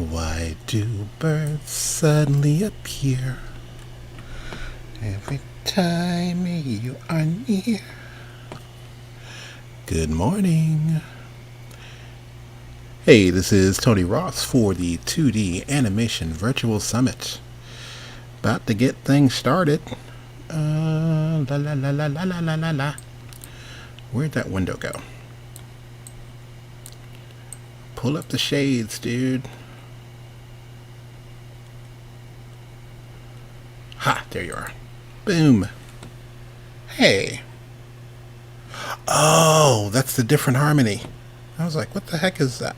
Why do birds suddenly appear every time you are near? Good morning. Hey, this is Tony Ross for the 2D Animation Virtual Summit. About to get things started. La la la la la la la la la. Where'd that window go? Pull up the shades, dude. Ha, there you are. Boom. Hey. Oh, that's the different harmony. I was like, what the heck is that?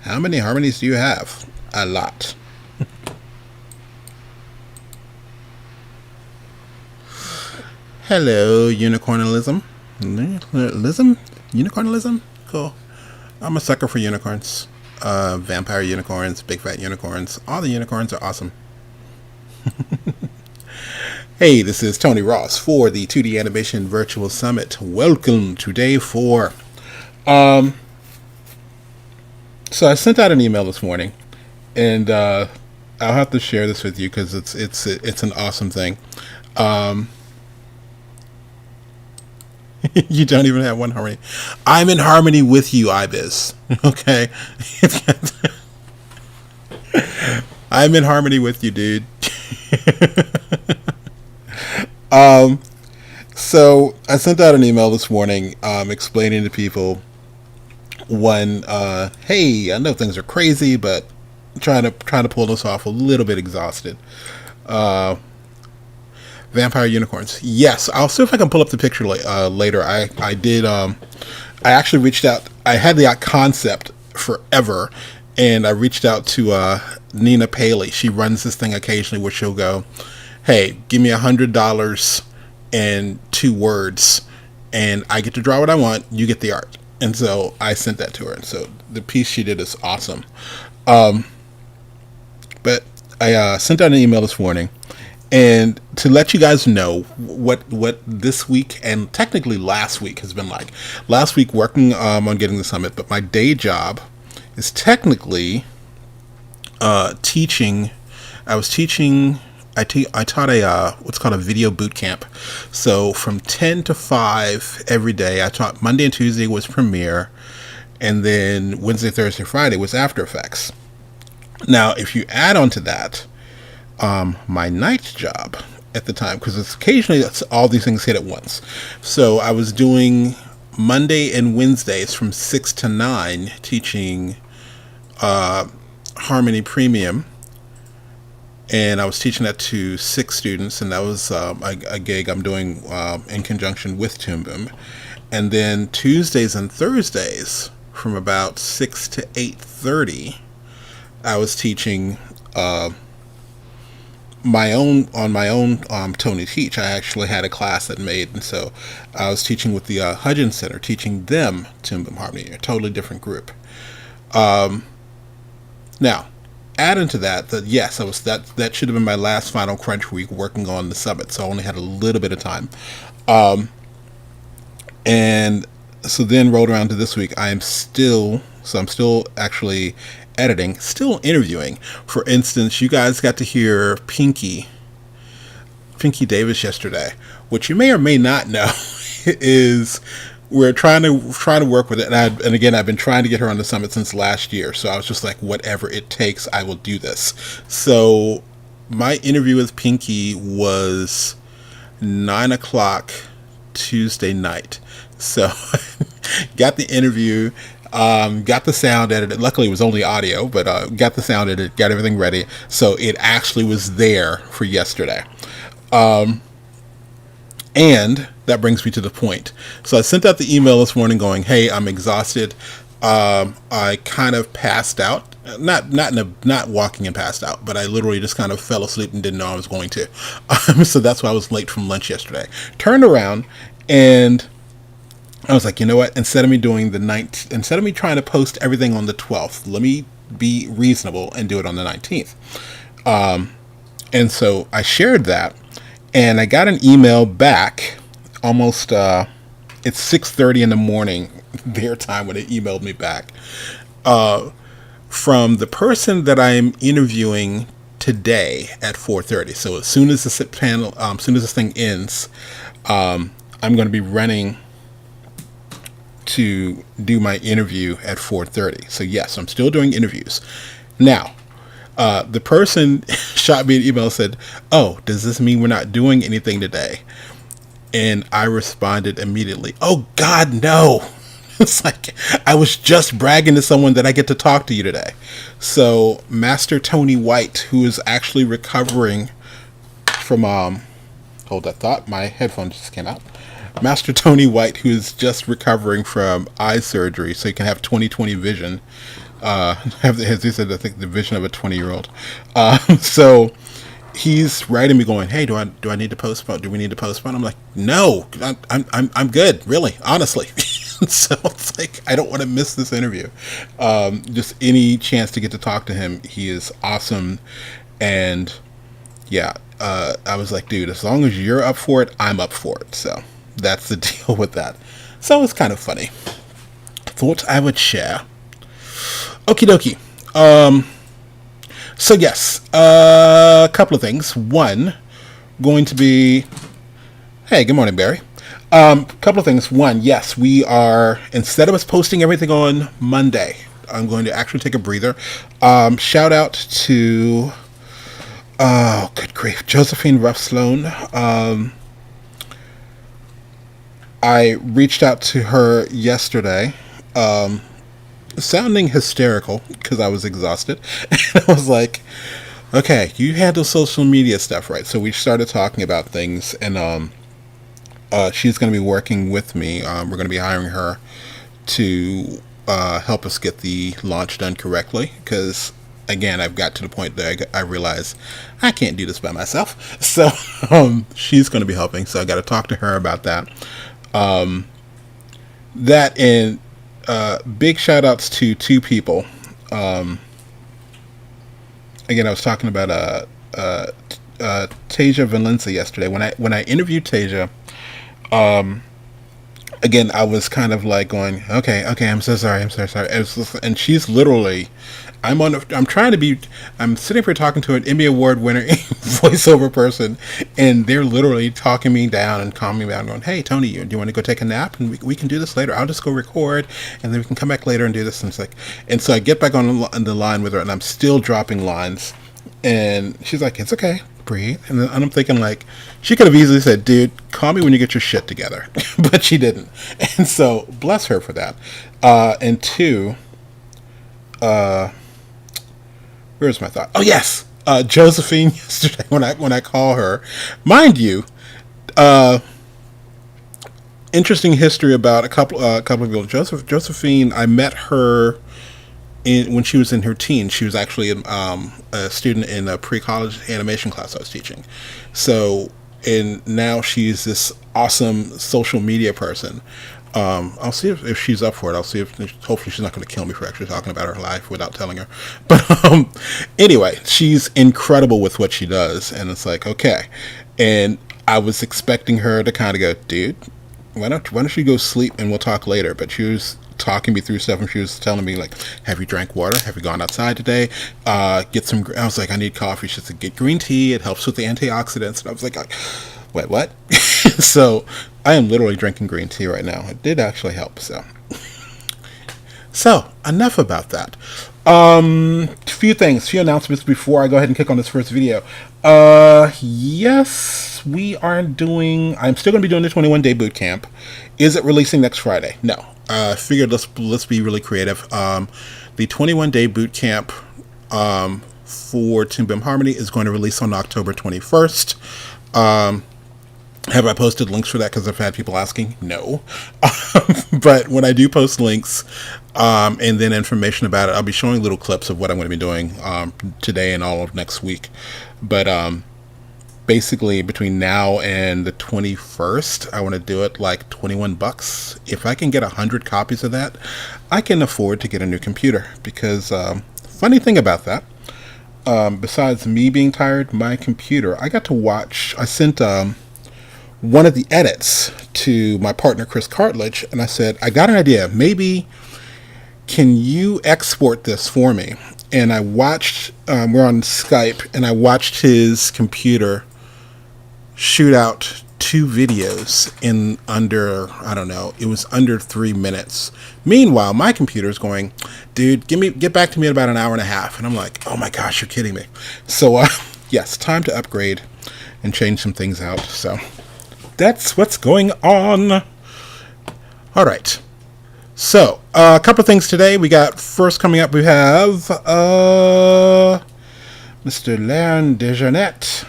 How many harmonies do you have? A lot. Hello, unicornalism. Unicornalism? Cool. I'm a sucker for unicorns. Vampire unicorns, big fat unicorns. All the unicorns are awesome. Hey, this is Tony Ross for the 2D Animation Virtual Summit. Welcome to day 4. So I sent out an email this morning, and I'll have to share this with you because it's an awesome thing. You don't even have one harmony. I'm in harmony with you, Ibis. Okay? I'm in harmony with you, dude. So I sent out an email this morning explaining to people, one, hey, I know things are crazy, but trying to pull this off, a little bit exhausted. Vampire unicorns. Yes, I'll see if I can pull up the picture later. I did. I actually reached out. I had the concept forever, and I reached out to Nina Paley. She runs this thing occasionally, where she'll go, "Hey, give me $100 and 2 words, and I get to draw what I want. You get the art." And so I sent that to her. And so the piece she did is awesome. But I sent out an email this morning. And to let you guys know what this week and technically last week has been like. Last week working on getting the summit, but my day job is technically teaching. I was teaching. I taught a what's called a video boot camp. So from 10 to 5 every day. I taught Monday and Tuesday was Premiere, and then Wednesday, Thursday, Friday was After Effects. Now, if you add on to that, my night job at the time, because it's occasionally all these things hit at once. So I was doing Monday and Wednesdays from 6 to 9 teaching Harmony Premium, and I was teaching that to 6 students, and that was a gig I'm doing in conjunction with Toon Boom. And then Tuesdays and Thursdays from about 6 to 8:30 I was teaching my own Tony Teach. I actually had a class that made, and so I was teaching with the Hudgens Center, teaching them Toon Boom Harmony, a totally different group. Now, add into that yes, that should have been my last final crunch week working on the summit, so I only had a little bit of time. And so then rolled around to this week. I'm still actually editing, still interviewing. For instance, you guys got to hear Pinky Davis yesterday. What you may or may not know is we're trying to work with it, and again, I've been trying to get her on the summit since last year. So I was just like, whatever it takes, I will do this. So my interview with Pinky was 9:00 Tuesday night. So got the interview. Got the sound edited. Luckily, it was only audio, but got the sound edited, got everything ready. So it actually was there for yesterday. And that brings me to the point. So I sent out the email this morning going, hey, I'm exhausted. I kind of passed out. Not walking and passed out, but I literally just kind of fell asleep and didn't know I was going to. So that's why I was late from lunch yesterday. Turned around and I was like, you know what? Instead of me trying to post everything on the 12th, let me be reasonable and do it on the 19th. And so I shared that, and I got an email back almost, it's 6:30 in the morning, their time when they emailed me back, from the person that I'm interviewing today at 4:30. So as soon as this panel, as soon as this thing ends, I'm going to be running to do my interview at 4:30. So yes, I'm still doing interviews. Now, the person shot me an email and said, "Oh, does this mean we're not doing anything today?" And I responded immediately, "Oh God, no." It's like I was just bragging to someone that I get to talk to you today. So Master Tony White, who is actually recovering from hold that thought, my headphones just came out. Master Tony White, who is just recovering from eye surgery, so he can have 20/20 vision. As he said, I think the vision of a 20-year-old. So he's writing me going, "Hey, do I need to postpone? Do we need to postpone?" I'm like, "No, I'm good, really, honestly." So it's like I don't want to miss this interview. Just any chance to get to talk to him, he is awesome, and yeah, I was like, dude, as long as you're up for it, I'm up for it. So that's the deal with that. So it's kind of funny. Thought I would share. Okie dokie. So yes, a couple of things. One, going to be, hey, good morning, Barry. Couple of things. One, yes, we are, instead of us posting everything on Monday, I'm going to actually take a breather. Shout out to, oh, good grief, Josephine Ruff Sloan. I reached out to her yesterday, sounding hysterical because I was exhausted. And I was like, okay, you handle social media stuff, right? So we started talking about things, and she's going to be working with me. We're going to be hiring her to help us get the launch done correctly, because again, I've got to the point that I realize I can't do this by myself. So she's going to be helping, so I got to talk to her about that. That, and big shout outs to two people. Again, I was talking about Tasia Valencia yesterday. When I interviewed Tasia, again, I was kind of like going, okay, I'm so sorry. And she's literally, I'm sitting here talking to an Emmy Award winner voiceover person, and they're literally talking me down and calming me down, going, "Hey, Tony, do you want to go take a nap? And we can do this later. I'll just go record, and then we can come back later and do this." And it's like, and so I get back on the line with her, and I'm still dropping lines, and she's like, "It's okay, breathe." And then I'm thinking, like, she could have easily said, "Dude, call me when you get your shit together," but she didn't, and so bless her for that. And two, where's my thought? Oh yes, Josephine yesterday when I call her, mind you, interesting history about a couple of people. Josephine, I met her when she was in her teens. She was actually a student in a pre-college animation class I was teaching. So, and now she's this awesome social media person. I'll see if she's up for it. I'll see if, hopefully she's not going to kill me for actually talking about her life without telling her. But anyway, she's incredible with what she does, and it's like, okay. And I was expecting her to kind of go, "Dude, why don't you go sleep and we'll talk later?" But she was talking me through stuff, and she was telling me, like, "Have you drank water? Have you gone outside today? Get some." I was like, "I need coffee." She said, "Get green tea. It helps with the antioxidants." And I was like, "Wait, what?" So I am literally drinking green tea right now. It did actually help. So enough about that. Few announcements before I go ahead and kick on this first video. Yes, I'm still going to be doing the 21-day boot camp. Is it releasing next Friday? No. Figured let's be really creative. The 21-day boot camp for Toon Boom Harmony is going to release on October 21st. Have I posted links for that? Because I've had people asking. No. But when I do post links and then information about it, I'll be showing little clips of what I'm going to be doing today and all of next week. But basically, between now and the 21st, I want to do it like $21. If I can get 100 copies of that, I can afford to get a new computer. Because funny thing about that, besides me being tired, my computer, I sent one of the edits to my partner Chris Cartledge, and I said, I got an idea. Maybe can you export this for me? And I watched, we're on Skype, and I watched his computer shoot out two videos in under, I don't know, it was under 3 minutes. Meanwhile, my computer is going, dude, get back to me in about an hour and a half. And I'm like, oh my gosh, you're kidding me. So, yes, time to upgrade and change some things out. So that's what's going on. All right. So, a couple of things today. We got first coming up, we have Mr. Léon Dejournette.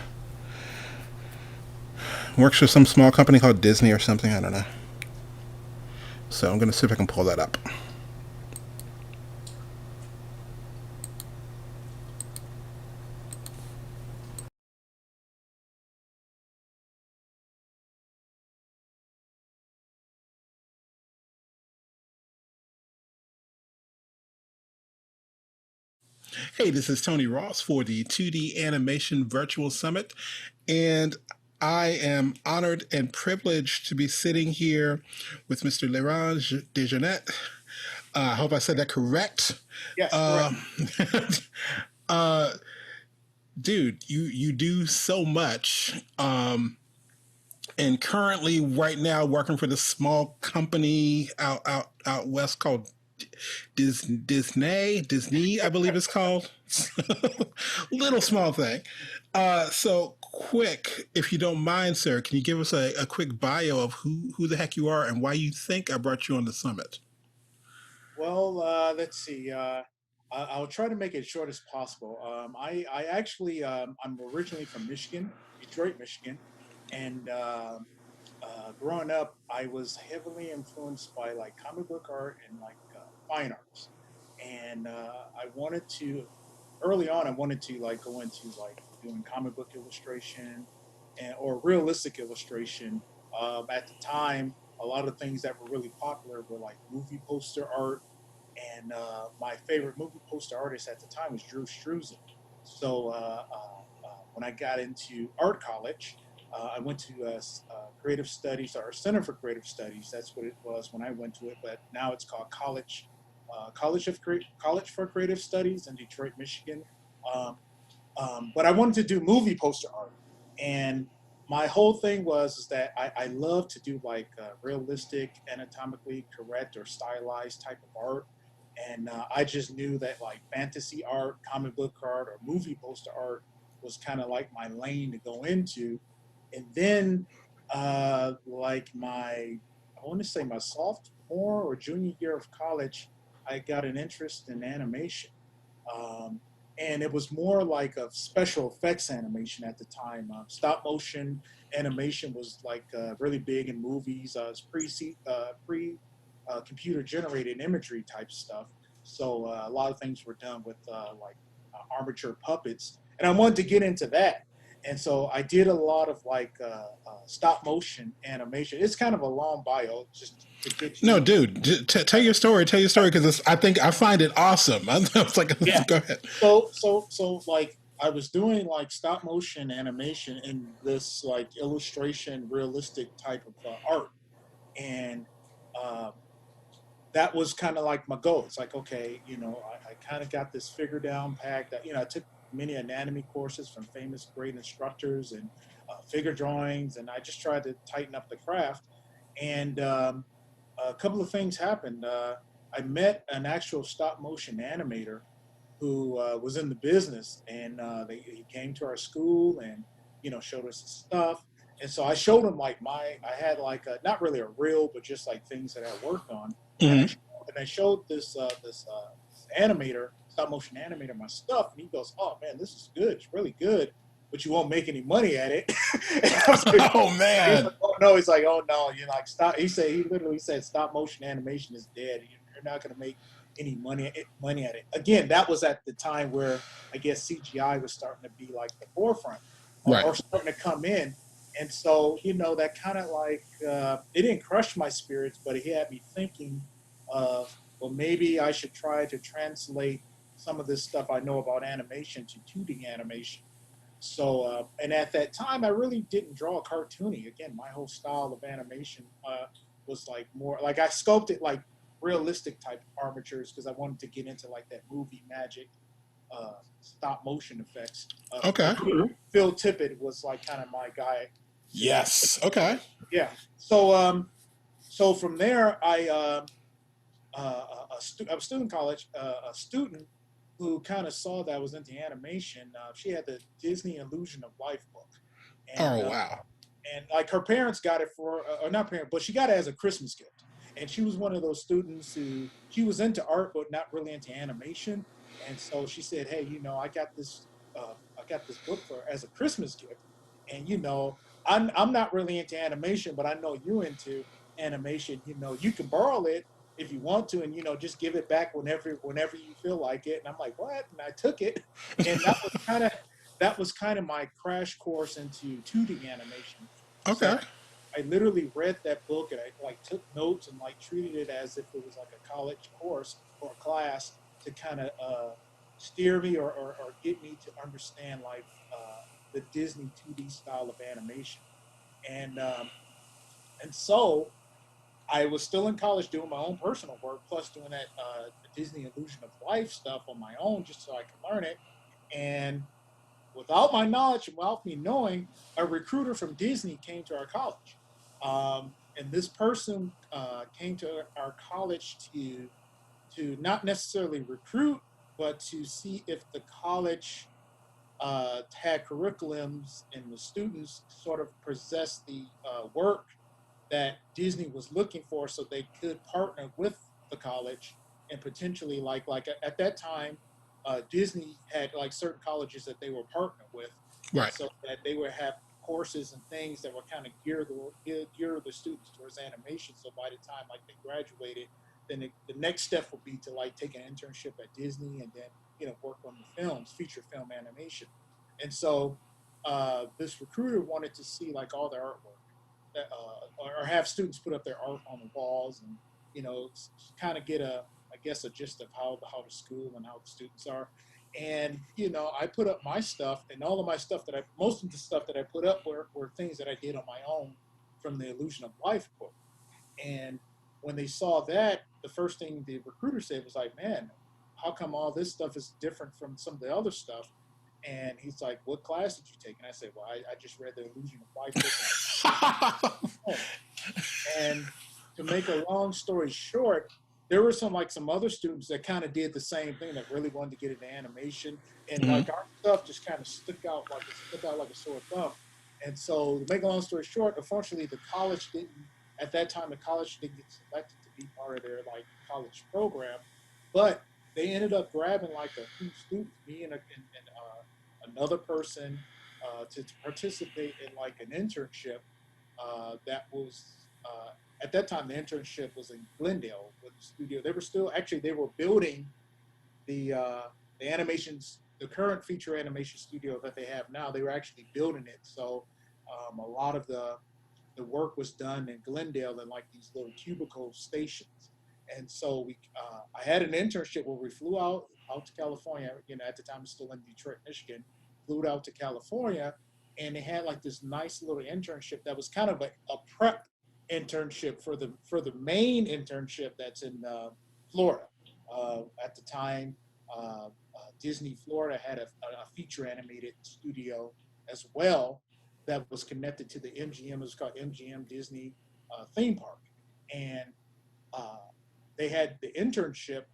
Works for some small company called Disney or something. I don't know. So, I'm going to see if I can pull that up. Hey, this is Tony Ross for the 2D Animation Virtual Summit, and I am honored and privileged to be sitting here with Mr. Léon Dejournette. I hope I said that correct. Yes, correct. Uh, uh, dude, you do so much. And currently, right now, working for this small company out west called Disney, I believe it's called. Little small thing. So quick, if you don't mind, sir, can you give us a quick bio of who the heck you are and why you think I brought you on the summit? Well, let's see. I'll try to make it short as possible. I actually, I'm originally from Michigan, Detroit, Michigan, and growing up, I was heavily influenced by like comic book art and like fine arts, and I wanted to early on. I wanted to like go into like doing comic book illustration and or realistic illustration. At the time, a lot of things that were really popular were like movie poster art, and my favorite movie poster artist at the time was Drew Struzan. So when I got into art college, I went to Creative Studies or Center for Creative Studies. That's what it was when I went to it, but now it's called College for Creative Studies in Detroit, Michigan. Um, but I wanted to do movie poster art, and my whole thing was is that I love to do like realistic, anatomically correct or stylized type of art, and I just knew that like fantasy art, comic book art, or movie poster art was kind of like my lane to go into, and then like my I want to say my sophomore or junior year of college, I got an interest in animation. Um, and it was more like a special effects animation at the time. Stop motion animation was like really big in movies. It's pre computer generated imagery type stuff. So a lot of things were done with like armature puppets, and I wanted to get into that. And so I did a lot of like stop motion animation. It's kind of a long bio just to get No, you. dude, tell your story. Tell your story because I think I find it awesome. I was like, Yeah. go ahead. So like I was doing like stop motion animation in this like illustration realistic type of art, and um, that was kind of like my goal. It's like, okay, I kind of got this figure down packed. That I took many anatomy courses from famous great instructors and figure drawings, and I just tried to tighten up the craft. And a couple of things happened. I met an actual stop motion animator who was in the business, and he came to our school and showed us his stuff. And so I showed him like I had like not really a reel, but just like things that I worked on, and Mm-hmm. I showed this animator, stop motion animator, my stuff, and he goes, "Oh man, this is good. It's really good, but you won't make any money at it." And I was like, Oh he's man. like, "Oh no," he's like, "Oh no, you're like stop." He literally said, "Stop motion animation is dead. You're not going to make any money at it." Again, that was at the time where I guess CGI was starting to be like the forefront Right. or starting to come in. And so, that kind of like it didn't crush my spirits, but it had me thinking of, well, maybe I should try to translate some of this stuff I know about animation to 2D animation. So, and at that time, I really didn't draw cartoony. Again, my whole style of animation was like more like I sculpted like realistic type armatures because I wanted to get into like that movie magic, stop motion effects. Okay. Phil Tippett was like kind of my guy. Yes. Okay. Yeah. So from there, I was still in college. A student who kind of saw that I was into animation. She had the Disney Illusion of Life book, and Oh wow. like her parents got it for, or not parents, but she got it as a Christmas gift. And she was one of those students who she was into art but not really into animation. And so she said, "Hey, I got this book for as a Christmas gift, and I'm not really into animation, but I know you're into animation. You can borrow it if you want to, and just give it back whenever you feel like it." And I'm like, "What?" And I took it, and that was kind of my crash course into 2D animation. So Okay. I literally read that book and I like took notes and like treated it as if it was like a college course or a class to kind of steer me or get me to understand like the Disney 2D style of animation. And so I was still in college doing my own personal work, plus doing that Disney Illusion of Life stuff on my own, just so I could learn it. And without my knowledge, without me knowing, a recruiter from Disney came to our college. And this person came to our college to not necessarily recruit, but to see if the college had curriculums and the students sort of possessed the work that Disney was looking for, so they could partner with the college and potentially like at that time, Disney had like certain colleges that they were partnered with, and Right. so that they would have courses and things that were kind of gear the students towards animation. So by the time like they graduated, then the next step would be to like take an internship at Disney and then work on the films, feature film animation. And so this recruiter wanted to see like all the artwork or have students put up their art on the walls and kind of get I guess a gist of how the school and how the students are. And I put up my stuff, and all of my stuff most of the stuff that I put up were things that I did on my own from the Illusion of Life book. And when they saw that, the first thing the recruiter said was like, "Man, how come all this stuff is different from some of the other stuff?" And he's like, "What class did you take?" And I said, "Well, I just read the Illusion of Life book and home." And to make a long story short, there were some other students that kind of did the same thing that really wanted to get into animation, and Hmm. like our stuff just kind of stuck out like a sore thumb. And so, to make a long story short, unfortunately, the college didn't at that time. The college didn't get selected to be part of their like college program, but they ended up grabbing like a few students, me and another person, to participate in like an internship that was at that time the internship was in Glendale with the studio. They were still actually they were building the animations, the current feature animation studio that they have now. They were actually building it, so a lot of the work was done in Glendale in like these little cubicle stations. And so I had an internship where we flew out to California. At the time, I was still in Detroit, Michigan. Flew out to California, and they had like this nice little internship that was kind of a prep internship for the main internship that's in Florida. At the time, Disney Florida had a feature animated studio as well that was connected to the MGM. It was called MGM Disney theme park, and uh, they had the internship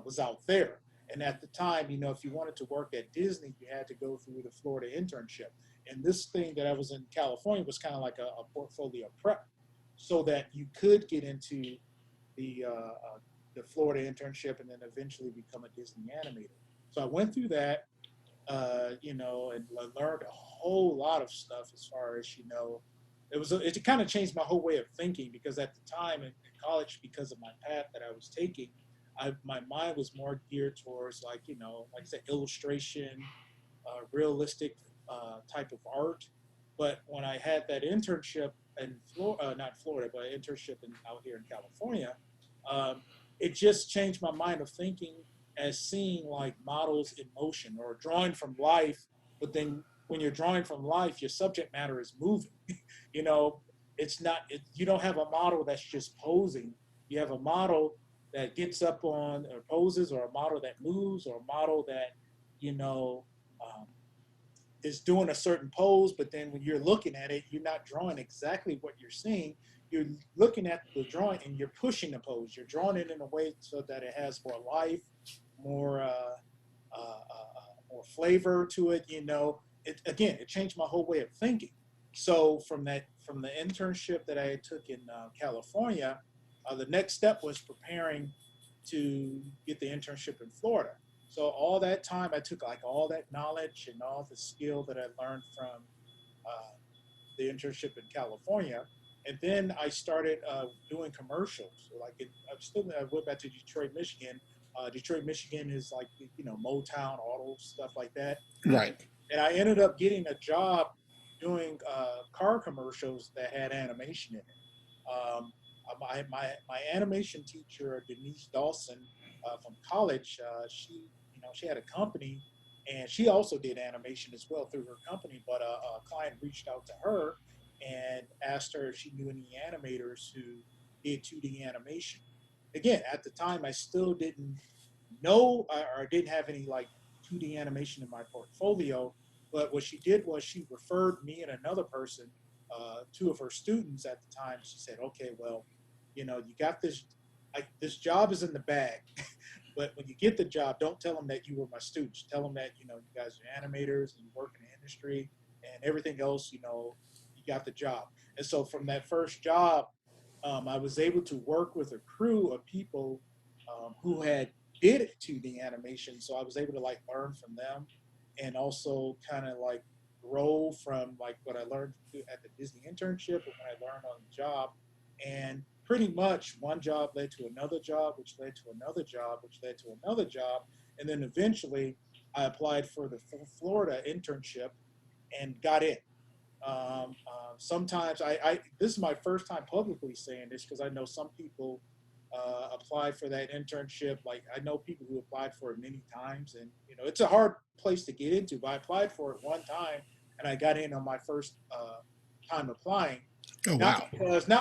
was out there. And at the time, if you wanted to work at Disney, you had to go through the Florida internship. And this thing that I was in California was kind of like a portfolio prep, so that you could get into the uh, uh, the Florida internship and then eventually become a Disney animator. So I went through that, and learned a whole lot of stuff as far as it kind of changed my whole way of thinking because at the time in college, because of my path that I was taking, my mind was more geared towards like I said, illustration, realistic type of art. But when I had that internship in Florida, not Florida, but an internship out here in California, um, it just changed my mind of thinking as seeing like models in motion or drawing from life. But then when you're drawing from life, your subject matter is moving. you know, it's not, you don't have a model that's just posing. You have a model that gets up on or poses, or a model that moves, or a model that you know um, is doing a certain pose, but then when you're looking at it, you're not drawing exactly what you're seeing. You're looking at the drawing and you're pushing the pose. You're drawing it in a way so that it has more life, more more flavor to it. It again, it changed my whole way of thinking. So from the internship that I took in California, the next step was preparing to get the internship in Florida. So all that time, I took like all that knowledge and all the skill that I learned from uh, the internship in California, and then I started doing commercials. Like I went back to Detroit, Michigan. Detroit, Michigan is like Motown, auto stuff like that, Right. and I ended up getting a job doing car commercials that had animation in it. My animation teacher Denise Dawson from college, she had a company, and she also did animation as well through her company. But a client reached out to her and asked her if she knew any animators who did 2D animation. Again, at the time, I still didn't know or didn't have any like 2D animation in my portfolio. But what she did was she referred me and another person, two of her students at the time. She said, "Okay, well, you got this. This job is in the bag, but when you get the job, don't tell them that you were my students. Tell them that you guys are animators and you work in the industry and everything else. You got the job." And so from that first job, I was able to work with a crew of people who had did it to the animation. So I was able to like learn from them, and also kind of like grow from like what I learned at the Disney internship and what I learned on the job. And pretty much one job led to another job, which led to another job, which led to another job. And then eventually I applied for the Florida internship and got in. Sometimes this is my first time publicly saying this because I know some people apply for that internship. Like I know people who applied for it many times, and it's a hard place to get into. But I applied for it one time, and I got in on my first time applying. Oh Not wow.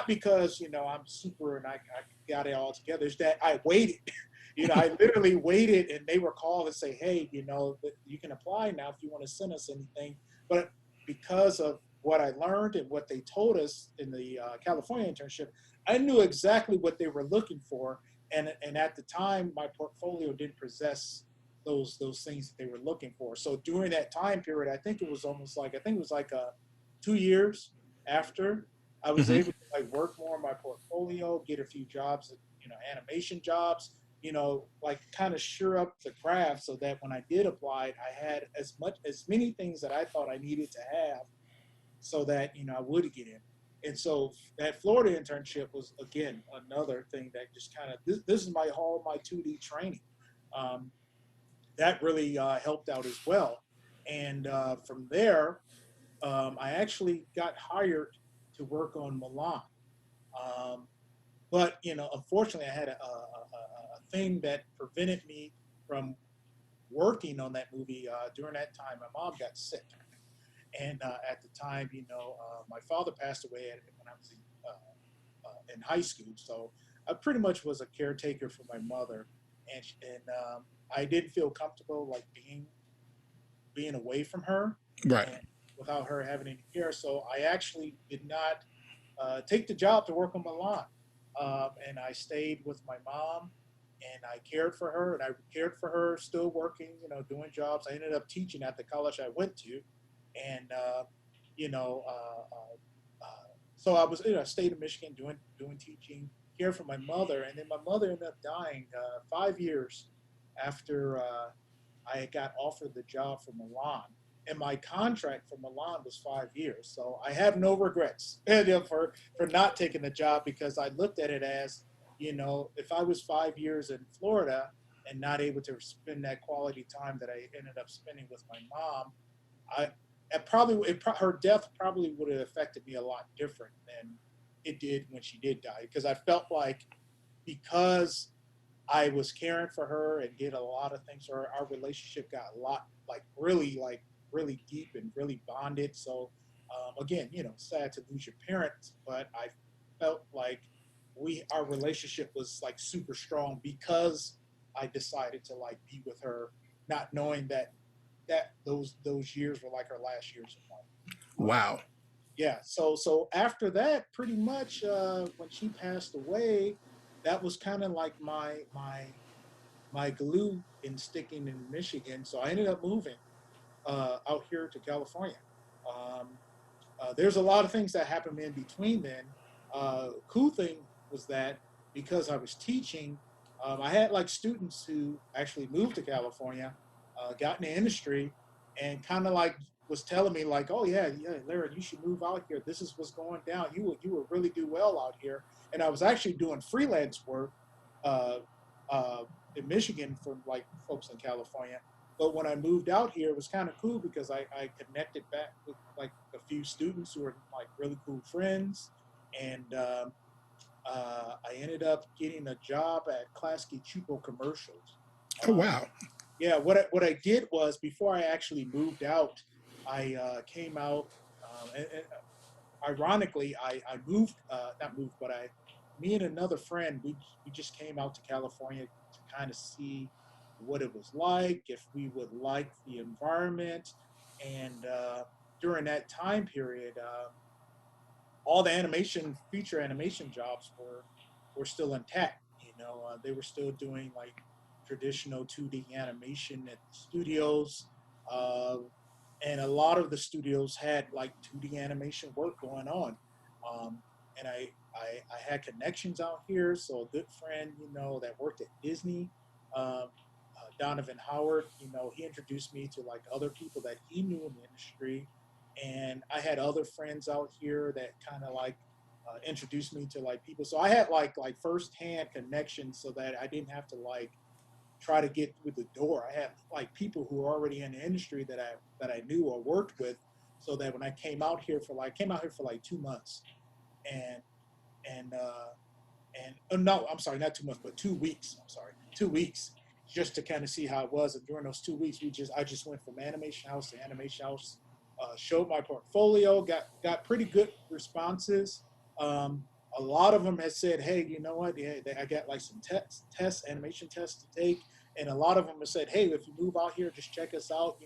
because I'm super and I got it all together. It's that I waited. I literally waited, and they were called and say, "Hey, you can apply now if you want to send us anything." But because of what I learned and what they told us in the California internship, I knew exactly what they were looking for, and at the time, my portfolio didn't possess those things that they were looking for. So during that time period, I think it was like 2 years after I was Hmm. able to like work more on my portfolio, get a few jobs, animation jobs, like kind of sure up the craft so that when I did apply, I had as many things that I thought I needed to have so that I would get in. And so that Florida internship was again another thing that just kind of this is my 2D training. Um, that really helped out as well. And from there, I actually got hired to work on Milan. Um, but unfortunately, I had a thing that prevented me from working on that movie during that time. My mom got sick, and at the time, my father passed away when I was in high school. So I pretty much was a caretaker for my mother, and I didn't feel comfortable like being away from her Right. and without her having any care. So I actually did not take the job to work on Milan. And I stayed with my mom and I cared for her and I cared for her still working, doing jobs. I ended up teaching at the college I went to. And, you know, so I was, stayed in Michigan doing teaching, cared for my mother. And then my mother ended up dying 5 years after I got offered the job for Milan, and my contract for Milan was 5 years. So I have no regrets for not taking the job because I looked at it as, if I was 5 years in Florida and not able to spend that quality time that I ended up spending with my mom, I her death probably would have affected me a lot different than it did when she did die because I felt like because I was caring for her and did a lot of things for her. Our relationship got a lot like really deep and really bonded. So again, sad to lose your parents, but I felt like our relationship was like super strong because I decided to like be with her, not knowing that those years were like our last years of life. Wow. Yeah. So after that, pretty much when she passed away, that was kind of like my glue in sticking in Michigan. So I ended up moving out here to California. Um, there's a lot of things that happened in between then. Cool thing was that because I was teaching, I had like students who actually moved to California, got in the industry, and kind of like was telling me like, "Oh yeah, yeah, Larry, you should move out here. This is what's going down. You would really do well out here." And I was actually doing freelance work uh, uh, in Michigan for like folks in California. But when I moved out here, it was kind of cool because I connected back with like a few students who were like really cool friends, and I ended up getting a job at Klasky Chupo Commercials. Oh, Um, wow. yeah, what I did was before I actually moved out, I came out. And ironically, I moved, not moved, but me and another friend, we just came out to California to kind of see what it was like, if we would like the environment, and during that time period, all the feature animation jobs were still intact. They were still doing like traditional 2D animation at the studios. Uh, and a lot of the studios had like 2D animation work going on. Um, and I had connections out here. So a good friend, that worked at Disney, Donovan Howard, he introduced me to like other people that he knew in the industry. And I had other friends out here that kind of like introduced me to like people. So I had like firsthand connections so that I didn't have to like try to get through the door. I had like people who were already in the industry that I knew or worked with, so that when I came out here for like 2 months, and and no, I'm sorry, not 2 months, but 2 weeks. I'm sorry, 2 weeks, just to kind of see how it was. And during those 2 weeks, I just went from animation house to animation house, showed my portfolio, got pretty good responses. Um, a lot of them had said, "Hey, you know what? Yeah, I got like some animation tests to take." And a lot of them have said, "Hey, if you move out here, just check us out.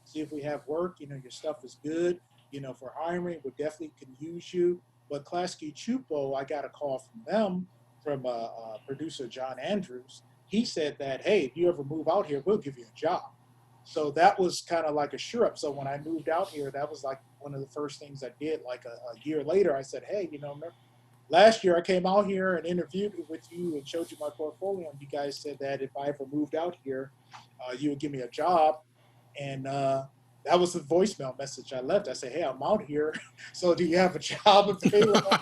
See if we have work. Your stuff is good. For hiring, we definitely can use you." But Klasky Chupo, I got a call from them, from producer John Andrews. He said that, "Hey, if you ever move out here, we'll give you a job." So that was kind of like a sure up. So when I moved out here, that was like one of the first things I did. Like a year later, I said, "Hey, remember last year I came out here and interviewed with you and showed you my portfolio, and you guys said that if I ever moved out here, you would give me a job." And that was the voicemail message I left. I said, "Hey, I'm out here. So do you have a job available?"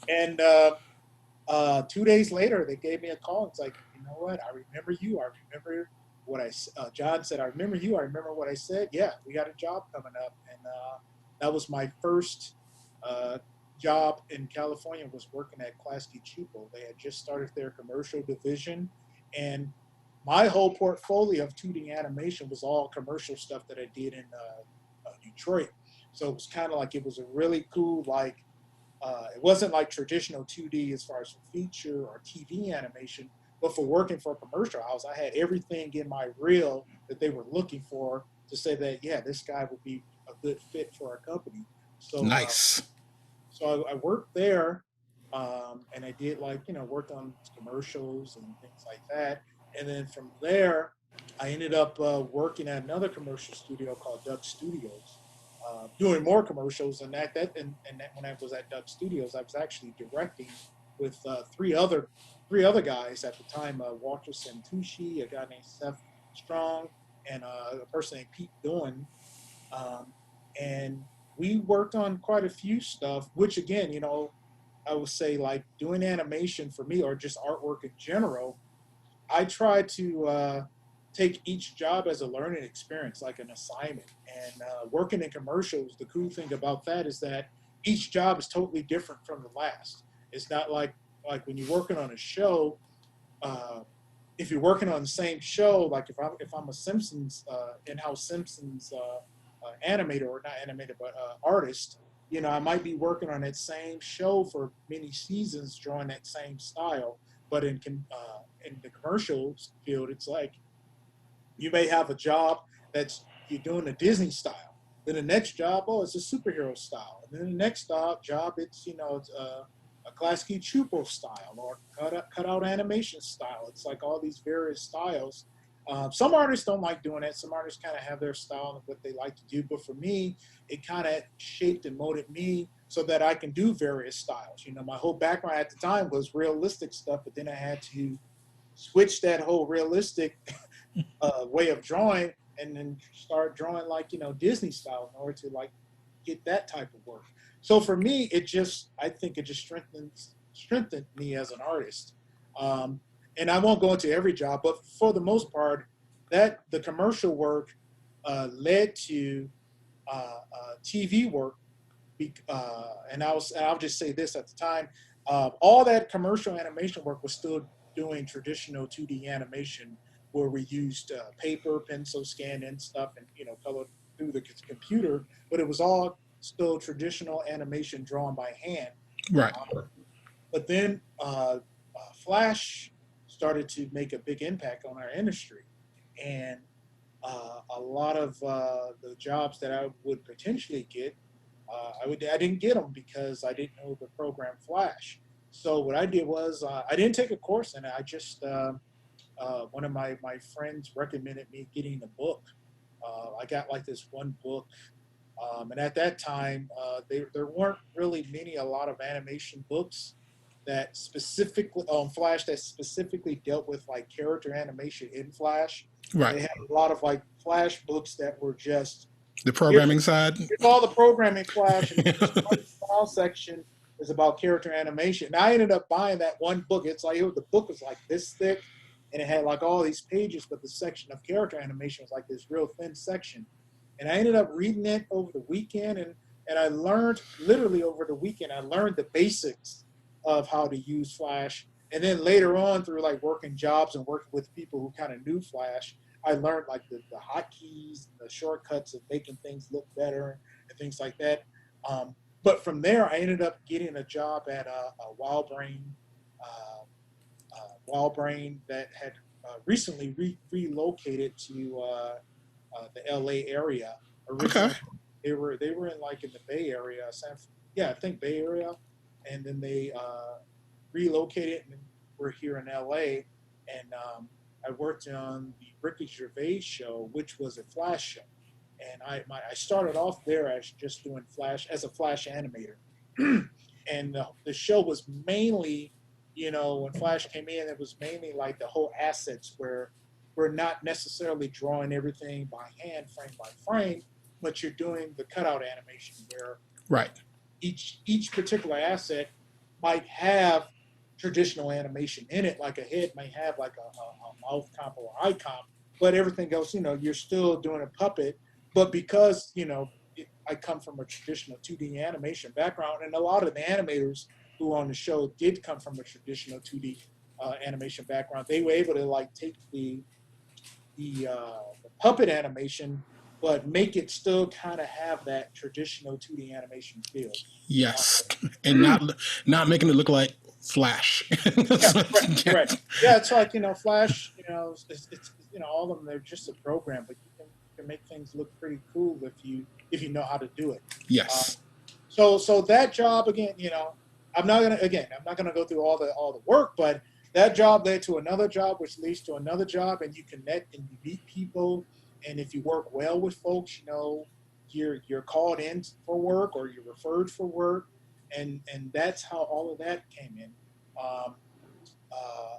And 2 days later, they gave me a call. It's like, "You know what? I remember you. I remember what John said. I remember you. I remember what I said. Yeah, we got a job coming up." And that was my first uh, job in California, was working at Klasky Chupo. They had just started their commercial division. And my whole portfolio of 2D animation was all commercial stuff that I did in Detroit. So it was kind of like, it was a really cool, like, it wasn't like traditional 2D as far as feature or TV animation, but for working for a commercial house, I had everything in my reel that they were looking for to say that, yeah, this guy would be a good fit for our company. So, Nice. I worked there, and I did like, worked on commercials and things like that. And then from there, I ended up working at another commercial studio called Duck Studios, doing more commercials. And that when I was at Duck Studios, I was actually directing with three other guys at the time: Walter Santucci, a guy named Seth Strong, and a person named Pete Doan. um, and we worked on quite a few stuff. Which again, I would say like doing animation for me, or just artwork in general, I try to take each job as a learning experience, like an assignment. And working in commercials, the cool thing about that is that each job is totally different from the last. It's not like when you're working on a show. Uh, if you're working on the same show, like if I'm a Simpsons in-house Simpsons animator, or not animator but artist, I might be working on that same show for many seasons, drawing that same style. But in the commercials field, it's like you may have a job that's you're doing a Disney style. Then the next job, oh, it's a superhero style. And then the next job, it's it's a classic Chupo style or cut out animation style. It's like all these various styles. Some artists don't like doing that. Some artists kind of have their style and what they like to do. But for me, it kind of shaped and molded me so that I can do various styles. My whole background at the time was realistic stuff, but then I had to switch that whole realistic way of drawing and then start drawing like Disney style in order to like get that type of work. So for me, I think it just strengthened me as an artist. Um, and I won't go into every job, but for the most part, that the commercial work led to TV work. And I'll just say this at the time, all that commercial animation work was still doing traditional 2D animation where we used paper, pencil, scan in stuff, and colored through the computer. But it was all still traditional animation drawn by hand. Right. But then Flash started to make a big impact on our industry, and a lot of the jobs that I would potentially get, I didn't get them because I didn't know the program Flash. So what I did was I didn't take a course, and I just one of my friends recommended me getting a book. I got like this one book, and at that time, there weren't really a lot of animation books that specifically on Flash that specifically dealt with like character animation in Flash. Right. They had a lot of like Flash books that were just The here's, programming side. here's all the programming Flash, and this file section is about character animation. And I ended up buying that one book. It's like the book was like this thick, and it had like all these pages, but the section of character animation was like this real thin section. And I ended up reading it over the weekend, and I learned literally over the weekend. I learned the basics of how to use Flash, and then later on through like working jobs and working with people who kind of knew Flash, I learned like the hotkeys, the shortcuts of making things look better and things like that. But from there, I ended up getting a job at a uh, Wild Brain that had recently relocated to the LA area. Okay. Originally, they were in like in the Bay Area, yeah, I think Bay Area, and then they relocated and we're here in LA. And I worked on the Ricky Gervais show, which was a Flash show, and I started off there as just doing Flash as a Flash animator, and the show was mainly, when Flash came in, it was mainly like the whole assets where we're not necessarily drawing everything by hand, frame by frame, but you're doing the cutout animation where Right. each particular asset might have traditional animation in it, like a head may have like a mouth comp or eye comp, but everything else, you're still doing a puppet. But because I come from a traditional 2D animation background, and a lot of the animators who on the show did come from a traditional 2D animation background, they were able to like take the puppet animation, but make it still kind of have that traditional 2D animation feel. Yes, and not making it look like Flash. Yeah, correct, correct. Yeah, it's like Flash. It's all of them. They're just a program, but you can make things look pretty cool if you know how to do it. Uh, Yes. so that job again, I'm not gonna go through all the work, but that job led to another job, which leads to another job, and you connect and you meet people, and if you work well with folks, you're called in for work or you're referred for work, and that's how all of that came in. Um, uh,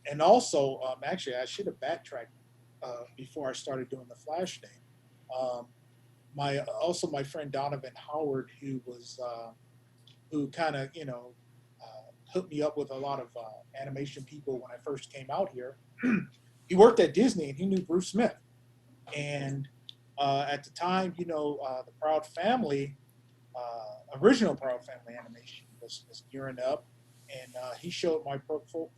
and also, actually, I should have backtracked before I started doing the Flash thing. Um, my friend Donovan Howard, who kind of hooked me up with a lot of animation people when I first came out here. He worked at Disney and he knew Bruce Smith. And at the time, the Proud Family, original Proud Family animation was gearing up, and he showed my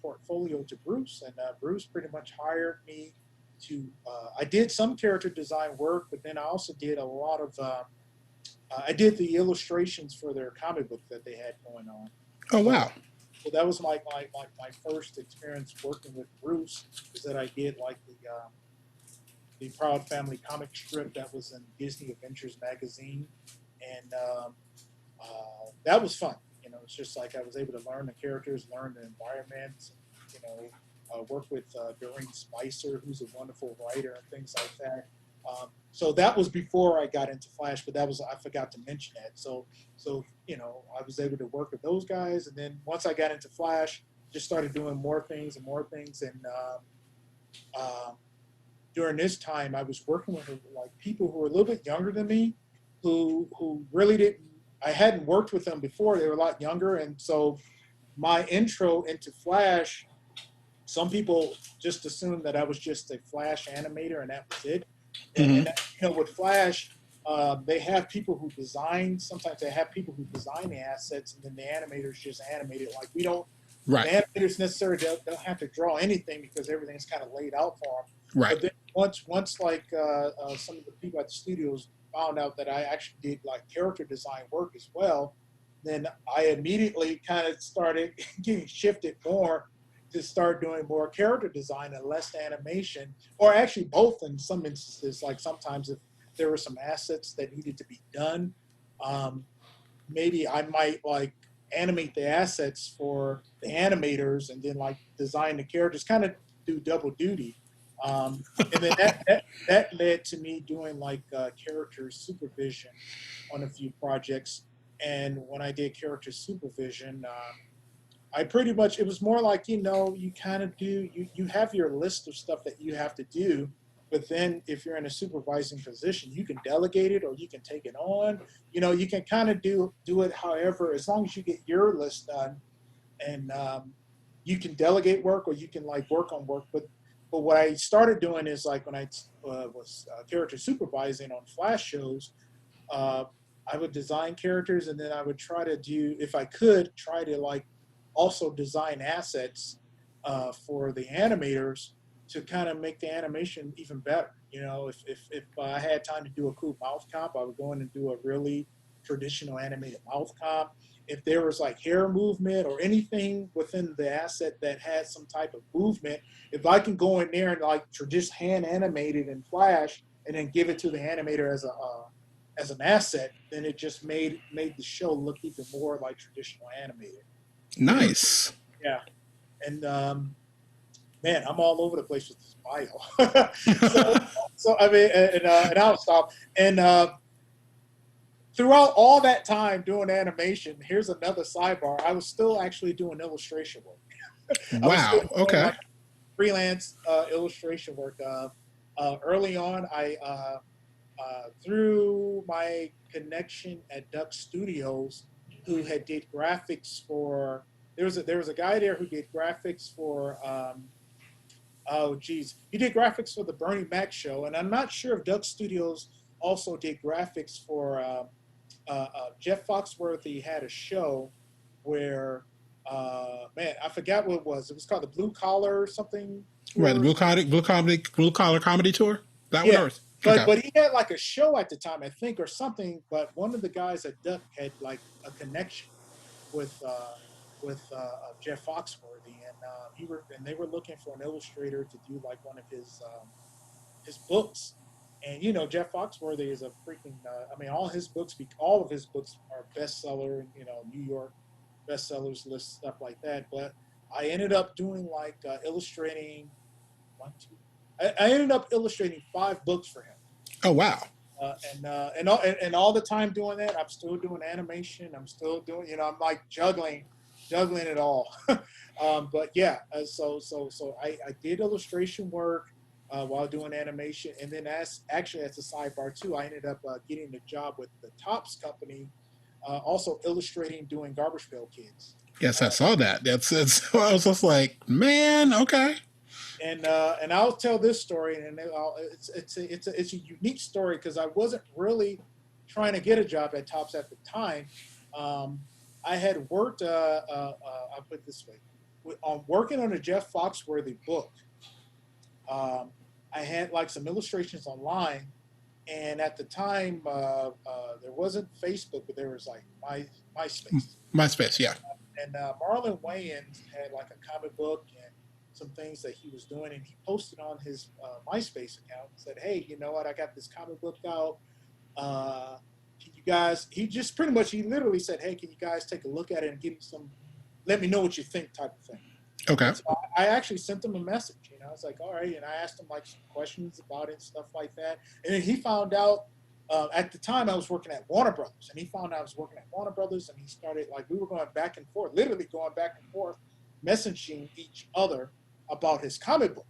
portfolio to Bruce, and Bruce pretty much hired me to. I did some character design work, but then I also did a lot of I did the illustrations for their comic book that they had going on. Oh So wow. so that was my first experience working with Bruce. Is that I did like the Proud Family comic strip that was in Disney Adventures magazine, and that was fun. You know, it's just like I was able to learn the characters, learn the environments, you know, work with Doreen Spicer, who's a wonderful writer, and things like that. So that was before I got into Flash, but that was I forgot to mention that. So you know, I was able to work with those guys, and then once I got into Flash, just started doing more things, and um, during this time, I was working with like people who were a little bit younger than me, who really didn't. I hadn't worked with them before. They were a lot younger, and so my intro into Flash, some people just assumed that I was just a Flash animator and that was it. And Hmm. you know, with Flash, they have people who design. Sometimes they have people who design the assets, and then the animators just animate it. Like we don't. The Right. animators necessarily don't have to draw anything because everything's kind of laid out for them. Right. But then once like some of the people at the studios found out that I actually did like character design work as well, then I immediately kind of started getting shifted more to start doing more character design and less animation, or actually both in some instances. Like sometimes if there were some assets that needed to be done, um, maybe I might like animate the assets for the animators and then like design the characters, kind of do double duty. And then that led to me doing like character supervision on a few projects. And when I did character supervision, I pretty much it was more like you know you kind of do you have your list of stuff that you have to do, but then if you're in a supervising position, you can delegate it or you can take it on. You know, you can kind of do it however, as long as you get your list done, and you can delegate work or you can like work on work. But what I started doing is like when I was character supervising on Flash shows, uh, I would design characters and then I would try to do, if I could, try to like also design assets for the animators to kind of make the animation even better. You know, if I had time to do a cool mouth comp, I would go in and do a really traditional animated mouth comp. If there was like hair movement or anything within the asset that had some type of movement, if I can go in there and like just hand animate it in Flash and then give it to the animator as an asset, then it just made the show look even more like traditional animated. Nice. Yeah, and man, I'm all over the place with this bio. so so I mean, and I'll stop. And throughout all that time doing animation, here's another sidebar. I was still actually doing illustration work. I was still Wow. doing Okay. like freelance illustration work. Early on, I through my connection at Duck Studios, who had did graphics for. There was a guy there who did graphics for. Oh, geez, he did graphics for the Bernie Mac show, and I'm not sure if Duck Studios also did graphics for Jeff Foxworthy had a show where man, I forgot what it was. It was called the Blue Collar something Right. The tour. blue collar comedy tour. That one, Yeah, or but okay. but he had like a show at the time, I think, or something. But one of the guys at Duck had like a connection with Jeff Foxworthy, and they were looking for an illustrator to do like one of his books. And you know, Jeff Foxworthy is a freaking. I mean, all of his books are bestseller. You know, New York bestsellers list stuff like that. But I ended up doing like illustrating one, two. I ended up illustrating 5 books for him. Oh wow. And all the time doing that, I'm still doing animation. I'm still doing, you know, I'm like juggling it all. But yeah, I did illustration work while doing animation, and then as a sidebar too, I ended up getting the job with the Tops company, also illustrating doing Garbage Pail Kids. Yes, I Uh, saw that. That's. I was just like, man. Okay. and I'll tell this story, and it's a unique story because I wasn't really trying to get a job at Tops at the time. Um, I had worked. I'll put it this way: on working on a Jeff Foxworthy book. Um, I had like some illustrations online, And at the time, there wasn't Facebook, but there was like MySpace. MySpace, yeah. And Marlon Wayans had like a comic book and some things that he was doing, and he posted on his MySpace account and said, "Hey, you know what? I got this comic book out. Uh, can you guys?" He just pretty much he literally said, "Hey, can you guys take a look at it and give me some, let me know what you think," type of thing. Okay. And so I actually sent him a message. I was like, all right, and I asked him like some questions about it and stuff like that. And then he found out. At the time, I was working at Warner Brothers, and he found out I was working at Warner Brothers, and he started like we were going back and forth, literally going back and forth, messaging each other about his comic book.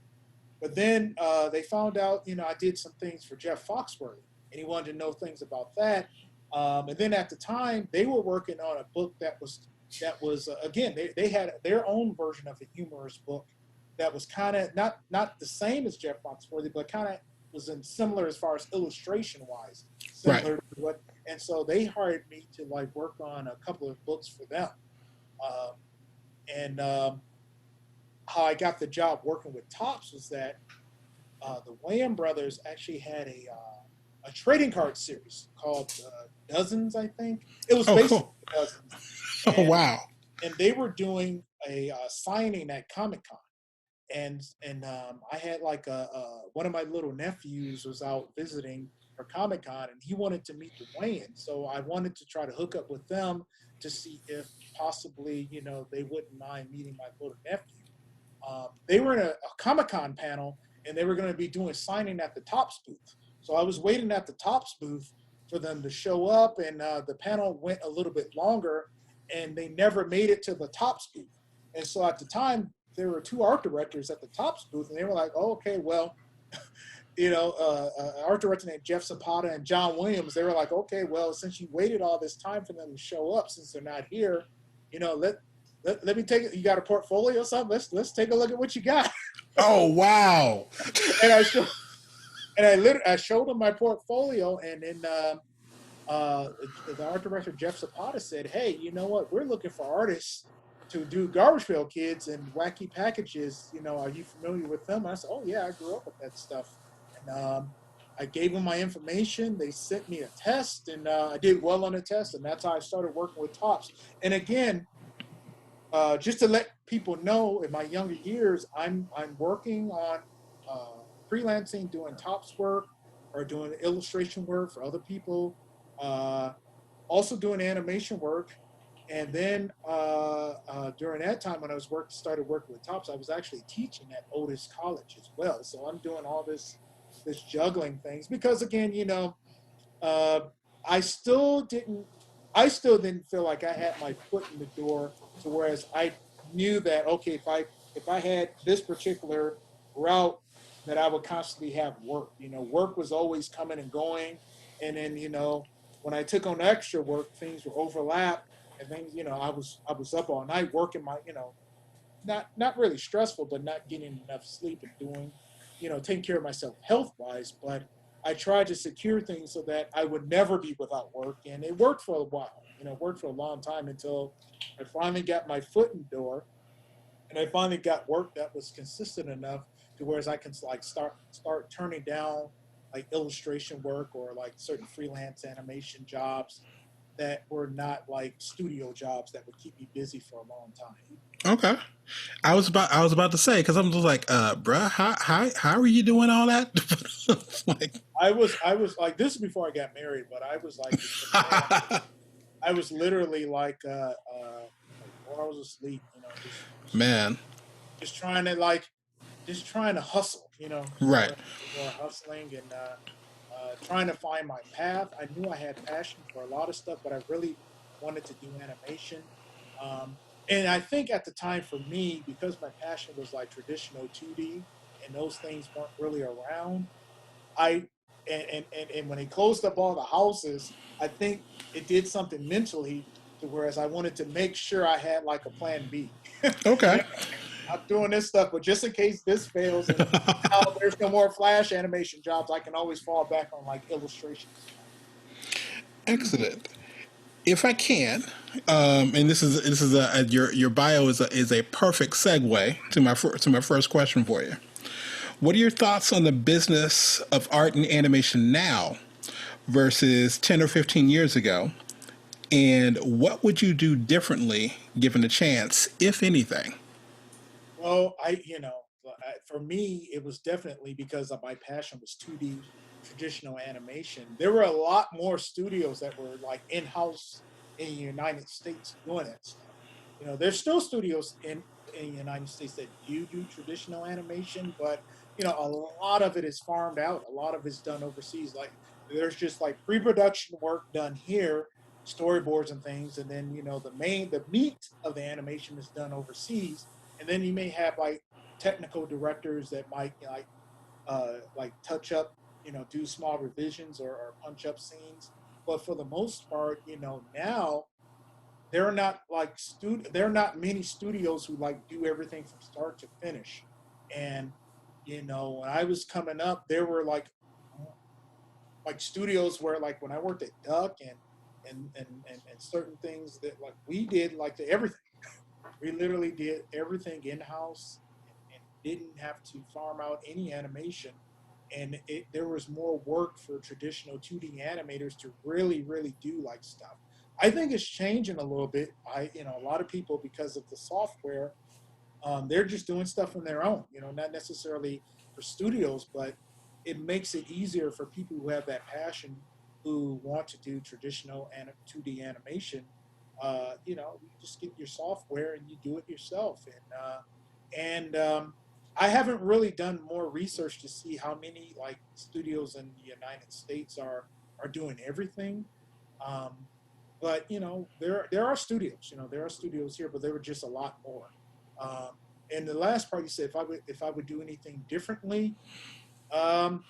But then they found out, I did some things for Jeff Foxworthy, and he wanted to know things about that. And then at the time, they were working on a book that was again they had their own version of a humorous book that was kind of not the same as Jeff Foxworthy, but kind of was in similar as far as illustration wise, Right. similar to what. And so they hired me to like work on a couple of books for them. Um, and How I got the job working with Tops was that the Wayans brothers actually had a trading card series called Dozens, I think. It was Oh, basically cool. Dozens, Oh, and wow. they were doing a signing at Comic Con, and I had like one of my little nephews was out visiting for Comic Con, and he wanted to meet the Wayans, so I wanted to try to hook up with them to see if possibly they wouldn't mind meeting my little nephew. They were in a Comic Con panel, and they were going to be doing signing at the Tops booth. So I was waiting at the Tops booth for them to show up, and the panel went a little bit longer, and they never made it to the Tops booth. And so at the time, there were two art directors at the Tops booth, and they were like, "Oh, okay, well, art director named Jeff Zapata and John Williams, they were like, okay, well, since you waited all this time for them to show up, since they're not here, let me take it. You got a portfolio or something? Let's take a look at what you got." Oh, wow. And I showed and I showed them my portfolio, and then uh, the art director Jeff Zapata said, "Hey, you know what? We're looking for artists to do Garbage Pail Kids and Wacky Packages. Are you familiar with them?" And I said, "Oh yeah, I grew up with that stuff." And I gave them my information. They sent me a test, and I did well on the test, and that's how I started working with Tops. And again, just to let people know, in my younger years, I'm working on freelancing, doing Tops work or doing illustration work for other people. Uh, Also doing animation work. And then during that time, when I started working with Tops, I was actually teaching at Otis College as well. So I'm doing all this juggling things because, again, uh, I still didn't I still didn't feel like I had my foot in the door. To whereas I knew that, okay, if I had this particular route, that I would constantly have work. Work was always coming and going, and then when I took on extra work, things were overlap, and things I was up all night working my not really stressful, but not getting enough sleep and doing, taking care of myself health wise. But I tried to secure things so that I would never be without work, and it worked for a while. It worked for a long time until I finally got my foot in the door, and I finally got work that was consistent enough to whereas I can like start turning down like illustration work or like certain freelance animation jobs that were not like studio jobs that would keep me busy for a long time. Okay. I was about to say, because I'm just like, bruh, how are you doing all that? Like, I was like, this is before I got married, but I was like this man. I was literally like 4 hours of sleep, man, just trying to like just trying to hustle, right. more hustling and trying to find my path. I knew I had passion for a lot of stuff, but I really wanted to do animation. Um, and I think at the time for me, because my passion was like traditional 2D and those things weren't really around, I and when they closed up all the houses, I think it did something mentally to whereas I wanted to make sure I had like a plan B. Okay. I'm doing this stuff, but just in case this fails and now there's no more Flash animation jobs, I can always fall back on like illustrations. Excellent. If I can, and your bio is a perfect segue to my first question for you. What are your thoughts on the business of art and animation now versus 10 or 15 years ago? And what would you do differently given a chance, if anything? Well, for me, it was definitely because of my passion was 2D traditional animation. There were a lot more studios that were like in house in the United States doing that stuff. There's still studios in the United States that do traditional animation, but a lot of it is farmed out. A lot of it's done overseas. Like there's just like pre-production work done here, storyboards and things, and then the meat of the animation is done overseas, and then you may have like technical directors that might like touch up, do small revisions or punch up scenes. But for the most part, now there are not like there are not many studios who like do everything from start to finish. And when I was coming up, there were like studios where like when I worked at Duck and certain things that like we did like everything. We literally did everything in house and didn't have to farm out any animation. And there was more work for traditional 2D animators to really do like stuff. I think it's changing a little bit. A lot of people, because of the software, they're just doing stuff on their own. Not necessarily for studios, but it makes it easier for people who have that passion, who want to do traditional and 2D animation. You just get your software and you do it yourself. And I haven't really done more research to see how many like studios in the United States are doing everything. Um, but there are studios. There are studios here, but there were just a lot more. Um, and the last part you said, if I would do anything differently, um,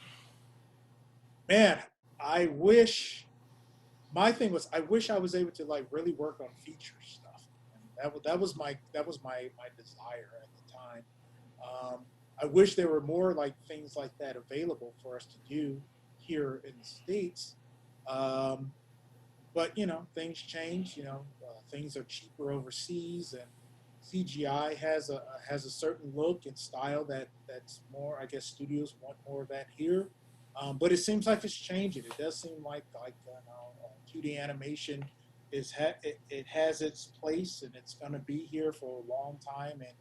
man, I wish my thing was I wish I was able to like really work on feature stuff. And that was my desire at the time. I wish there were more like things like that available for us to do here in the states. Um, but things change. Things are cheaper overseas, and CGI has a certain look and style that's more. I guess studios want more of that here. But it seems like it's changing. It does seem like 2D animation it has its place, and it's going to be here for a long time. And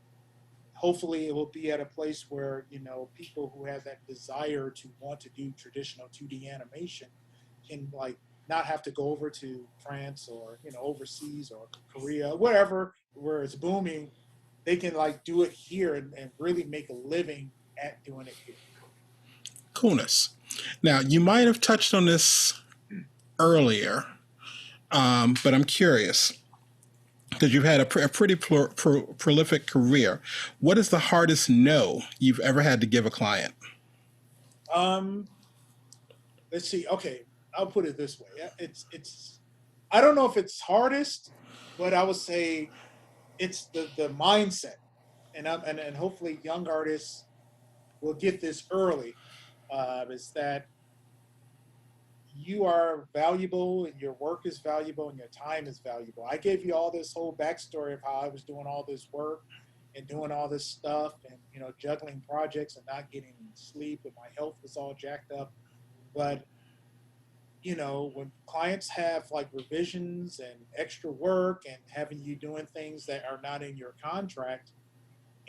hopefully it will be at a place where people who have that desire to want to do traditional 2D animation can like not have to go over to France or overseas or Korea, wherever where it's booming. They can like do it here and really make a living at doing it here. Coolness. Now, you might have touched on this earlier, but I'm curious because you've had a pretty prolific career. What is the hardest no you've ever had to give a client? Um, let's see. Okay, I'll put it this way. It's I don't know if it's hardest, but I would say it's the mindset, and hopefully young artists will get this early. Is that you are valuable and your work is valuable and your time is valuable. I gave you all this whole backstory of how I was doing all this work and doing all this stuff and juggling projects and not getting sleep and my health was all jacked up. But when clients have like revisions and extra work and having you doing things that are not in your contract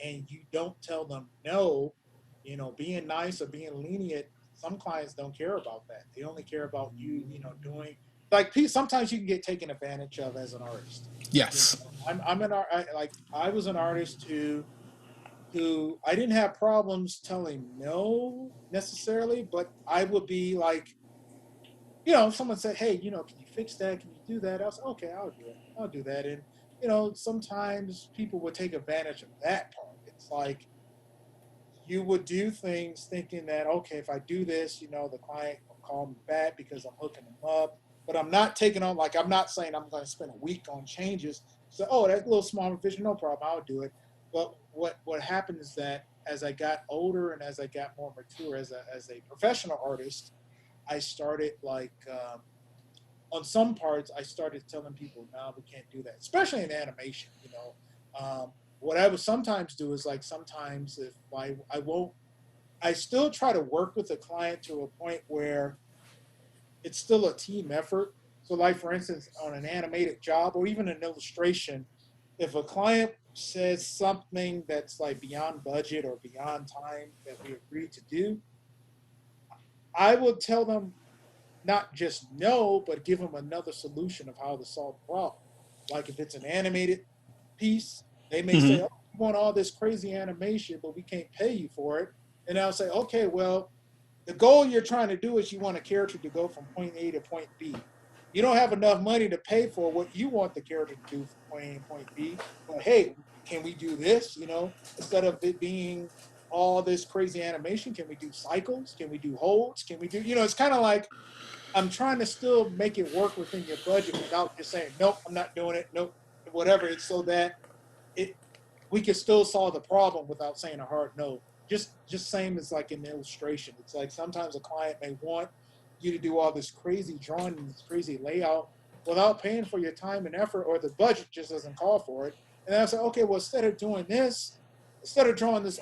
and you don't tell them no, being nice or being lenient, some clients don't care about that. They only care about you, doing like sometimes you can get taken advantage of as an artist. Yes. I'm an art like I was an artist who I didn't have problems telling no necessarily, but I would be like, if someone said, "Hey, can you fix that? Can you do that?" I was okay. I'll do it. I'll do that. And sometimes people would take advantage of that part. It's like you would do things thinking that okay, if I do this, the client will call me back because I'm hooking them up. But I'm not taking on like I'm not saying I'm going to spend a week on changes. So that little small revision, no problem, I'll do it. But what happened is that as I got older and as I got more mature as a professional artist, I started like on some parts, I started telling people, no, we can't do that, especially in animation. What I would sometimes do is like sometimes if I won't, I still try to work with the client to a point where it's still a team effort. So, like for instance, on an animated job or even an illustration, if a client says something that's like beyond budget or beyond time that we agreed to do, I will tell them not just no, but give them another solution of how to solve the problem. Like if it's an animated piece, they may say, "Oh, you want all this crazy animation, but we can't pay you for it." And I'll say, "Okay, well, the goal you're trying to do is you want a character to go from point A to point B. You don't have enough money to pay for what you want the character to do from point A to point B. But hey, can we do this? Instead of it being all this crazy animation, can we do cycles? Can we do holds? Can we do, it's kind of like I'm trying to still make it work within your budget without just saying, nope, I'm not doing it. Nope, whatever. It's so that it we can still solve the problem without saying a hard no. Just same as like in the illustration. It's like sometimes a client may want you to do all this crazy drawing and this crazy layout without paying for your time and effort, or the budget just doesn't call for it. And I say, okay, well, instead of drawing this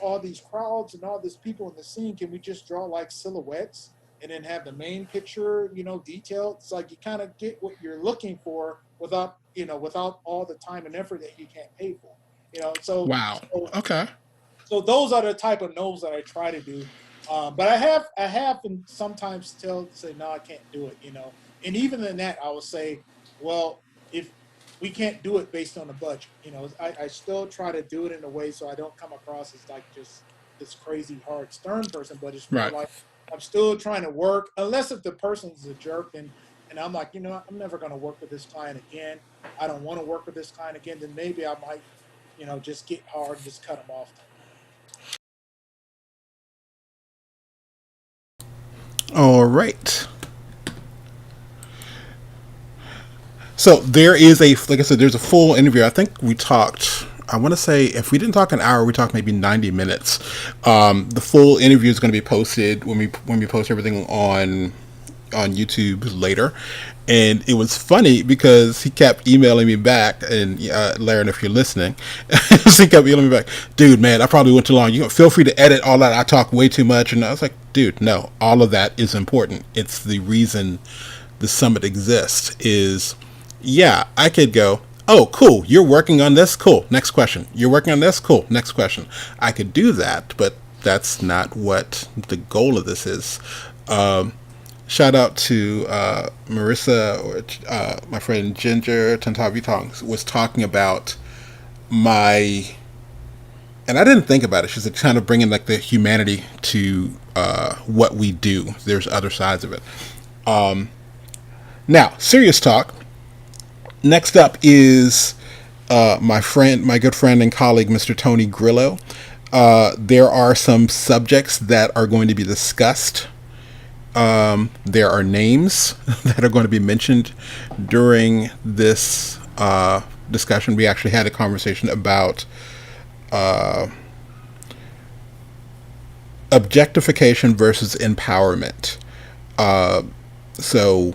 all these crowds and all these people in the scene, can we just draw like silhouettes and then have the main picture, detailed? It's like you kind of get what you're looking for without all the time and effort that you can't pay for. You know, so Wow. so Okay. so those are the type of no's that I try to do. But I have been sometimes say no, I can't do it. And even in that, I will say, well, if we can't do it based on the budget, I still try to do it in a way so I don't come across as like just this crazy hard stern person, but it's more Right. like I'm still trying to work, unless if the person's a jerk and I'm like, what, I'm never going to work with this client again. I don't want to work with this client again. Then maybe I might, just get hard and just cut them off. All right. So there is like I said, there's a full interview. I think we talked. I want to say if we didn't talk an hour, we talked maybe 90 minutes. The full interview is going to be posted when we post everything on YouTube later. And it was funny because he kept emailing me back, and Laren, if you're listening, he kept emailing me back, dude, man, I probably went too long. You feel free to edit all that. I talk way too much, and I was like, dude, no, all of that is important. It's the reason the summit exists. Is yeah, I could go, oh, cool, you're working on this, cool, next question. You're working on this, cool, next question. I could do that, but that's not what the goal of this is. Shout out to Marissa, or my friend Ginger Tantavitong was talking about my, and I didn't think about it. She's kind of bringing like the humanity to what we do. There's other sides of it. Now, serious talk. Next up is my good friend and colleague, Mr. Tony Grillo. There are some subjects that are going to be discussed. There are names that are going to be mentioned during this discussion. We actually had a conversation about objectification versus empowerment. So,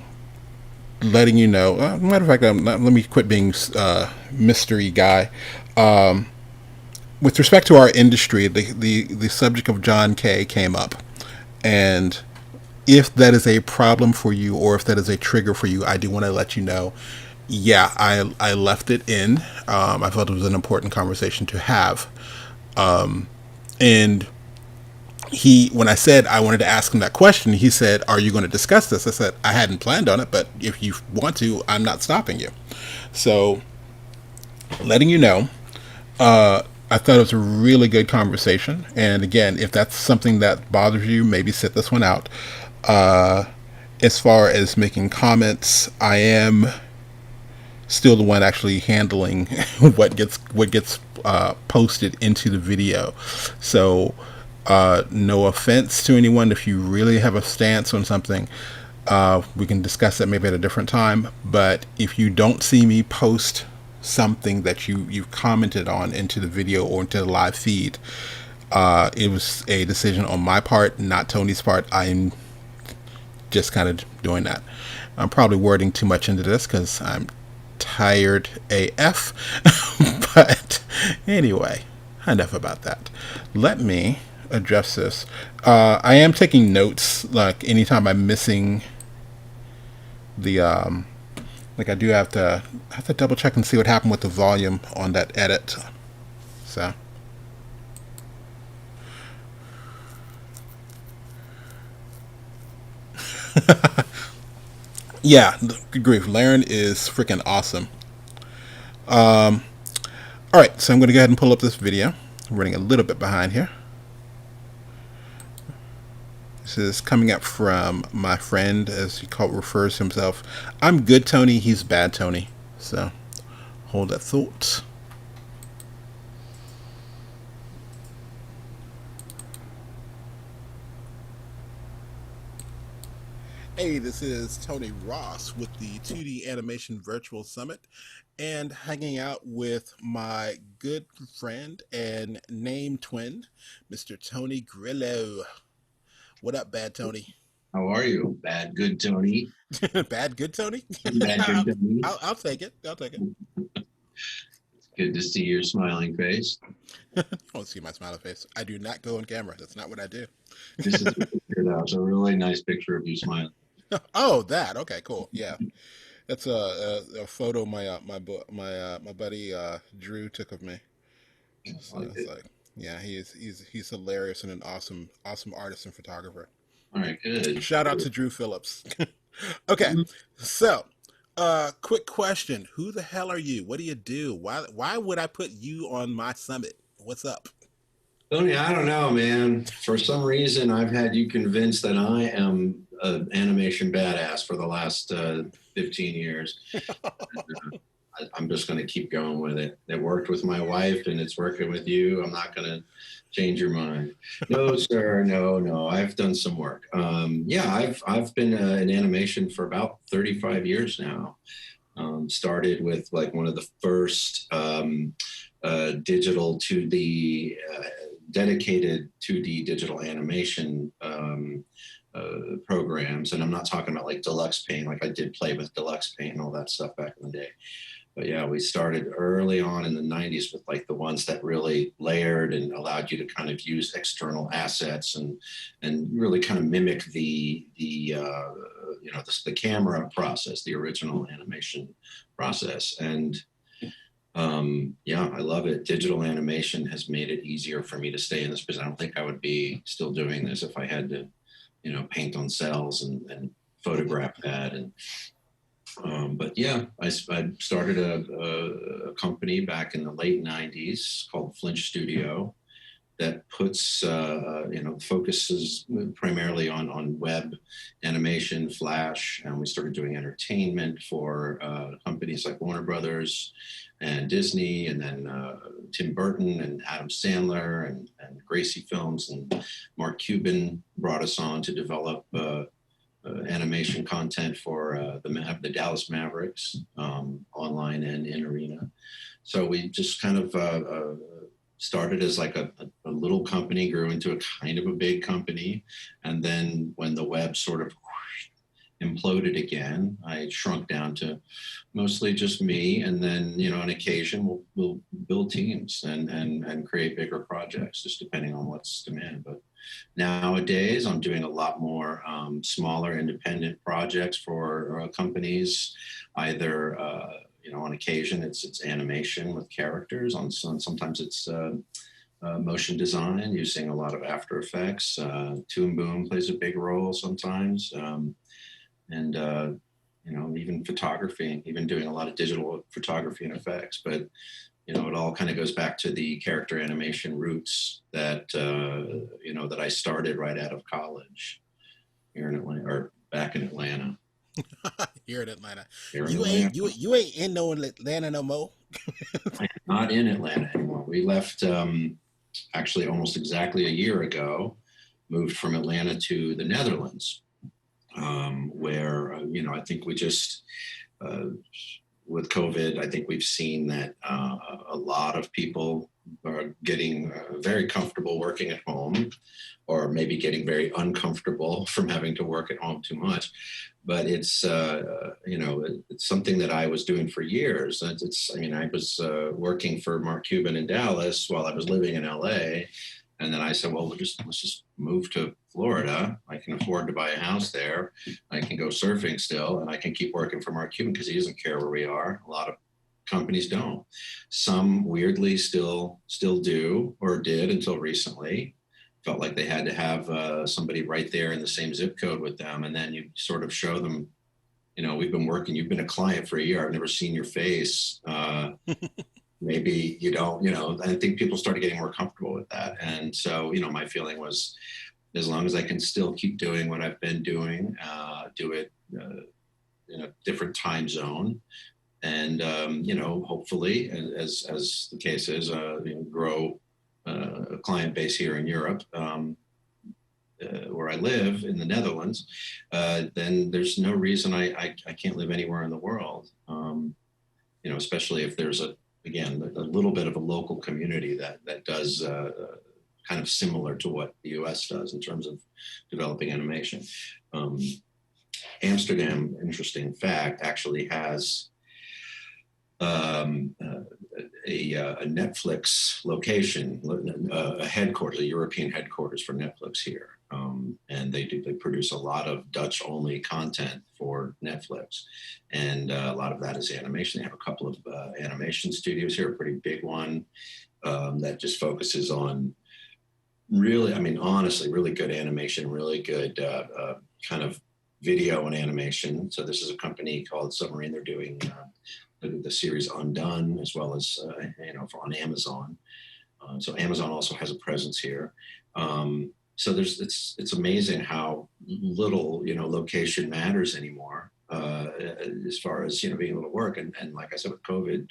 letting you know. Matter of fact, let me quit being mystery guy. With respect to our industry, the subject of John Kay came up, and if that is a problem for you or if that is a trigger for you, I do want to let you know. Yeah, I left it in. I felt it was an important conversation to have. And when I said I wanted to ask him that question, he said, "Are you going to discuss this?" I said, "I hadn't planned on it, but if you want to, I'm not stopping you." So, letting you know, I thought it was a really good conversation. And again, if that's something that bothers you, maybe sit this one out. As far as making comments, I am still the one actually handling what gets posted into the video. So, no offense to anyone. If you really have a stance on something, we can discuss that maybe at a different time. But if you don't see me post something that you've commented on into the video or into the live feed, it was a decision on my part, not Tony's part. I'm just kind of doing that. I'm probably wording too much into this because I'm tired AF. But anyway, enough about that. Let me address this. I am taking notes, like anytime I'm missing The like I do have to double check and see what happened with the volume on that edit. So yeah, good grief, Laren is freaking awesome. All right, so I'm going to go ahead and pull up this video. I'm running a little bit behind here. This is coming up from my friend, as refers to himself. I'm good Tony, he's bad Tony. So hold that thought. Hey, this is Tony Ross with the 2D Animation Virtual Summit and hanging out with my good friend and name twin, Mr. Tony Grillo. What up, bad Tony? How are you? Bad, good Tony. Bad, good Tony? Bad, good Tony. I'll take it. I'll take it. It's good to see your smiling face. I want to see my smiling face. I do not go on camera. That's not what I do. This is a picture that was a really nice picture of you smiling. Oh, that. Okay, cool. Yeah. That's a photo my buddy Drew took of me. So Like it's it. like, yeah, he's hilarious and an awesome artist and photographer. All right, good. Shout out to Drew Phillips. Okay, so quick question: who the hell are you? What do you do? Why would I put you on my summit? What's up? Tony, I don't know, man. For some reason, I've had you convinced that I am an animation badass for the last 15 years. I'm just going to keep going with it. It worked with my wife and it's working with you. I'm not going to change your mind. No, sir. No, no. I've done some work. Yeah, I've been in animation for about 35 years now. Started with like one of the first digital 2D, dedicated 2D digital animation programs. And I'm not talking about like Deluxe Paint, like I did play with Deluxe Paint and all that stuff back in the day. But yeah, we started early on in the 90s with like the ones that really layered and allowed you to kind of use external assets and really kind of mimic the camera process, the original animation process. And yeah, I love it. Digital animation has made it easier for me to stay in this because I don't think I would be still doing this if I had to, paint on cells and photograph that. And but yeah, I started a company back in the late 90s called Flinch Studio that puts, focuses primarily on web animation, Flash, and we started doing entertainment for companies like Warner Brothers and Disney, and then Tim Burton and Adam Sandler and Gracie Films, and Mark Cuban brought us on to develop animation content for the Dallas Mavericks, online and in arena. So we just kind of started as like a little company, grew into a kind of a big company. And then when the web sort of imploded again, I shrunk down to mostly just me. And then, on occasion we'll build teams and create bigger projects, just depending on what's demanded. But nowadays I'm doing a lot more smaller independent projects for companies, either on occasion it's animation with characters, on sometimes it's motion design using a lot of After Effects. Toon Boom plays a big role sometimes, and even photography, even doing a lot of digital photography and effects. But it all kind of goes back to the character animation roots that that I started right out of college here in Atlanta, or back in Atlanta. Here in Atlanta. Here in You Atlanta. ain't you ain't in no Atlanta no more. I'm not in Atlanta anymore. We left actually almost exactly a year ago, moved from Atlanta to the Netherlands, where I think we just with COVID, I think we've seen that a lot of people are getting very comfortable working at home, or maybe getting very uncomfortable from having to work at home too much. But it's it's something that I was doing for years. I was working for Mark Cuban in Dallas while I was living in LA. And then I said, well, let's just move to Florida. I can afford to buy a house there. I can go surfing still, and I can keep working for Mark Cuban because he doesn't care where we are. A lot of companies don't. Some weirdly still do or did until recently. Felt like they had to have somebody right there in the same zip code with them, and then you sort of show them, we've been working. You've been a client for a year. I've never seen your face. Maybe you don't, I think people started getting more comfortable with that. And so, my feeling was, as long as I can still keep doing what I've been doing, do it in a different time zone, and, hopefully, as the case is, grow a client base here in Europe, where I live in the Netherlands, then there's no reason I can't live anywhere in the world, especially if there's again, a little bit of a local community that does kind of similar to what the US does in terms of developing animation. Amsterdam, interesting fact, actually has a Netflix location, a headquarters, a European headquarters for Netflix here. And they produce a lot of Dutch-only content for Netflix. And a lot of that is animation. They have a couple of animation studios here, a pretty big one that just focuses on really, honestly, really good animation, really good kind of video and animation. So this is a company called Submarine. They're doing the series Undone, as well as on Amazon. So Amazon also has a presence here. So it's amazing how little location matters anymore as far as being able to work. And like I said, with COVID,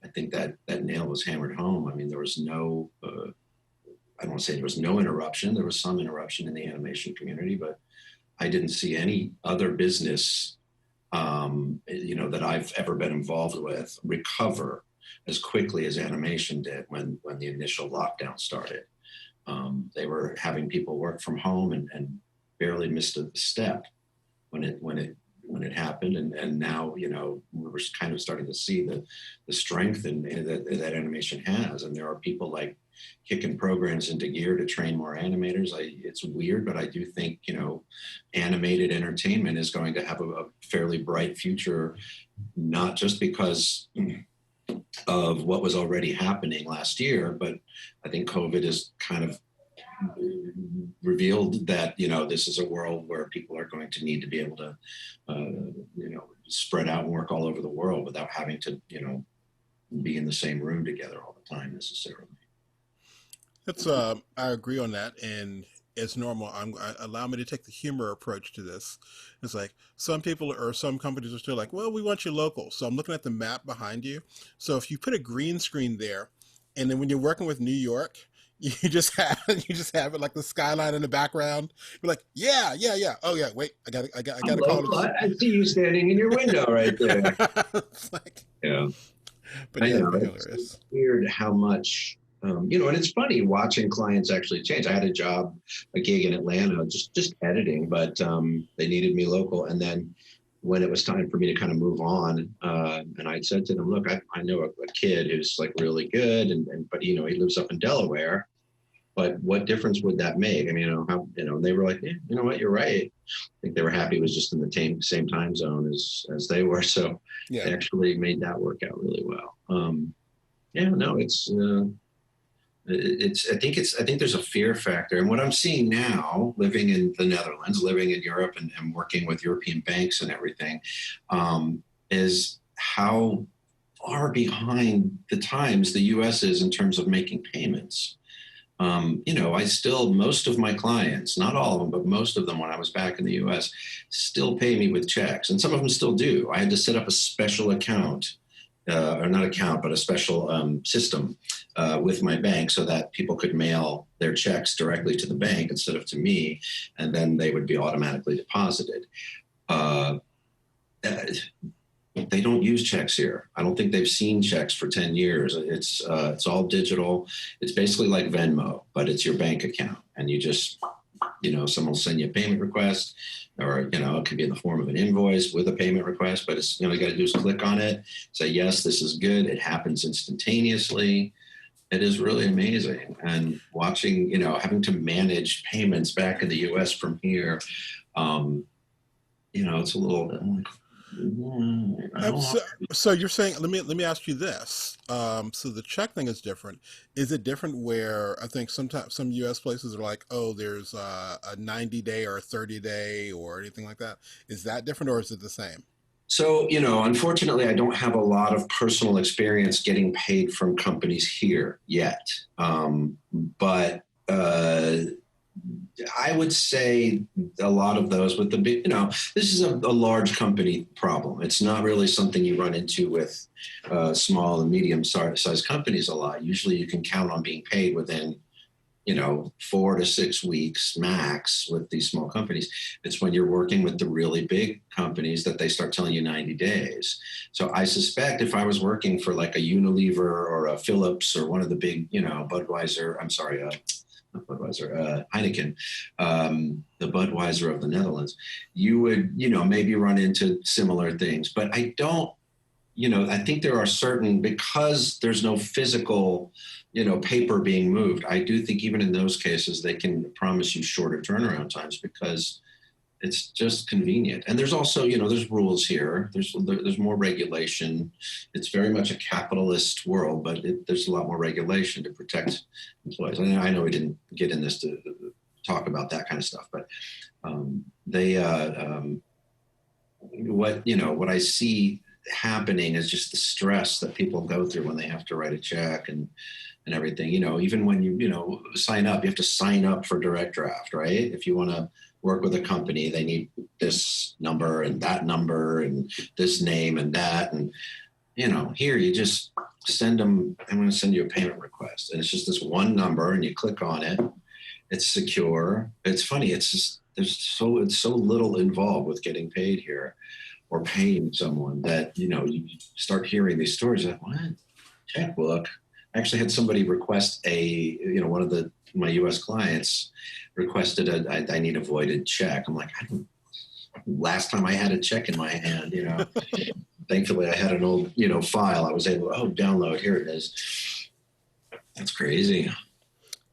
I think that nail was hammered home. There was no I don't want to say there was no interruption. There was some interruption in the animation community, but I didn't see any other business that I've ever been involved with recover as quickly as animation did when the initial lockdown started. They were having people work from home and barely missed a step when it happened. And now, we're kind of starting to see the strength that animation has. And there are people like kicking programs into gear to train more animators. It's weird, but I do think, animated entertainment is going to have a fairly bright future, not just because of what was already happening last year, but I think COVID has kind of revealed that, this is a world where people are going to need to be able to, spread out and work all over the world without having to, be in the same room together all the time necessarily. I agree on that, and it's normal. Allow me to take the humor approach to this. It's like some companies are still like, well, we want you local. So I'm looking at the map behind you. So if you put a green screen there, and then when you're working with New York, you just have it like the skyline in the background. You're like, yeah. Oh yeah, wait, I got to call it. I see you standing in your window right there. It's like, yeah, but I yeah, know. hilarious. It's weird how much. And it's funny watching clients actually change. I had a gig in Atlanta, just editing, but they needed me local. And then when it was time for me to kind of move on, and I said to them, look, I know a kid who's like really good, but he lives up in Delaware. But what difference would that make? They were like, yeah, you know what, you're right. I think they were happy it was just in the same time zone as they were. So Yeah. They actually made that work out really well. I think there's a fear factor. And what I'm seeing now, living in the Netherlands, living in Europe and working with European banks and everything, is how far behind the times the US is in terms of making payments. Most of my clients, not all of them, but most of them when I was back in the US, still pay me with checks. And some of them still do. I had to set up a special account, or not account, but a special system with my bank so that people could mail their checks directly to the bank instead of to me, and then they would be automatically deposited. They don't use checks here. I don't think they've seen checks for 10 years. It's all digital. It's basically like Venmo, but it's your bank account. And you just, someone will send you a payment request, or, it could be in the form of an invoice with a payment request, but it's, you got to do is click on it, say, yes, this is good. It happens instantaneously. It is really amazing. And watching, having to manage payments back in the US from here, it's a little, I Um, don't so, so you're saying, let me ask you this. So the check thing is different. Is it different where I think sometimes some U.S. places are like, oh, there's a 90-day or a 30-day or anything like that? Is that different or is it the same? So, unfortunately, I don't have a lot of personal experience getting paid from companies here yet. But I would say a lot of those with the big, this is a large company problem. It's not really something you run into with small and medium sized companies a lot. Usually you can count on being paid within 4 to 6 weeks max with these small companies. It's when you're working with the really big companies that they start telling you 90 days. So I suspect if I was working for like a Unilever or a Philips or one of the big, Budweiser, I'm sorry, not Budweiser, Heineken, the Budweiser of the Netherlands, you would, maybe run into similar things. But I don't, I think there are certain, because there's no physical, paper being moved. I do think even in those cases, they can promise you shorter turnaround times because it's just convenient. And there's also, there's rules here. There's more regulation. It's very much a capitalist world, but there's a lot more regulation to protect employees. I know we didn't get in this to talk about that kind of stuff, but what I see happening is just the stress that people go through when they have to write a check and everything. Even when you sign up, you have to sign up for direct draft, right? If you want to work with a company, they need this number and this name and that. And, here you just send them, I'm going to send you a payment request. And it's just this one number and you click on it. It's secure. It's funny. It's just, it's so little involved with getting paid here or paying someone that, you start hearing these stories like, what? Checkbook. I actually had somebody request one of my U.S. clients requested I need a voided check. I'm like, last time I had a check in my hand, thankfully I had an old, file. I was able to, download. Here it is. That's crazy.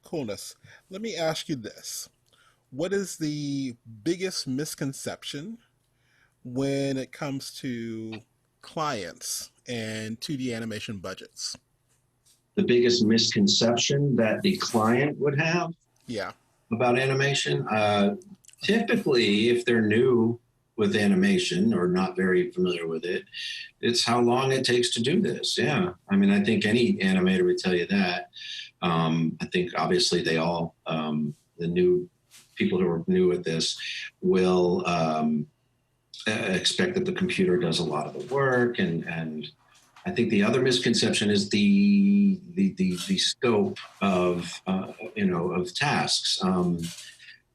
Coolness. Let me ask you this. What is the biggest misconception when it comes to clients and 2D animation budgets? The biggest misconception that the client would have Yeah. about animation, typically, if they're new with animation or not very familiar with it, it's how long it takes to do this. Yeah. I mean, I think any animator would tell you that. I think obviously they all, the new people who are new at this will expect that the computer does a lot of the work, and I think the other misconception is the scope of of tasks.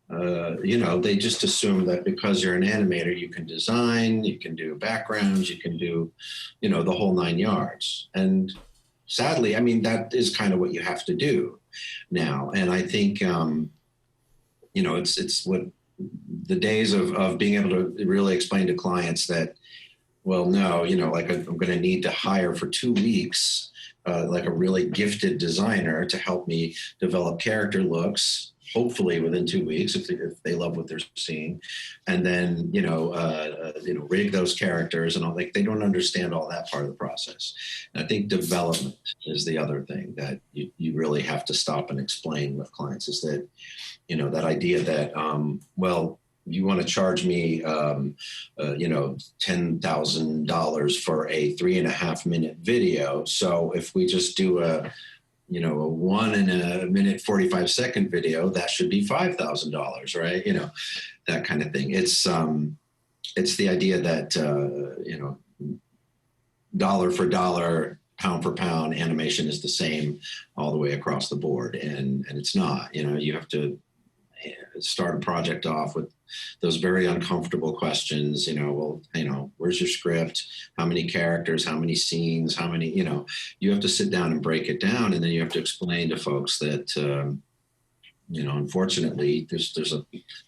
They just assume that because you're an animator, you can design, you can do backgrounds, you can do, the whole 9 yards. And sadly, I mean, that is kind of what you have to do now. And I think, it's what the days of being able to really explain to clients that, well, no, like I'm going to need to hire for 2 weeks, like a really gifted designer to help me develop character looks, hopefully within 2 weeks if they love what they're seeing, and then rig those characters and all. Like, they don't understand all that part of the process. And I think development is the other thing that you really have to stop and explain with clients, is that that idea that you want to charge me $10,000 for a 3.5 minute video. So if we just do a 1 minute 45-second video, that should be $5,000, right? That kind of thing. It's the idea that dollar for dollar, pound for pound, animation is the same all the way across the board, and it's not. You have to start a project off with those very uncomfortable questions. Where's your script? How many characters? How many scenes? How many? You have to sit down and break it down, and then you have to explain to folks that unfortunately, there's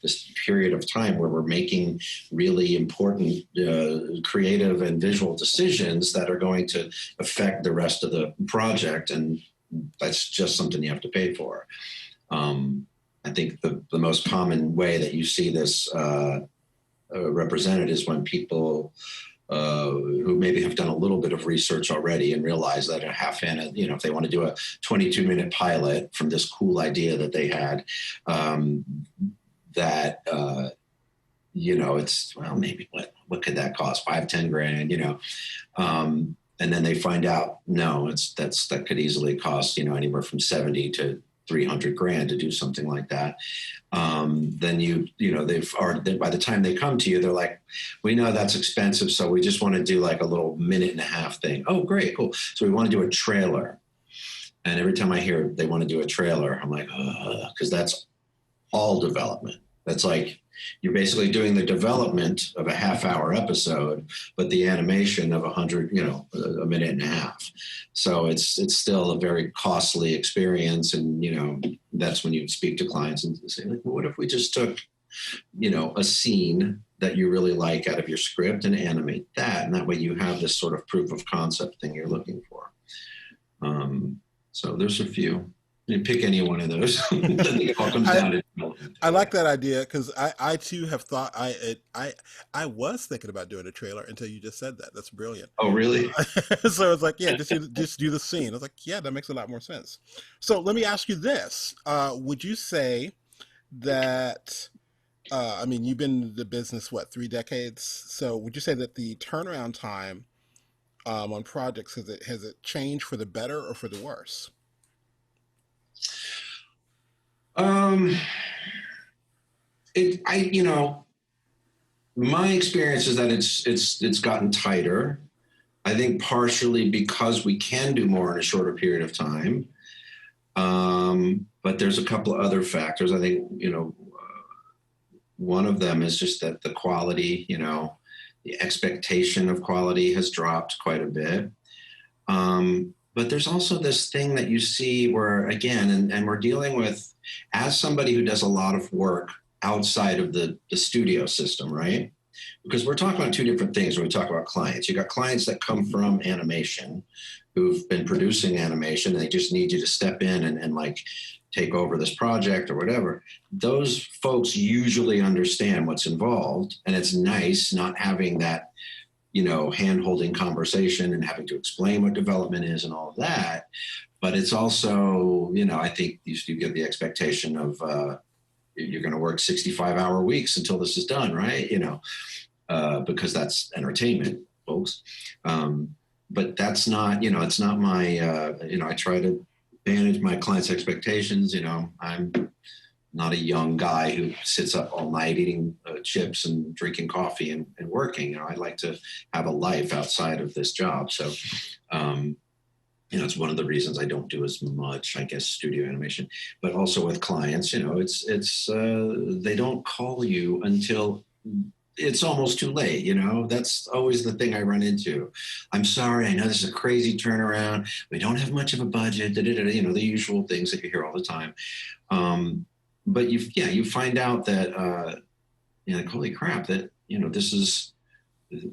this period of time where we're making really important creative and visual decisions that are going to affect the rest of the project. And that's just something you have to pay for. I think the most common way that you see this represented is when people who maybe have done a little bit of research already and realize that a half in, if they want to do a 22-minute pilot from this cool idea that they had, it's, well, maybe what could that cost? 5-10 grand, and then they find out, no, that could easily cost, anywhere from 70 to 300 grand to do something like that. Then by the time they come to you, they're like, we know that's expensive, so we just want to do like a little 1.5-minute thing. Oh, great, cool. So we want to do a trailer. And every time I hear they want to do a trailer, I'm like, because that's all development. That's like, you're basically doing the development of a half-hour episode, but the animation of 1.5 minutes. So it's still a very costly experience. And, that's when you speak to clients and say, like, well, what if we just took, a scene that you really like out of your script and animate that? And that way you have this sort of proof of concept thing you're looking for. So there's a few. You pick any one of those. I think it all comes down to development. I like that idea because I too have thought I was thinking about doing a trailer until you just said that. That's brilliant. Oh, really? So it's like, yeah, just do the scene. I was like, yeah, that makes a lot more sense. So let me ask you this: would you say that? You've been in the business 3 decades. So would you say that the turnaround time on projects has it changed for the better or for the worse? My experience is that it's gotten tighter. I think partially because we can do more in a shorter period of time. But there's a couple of other factors. I think, one of them is just that the quality, the expectation of quality has dropped quite a bit. But there's also this thing that you see where, again, and we're dealing with, as somebody who does a lot of work outside of the studio system, right? Because we're talking about two different things when we talk about clients. You got clients that come from animation who've been producing animation, and they just need you to step in and like take over this project or whatever. Those folks usually understand what's involved, and it's nice not having that, hand-holding conversation and having to explain what development is and all of that. But it's also, I think you get the expectation of you're going to work 65-hour weeks until this is done, right? Because that's entertainment, folks. But that's not, it's not my, I try to manage my clients' expectations. I'm not a young guy who sits up all night eating chips and drinking coffee and working. I like to have a life outside of this job. So, it's one of the reasons I don't do as much, I guess, studio animation. But also with clients, it's they don't call you until it's almost too late. That's always the thing I run into. I'm sorry, I know this is a crazy turnaround. We don't have much of a budget. The usual things that you hear all the time. But you find out that like, holy crap, that this is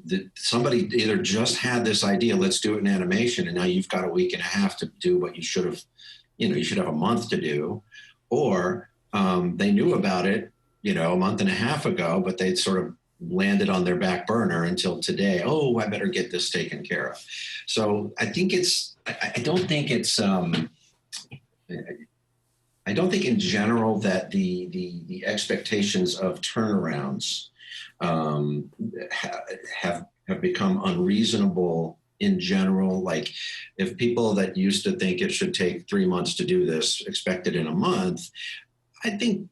that somebody either just had this idea, let's do it in animation, and now you've got a week and a half to do what you should have, you should have a month to do, or they knew about it, a month and a half ago, but they'd sort of landed on their back burner until today. Oh, I better get this taken care of. So I think I don't think in general that the expectations of turnarounds have become unreasonable in general. Like, if people that used to think it should take 3 months to do this expect it in a month, I think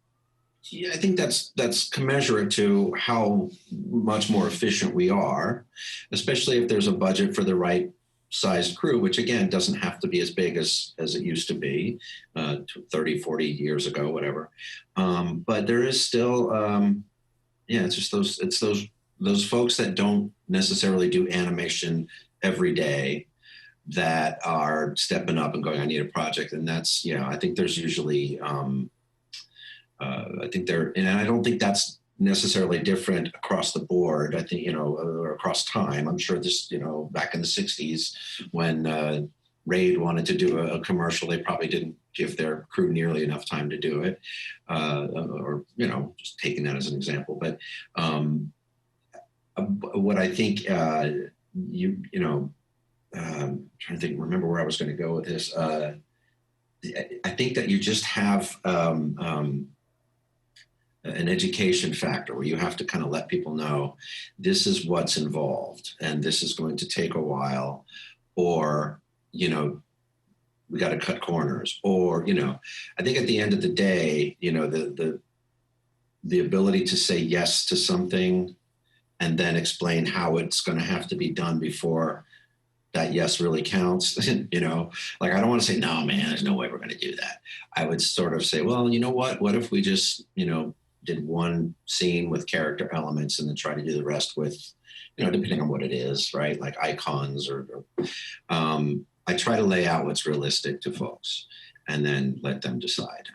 that's commensurate to how much more efficient we are, especially if there's a budget for the right sized crew, which again doesn't have to be as big as it used to be 30, 40 years ago, whatever. But there is still, it's just those folks that don't necessarily do animation every day that are stepping up and going, I need a project. And that's, I think there's usually, and I don't think that's necessarily different across the board. I think, or across time. I'm sure this, back in the 60s when, Raid wanted to do a commercial. They probably didn't give their crew nearly enough time to do it, or, you know, just taking that as an example. But what I think, trying to think, remember where I was going to go with this. I think that you just have an education factor where you have to kind of let people know this is what's involved and this is going to take a while, or, you know, we got to cut corners, or, you know, I think at the end of the day, you know, the ability to say yes to something and then explain how it's going to have to be done before that yes really counts. You know, like, I don't want to say, no, man, there's no way we're going to do that. I would sort of say, well, you know what if we just, you know, did one scene with character elements and then try to do the rest with, you know, depending on what it is, right? Like icons or I try to lay out what's realistic to folks and then let them decide.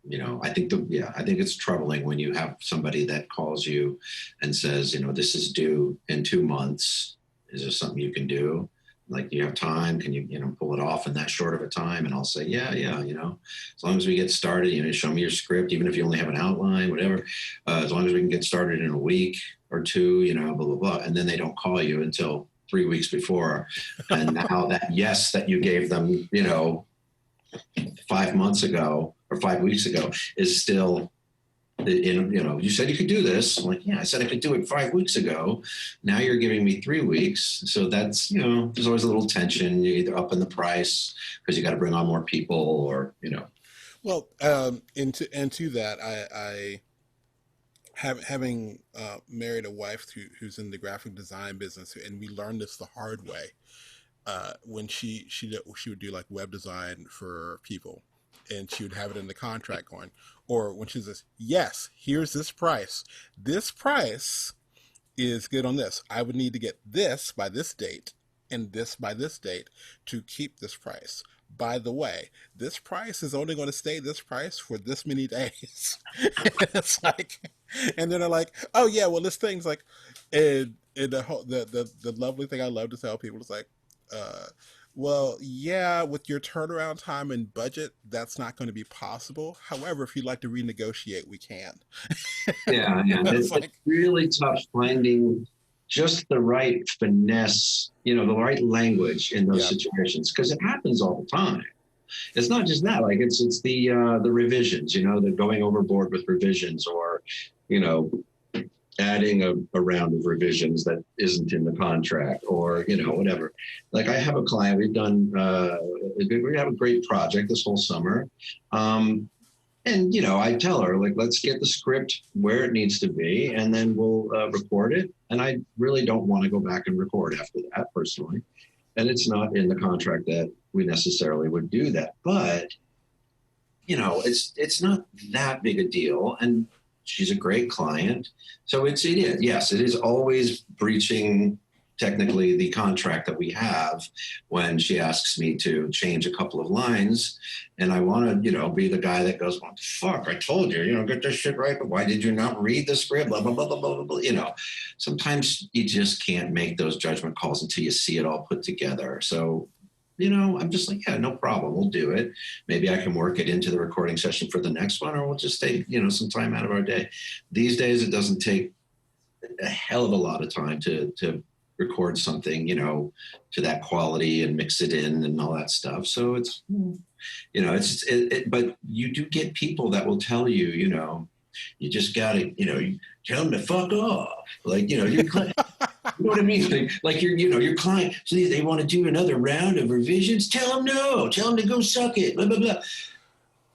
You know, I think it's troubling when you have somebody that calls you and says, you know, this is due in 2 months. Is there something you can do? Like, you have time? Can you, you know, pull it off in that short of a time? And I'll say, yeah, you know, as long as we get started, you know, show me your script, even if you only have an outline, whatever, as long as we can get started in a week or two, you know, blah, blah, blah. And then they don't call you until 3 weeks before. And now that yes that you gave them, you know, 5 months ago or 5 weeks ago is still, you know, you said you could do this. I'm like, yeah, I said I could do it 5 weeks ago. Now you're giving me 3 weeks. So that's, you know, there's always a little tension. You're either up in the price because you got to bring on more people, or, you know. Well, into that, I having married a wife who's in the graphic design business, and we learned this the hard way. When she would do like web design for people, and she would have it in the contract going, or when she says, yes, here's this price. This price is good on this. I would need to get this by this date and this by this date to keep this price. By the way, this price is only going to stay this price for this many days. And it's like, and then they're like, oh yeah, well, this thing's like, and the lovely thing I love to tell people is like, well, yeah, with your turnaround time and budget, that's not going to be possible. However, if you'd like to renegotiate, we can. Yeah. It's like, really tough finding just the right finesse, you know, the right language in those situations, because it happens all the time. It's not just that, like it's the revisions, you know, the going overboard with revisions, or, you know, adding a round of revisions that isn't in the contract, or, you know, whatever. Like, I have a client, we have a great project this whole summer. And, you know, I tell her, like, let's get the script where it needs to be, and then we'll record it. And I really don't want to go back and record after that, personally. And it's not in the contract that we necessarily would do that. But, you know, it's not that big a deal. And she's a great client. So it is. Yes, it is always breaching technically the contract that we have when she asks me to change a couple of lines. And I want to, you know, be the guy that goes, what the fuck? I told you, you know, get this shit right. But why did you not read the script? Blah, blah, blah, blah, blah, blah. You know, sometimes you just can't make those judgment calls until you see it all put together. So, you know, I'm just like, yeah, no problem. We'll do it. Maybe I can work it into the recording session for the next one, or we'll just take, you know, some time out of our day. These days, it doesn't take a hell of a lot of time to record something, you know, to that quality and mix it in and all that stuff. So it's, you know, but you do get people that will tell you, you know, you just got to, you know, you tell them to fuck off. Like, you know, you know what I mean? Like your client, so they want to do another round of revisions. Tell them no. Tell them to go suck it. Blah, blah, blah.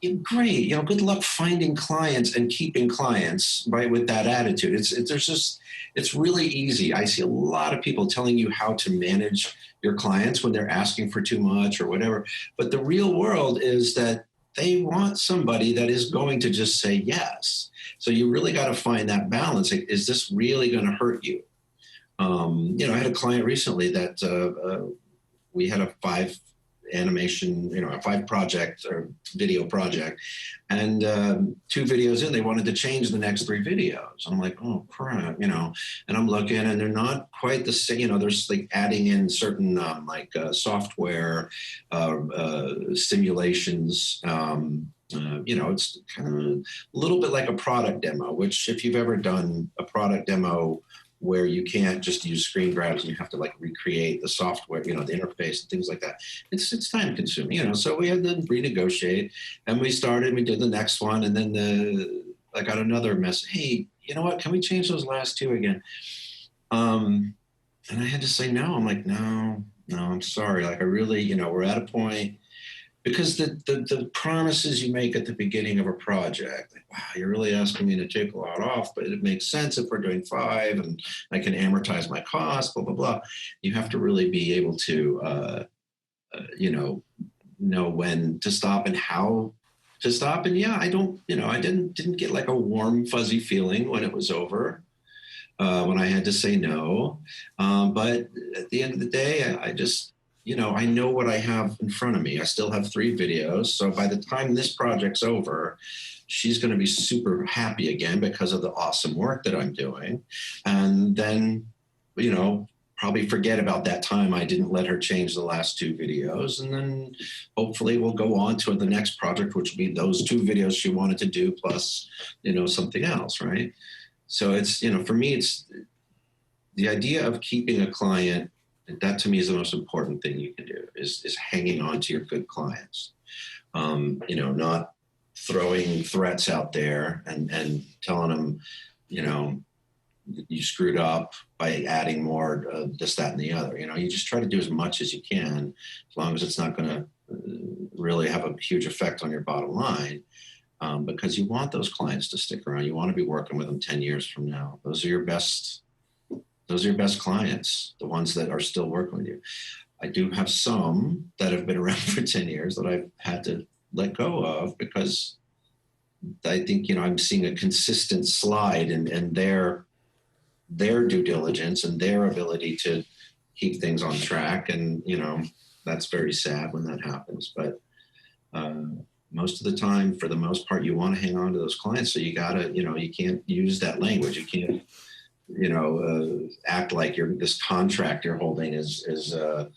Yeah, great. You know, good luck finding clients and keeping clients, right, with that attitude. It's really easy. I see a lot of people telling you how to manage your clients when they're asking for too much or whatever. But the real world is that they want somebody that is going to just say yes. So you really got to find that balance. Like, is this really going to hurt you? You know, I had a client recently that we had a animation, a 5 project or video project, and 2 videos in, they wanted to change the next 3 videos. I'm like, oh crap, and I'm looking, and they're not quite the same. There's like adding in certain software simulations. It's kind of a little bit like a product demo, which if you've ever done a product demo where you can't just use screen grabs and you have to like recreate the software, the interface and things like that. It's time consuming, so we had to renegotiate, and we did the next one. And then I got another message. Hey, you know what? Can we change those last 2 again? And I had to say no. I'm like, no, I'm sorry. Like I really, we're at a point, because the promises you make at the beginning of a project, like, wow, you're really asking me to take a lot off, but it makes sense if we're doing 5 and I can amortize my costs, blah, blah, blah. You have to really be able to, know when to stop and how to stop. And yeah, I didn't get like a warm, fuzzy feeling when it was over, when I had to say no. But at the end of the day, I just, I know what I have in front of me. I still have 3 videos. So by the time this project's over, she's going to be super happy again because of the awesome work that I'm doing. And then, probably forget about that time I didn't let her change the last 2 videos. And then hopefully we'll go on to the next project, which will be those 2 videos she wanted to do plus, something else, right? So it's, for me, it's the idea of keeping a client. That to me is the most important thing you can do is hanging on to your good clients. Not throwing threats out there and telling them, you screwed up by adding more this, that, and the other. You just try to do as much as you can, as long as it's not going to really have a huge effect on your bottom line, because you want those clients to stick around. You want to be working with them 10 years from now. Those are your best clients, the ones that are still working with you. I do have some that have been around for 10 years that I've had to let go of, because I think, I'm seeing a consistent slide in their due diligence and their ability to keep things on track. And, that's very sad when that happens. But most of the time, for the most part, you want to hang on to those clients. So you gotta, you can't use that language. You can't, act like this contract you're holding is the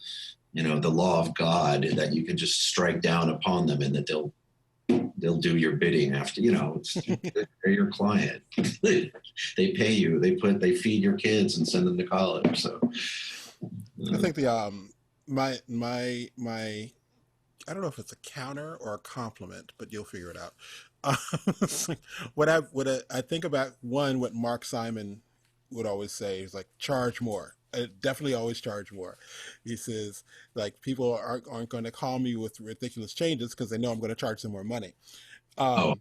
law of God, that you can just strike down upon them and that they'll do your bidding after, they're your client. They pay you, they feed your kids and send them to college. So I think my I don't know if it's a counter or a compliment, but you'll figure it out. What I think about, what Mark Simon would always say is like, charge more. I definitely always charge more. He says, like, people aren't going to call me with ridiculous changes because they know I'm going to charge them more money. oh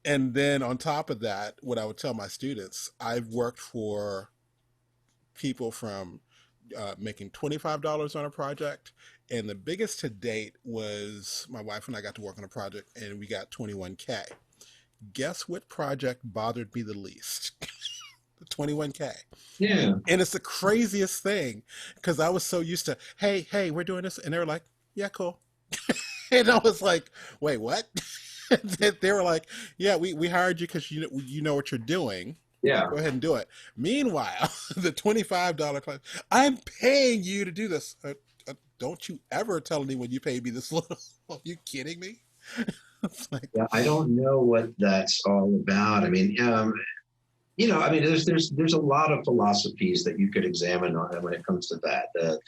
And then on top of that, what I would tell my students, I've worked for people from making $25 on a project, and the biggest to date was my wife and I got to work on a project and we got 21K. Guess what project bothered me the least? The 21K. yeah, And it's the craziest thing, because I was so used to, hey, we're doing this, and they were like, yeah, cool. And I was like, wait, what? They were like, yeah, we hired you because you know what you're doing. yeah. Go ahead and do it. Meanwhile, the $25 class, I'm paying you to do this. Don't you ever tell anyone you paid me this little. Are you kidding me? It's like, Yeah, I don't know what that's all about. I mean, there's a lot of philosophies that you could examine on when it comes to that. The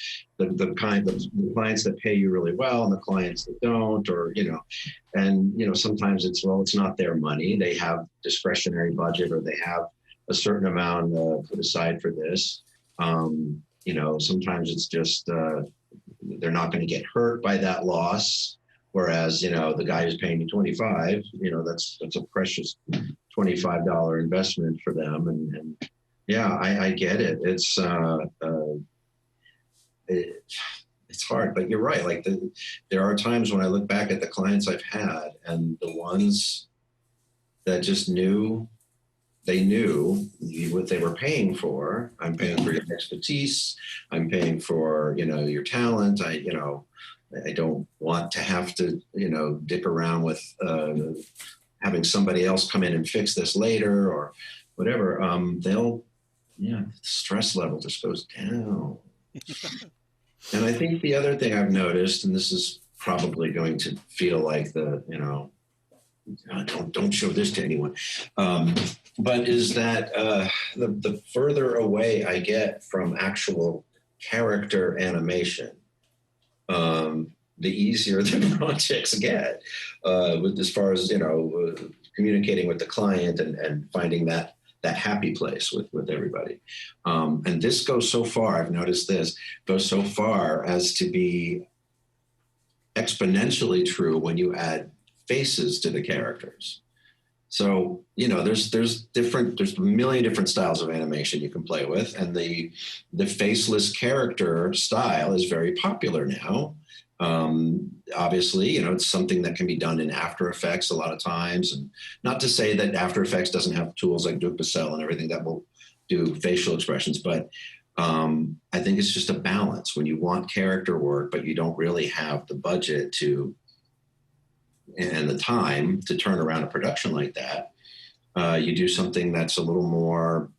kind of the clients that pay you really well and the clients that don't, or sometimes it's not their money. They have discretionary budget, or they have a certain amount put aside for this. Sometimes it's just they're not going to get hurt by that loss. Whereas, the guy who's paying you 25, that's a precious $25 investment for them. And yeah, I get it. It's hard, but you're right. Like there are times when I look back at the clients I've had, and the ones that just knew what they were paying for. I'm paying for your expertise. I'm paying for, your talent. I don't want to have to, dick around with having somebody else come in and fix this later or whatever. The stress level just goes down. And I think the other thing I've noticed, and this is probably going to feel like don't show this to anyone, but is that the further away I get from actual character animation, the easier the projects get, as far as communicating with the client and finding that happy place with everybody. And this goes so far, I've noticed this goes so far as to be exponentially true when you add faces to the characters. So, there's a million different styles of animation you can play with. And the faceless character style is very popular now. Obviously, it's something that can be done in After Effects a lot of times. And not to say that After Effects doesn't have tools like Duke-Bacel and everything that will do facial expressions, but I think it's just a balance when you want character work, but you don't really have the budget and the time to turn around a production like that. You do something that's a little more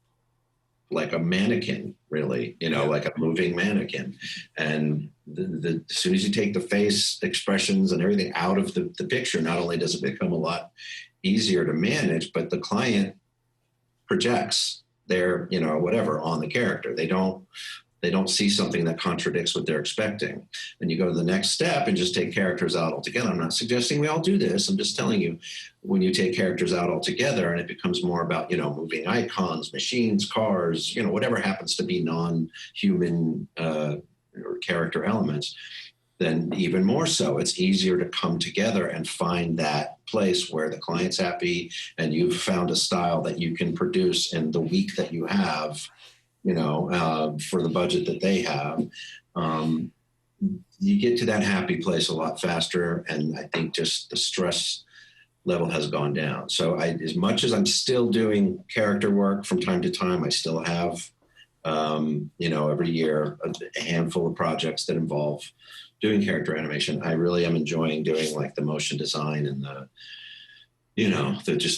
like a mannequin, really, like a moving mannequin. And as soon as you take the face expressions and everything out of the picture, not only does it become a lot easier to manage, but the client projects their, whatever on the character. They don't see something that contradicts what they're expecting. And you go to the next step and just take characters out altogether. I'm not suggesting we all do this. I'm just telling you, when you take characters out altogether and it becomes more about, moving icons, machines, cars, whatever happens to be non-human or character elements, then even more so, it's easier to come together and find that place where the client's happy and you've found a style that you can produce in the week that you have, for the budget that they have. You get to that happy place a lot faster. And I think just the stress level has gone down. So as much as I'm still doing character work from time to time, I still have, every year, a handful of projects that involve doing character animation. I really am enjoying doing like the motion design and the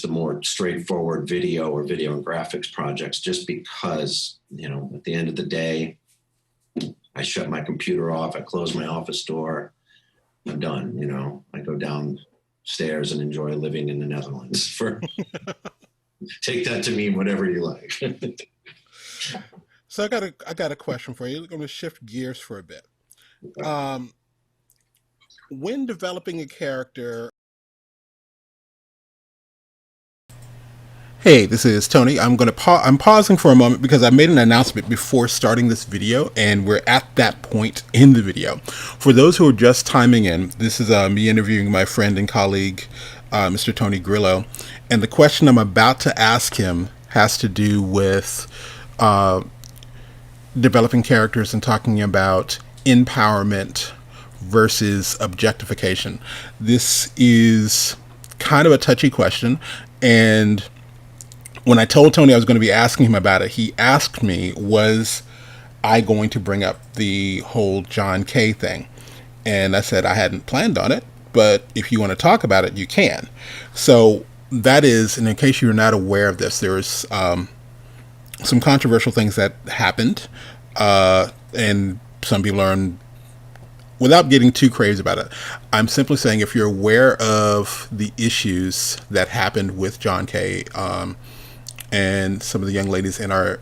more straightforward video or video and graphics projects, just because, at the end of the day, I shut my computer off, I close my office door, I'm done. I go downstairs and enjoy living in the Netherlands. Take that to mean whatever you like. So I got a question for you. I'm going to shift gears for a bit. When developing a character. Hey, this is Tony. I'm pausing for a moment because I made an announcement before starting this video, and we're at that point in the video. For those who are just timing in, this is me interviewing my friend and colleague, Mr. Tony Grillo, and the question I'm about to ask him has to do with developing characters and talking about empowerment versus objectification. This is kind of a touchy question, and when I told Tony I was going to be asking him about it, he asked me, was I going to bring up the whole John Kay thing? And I said I hadn't planned on it, but if you want to talk about it, you can. So that is, and in case you're not aware of this, there's some controversial things that happened, and some people are without getting too crazy about it, I'm simply saying if you're aware of the issues that happened with John Kay, and some of the young ladies in our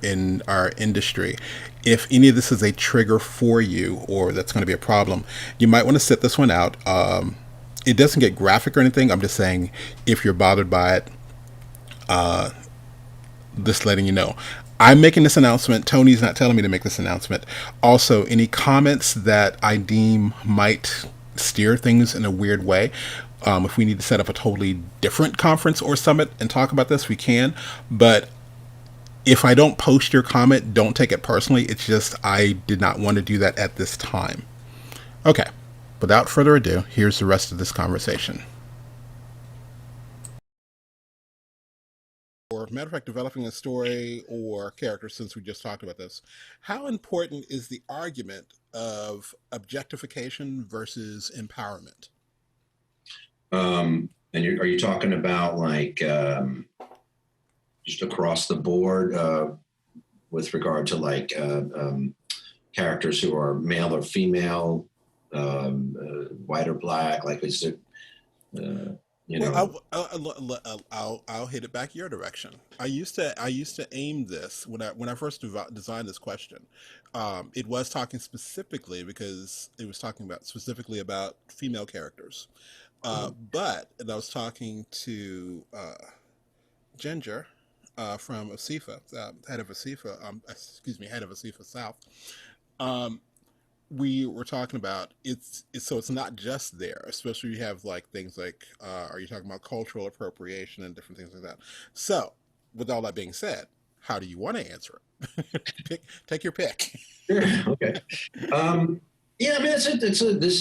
industry, if any of this is a trigger for you or that's going to be a problem, you might want to sit this one out. It doesn't get graphic or anything. I'm just saying if you're bothered by it, just letting you know. I'm making this announcement. Tony's not telling me to make this announcement. Also, any comments that I deem might steer things in a weird way, if we need to set up a totally different conference or summit and talk about this, we can. But if I don't post your comment, don't take it personally. It's just I did not want to do that at this time. Okay. Without further ado, here's the rest of this conversation. matter of fact, developing a story or character, since we just talked about this, how important is the argument of objectification versus empowerment? And are you talking about like just across the board with regard to like characters who are male or female, white or black? Like, is it, you know? Well, I'll hit it back your direction. I used to aim this when I first designed this question. It was talking specifically because it was talking about specifically about female characters. But and I was talking to Ginger from ASIFA, head of ASIFA, head of ASIFA South. Um, we were talking about it's so it's not just there, especially you have like things like are you talking about cultural appropriation and different things like that. So with all that being said, how do you want to answer it? Take your pick. Sure. Okay. Yeah, I mean, this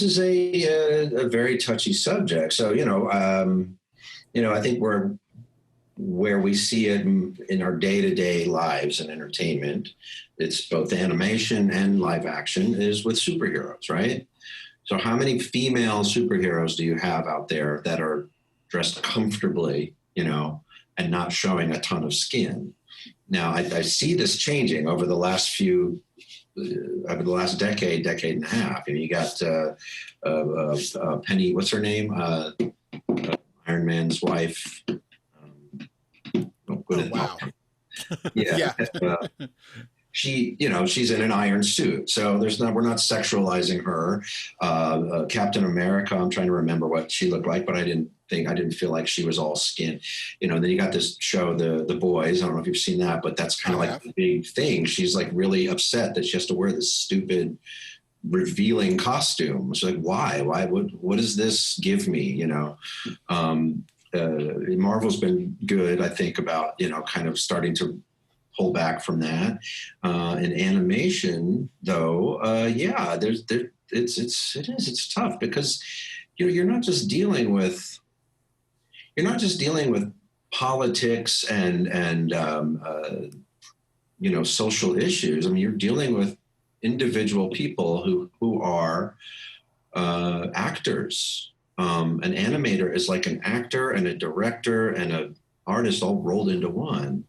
is a very touchy subject. So, I think where we see it in our day-to-day lives and entertainment, it's both animation and live action, is with superheroes, right? So how many female superheroes do you have out there that are dressed comfortably, and not showing a ton of skin? Now, I see this changing over the last decade and a half. You got Penny, what's her name? Iron Man's wife. Wow. Yeah. Yeah. She's in an iron suit, so we're not sexualizing her. Captain America, I'm trying to remember what she looked like, but I didn't feel like she was all skin. Then you got this show, The Boys. I don't know if you've seen that, but that's kind of like the big thing. She's like really upset that she has to wear this stupid revealing costume. She's like, why? What does this give me? Marvel's been good, I think, about kind of starting to pull back from that. In animation, though, it's tough because you're not just dealing with politics and social issues. I mean, you're dealing with individual people who are actors. An animator is like an actor and a director and an artist all rolled into one.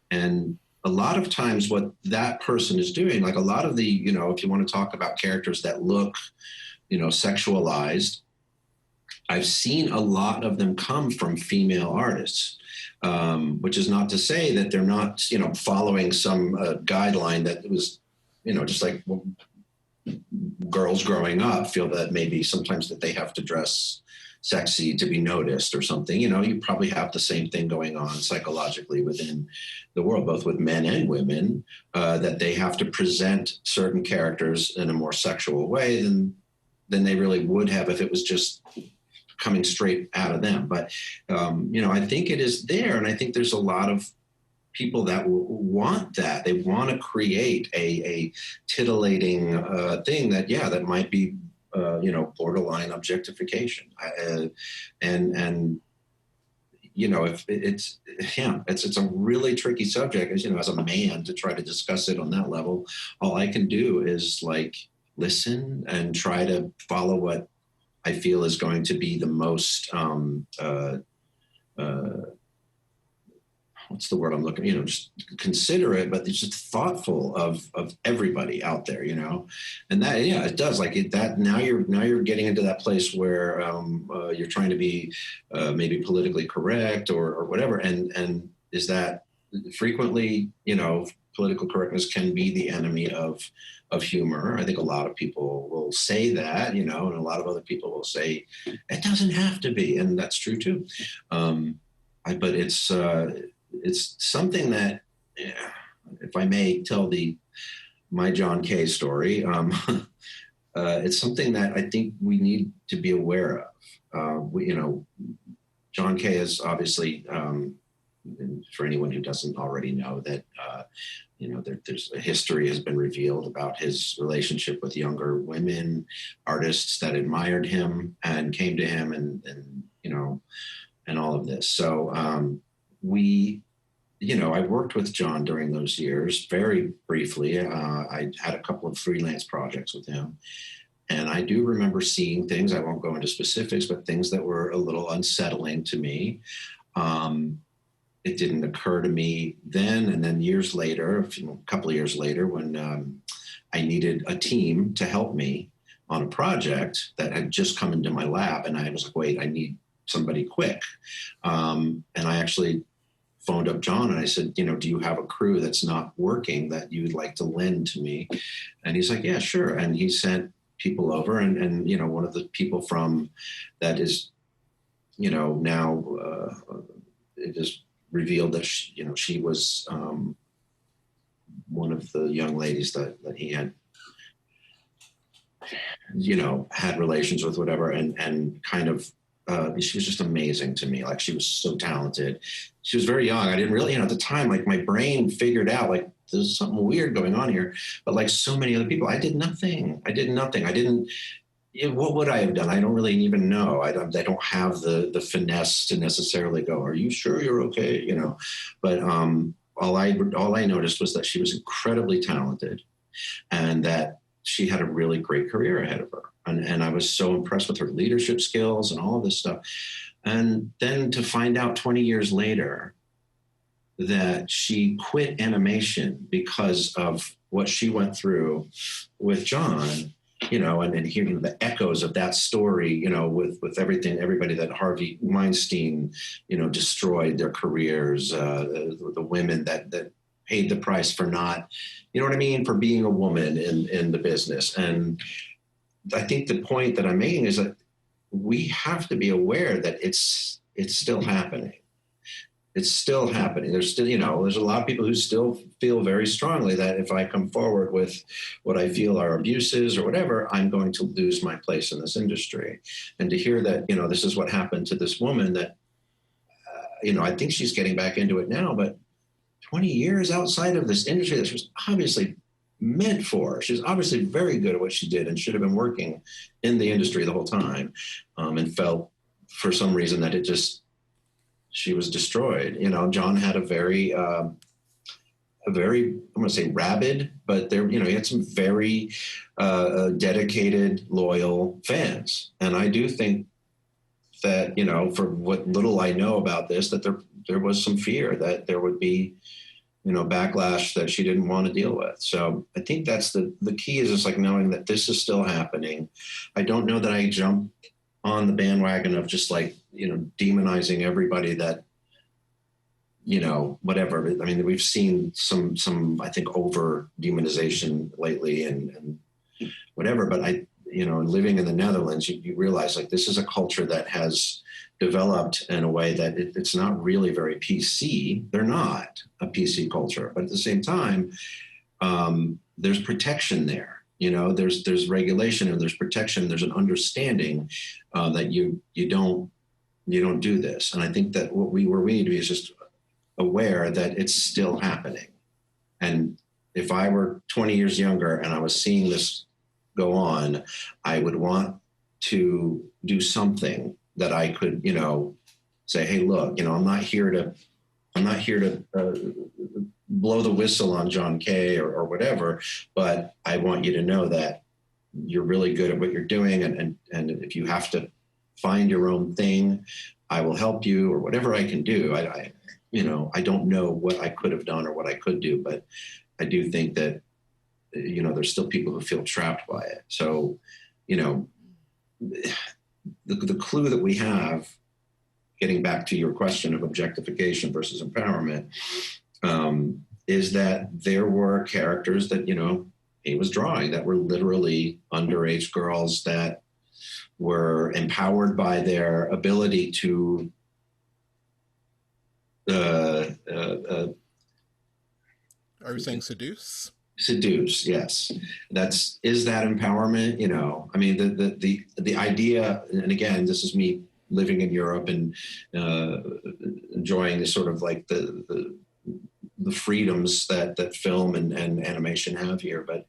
And a lot of times what that person is doing, like a lot of the, if you want to talk about characters that look, sexualized, I've seen a lot of them come from female artists, which is not to say that they're not, following some guideline that was, just like girls growing up feel that maybe sometimes that they have to dress sexy to be noticed or something. You probably have the same thing going on psychologically within the world, both with men and women, that they have to present certain characters in a more sexual way than they really would have if it was just coming straight out of them. But, I think it is there. And I think there's a lot of people that want that. They want to create a titillating thing that might be, borderline objectification. If it's a really tricky subject, as a man, to try to discuss it on that level. All I can do is like listen and try to follow what I feel is going to be the most what's the word I'm looking, just considerate, but it's just thoughtful of everybody out there, and that, it does like it, that now you're getting into that place where you're trying to be maybe politically correct or whatever. And is that frequently, political correctness can be the enemy of humor. I think a lot of people will say that, and a lot of other people will say it doesn't have to be. And that's true too. But it's something that, if I may tell my John Kay story, it's something that I think we need to be aware of. John Kay is obviously, for anyone who doesn't already know, that there's a history has been revealed about his relationship with younger women, artists that admired him and came to him, and all of this. So I worked with John during those years very briefly. I had a couple of freelance projects with him. And I do remember seeing things, I won't go into specifics, but things that were a little unsettling to me. It didn't occur to me then. And then years later, a couple of years later, when I needed a team to help me on a project that had just come into my lap, and I was like, wait, I need somebody quick. And I actually phoned up John and I said, do you have a crew that's not working that you would like to lend to me? And he's like, yeah, sure. And he sent people over, and one of the people from that is, now it is revealed that she was one of the young ladies that he had had relations with, whatever, and kind of she was just amazing to me. Like, she was so talented. She was very young. I didn't really, at the time, like, my brain figured out, like, there's something weird going on here. But like so many other people, I did nothing. I didn't, what would I have done? I don't really even know. I don't have the finesse to necessarily go, are you sure you're okay? But all I noticed was that she was incredibly talented and that she had a really great career ahead of her. And I was so impressed with her leadership skills and all of this stuff. And then to find out 20 years later that she quit animation because of what she went through with John, and hearing the echoes of that story, with everybody that Harvey Weinstein, destroyed their careers, the women that paid the price for not, for being a woman in the business. And I think the point that I'm making is that we have to be aware that it's still happening. It's still happening. There's still, there's a lot of people who still feel very strongly that if I come forward with what I feel are abuses or whatever, I'm going to lose my place in this industry. And to hear that, this is what happened to this woman that, I think she's getting back into it now, but 20 years outside of this industry that she was obviously meant for. She's obviously very good at what she did and should have been working in the industry the whole time, and felt for some reason that she was destroyed. John had a very, I'm going to say rabid, but he had some very dedicated, loyal fans. And I do think that, for what little I know about this, that there was some fear that there would be, backlash that she didn't want to deal with. So I think that's the key, is just like knowing that this is still happening. I don't know that I jump on the bandwagon of just like, demonizing everybody that, whatever. I mean, we've seen some, I think, over demonization lately and whatever, but living in the Netherlands, you realize like this is a culture that has developed in a way that it's not really very PC. They're not a PC culture, but at the same time, there's protection there. There's regulation and there's protection. There's an understanding that you don't do this. And I think that what we need to be is just aware that it's still happening. And if I were 20 years younger and I was seeing this go on, I would want to do something that I could, say, hey, look, I'm not here to blow the whistle on John Kay or whatever, but I want you to know that you're really good at what you're doing. And if you have to find your own thing, I will help you, or whatever I can do. I don't know what I could have done or what I could do, but I do think that, there's still people who feel trapped by it. So, the clue that we have, getting back to your question of objectification versus empowerment, is that there were characters that, he was drawing that were literally underage girls that were empowered by their ability to are you saying seduce? Seduce, yes. Is that empowerment? I mean, the idea, and again, this is me living in Europe and enjoying the sort of like the freedoms that film and animation have here. But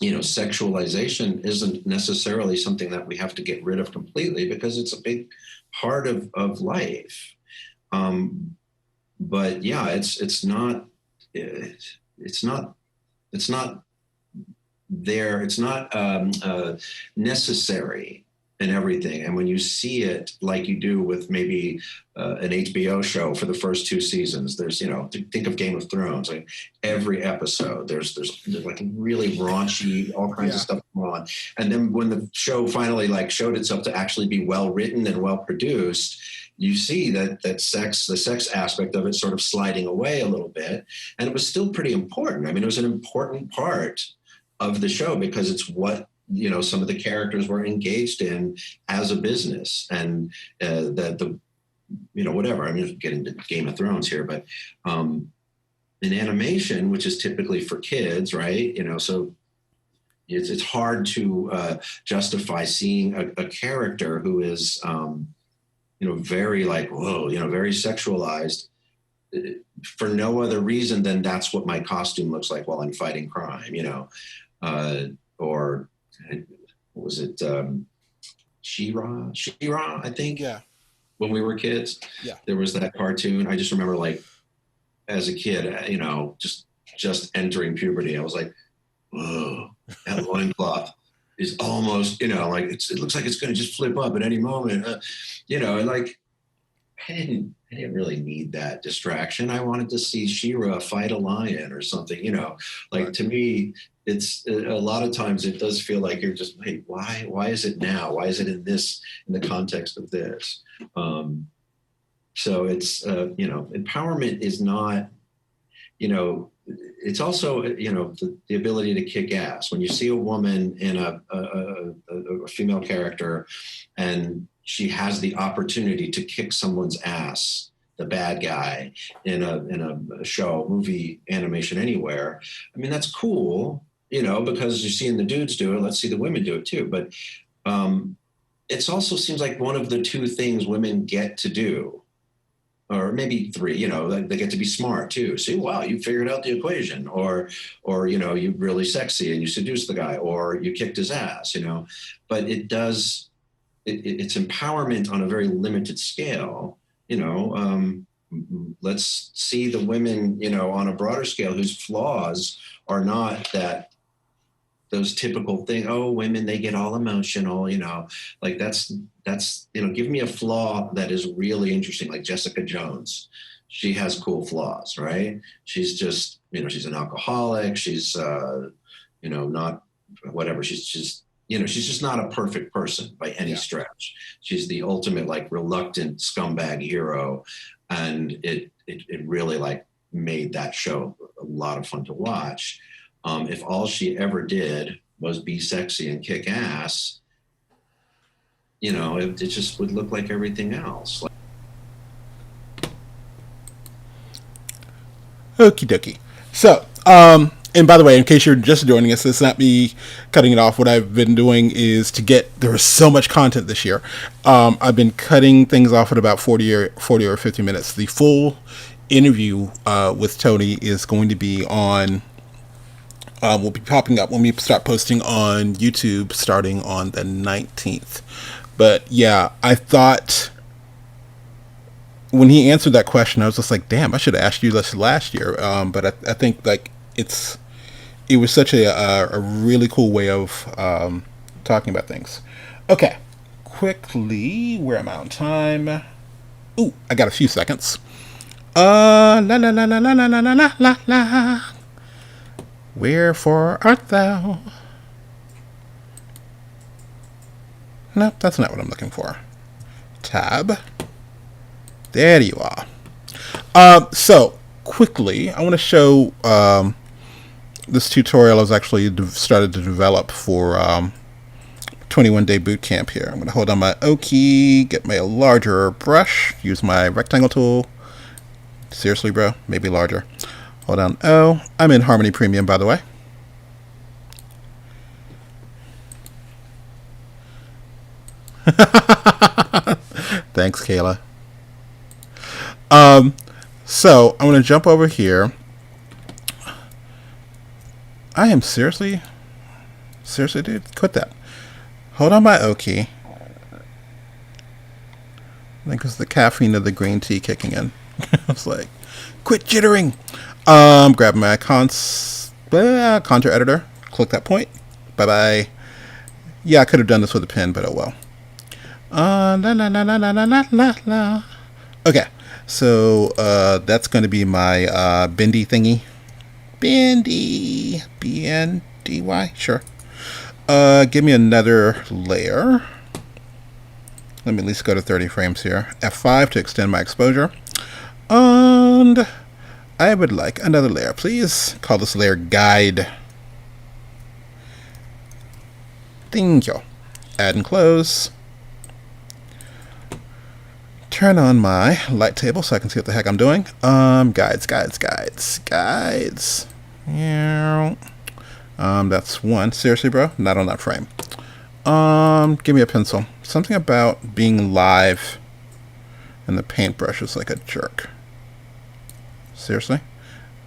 sexualization isn't necessarily something that we have to get rid of completely, because it's a big part of life. but yeah, it's not there. It's not necessary in everything. And when you see it like you do with maybe an HBO show for the first two seasons, there's, think of Game of Thrones, like every episode, there's like really raunchy, all kinds of stuff going on. And then when the show finally like showed itself to actually be well written and well produced, you see the sex aspect of it sort of sliding away a little bit. And it was still pretty important. I mean, it was an important part of the show because it's what some of the characters were engaged in as a business, and the whatever. I'm just getting to Game of Thrones here, but in animation, which is typically for kids, right? So it's hard to justify seeing a character who is very like whoa, very sexualized for no other reason than that's what my costume looks like while I'm fighting crime, or what was it? She-Ra, I think. Yeah. When we were kids, there was that cartoon. I just remember, like, as a kid, just entering puberty, I was like, whoa, that loincloth is almost, like it looks like it's going to just flip up at any moment, and like, I didn't really need that distraction. I wanted to see She-Ra fight a lion or something, like to me, it's a lot of times it does feel like you're just, hey, why is it now? Why is it in the context of this? So it's, empowerment is not, it's also, the ability to kick ass. When you see a woman in a female character and she has the opportunity to kick someone's ass, the bad guy in a show, movie, animation, anywhere. I mean, that's cool, because you're seeing the dudes do it. Let's see the women do it too. But it also seems like one of the two things women get to do, or maybe three, they get to be smart too. See, wow, you figured out the equation, or you're really sexy and you seduce the guy, or you kicked his ass, but it does. It's empowerment on a very limited scale, let's see the women, on a broader scale whose flaws are not those typical things. Oh, women, they get all emotional, like that's, give me a flaw that is really interesting. Like Jessica Jones, she has cool flaws, right? She's just, she's an alcoholic. She's, not whatever. She's just not a perfect person by any stretch. She's the ultimate, like, reluctant scumbag hero. And it really, like, made that show a lot of fun to watch. If all she ever did was be sexy and kick ass, it just would look like everything else. Okie dokie. So, and by the way, in case you're just joining us, it's not me cutting it off. What I've been doing is there was so much content this year. I've been cutting things off at about 40 or 50 minutes. The full interview with Tony is going to be on, will be popping up when we start posting on YouTube starting on the 19th. But yeah, I thought when he answered that question, I was just like, damn, I should have asked you this last year. But I think like it was such a really cool way of talking about things. Okay, quickly, where am I on time? Ooh, I got a few seconds. La la la la la la la la la la. Wherefore art thou? No, that's not what I'm looking for. Tab. There you are. So quickly, I want to show this tutorial I was actually started to develop for 21-day boot camp here. I'm going to hold on my O key, get my larger brush, use my rectangle tool. Seriously, bro, maybe larger. Hold on O. I'm in Harmony Premium, by the way. Thanks, Kayla. So I'm going to jump over here. I am seriously, dude, quit that. Hold on my O key. I think it's the caffeine of the green tea kicking in. I was like, Quit jittering. Grab my contour editor. Click that point. Bye bye. Yeah, I could have done this with a pen, but oh well. La la la la la la la la. Okay, so that's going to be my bendy thingy. Bendy. B-N-D-Y. Sure. Give me another layer. Let me at least go to 30 frames here. F5 to extend my exposure. And I would like another layer, please. Call this layer Guide. Thank you. Add and close. Turn on my light table so I can see what the heck I'm doing. Guides. Yeah. That's one. Seriously, bro? Not on that frame. Give me a pencil. Something about being live and the paintbrush is like a jerk. Seriously?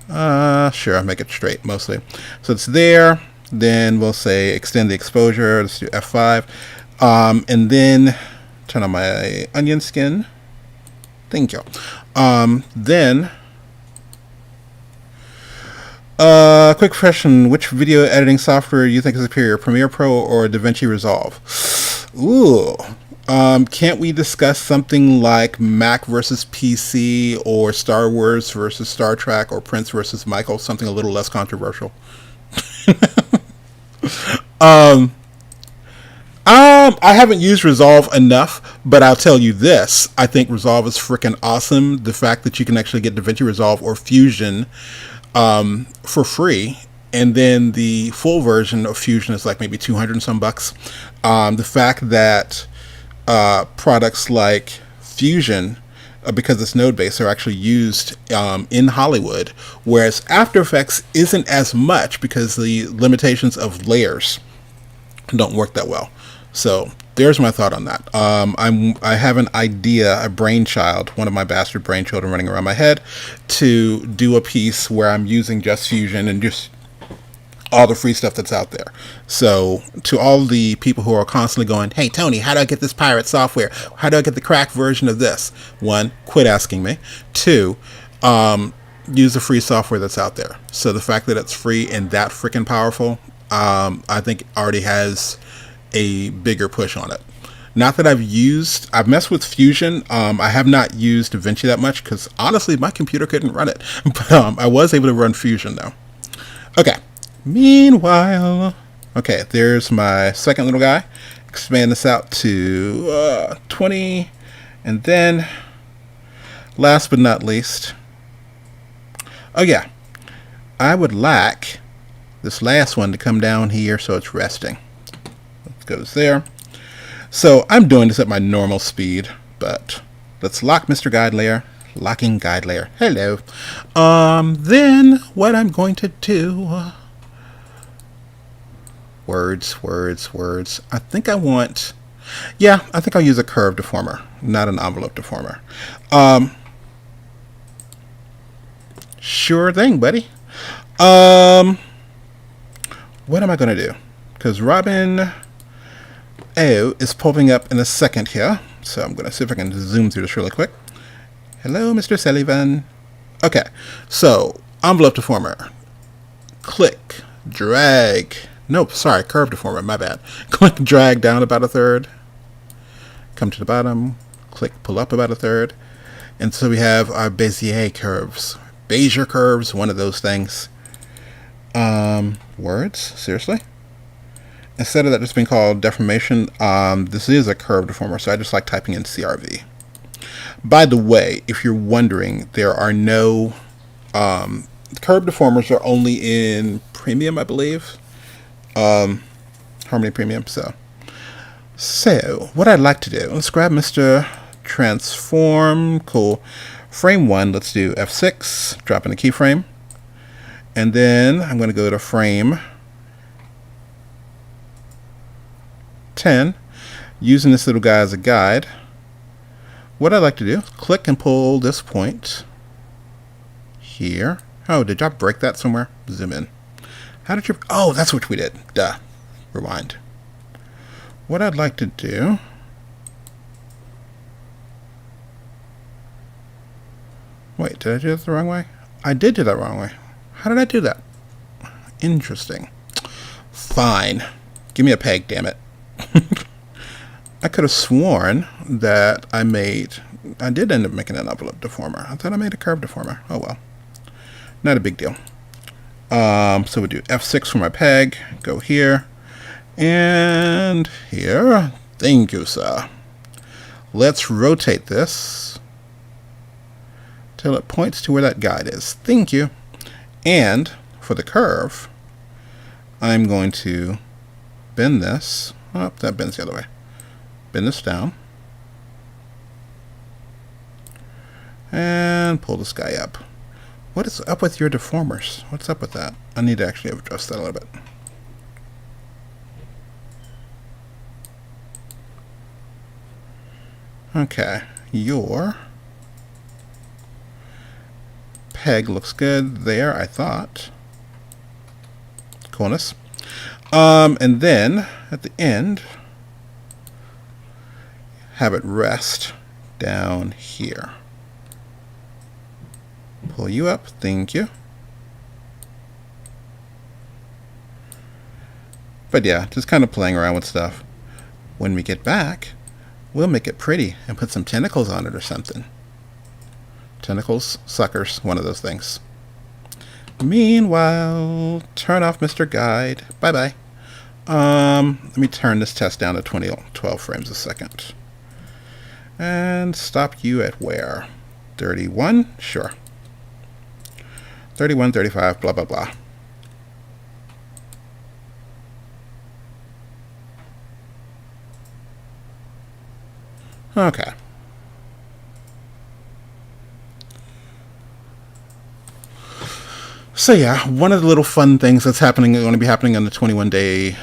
Sure, I'll make it straight mostly. So it's there. Then we'll say extend the exposure. Let's do F5. And then turn on my onion skin. Thank you. Then quick question: which video editing software do you think is superior, Premiere Pro or DaVinci Resolve? Ooh. Can't we discuss something like Mac versus PC, or Star Wars versus Star Trek, or Prince versus Michael? Something a little less controversial. I haven't used Resolve enough, but I'll tell you this. I think Resolve is freaking awesome. The fact that you can actually get DaVinci Resolve or Fusion for free, and then the full version of Fusion is like maybe 200 and some bucks. The fact that products like Fusion, because it's node-based, are actually used in Hollywood, whereas After Effects isn't as much because the limitations of layers don't work that well. So there's my thought on that. I have an idea, a brainchild, one of my bastard brainchildren running around my head, to do a piece where I'm using just Fusion and just all the free stuff that's out there. So to all the people who are constantly going, hey Tony, how do I get this pirate software? How do I get the cracked version of this? One, quit asking me. Two, use the free software that's out there. So the fact that it's free and that freaking powerful, I think already has a bigger push on it. Not that I've messed with Fusion. I have not used DaVinci that much because honestly my computer couldn't run it. But I was able to run Fusion though. Okay. Meanwhile, okay, there's my second little guy. Expand this out to 20, and then last but not least, oh yeah, I would like this last one to come down here so it's resting. It goes there. So I'm doing this at my normal speed, but let's lock Mr. Guide Layer. Locking Guide Layer. Hello. Then what I'm going to do. Words. I think I'll use a curve deformer, not an envelope deformer. Sure thing, buddy. What am I going to do? Because Robin O is popping up in a second here. So I'm going to see if I can zoom through this really quick. Hello, Mr. Sullivan. Okay, so envelope deformer. Click, drag. Nope, sorry, curve deformer, my bad. Click, drag down about a third. Come to the bottom. Click, pull up about a third. And so we have our Bezier curves. Bezier curves, one of those things. Words? Seriously? Instead of that just being called deformation, this is a curve deformer, so I just like typing in CRV. By the way, if you're wondering, there are no... curve deformers are only in Premium, I believe. Harmony Premium. So what I'd like to do, let's grab Mr. Transform. Cool. Frame 1, let's do F6, drop in the keyframe, and then I'm going to go to frame 10, using this little guy as a guide. What I'd like to do, click and pull this point here. Oh, did y'all break that somewhere? Zoom in. How did you... Oh, that's what we did. Duh. Rewind. What I'd like to do... Wait, did I do that the wrong way? I did do that wrong way. How did I do that? Interesting. Fine. Give me a peg, damn it. I could have sworn that I did end up making an envelope deformer. I thought I made a curve deformer. Oh well. Not a big deal. So we do F6 for my peg. Go here. And here. Thank you, sir. Let's rotate this till it points to where that guide is. Thank you. And for the curve, I'm going to bend this. Oh, that bends the other way. Bend this down. And pull this guy up. What is up with your deformers? What's up with that? I need to actually adjust that a little bit. Okay, your peg looks good there, I thought. Coolness. And then at the end, have it rest down here. Pull you up, thank you. But yeah, just kind of playing around with stuff. When we get back, we'll make it pretty and put some tentacles on it or something. Tentacles, suckers, one of those things. Meanwhile, turn off Mr. Guide. Bye-bye. Let me turn this test down to 12 frames a second. And stop you at where? 31? Sure. 31, 35, blah, blah, blah. Okay. So yeah, one of the little fun things that's happening going to be happening on the 21-day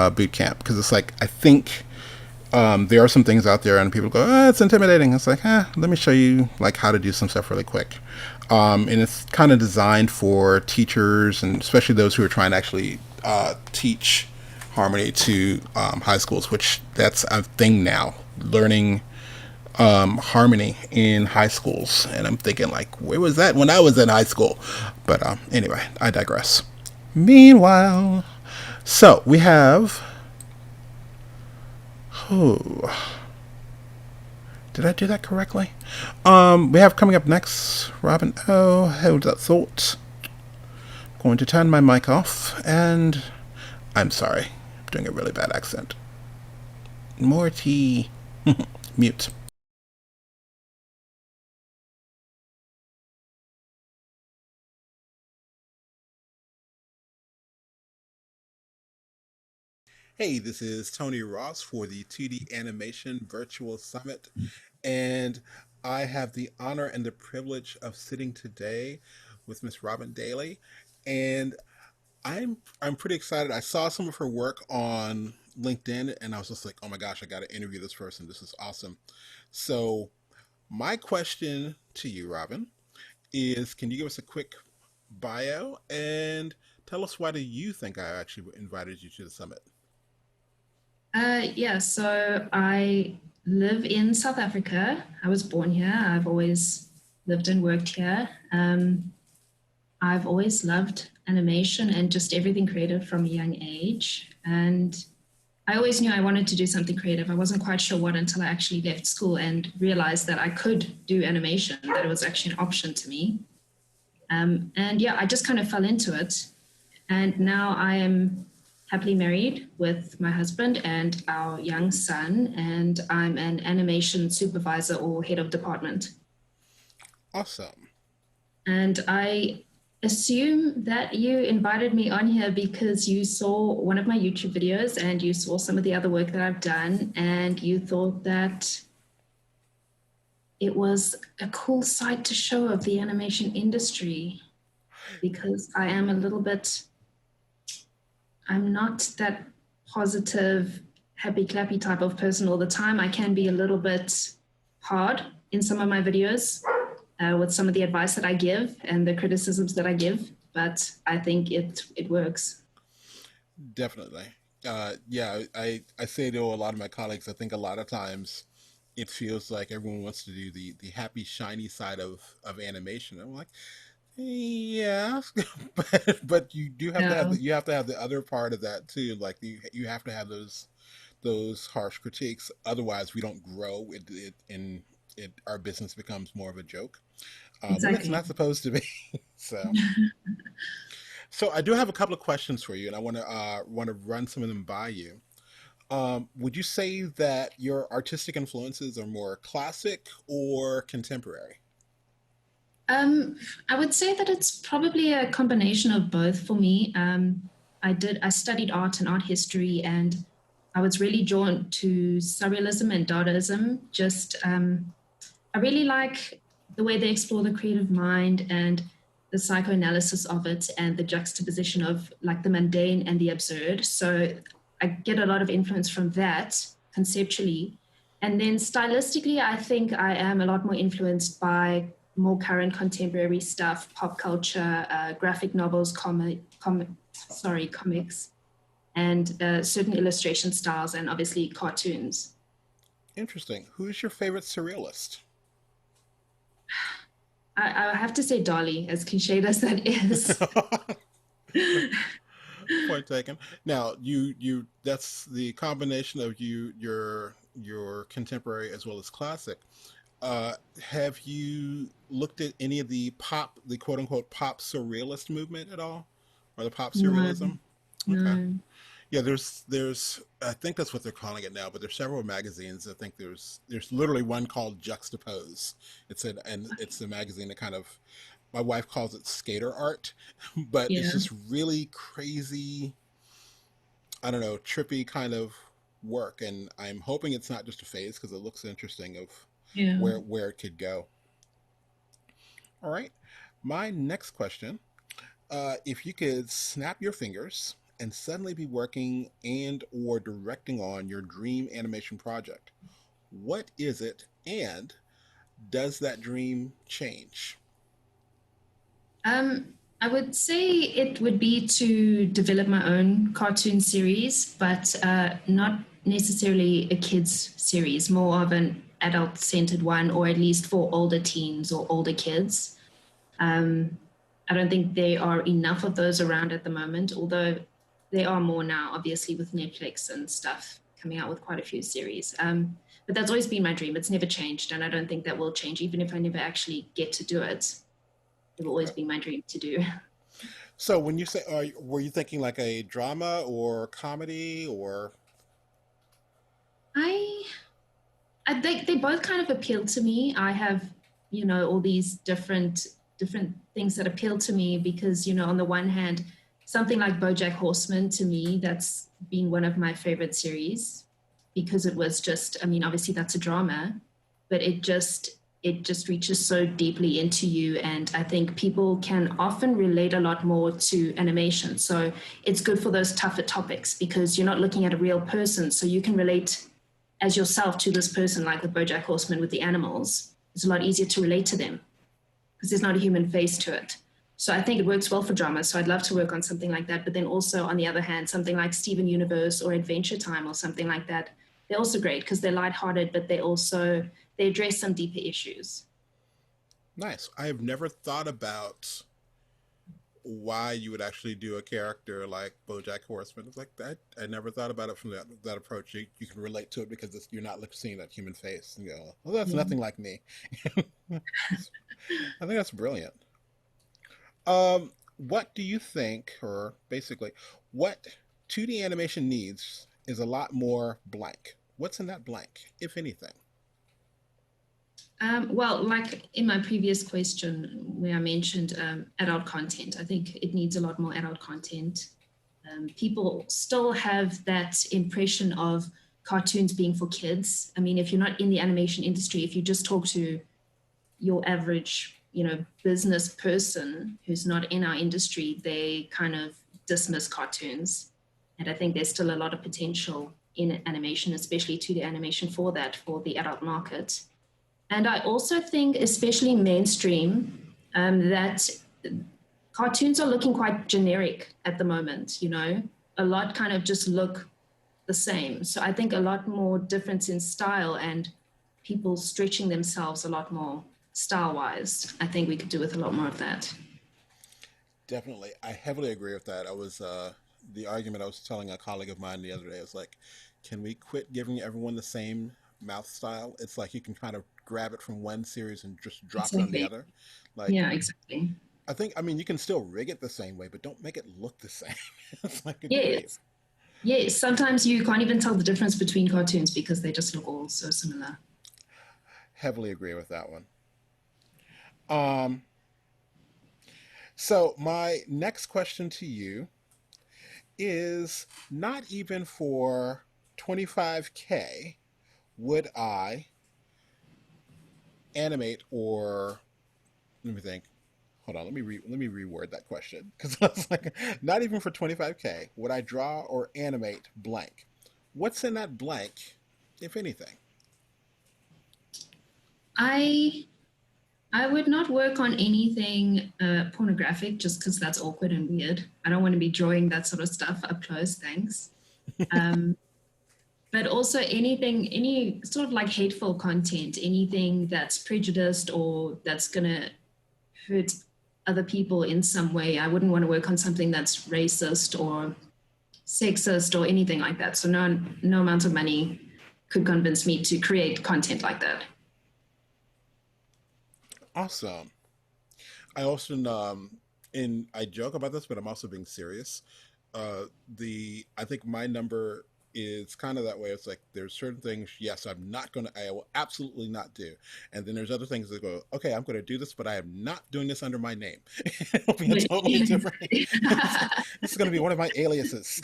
boot camp, because it's like I think there are some things out there and people go, oh, it's intimidating. It's like, let me show you like how to do some stuff really quick. And it's kind of designed for teachers and especially those who are trying to actually teach harmony to high schools, which that's a thing now, learning harmony in high schools. And I'm thinking like, where was that when I was in high school? But anyway, I digress. Meanwhile, so we have, did I do that correctly? We have coming up next, Robin. Oh, hold that thought. Going to turn my mic off, and I'm sorry, I'm doing a really bad accent. Morty, mute. Hey, this is Tony Ross for the 2D Animation Virtual Summit, and I have the honor and the privilege of sitting today with Miss Robin Daly, and I'm pretty excited. I saw some of her work on LinkedIn, and I was just like, oh my gosh, I got to interview this person. This is awesome. So, my question to you, Robin, is can you give us a quick bio and tell us why do you think I actually invited you to the summit? Yeah, so I live in South Africa. I was born here. I've always lived and worked here. I've always loved animation and just everything creative from a young age. And I always knew I wanted to do something creative. I wasn't quite sure what until I actually left school and realized that I could do animation, that it was actually an option to me. And yeah, I just kind of fell into it. And now I am happily married with my husband and our young son, and I'm an animation supervisor or head of department. Awesome. And I assume that you invited me on here because you saw one of my YouTube videos and you saw some of the other work that I've done, and you thought that it was a cool side to show of the animation industry, because I am a little bit, I'm not that positive, happy clappy type of person all the time. I can be a little bit hard in some of my videos with some of the advice that I give and the criticisms that I give, but I think it works. Definitely. Yeah, I say to a lot of my colleagues, I think a lot of times it feels like everyone wants to do the happy shiny side of animation. I'm like, yeah, but you do have to have Yeah, you have to have the other part of that too. Like you have to have those harsh critiques. Otherwise, we don't grow. Our business becomes more of a joke when it's exactly. not supposed to be. So, so I do have a couple of questions for you, and I want to run some of them by you. Would you say that your artistic influences are more classic or contemporary? Um, I would say that it's probably a combination of both for me. I studied art and art history, and I was really drawn to surrealism and Dadaism. I really like the way they explore the creative mind and the psychoanalysis of it and the juxtaposition of like the mundane and the absurd. So I get a lot of influence from that conceptually. And then stylistically, I think I am a lot more influenced by more current contemporary stuff, pop culture, graphic novels, comics, and certain illustration styles, and obviously cartoons. Interesting. Who's your favorite surrealist? I have to say Dolly, as cliched as that is. Point taken. Now, you that's the combination of your contemporary as well as classic. Have you looked at any of the quote unquote pop surrealist movement at all, or the pop No, surrealism? Okay. no. Yeah, there's I think that's what they're calling it now, but there's several magazines. I think there's literally one called Juxtapose. It's a magazine that kind of, my wife calls it skater art, but it's Yeah, just really crazy, I don't know, trippy kind of work, and I'm hoping it's not just a phase because it looks interesting of yeah. where it could go. All right, my next question: if you could snap your fingers and suddenly be working and or directing on your dream animation project, what is it, and does that dream change? I would say it would be to develop my own cartoon series, but not necessarily a kids series, more of an adult centered one, or at least for older teens or older kids. Um, I don't think there are enough of those around at the moment, although there are more now, obviously, with Netflix and stuff coming out with quite a few series. But that's always been my dream. It's never changed, and I don't think that will change, even if I never actually get to do it. It will always Okay. be my dream to do. So when you say, were you thinking like a drama or comedy or? I I think they both kind of appeal to me. I have, all these different things that appeal to me because, on the one hand, something like BoJack Horseman to me, that's been one of my favorite series because it was just, I mean, obviously that's a drama, but it just reaches so deeply into you, and I think people can often relate a lot more to animation. So it's good for those tougher topics because you're not looking at a real person, so you can relate as yourself to this person, like with BoJack Horseman with the animals. It's a lot easier to relate to them because there's not a human face to it. So I think it works well for drama. So I'd love to work on something like that. But then also, on the other hand, something like Steven Universe or Adventure Time or something like that, they're also great because they're lighthearted, but they address some deeper issues. Nice. I have never thought about why you would actually do a character like BoJack Horseman. It's like that. I never thought about it from that approach. You can relate to it because you're not seeing that human face and go, "Well, that's Yeah. nothing like me." I think that's brilliant. What do you think, or basically, what 2D animation needs is a lot more blank? What's in that blank, if anything? Well, like in my previous question, where I mentioned adult content, I think it needs a lot more adult content. People still have that impression of cartoons being for kids. I mean, if you're not in the animation industry, if you just talk to your average, business person who's not in our industry, they kind of dismiss cartoons. And I think there's still a lot of potential in animation, especially 2D animation for that, for the adult market. And I also think, especially mainstream, that cartoons are looking quite generic at the moment, a lot kind of just look the same. So I think a lot more difference in style and people stretching themselves a lot more style-wise. I think we could do with a lot more of that. Definitely. I heavily agree with that. I was the argument I was telling a colleague of mine the other day. I was like, can we quit giving everyone the same mouth style? It's like you can kind of grab it from one series and just drop it on the Exactly. other. Like, Yeah, exactly. I think, I mean, you can still rig it the same way, but don't make it look the same. It's like, good grief. Yes. Yes. Sometimes you can't even tell the difference between cartoons because they just look all so similar. Heavily agree with that one. Um, so my next question to you is not even for 25K would I animate or let me think. Hold on, let me reword that question because I was like, not even for 25K would I draw or animate blank. What's in that blank, if anything? I I would not work on anything pornographic just because that's awkward and weird. I don't want to be drawing that sort of stuff up close, thanks. Um, but also anything, any sort of like hateful content, anything that's prejudiced or that's going to hurt other people in some way. I wouldn't want to work on something that's racist or sexist or anything like that. So no amount of money could convince me to create content like that. Awesome. I also in I joke about this, but I'm also being serious. The I think my number is kind of that way. It's like there's certain things, yes, I will absolutely not do, and then there's other things that go, okay, I'm gonna do this, but I am not doing this under my name. It'll be a totally different. This is gonna be one of my aliases.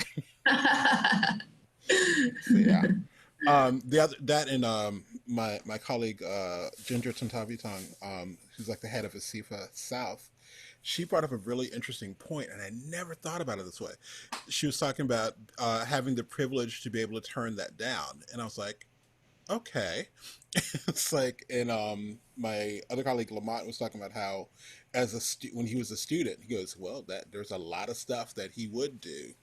So yeah. The other that and my colleague Ginger Tantavitang, who's like the head of ASIFA South, she brought up a really interesting point, and I never thought about it this way. She was talking about having the privilege to be able to turn that down, and I was like, okay. It's like, and my other colleague Lamont was talking about how, when he was a student, he goes, well, that there's a lot of stuff that he would do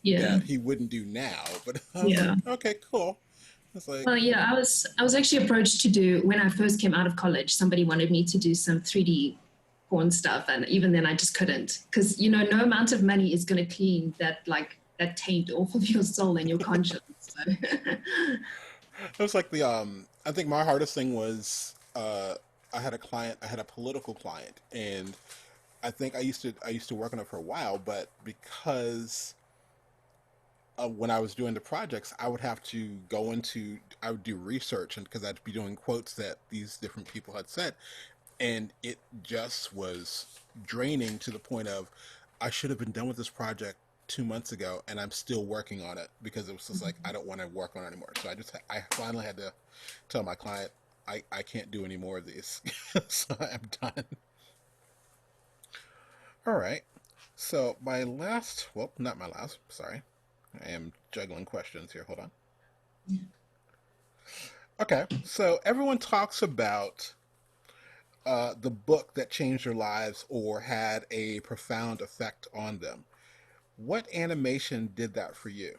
Yeah. that he wouldn't do now. But I was like, Yeah. okay, cool. It's like, Well, yeah, I was actually approached to do when I first came out of college. Somebody wanted me to do some 3D porn stuff, and even then, I just couldn't because no amount of money is going to clean that taint off of your soul and your conscience. So. it was like I think my hardest thing was I had a client, I had a political client, and I think I used to work on it for a while, but because when I was doing the projects, I would have to I would do research, and because I'd be doing quotes that these different people had said, and it just was draining to the point of I should have been done with this project 2 months ago, and I'm still working on it because it was just like I don't want to work on it anymore. So I finally had to tell my client I can't do any more of these, so I'm done. All right. So my last, well, not my last. Sorry, I am juggling questions here. Hold on. Okay, so everyone talks about the book that changed their lives or had a profound effect on them. What animation did that for you?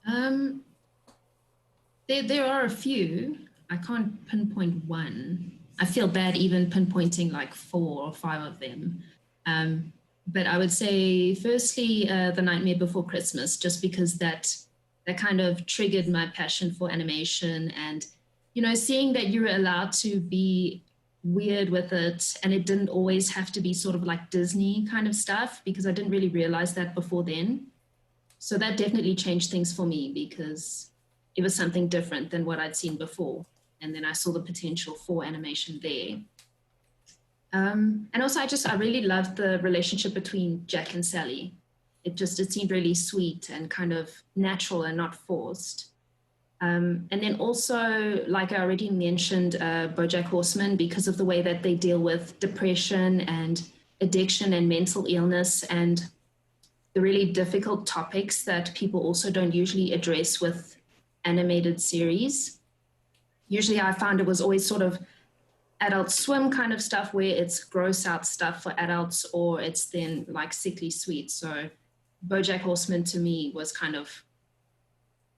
Um, there are a few. I can't pinpoint one. I feel bad even pinpointing like 4 or 5 of them. Um, but I would say, firstly, The Nightmare Before Christmas, just because that kind of triggered my passion for animation, and seeing that you were allowed to be weird with it, and it didn't always have to be sort of like Disney kind of stuff, because I didn't really realize that before then. So that definitely changed things for me because it was something different than what I'd seen before. And then I saw the potential for animation there. And also, I really loved the relationship between Jack and Sally. It seemed really sweet and kind of natural and not forced. And then also, like I already mentioned, BoJack Horseman, because of the way that they deal with depression and addiction and mental illness and the really difficult topics that people also don't usually address with animated series. Usually I found it was always sort of Adult Swim kind of stuff where it's gross out stuff for adults, or it's then like sickly sweet. So BoJack Horseman to me was kind of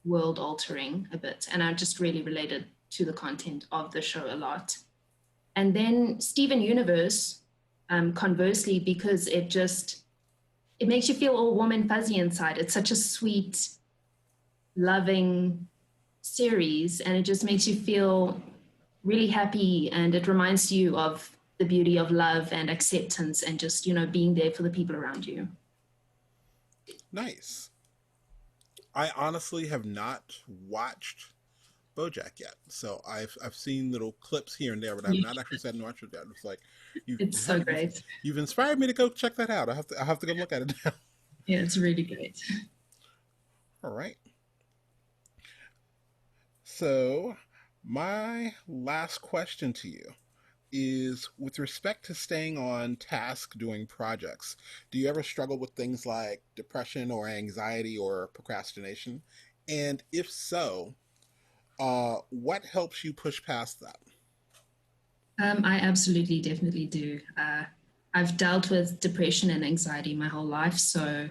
world altering a bit. And I just really related to the content of the show a lot. And then Steven Universe, conversely, because it makes you feel all warm and fuzzy inside. It's such a sweet, loving series, and it just makes you feel really happy, and it reminds you of the beauty of love and acceptance and just, being there for the people around you. Nice. I honestly have not watched BoJack yet, so I've seen little clips here and there, but I've not actually sat and watched it yet. It's like It's so great. you've inspired me to go check that out. I have to go look at it now. Yeah, it's really great. All right. So my last question to you is with respect to staying on task doing projects, do you ever struggle with things like depression or anxiety or procrastination? And if so, what helps you push past that? I absolutely, definitely do. I've dealt with depression and anxiety my whole life, so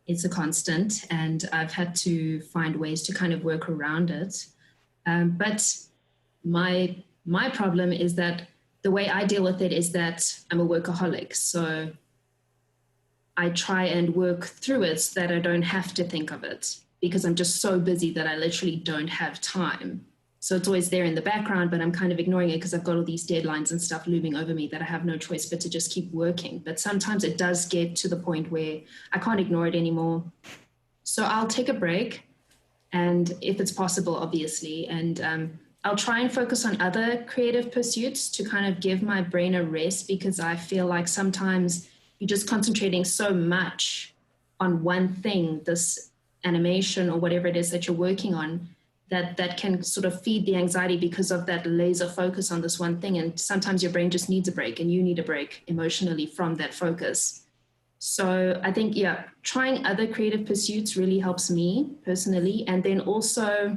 it's a constant, and I've had to find ways to kind of work around it. But my problem is that the way I deal with it is that I'm a workaholic. So I try and work through it so that I don't have to think of it because I'm just so busy that I literally don't have time. So it's always there in the background, but I'm kind of ignoring it because I've got all these deadlines and stuff looming over me that I have no choice but to just keep working. But sometimes it does get to the point where I can't ignore it anymore. So I'll take a break, and if it's possible, obviously, and I'll try and focus on other creative pursuits to kind of give my brain a rest, because I feel like sometimes you're just concentrating so much on one thing, this animation or whatever it is that you're working on, that can sort of feed the anxiety because of that laser focus on this one thing. And sometimes your brain just needs a break, and you need a break emotionally from that focus. So I think, yeah, trying other creative pursuits really helps me personally. And then also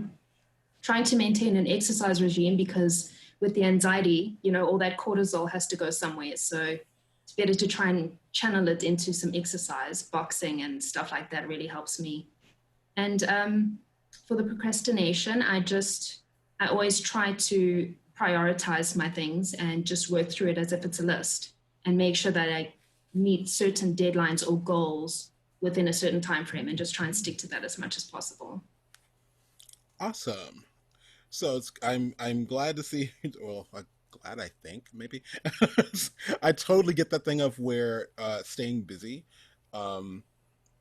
trying to maintain an exercise regime, because with the anxiety, all that cortisol has to go somewhere. So it's better to try and channel it into some exercise, boxing and stuff like that really helps me. And for the procrastination, I always try to prioritize my things and just work through it as if it's a list, and make sure that I meet certain deadlines or goals within a certain time frame, and just try and stick to that as much as possible. Awesome. So I'm glad to see. Well, I'm glad, I think maybe. I totally get that thing of where staying busy. Um,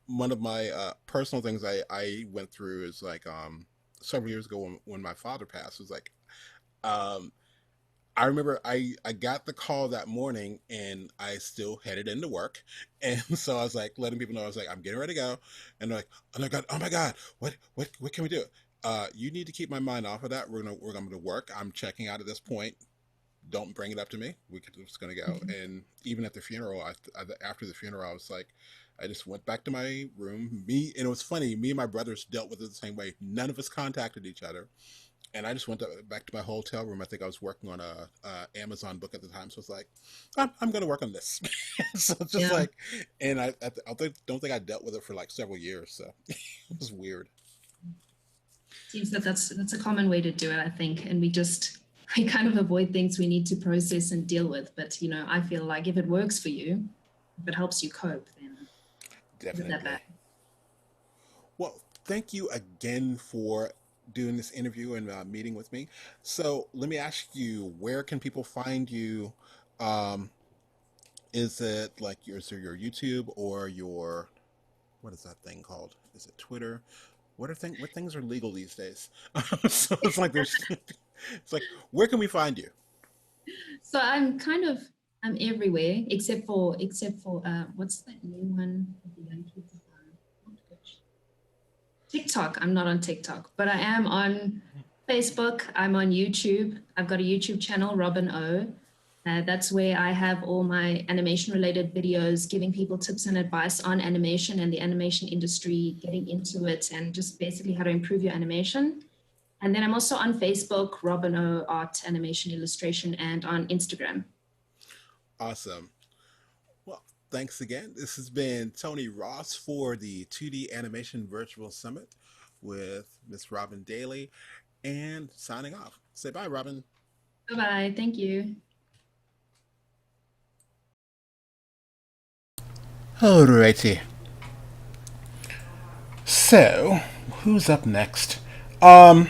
One of my personal things I went through is like several years ago when my father passed. Was like um, I remember I got the call that morning and I still headed into work, and so I was like letting people know. I was like, I'm getting ready to go, and they're like, oh my god, what can we do? You need to keep my mind off of that. We're gonna work. I'm checking out at this point. Don't bring it up to me. We're just gonna go. Mhm. And even at the funeral, after the funeral, I was like, I just went back to my room. And it was funny. Me and my brothers dealt with it the same way. None of us contacted each other, and I just went back to my hotel room. I think I was working on a Amazon book at the time, so I was like, I'm going to work on this. So it's just Yeah. like, and don't think I dealt with it for like several years. So it was weird. Seems that that's a common way to do it, I think, and we kind of avoid things we need to process and deal with. But I feel like if it works for you, if it helps you cope, then is it that bad? Definitely. Well, thank you again for doing this interview and meeting with me. So let me ask you, where can people find you? Um, is it like your YouTube or your what is that thing called? Is it Twitter? What things are legal these days? So it's like there's it's like where can we find you? So I'm everywhere except for what's that new one that the young kids are on? Oh my gosh. TikTok. I'm not on TikTok, but I am on Facebook. I'm on YouTube. I've got a YouTube channel, Robin O. That's where I have all my animation related videos, giving people tips and advice on animation and the animation industry, getting into it, and just basically how to improve your animation. And then I'm also on Facebook, Robin O Art Animation Illustration, and on Instagram. Awesome. Well, thanks again. This has been Tony Ross for the 2D Animation Virtual Summit. with Miss Robin Daly, and signing off. Say bye, Robin. Bye-bye. Thank you. Alrighty. So, who's up next? Um,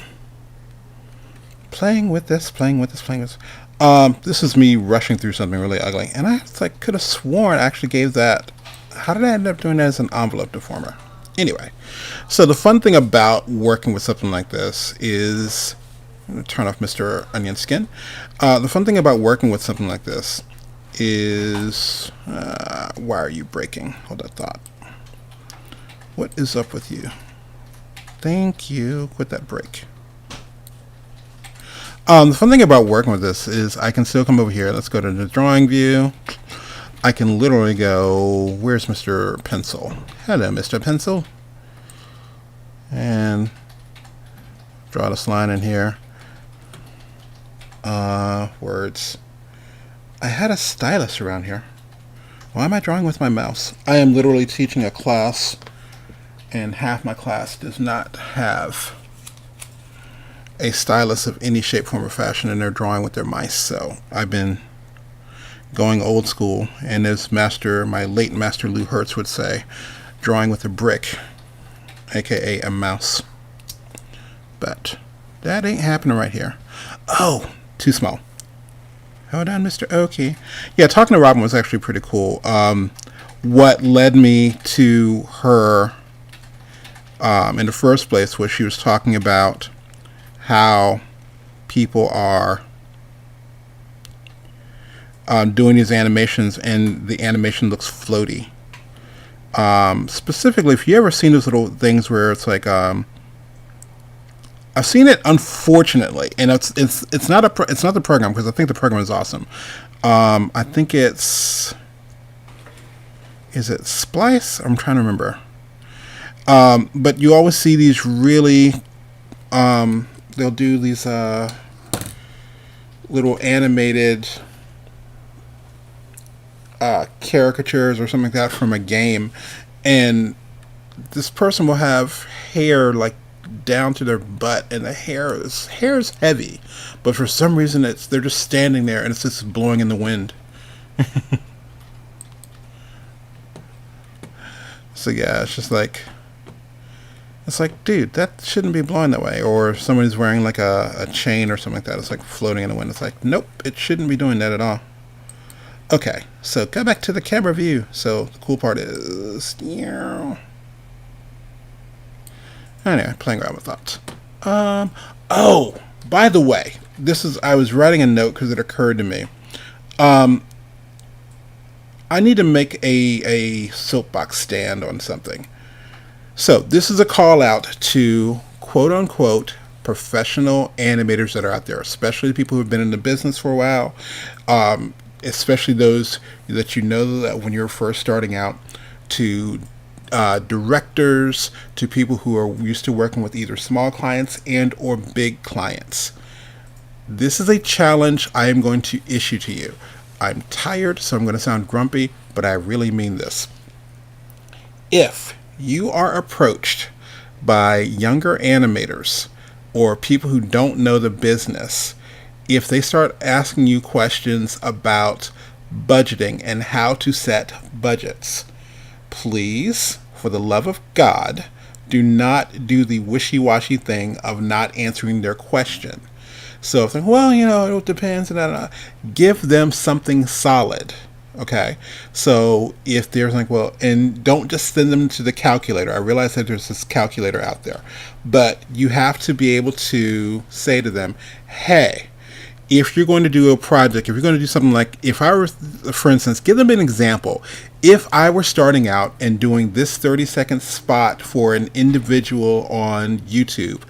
playing with this. This is me rushing through something really ugly, and I could have sworn I actually gave that. How did I end up doing that as an envelope deformer? Anyway, so the fun thing about working with something like this is, I'm going to turn off Mr. Onion Skin. The fun thing about working with something like this is, why are you breaking? Hold that thought. What is up with you? Thank you. Quit that break. The fun thing about working with this is I can still come over here. Let's go to the drawing view. I can literally go, where's Mr. Pencil? Hello, Mr. Pencil. And draw this line in here. Words. I had a stylus around here. Why am I drawing with my mouse? I am literally teaching a class, and half my class does not have a stylus of any shape, form, or fashion, and they're drawing with their mice. So I've been going old school, and as my late master Lou Hertz would say, drawing with a brick, aka a mouse. But that ain't happening right here. Oh, too small. Hold on, Mr. Oki. Yeah, talking to Robin was actually pretty cool. What led me to her in the first place was she was talking about how people are doing these animations, and the animation looks floaty. Specifically, if you ever seen those little things where it's like, I've seen it, unfortunately, and it's not the program, because I think the program is awesome. I think is it Splice? I'm trying to remember. But you always see these really, they'll do these little animated caricatures or something like that from a game, and this person will have hair like down to their butt, and the hair is heavy, but for some reason they're just standing there and it's just blowing in the wind. So yeah, it's like, dude, that shouldn't be blowing that way. Or if somebody's wearing like a chain or something like that, it's like floating in the wind. It's like, nope, it shouldn't be doing that at all. Okay, so go back to the camera view. So the cool part is, anyway, playing around with thoughts. Oh, by the way, I was writing a note because it occurred to me. I need to make a soapbox stand on something. So this is a call out to quote unquote professional animators that are out there, especially people who have been in the business for a while, especially those that that when you're first starting out, to directors, to people who are used to working with either small clients and or big clients. This is a challenge I am going to issue to you. I'm tired, so I'm going to sound grumpy, but I really mean this. If you are approached by younger animators or people who don't know the business, if they start asking you questions about budgeting and how to set budgets, please, for the love of God, do not do the wishy-washy thing of not answering their question. So if they're, well, it depends, give them something solid. Okay, so if there's like, well, and don't just send them to the calculator. I realize that there's this calculator out there, but you have to be able to say to them, hey, if you're going to do a project, if you're going to do something like, if I were, for instance, give them an example. If I were starting out and doing this 30-second spot for an individual on YouTube,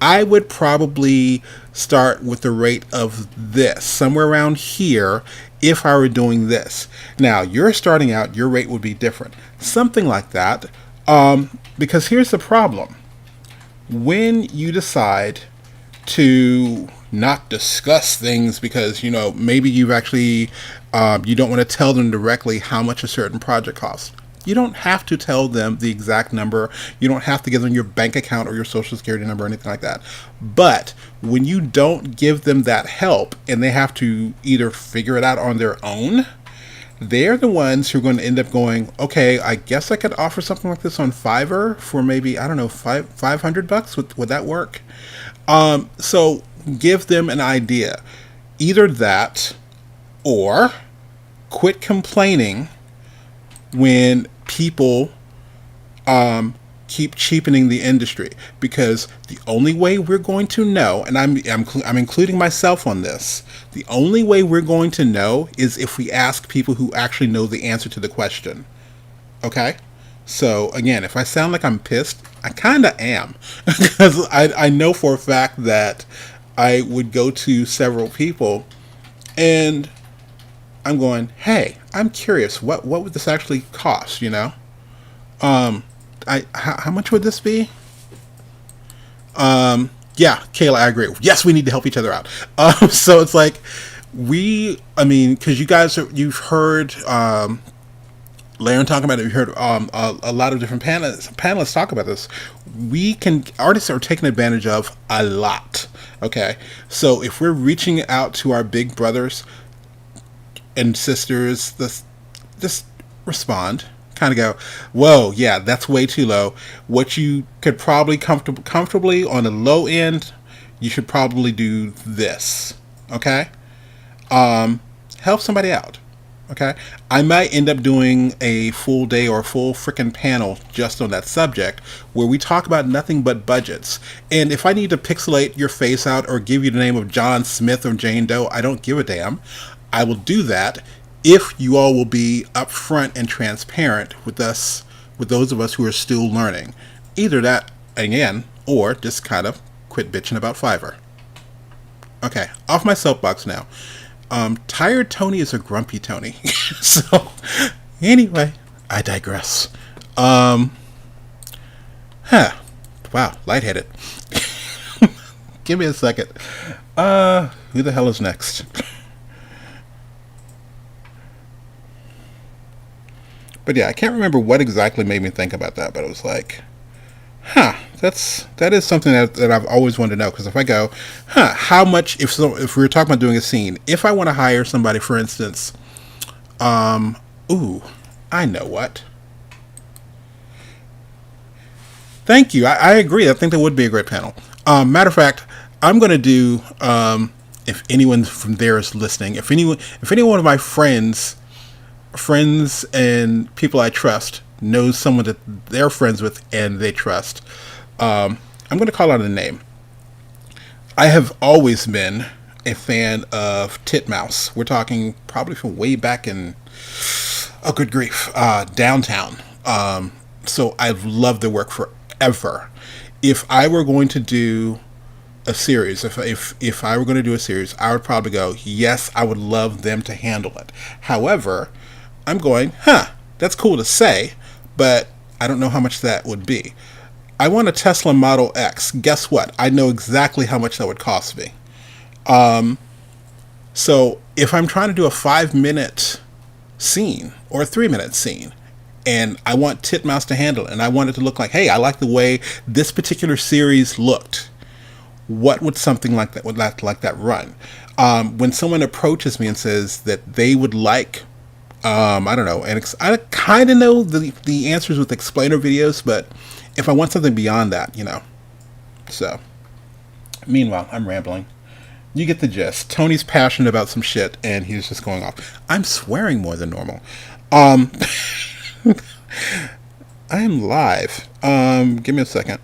I would probably start with the rate of this, somewhere around here, if I were doing this. Now, you're starting out, your rate would be different. Something like that. Because here's the problem. When you decide to not discuss things because, maybe you've actually, you don't want to tell them directly how much a certain project costs. You don't have to tell them the exact number. You don't have to give them your bank account or your social security number or anything like that. But when you don't give them that help and they have to either figure it out on their own, they're the ones who are going to end up going, okay, I guess I could offer something like this on Fiverr for maybe, I don't know, $500. Would that work? So give them an idea. Either that or quit complaining when people keep cheapening the industry, because the only way we're going to know, and I'm including myself on this, the only way we're going to know is if we ask people who actually know the answer to the question. Okay? So again, if I sound like I'm pissed, I kind of am, because I know for a fact that I would go to several people and I'm going, hey, I'm curious, what would this actually cost, you know? How much would this be? Yeah, Kayla, I agree. Yes, we need to help each other out. So it's like because you guys you've heard Laren talk about it. You've heard a lot of different panelists talk about this. Artists are taken advantage of a lot. Okay, so if we're reaching out to our big brothers and sisters, just respond. Kind of go, whoa, yeah, that's way too low. What you could probably comfortably on the low end, you should probably do this. Okay, help somebody out. Okay, I might end up doing a full day or a full freaking panel just on that subject where we talk about nothing but budgets. And if I need to pixelate your face out or give you the name of John Smith or Jane Doe, I don't give a damn. I will do that if you all will be upfront and transparent with us, with those of us who are still learning. Either that, again, or just kind of quit bitching about Fiverr. Okay, off my soapbox now. Tired Tony is a grumpy Tony. So, anyway, I digress. Wow, lightheaded. Give me a second. Who the hell is next? But yeah, I can't remember what exactly made me think about that, but it was like, that is something that I've always wanted to know. Because if I go, how much, if we were talking about doing a scene, if I want to hire somebody, for instance, I know what. Thank you. I agree. I think that would be a great panel. Matter of fact, I'm going to do, if anyone from there is listening, if anyone of my friends and people I trust knows someone that they're friends with and they trust, I'm going to call out a name. I have always been a fan of Titmouse. We're talking probably from way back in, oh good grief, downtown. So I've loved their work forever. If I were going to do a series, if I were going to do a series, I would probably go, yes, I would love them to handle it. However, I'm going, that's cool to say, but I don't know how much that would be. I want a Tesla Model X. Guess what? I know exactly how much that would cost me. So if I'm trying to do a 5-minute scene or a 3-minute scene, and I want Titmouse to handle it, and I want it to look like, hey, I like the way this particular series looked, what would something like that run? When someone approaches me and says that they would like, I don't know, and I kind of know the answers with explainer videos, but if I want something beyond that, So, meanwhile, I'm rambling. You get the gist. Tony's passionate about some shit, and he's just going off. I'm swearing more than normal. I am live. Give me a second.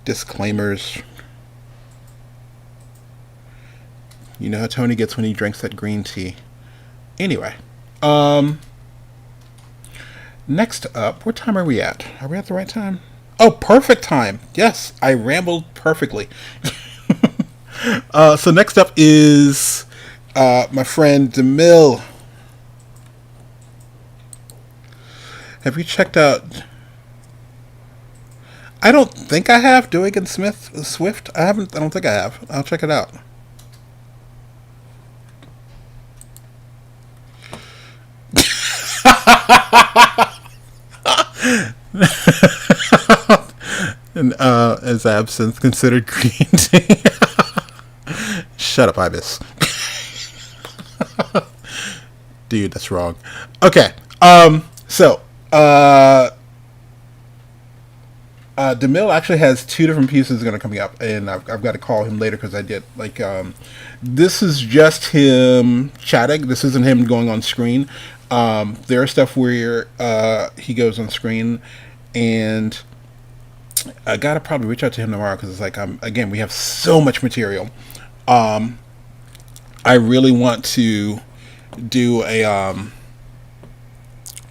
Disclaimers. You know how Tony gets when he drinks that green tea. Anyway, next up, what time are we at? Are we at the right time? Oh, perfect time. Yes, I rambled perfectly. So next up is my friend DeMille. Have you checked out? I don't think I have. Swift. I haven't. I don't think I have. I'll check it out. And is absinthe considered green tea? Shut up, Ibis. Dude, that's wrong. Okay. So, DeMille actually has two different pieces going to coming up, and I've got to call him later because I did like this is just him chatting. This isn't him going on screen. There's stuff where he goes on screen, and I gotta probably reach out to him tomorrow because it's like again we have so much material. Um, I really want to do a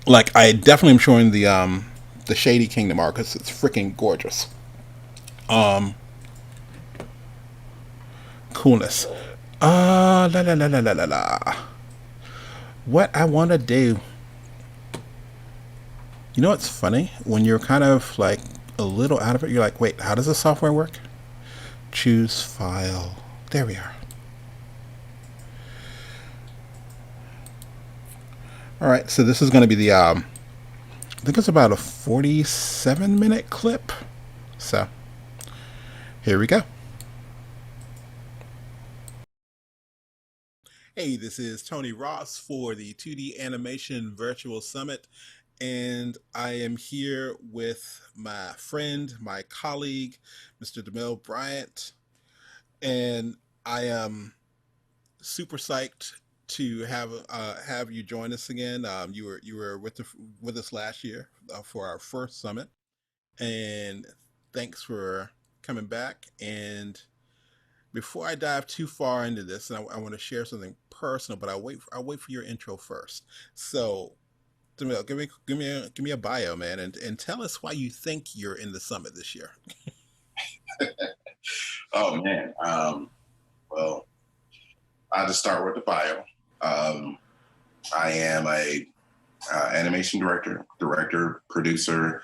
like I definitely am showing the Shady Kingdom arc because it's freaking gorgeous. Um, Coolness. La la la la la la la. What I want to do. You know what's funny? When you're kind of like a little out of it, you're like, wait, how does the software work? Choose file. There we are. All right, so this is going to be the I think it's about a 47-minute clip. So here we go. Hey, this is Tony Ross for the 2D Animation Virtual Summit, and I am here with my friend, my colleague, Mr. DeMille Bryant, and I am super psyched to have you join us again. You were with us last year for our first summit, and thanks for coming back. And before I dive too far into this, and I want to share something personal, but I'll wait for your intro first. So, Demille, give me a bio, man, and tell us why you think you're in the summit this year. Oh man. Well, I'll just start with the bio. I am a animation director, producer,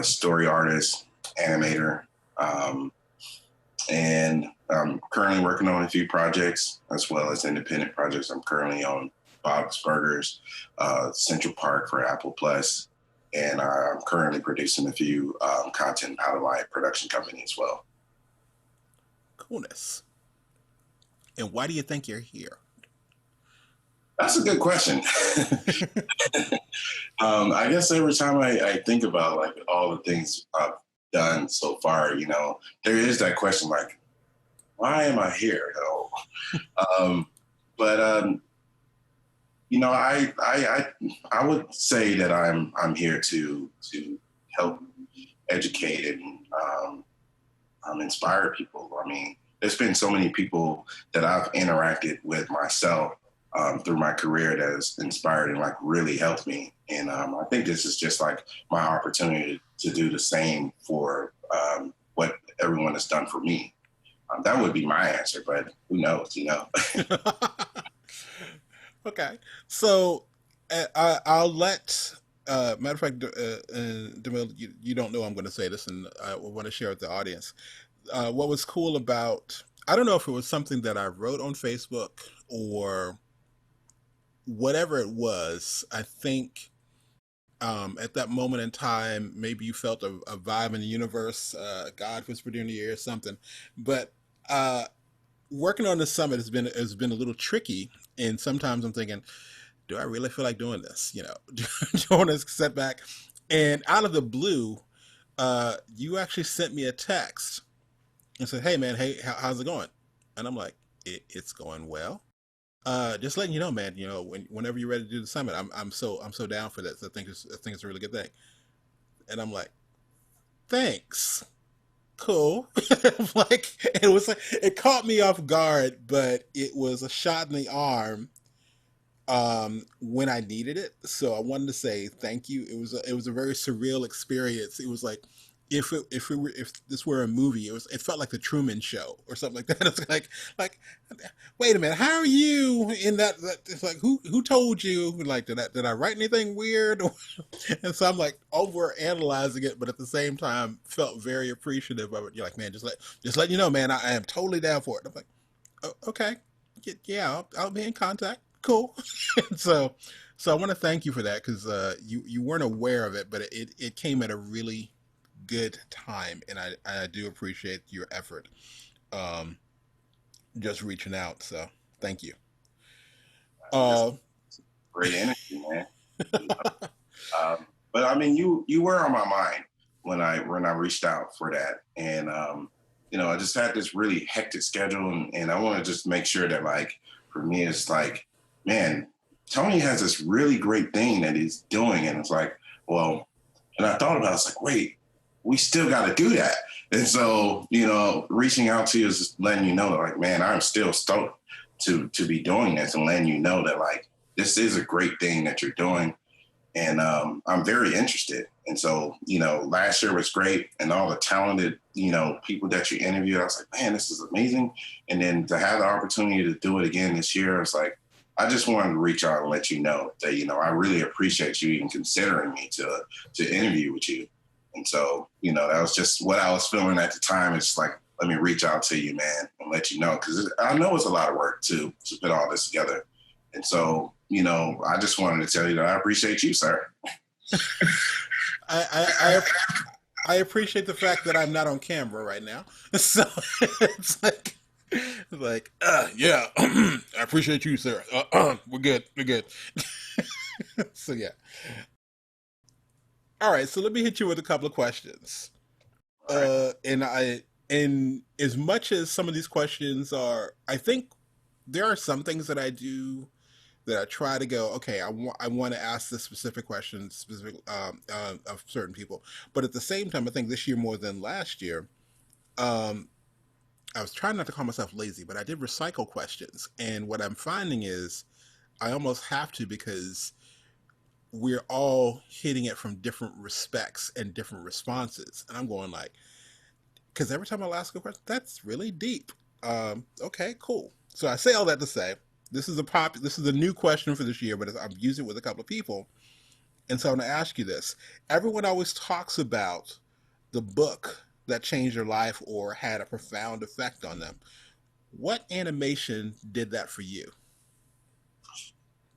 story artist, animator, and I'm currently working on a few projects as well as independent projects. I'm currently on Bob's Burgers, Central Park for Apple Plus, and I'm currently producing a few content out of my production company as well. Coolness. And why do you think you're here? That's a good question. I guess every time I think about like all the things I've done so far, there is that question like, why am I here? Um, but I would say that I'm here to help educate and inspire people. I mean, there's been so many people that I've interacted with myself through my career that has inspired and like really helped me. And I think this is just like my opportunity to do the same for what everyone has done for me. That would be my answer, but who knows? Okay, so I'll let. Matter of fact, DeMille, you don't know I'm going to say this, and I want to share with the audience. What was cool about, I don't know if it was something that I wrote on Facebook or whatever it was. I think at that moment in time, maybe you felt a vibe in the universe, God whispered in the ear or something. But uh, working on the summit has been a little tricky, and sometimes I'm thinking, do I really feel like doing this? Doing this setback, and out of the blue, you actually sent me a text and said, "Hey man, hey, how's it going?" And I'm like, "It's going well. Just letting you know, man. Whenever you're ready to do the summit, I'm so down for this. I think it's a really good thing." And I'm like, "Thanks, cool." Like it caught me off guard, but it was a shot in the arm when I needed it. So I wanted to say thank you. It was a very surreal experience. It was like if this were a movie, it felt like the Truman Show or something like that. It's like wait a minute, how are you in that it's like who told you, like did I write anything weird? And so I'm like over analyzing it, but at the same time felt very appreciative of it. You're like, man, just let you know, man, I am totally down for it. I'm like, oh, okay, yeah, I'll be in contact. Cool. So So I want to thank you for that because you weren't aware of it, but it came at a really good time, and I do appreciate your effort. Um, just reaching out. So thank you. This Uh, great energy, man. You know? But I mean, you were on my mind when I reached out for that, and I just had this really hectic schedule, and I want to just make sure that like for me, it's like, man, Tony has this really great thing that he's doing, and it's like, well, and I thought about it, it's like, wait, we still got to do that, and so reaching out to you is just letting you know that like, man, I'm still stoked to be doing this and letting you know that like this is a great thing that you're doing, and I'm very interested. And so, last year was great, and all the talented, people that you interviewed, I was like, man, this is amazing. And then to have the opportunity to do it again this year, it's like, I just wanted to reach out and let you know that, I really appreciate you even considering me to interview with you. And so, that was just what I was feeling at the time. It's like, let me reach out to you, man, and let you know, because I know it's a lot of work to put all this together. And so, I just wanted to tell you that I appreciate you, sir. I appreciate the fact that I'm not on camera right now, so it's yeah, I appreciate you, sir. We're good. We're good. So yeah. All right. So let me hit you with a couple of questions. Right. And as much as some of these questions are, I think there are some things that I do that I try to go, okay, I want to ask this specific question, of certain people. But at the same time, I think this year more than last year, um, I was trying not to call myself lazy, but I did recycle questions. And what I'm finding is I almost have to because we're all hitting it from different respects and different responses. And I'm going like, because every time I ask a question, that's really deep. Okay, cool. So I say all that to say, this is a new question for this year, but I'm using it with a couple of people. And so I'm going to ask you this. Everyone always talks about the book that changed their life or had a profound effect on them. What animation did that for you?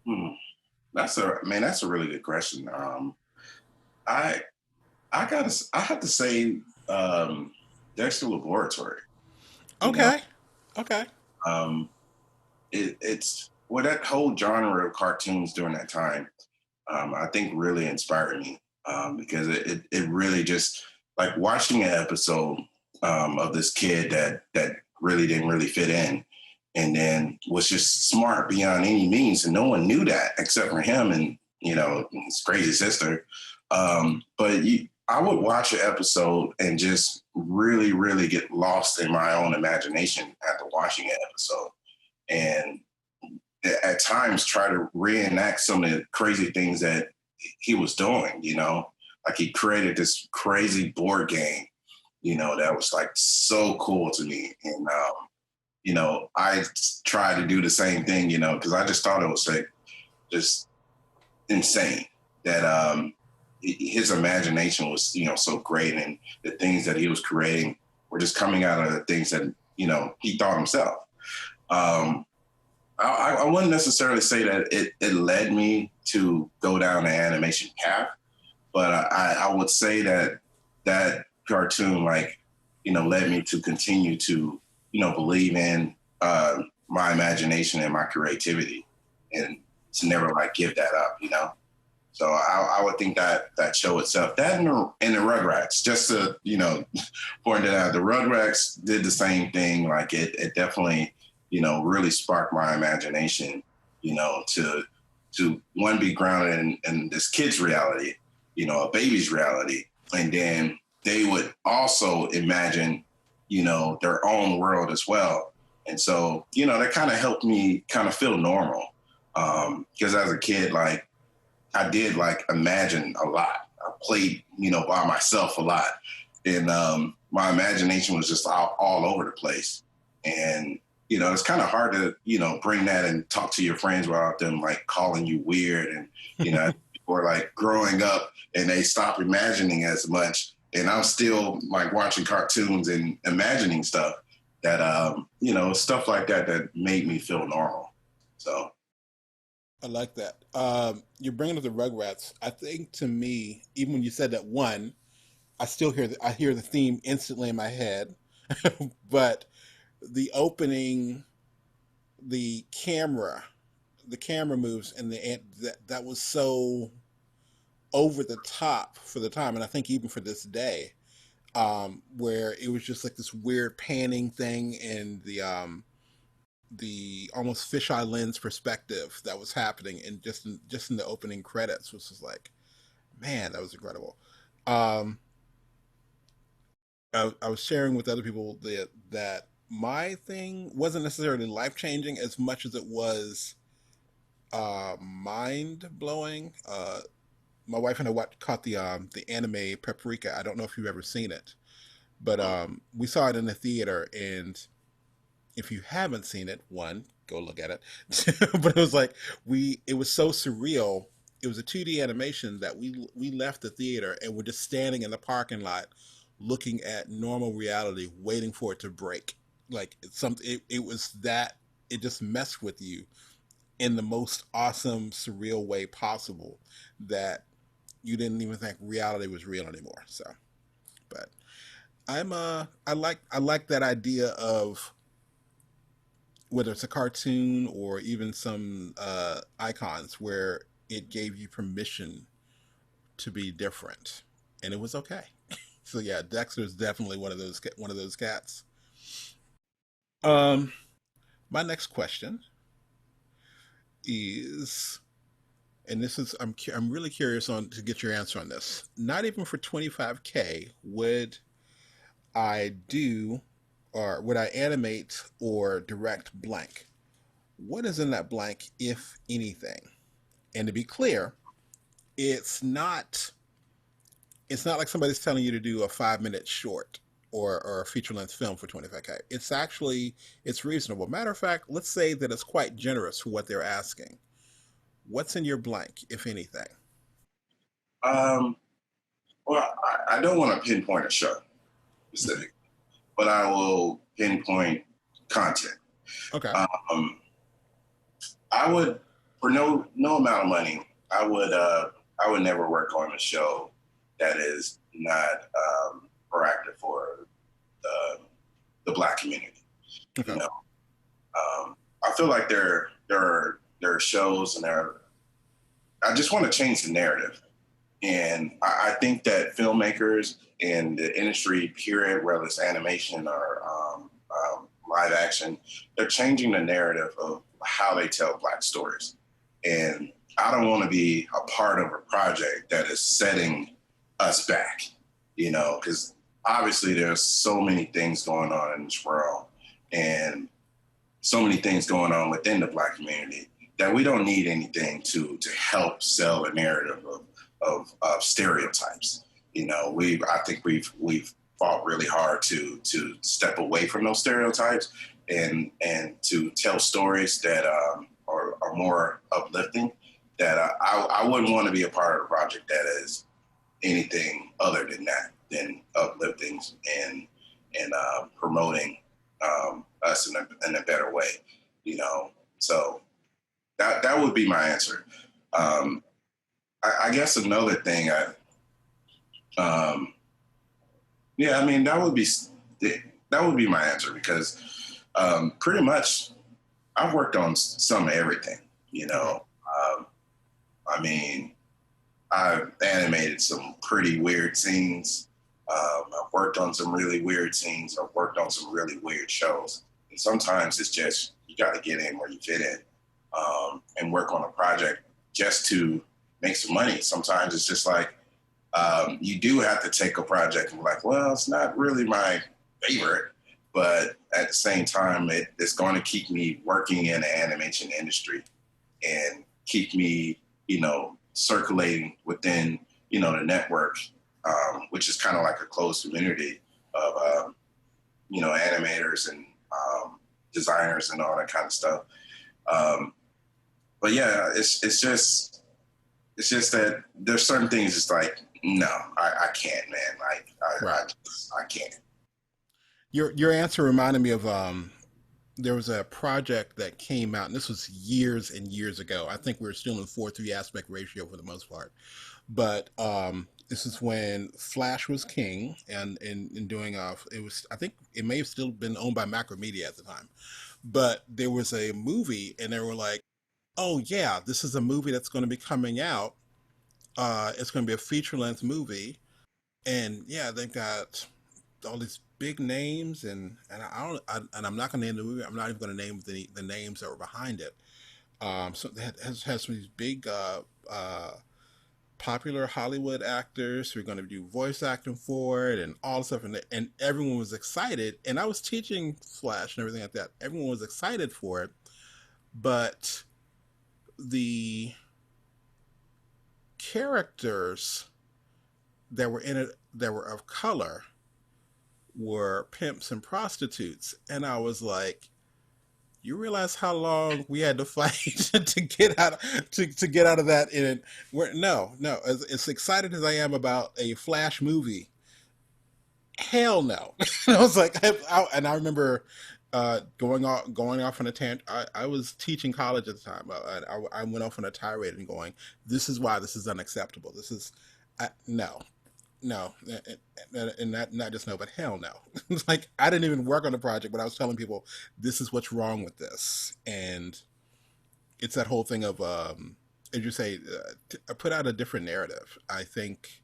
Hmm. That's a really good question. I I have to say, Dexter Laboratory. You know, Okay. Okay. um, it's well, that whole genre of cartoons during that time. I think really inspired me, because it really just like watching an episode, of this kid that really didn't really fit in, and then was just smart beyond any means, and no one knew that except for him and his crazy sister. I would watch an episode and just really really get lost in my own imagination after watching an episode, and at times try to reenact some of the crazy things that he was doing, like he created this crazy board game, that was like so cool to me. And, I tried to do the same thing, because I just thought it was like just insane that, his imagination was, so great. And the things that he was creating were just coming out of the things that, he thought himself. Um, I wouldn't necessarily say that it led me to go down the animation path, but I would say that that cartoon, like, led me to continue to, believe in, my imagination and my creativity, and to never like give that up. So I would think that show itself, that and the Rugrats, just to, point it out, the Rugrats did the same thing. Like it definitely, really sparked my imagination, to one, be grounded in this kid's reality, a baby's reality. And then they would also imagine, their own world as well. And so, that kind of helped me kind of feel normal. Because as a kid, like, I did like imagine a lot. I played, by myself a lot. And my imagination was just all over the place. And, it's kind of hard to, bring that and talk to your friends without them like calling you weird. And, or like growing up and they stop imagining as much. And I'm still like watching cartoons and imagining stuff that, stuff like that made me feel normal. So I like that. You're bringing up the Rugrats. I think to me, even when you said that one, I still hear I hear the theme instantly in my head. But the opening, the camera, the camera moves, and that was so over the top for the time, and I think even for this day, where it was just like this weird panning thing and the almost fisheye lens perspective that was happening, and just in the opening credits was just like, man, that was incredible. Um, I was sharing with other people that my thing wasn't necessarily life changing as much as it was mind blowing. My wife and I caught the anime Paprika. I don't know if you've ever seen it, but we saw it in the theater, and if you haven't seen it, one, go look at it. But it was like it was so surreal. It was a 2D animation that we left the theater and we're just standing in the parking lot looking at normal reality, waiting for it to break. Like it was that it just messed with you in the most awesome, surreal way possible that you didn't even think reality was real anymore. So, but I like that idea of whether it's a cartoon or even some icons where it gave you permission to be different, and it was okay. So yeah, Dexter's definitely one of those cats. Um, my next question is, and this is I'm really curious on to get your answer on this. Not even for 25K would I do, or would I animate or direct blank? What is in that blank, if anything? And to be clear, it's not it's not like somebody's telling you to do a 5 minute short or a feature length film for 25K. It's reasonable. Matter of fact, let's say that it's quite generous for what they're asking. What's in your blank, if anything? Um, well, I don't want to pinpoint a show specific, but I will pinpoint content. Okay. I would, for no amount of money, I would never work on a show that is not proactive for the Black community. Okay. You know, I feel like there are shows and I just want to change the narrative, and I think that filmmakers in the industry, period, whether it's animation or live action, they're changing the narrative of how they tell Black stories. And I don't want to be a part of a project that is setting us back, because obviously there's so many things going on in this world and so many things going on within the Black community that we don't need anything to help sell a narrative of stereotypes. I think we've fought really hard to step away from those stereotypes and to tell stories that are more uplifting. That I wouldn't want to be a part of a project that is anything other than that, than uplifting and promoting us in a better way. So that would be my answer. I guess another thing, yeah, I mean that would be my answer, because pretty much I've worked on some of everything. I mean, I've animated some pretty weird scenes. I've worked on some really weird scenes. I've worked on some really weird shows. And sometimes it's just you got to get in where you fit in and work on a project just to make some money. Sometimes it's just like you do have to take a project and be like, well, it's not really my favorite, but at the same time, it's going to keep me working in the animation industry and keep me, circulating within, the network, which is kind of like a closed community of, animators and designers and all that kind of stuff. But yeah, it's just that there's certain things it's like, no, I can't, man. Like, Right. I can't. Your answer reminded me of there was a project that came out, and this was years and years ago. I think we were still in 4:3 aspect ratio for the most part. But this is when Flash was king, and in doing it was, I think it may have still been owned by Macromedia at the time. But there was a movie, and they were like, "Oh yeah, this is a movie that's going to be coming out. It's going to be a feature length movie, and yeah, they've got all these big names, and and I'm not going to name the movie. I'm not even going to name the names that were behind it. So it has some of these big popular Hollywood actors who are going to do voice acting for it and all this stuff, and everyone was excited. And I was teaching Flash and everything like that. Everyone was excited for it, but the characters that were in it that were of color were pimps and prostitutes, and I was like, you realize how long we had to fight to get out to get out of that? And no, as excited as I am about a Flash movie, hell no. I was like, and I remember going off on a tangent. I was teaching college at the time. I went off on a tirade and going, this is why this is unacceptable. This is no, no, and not just no, but hell no. It's like I didn't even work on the project, but I was telling people this is what's wrong with this, and it's that whole thing of, as you say, put out a different narrative. I think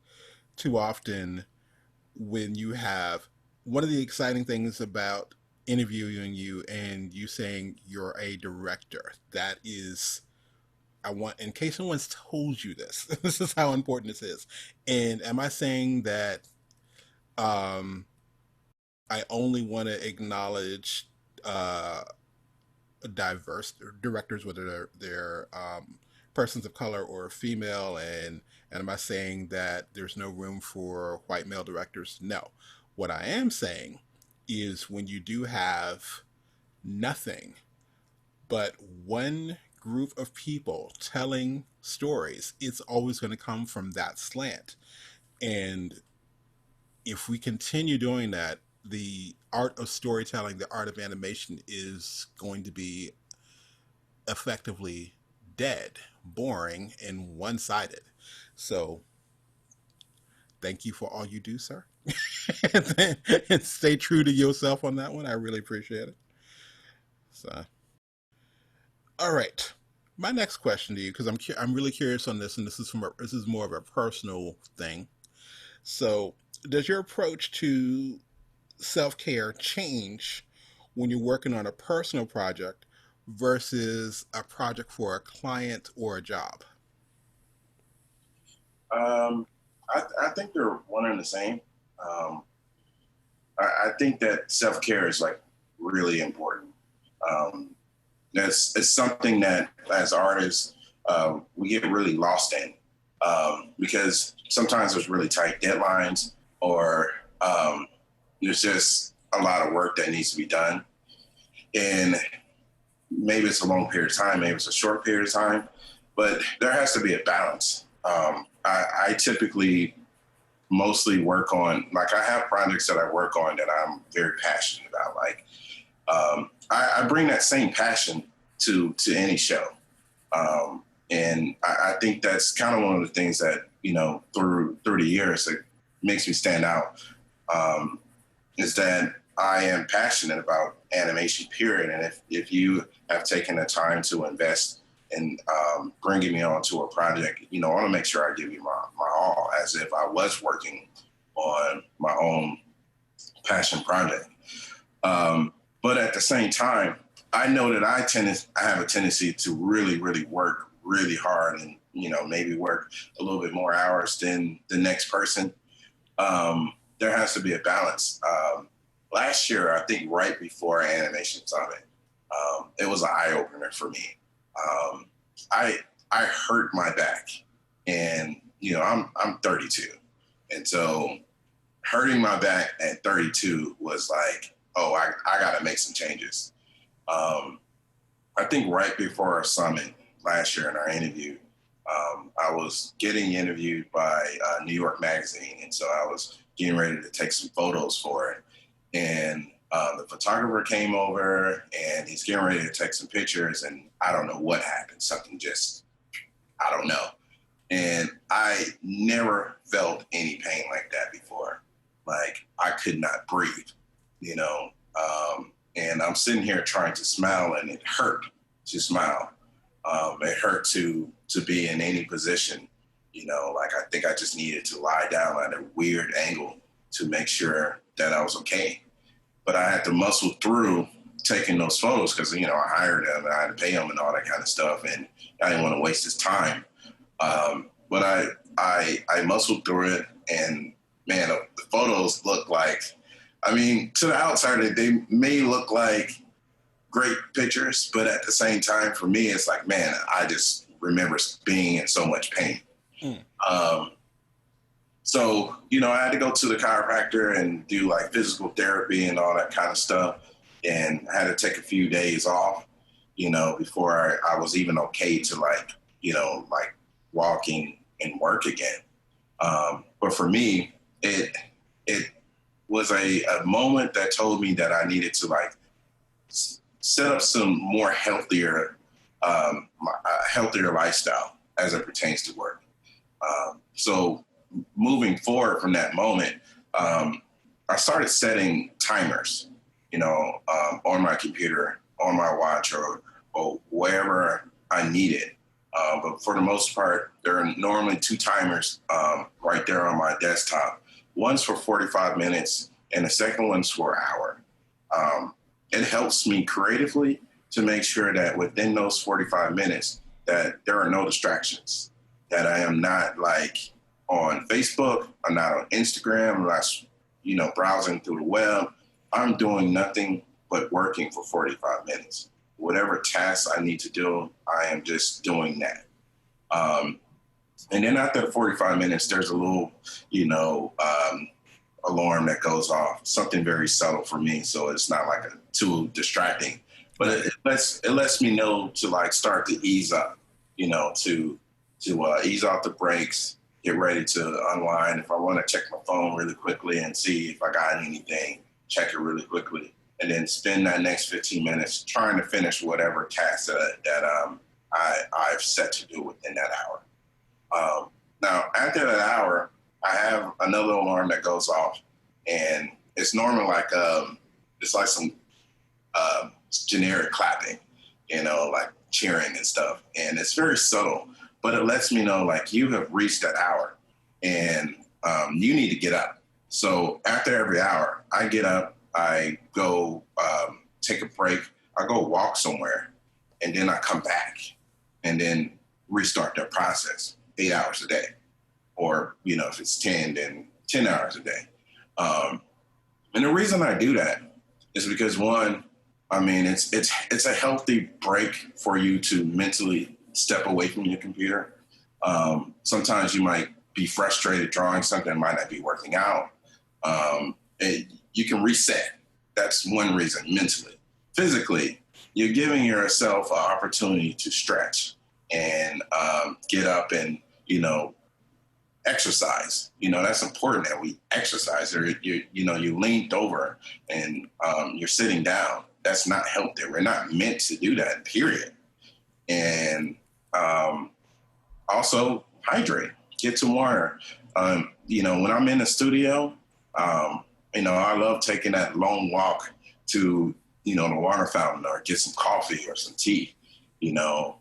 too often when you have one of the exciting things about interviewing you and you saying you're a director, that is, I want, in case someone's told you this, this is how important this is. And am I saying that um, I only want to acknowledge diverse directors, whether they're persons of color or female, and am I saying that there's no room for white male directors? No. What I am saying is when you do have nothing but one group of people telling stories, it's always going to come from that slant. And if we continue doing that, the art of storytelling, the art of animation is going to be effectively dead, boring, and one sided. So thank you for all you do, sir. And stay true to yourself on that one. I really appreciate it. So, all right. My next question to you, because I'm really curious on this, and this is more of a personal thing. So, does your approach to self care change when you're working on a personal project versus a project for a client or a job? I think they're one and the same. Um, I think that self care is like really important. Um, it's something that as artists we get really lost in because sometimes there's really tight deadlines or there's just a lot of work that needs to be done, and maybe it's a long period of time, maybe it's a short period of time, but there has to be a balance. I typically mostly work on, like I have projects that I work on that I'm very passionate about. Like I bring that same passion to any show. And I think that's kind of one of the things that, through the years that makes me stand out, is that I am passionate about animation, period. And if you have taken the time to invest in bringing me onto a project, I want to make sure I give you my all as if I was working on my own passion project. But at the same time, I know that I have a tendency to really, really work really hard and, maybe work a little bit more hours than the next person. There has to be a balance. Last year, I think right before Animation Summit, it was an eye opener for me. I hurt my back, and I'm 32, and so hurting my back at 32 was like, oh, I got to make some changes. I think right before our summit last year in our interview, I was getting interviewed by New York Magazine, and so I was getting ready to take some photos for it. And The photographer came over and he's getting ready to take some pictures, and I don't know what happened. Something just, I don't know. And I never felt any pain like that before. Like I could not breathe, you know. And I'm sitting here trying to smile, and it hurt to smile. It hurt to be in any position, you know. Like I think I just needed to lie down at a weird angle to make sure that I was okay. But I had to muscle through taking those photos because, you know, I hired him and I had to pay him and all that kind of stuff, and I didn't want to waste his time. But I muscled through it, and man, the photos look like, I mean, to the outsider, they may look like great pictures, but at the same time, for me, it's like, man, I just remember being in so much pain. So, you know, I had to go to the chiropractor and do like physical therapy and all that kind of stuff. And I had to take a few days off, you know, before I was even okay to like, you know, like walking and work again. But for me, it was a moment that told me that I needed to like set up some more healthier lifestyle as it pertains to work. So moving forward from that moment, I started setting timers, you know, on my computer, on my watch, or wherever I needed. But for the most part, there are normally 2 timers right there on my desktop. One's for 45 minutes and the second one's for an hour. It helps me creatively to make sure that within those 45 minutes that there are no distractions, that I am not like on Facebook, I'm not on Instagram, I'm not, you know, browsing through the web. I'm doing nothing but working for 45 minutes. Whatever tasks I need to do, I am just doing that. And then after the 45 minutes, there's a little, you know, alarm that goes off, something very subtle for me. So it's not like too distracting, but it lets me know to like start to ease up, you know, to ease off the brakes, get ready to unwind. If I want to check my phone really quickly and see if I got anything, check it really quickly, and then spend that next 15 minutes trying to finish whatever task that I've set to do within that hour. Now, after that hour, I have another alarm that goes off, and it's normally like it's like some generic clapping, you know, like cheering and stuff, and it's very subtle, but it lets me know like you have reached that hour, and you need to get up. So after every hour, I get up, I go take a break, I go walk somewhere, and then I come back and then restart that process 8 hours a day. Or, you know, if it's 10, then 10 hours a day. And the reason I do that is because, one, I mean, it's a healthy break for you to mentally step away from your computer. Sometimes you might be frustrated drawing something, might not be working out. You can reset. That's one reason, mentally. Physically, you're giving yourself an opportunity to stretch and get up and, you know, exercise. You know, that's important that we exercise. Or you leaned over and you're sitting down. That's not healthy. We're not meant to do that, period. And also hydrate, get some water. You know, when I'm in the studio, you know, I love taking that long walk to, you know, the water fountain or get some coffee or some tea, you know,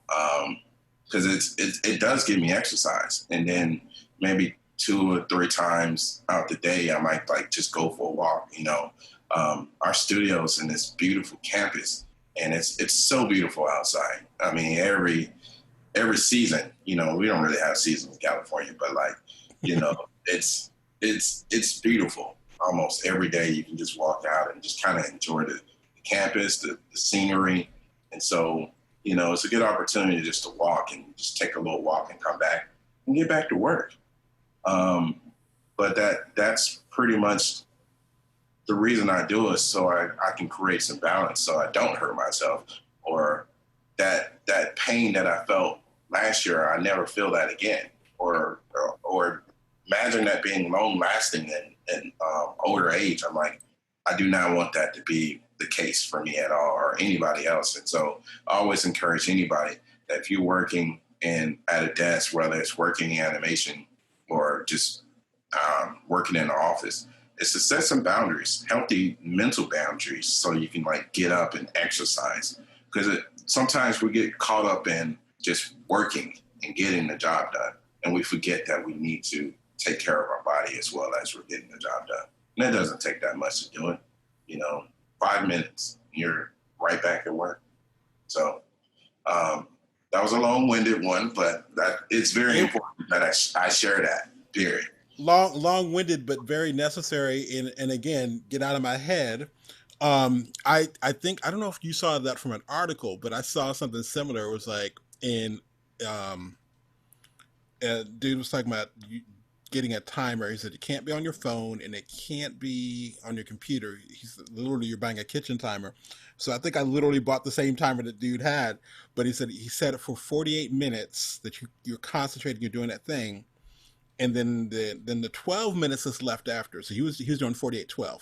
because it does give me exercise. And then maybe 2 or 3 times out the day, I might like just go for a walk. You know, our studio's in this beautiful campus, and it's so beautiful outside. I mean, every season, you know, we don't really have seasons in California, but like, you know, it's beautiful. Almost every day you can just walk out and just kind of enjoy the campus, the scenery. And so, you know, it's a good opportunity just to walk and just take a little walk and come back and get back to work. But that's pretty much the reason I do it, so I can create some balance so I don't hurt myself, or that pain that I felt last year, I never feel that again, or imagine that being long lasting and older age. I'm like, I do not want that to be the case for me at all or anybody else. And so I always encourage anybody that if you're working at a desk, whether it's working in animation or just working in the office, is to set some boundaries, healthy mental boundaries, so you can like get up and exercise. Because sometimes we get caught up in just working and getting the job done, and we forget that we need to take care of our body as well as we're getting the job done. And it doesn't take that much to do it. 5 minutes, you're right back at work. So that was a long-winded one, but it's very important that I share that, period. Long-winded, but very necessary. And again, get out of my head. I think, I don't know if you saw that from an article, but I saw something similar. It was like a dude was talking about getting a timer. He said, it can't be on your phone and it can't be on your computer. He's literally, you're buying a kitchen timer. So I think I literally bought the same timer that dude had, but he set it for 48 minutes that you're concentrating, you're doing that thing. And then the 12 minutes is left after. So he was doing 48-12.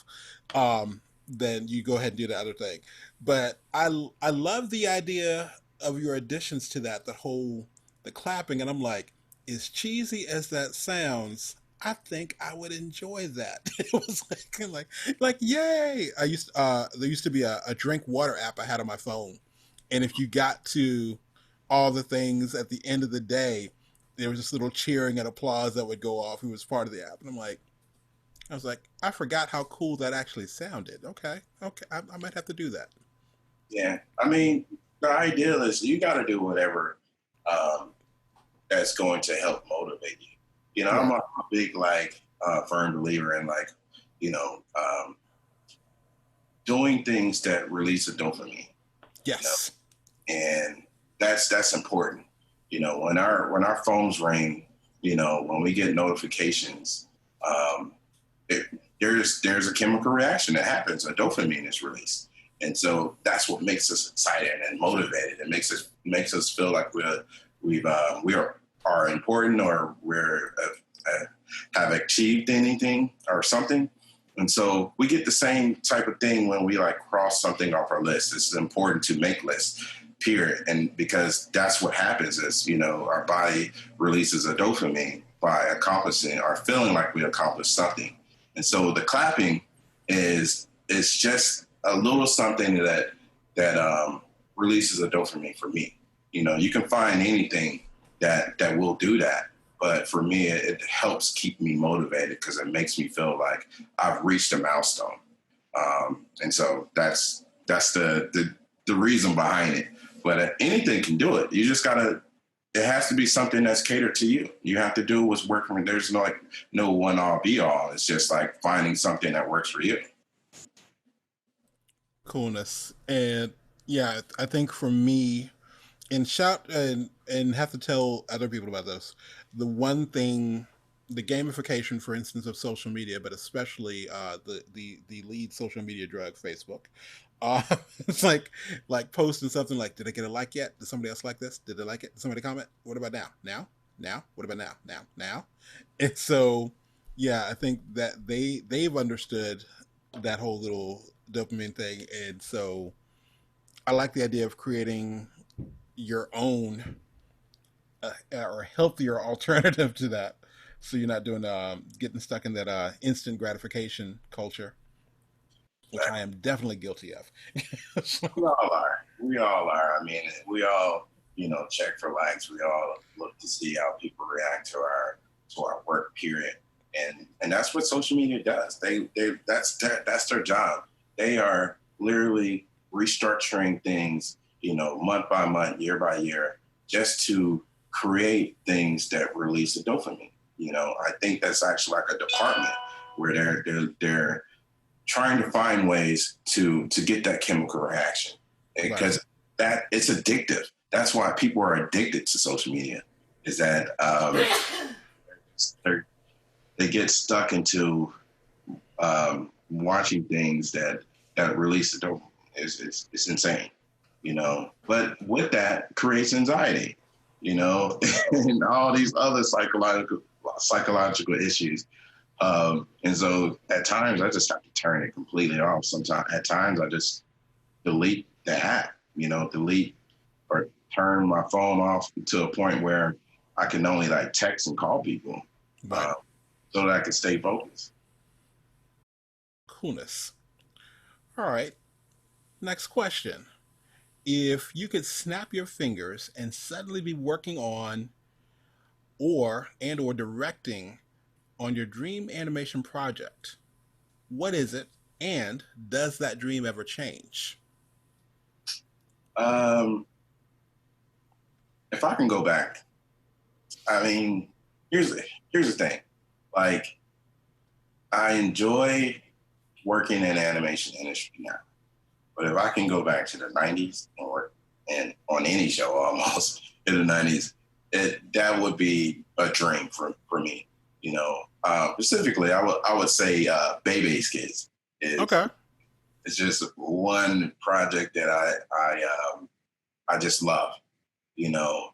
Then you go ahead and do the other thing. But I love the idea of your additions to that, the clapping. And I'm like, as cheesy as that sounds, I think I would enjoy that. It was like yay! There used to be a drink water app I had on my phone, and if you got to all the things at the end of the day, there was this little cheering and applause that would go off. Who was part of the app, and I was like, I forgot how cool that actually sounded. Okay, I might have to do that. Yeah, I mean, the ideal is you got to do whatever that's going to help motivate you. Right. I'm a big firm believer in doing things that release a dopamine. Yes, and that's important. When our phones ring, when we get notifications, there's a chemical reaction that happens. A dopamine is released, and so that's what makes us excited and motivated. It makes us feel like we are important, or have achieved anything or something. And so we get the same type of thing when we cross something off our list. It's important to make lists, period. And because that's what happens is, our body releases a dopamine by accomplishing or feeling like we accomplished something. And so the clapping is just a little something that releases a dopamine for me. You can find anything that will do that. But for me, it helps keep me motivated because it makes me feel like I've reached a milestone. And so that's the reason behind it. But anything can do it. You just it has to be something that's catered to you. You have to do what's working. There's no one all be all. It's just finding something that works for you. Coolness. And yeah, I think for me, and have to tell other people about this. The one thing, the gamification, for instance, of social media, but especially the lead social media drug, Facebook. It's like posting something like, did I get a like yet? Did somebody else like this? Did they like it? Did somebody comment? What about now? Now? What about now? And so, yeah, I think that they've understood that whole little dopamine thing, and so I like the idea of creating your own or healthier alternative to that, so you're not doing getting stuck in that instant gratification culture, which I am definitely guilty of. We all are. I mean, we all check for likes. We all look to see how people react to our work, period. And that's what social media does. That's their job. They are literally restructuring things, month by month, year by year, just to create things that release a dopamine. I think that's actually like a department where they're trying to find ways to get that chemical reaction, because that it's addictive. That's why people are addicted to social media, is that they get stuck into watching things that release the dopamine. It's insane, but with that creates anxiety, and all these other psychological issues. And so at times I just have to turn it completely off. Sometimes at times I just delete the app, delete or turn my phone off to a point where I can only like text and call people Right. so that I can stay focused. Coolness. All right. Next question. If you could snap your fingers and suddenly be working on or directing on your dream animation project, what is it, and does that dream ever change? Um, if I can go back, I mean, here's here's the thing. Like, I enjoy working in the animation industry now, but if I can go back to the '90s and work and on any show almost in the '90s, that would be a dream for me. Specifically, I would say Bebe's Kids Okay. is just one project that I just love. You know,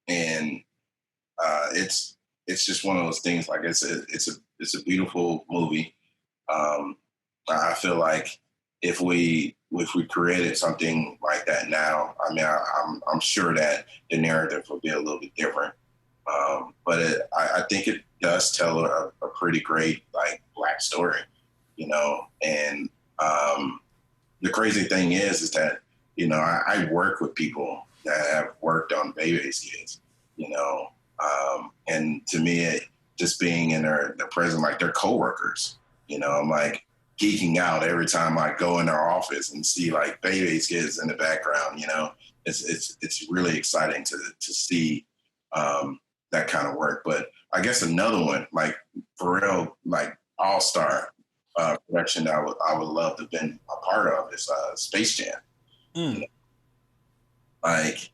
and it's just one of those things. Like it's a beautiful movie. Um, I feel like if we created something like that now, I mean, I'm sure that the narrative would be a little bit different. But I think it does tell a pretty great like Black story, And the crazy thing is that I work with people that have worked on Baby's Kids, and to me, just being in their presence, like they're coworkers, I'm like geeking out every time I go in their office and see like Baby's Kids in the background. It's really exciting to see that kind of work. But I guess another one, like for real, like all star production that I would love to have been a part of is Space Jam. Mm. Like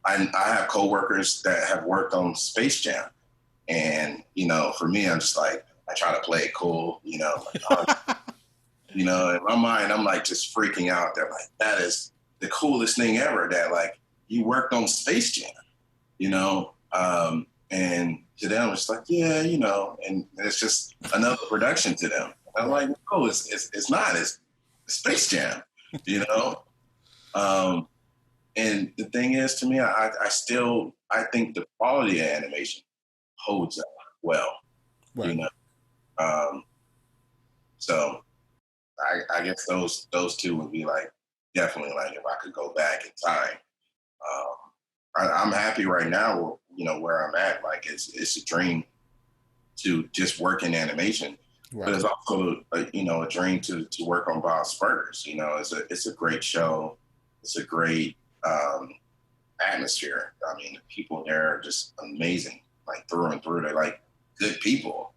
I have coworkers that have worked on Space Jam, and for me, I'm just like I try to play it cool, in my mind, I'm like just freaking out. They're like, that is the coolest thing ever. That like you worked on Space Jam, and to them it's like, yeah, and it's just another production to them. I'm like, no, it's not. It's Space Jam, you know. And the thing is, to me, I think the quality of animation holds up well, Right. you know. Um, so I guess those two would be like definitely like if I could go back in time. I'm happy right now, where I'm at. Like it's a dream to just work in animation, Right. but it's also a dream to work on Bob's Burgers. It's a great show. It's a great atmosphere. I mean, the people there are just amazing, like through and through. They're like good people,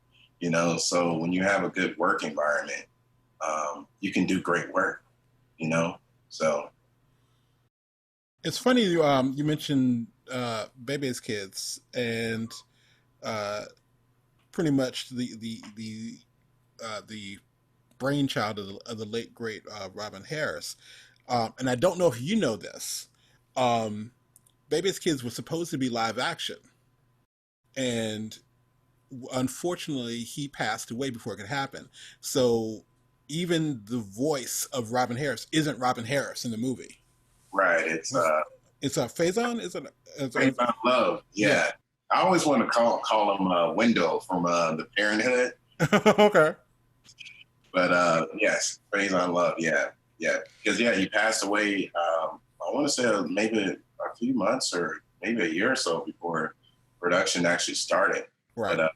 So when you have a good work environment, you can do great work, So It's funny you mentioned Bebe's Kids and pretty much the brainchild of the late great Robin Harris. And I don't know if you know this. Um, Baby's Kids was supposed to be live action, and unfortunately, he passed away before it could happen. So even the voice of Robin Harris isn't Robin Harris in the movie. right, It's a Faison. It's Faison Love. Yeah. I always want to call him Window from the Parenthood. Okay. But yes, Faison Love. Yeah, because he passed away. I want to say maybe a few months or maybe a year or so before production actually started. Right. But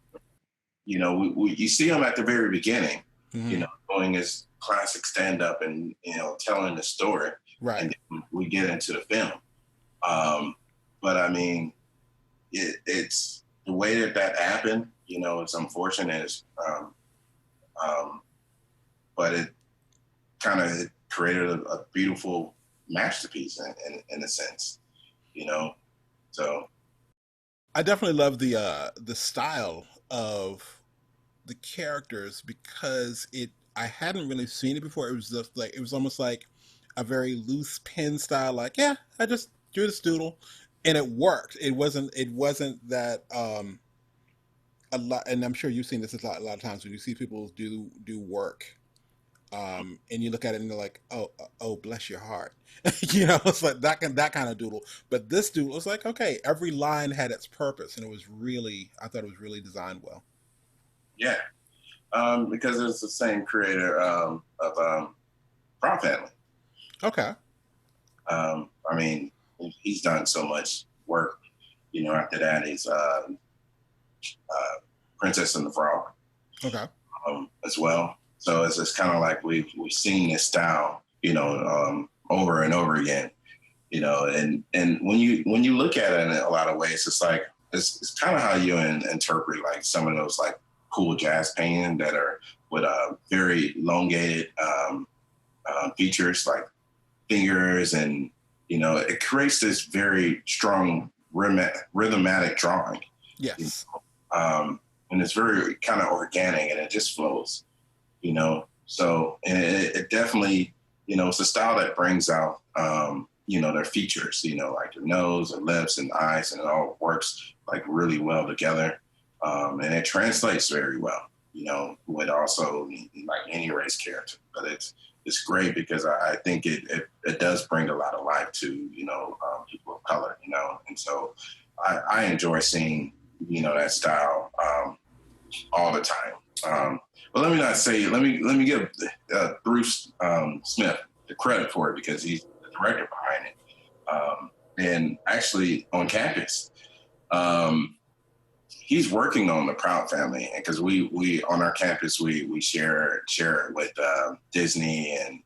you see him at the very beginning, doing his classic stand up and telling the story. Right. And then we get into the film. But I mean, it's the way that happened. It's unfortunate. But it kind of created a beautiful masterpiece in a sense, So I definitely love the style of the characters because I hadn't really seen it before. It was just like it was almost like a very loose pen style. Like, yeah, I just drew this doodle, and it worked. It wasn't that a lot, and I'm sure you've seen this a lot of times when you see people do work, and you look at it and you're like, oh, bless your heart, it's like that kind of doodle. But this doodle was like, okay, every line had its purpose, and I thought it was really designed well. Yeah, because it's the same creator of Prop Family. Okay. I mean, he's done so much work. After that is Princess and the Frog. Okay. As well. So it's just kind of like we've seen this style, over and over again, and when you look at it in a lot of ways, it's like it's kind of how you interpret like some of those like cool jazz painting that are with very elongated features like fingers, and it creates this very strong rhythmatic drawing. Yes. And it's very kind of organic, and it just flows, So, and it definitely, it's a style that brings out, their features, like their nose and lips and eyes, and it all works like really well together. And it translates very well, with also like any race character. But it's great because I think it does bring a lot of life to, people of color, and so I enjoy seeing, that style all the time. But let me give Bruce Smith the credit for it because he's the director behind it. And actually on campus, he's working on the Proud Family, and because we on our campus we share it with Disney and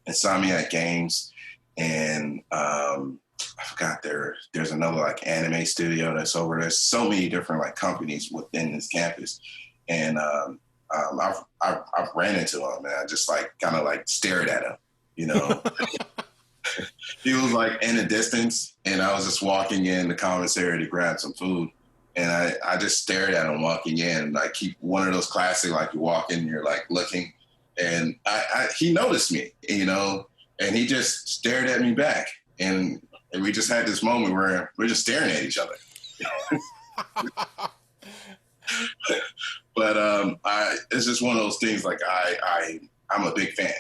Insomniac Games, and I forgot there's another like anime studio that's over. There's so many different like companies within this campus, and I've ran into him, and I just like kind of like stared at him, He was like in the distance, and I was just walking in the commissary to grab some food, and I just stared at him walking in, and I keep one of those classic like you walk in, and you're like looking, and he noticed me, and he just stared at me back, and we just had this moment where we're just staring at each other. But it's just one of those things. Like I'm a big fan.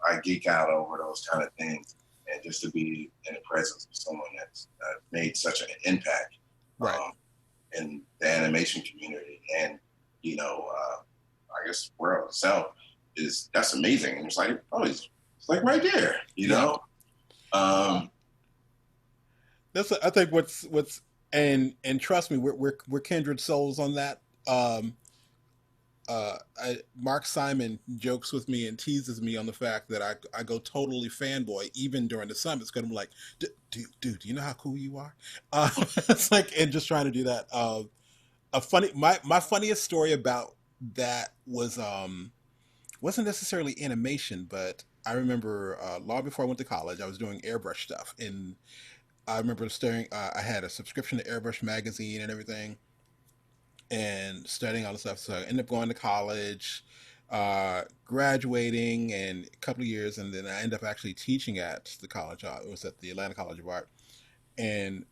I geek out over those kind of things, and just to be in the presence of someone that's made such an impact, right, in the animation community, and I guess world itself that's amazing. And it's like, it's like right there, That's I think what's and trust me, we're kindred souls on that. Mark Simon jokes with me and teases me on the fact that I go totally fanboy even during the summits because I'm like, dude, do you know how cool you are? It's like, and just trying to do that. My funniest story about that was wasn't necessarily animation, but I remember long before I went to college, I was doing airbrush stuff, and I remember studying. I had a subscription to Airbrush magazine and everything, and studying all the stuff. So I ended up going to college, graduating, and a couple of years, and then I ended up actually teaching at the college. It was at the Atlanta College of Art, and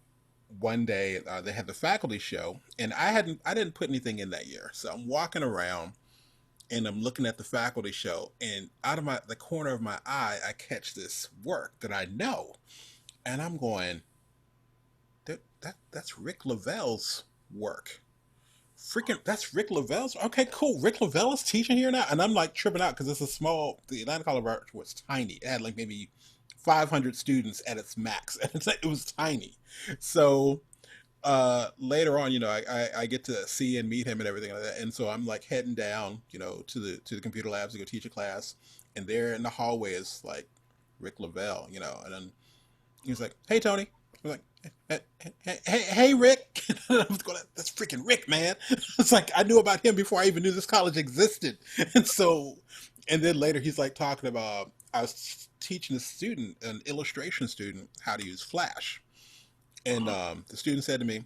one day they had the faculty show, and I didn't put anything in that year, so I'm walking around and I'm looking at the faculty show, and out of the corner of my eye, I catch this work that I know, and I'm going, that's Rick Lavelle's work. Freaking, that's Rick Lavelle's. Okay, cool. Rick Lavelle is teaching here now, and I'm like tripping out because the Atlanta College of Art was tiny. It had like maybe 500 students at its max, and it was tiny. So later on, I get to see and meet him and everything like that, and so I'm like heading down, to the computer labs to go teach a class, and there in the hallway is like Rick Lavelle, and then he's like, "Hey, Tony." I'm like, hey, Rick. I was going, that's freaking Rick, man. It's like I knew about him before I even knew this college existed. And then later he's like talking about, I was teaching a student, an illustration student, how to use Flash. And the student said to me,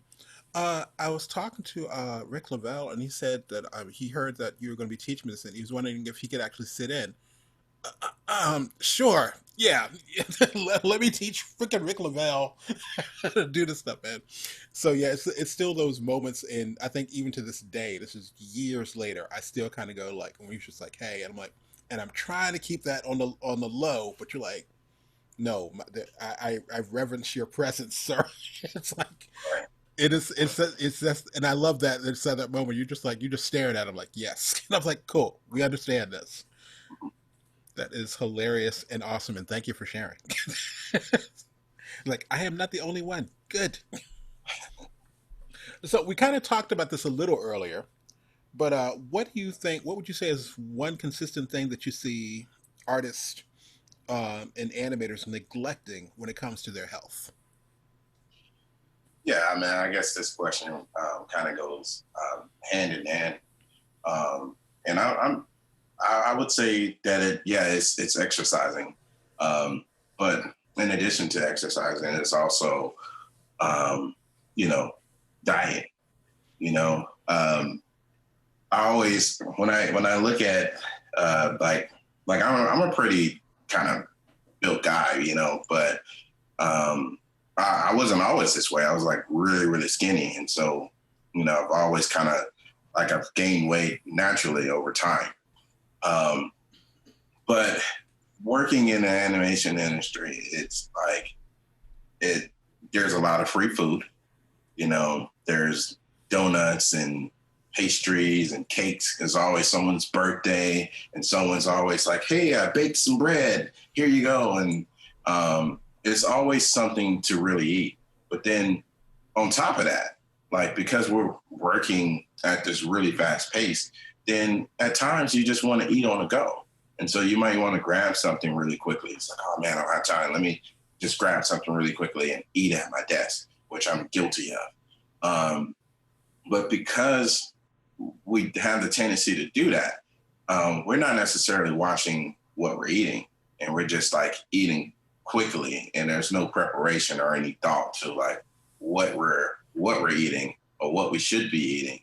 I was talking to Rick Lavelle, and he said that he heard that you were going to be teaching me this, and he was wondering if he could actually sit in. Sure. Yeah. Let me teach freaking Rick Lavelle how to do this stuff, man. So yeah, it's still those moments, and I think even to this day, this is years later, I still kind of go like, when he's just like, "Hey," and I'm like, and I'm trying to keep that on the low, but you're like, "No, I reverence your presence, sir." It's like Right. it's just, and I love that. It's at that moment you're just like, you're just staring at him like, yes, and I was like, cool, we understand this. That is hilarious and awesome, and thank you for sharing. Like, I am not the only one. Good. So we kind of talked about this a little earlier, but what do you think? What would you say is one consistent thing that you see artists and animators neglecting when it comes to their health? Yeah, I mean, I guess this question kind of goes hand in hand, and I would say that it's exercising, but in addition to exercising, it's also um, you know diet. You know, I always when I look at like I'm a pretty kind of built guy, but um, I wasn't always this way. I was like really skinny, and so I've always kind of like I've gained weight naturally over time. Um, but working in the animation industry, it's like it. There's a lot of free food. There's donuts and pastries and cakes. There's always someone's birthday, and someone's always like, "Hey, I baked some bread. Here you go." And it's always something to really eat. But then on top of that, like because we're working at this really fast pace, then at times you just want to eat on the go. And so you might want to grab something really quickly. It's like, oh man, I don't have time. Let me just grab something really quickly and eat at my desk, which I'm guilty of. But because we have the tendency to do that, we're not necessarily watching what we're eating, and we're just like eating quickly, and there's no preparation or any thought to like what we're eating or what we should be eating.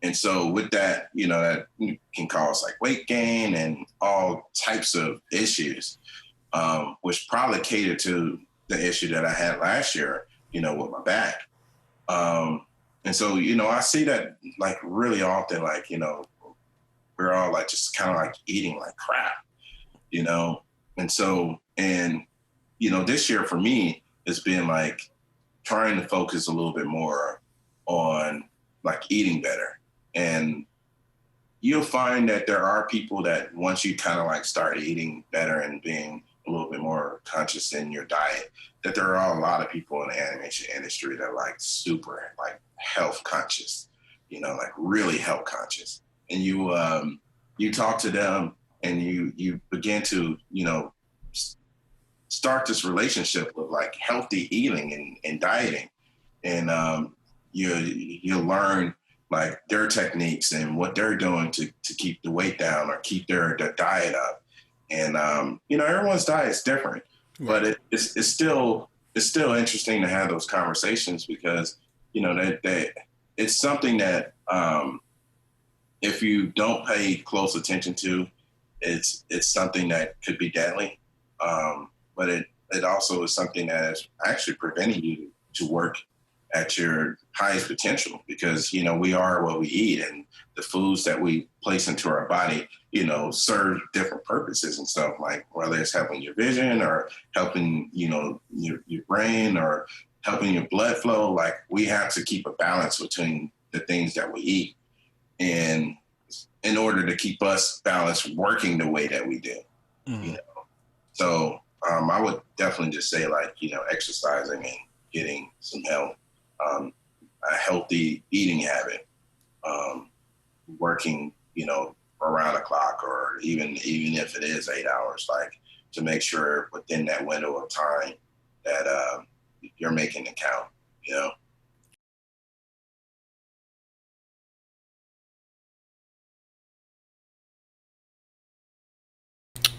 And so with that, that can cause like weight gain and all types of issues, which probably cater to the issue that I had last year, with my back. And so, I see that like really often, like, we're all like just kind of like eating like crap, you know? And so, this year for me, it's been like trying to focus a little bit more on like eating better. And you'll find that there are people that once you kind of like start eating better and being a little bit more conscious in your diet, that there are a lot of people in the animation industry that are like super like health conscious, like really health conscious. And you talk to them and you begin to, start this relationship with like healthy eating and dieting. And you learn like their techniques and what they're doing to keep the weight down or keep their diet up. And everyone's diet is different, but it's still interesting to have those conversations because that it's something that if you don't pay close attention to, it's something that could be deadly. But it also is something that is actually preventing you to work at your highest potential because, we are what we eat, and the foods that we place into our body, serve different purposes and stuff, like whether it's helping your vision or helping, your brain or helping your blood flow. Like we have to keep a balance between the things that we eat and in order to keep us balanced working the way that we do, So I would definitely just say like, exercising and getting some help, a healthy eating habit, working, around the clock or even if it is 8 hours, like to make sure within that window of time that you're making it count.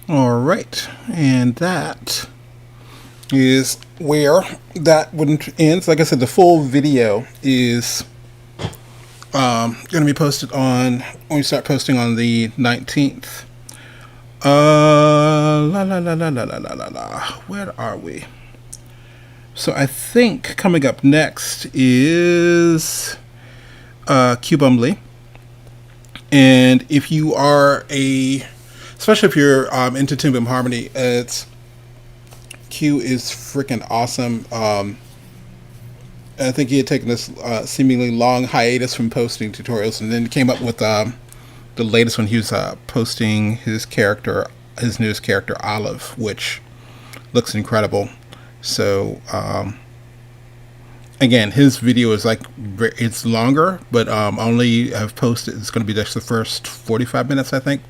All right, and that is where that one ends. Like I said, the full video is going to be posted on when we start posting on the 19th La la la la la la la la la. Where are we? So I think coming up next is Cubum Lee. And if you are especially if you're into Tim Bim Harmony, it's Q is freaking awesome. I think he had taken this seemingly long hiatus from posting tutorials, and then came up with the latest one. He was posting his newest character, Olive, which looks incredible. So again, his video is like it's longer, but only I've posted. It's going to be just the first 45 minutes, I think.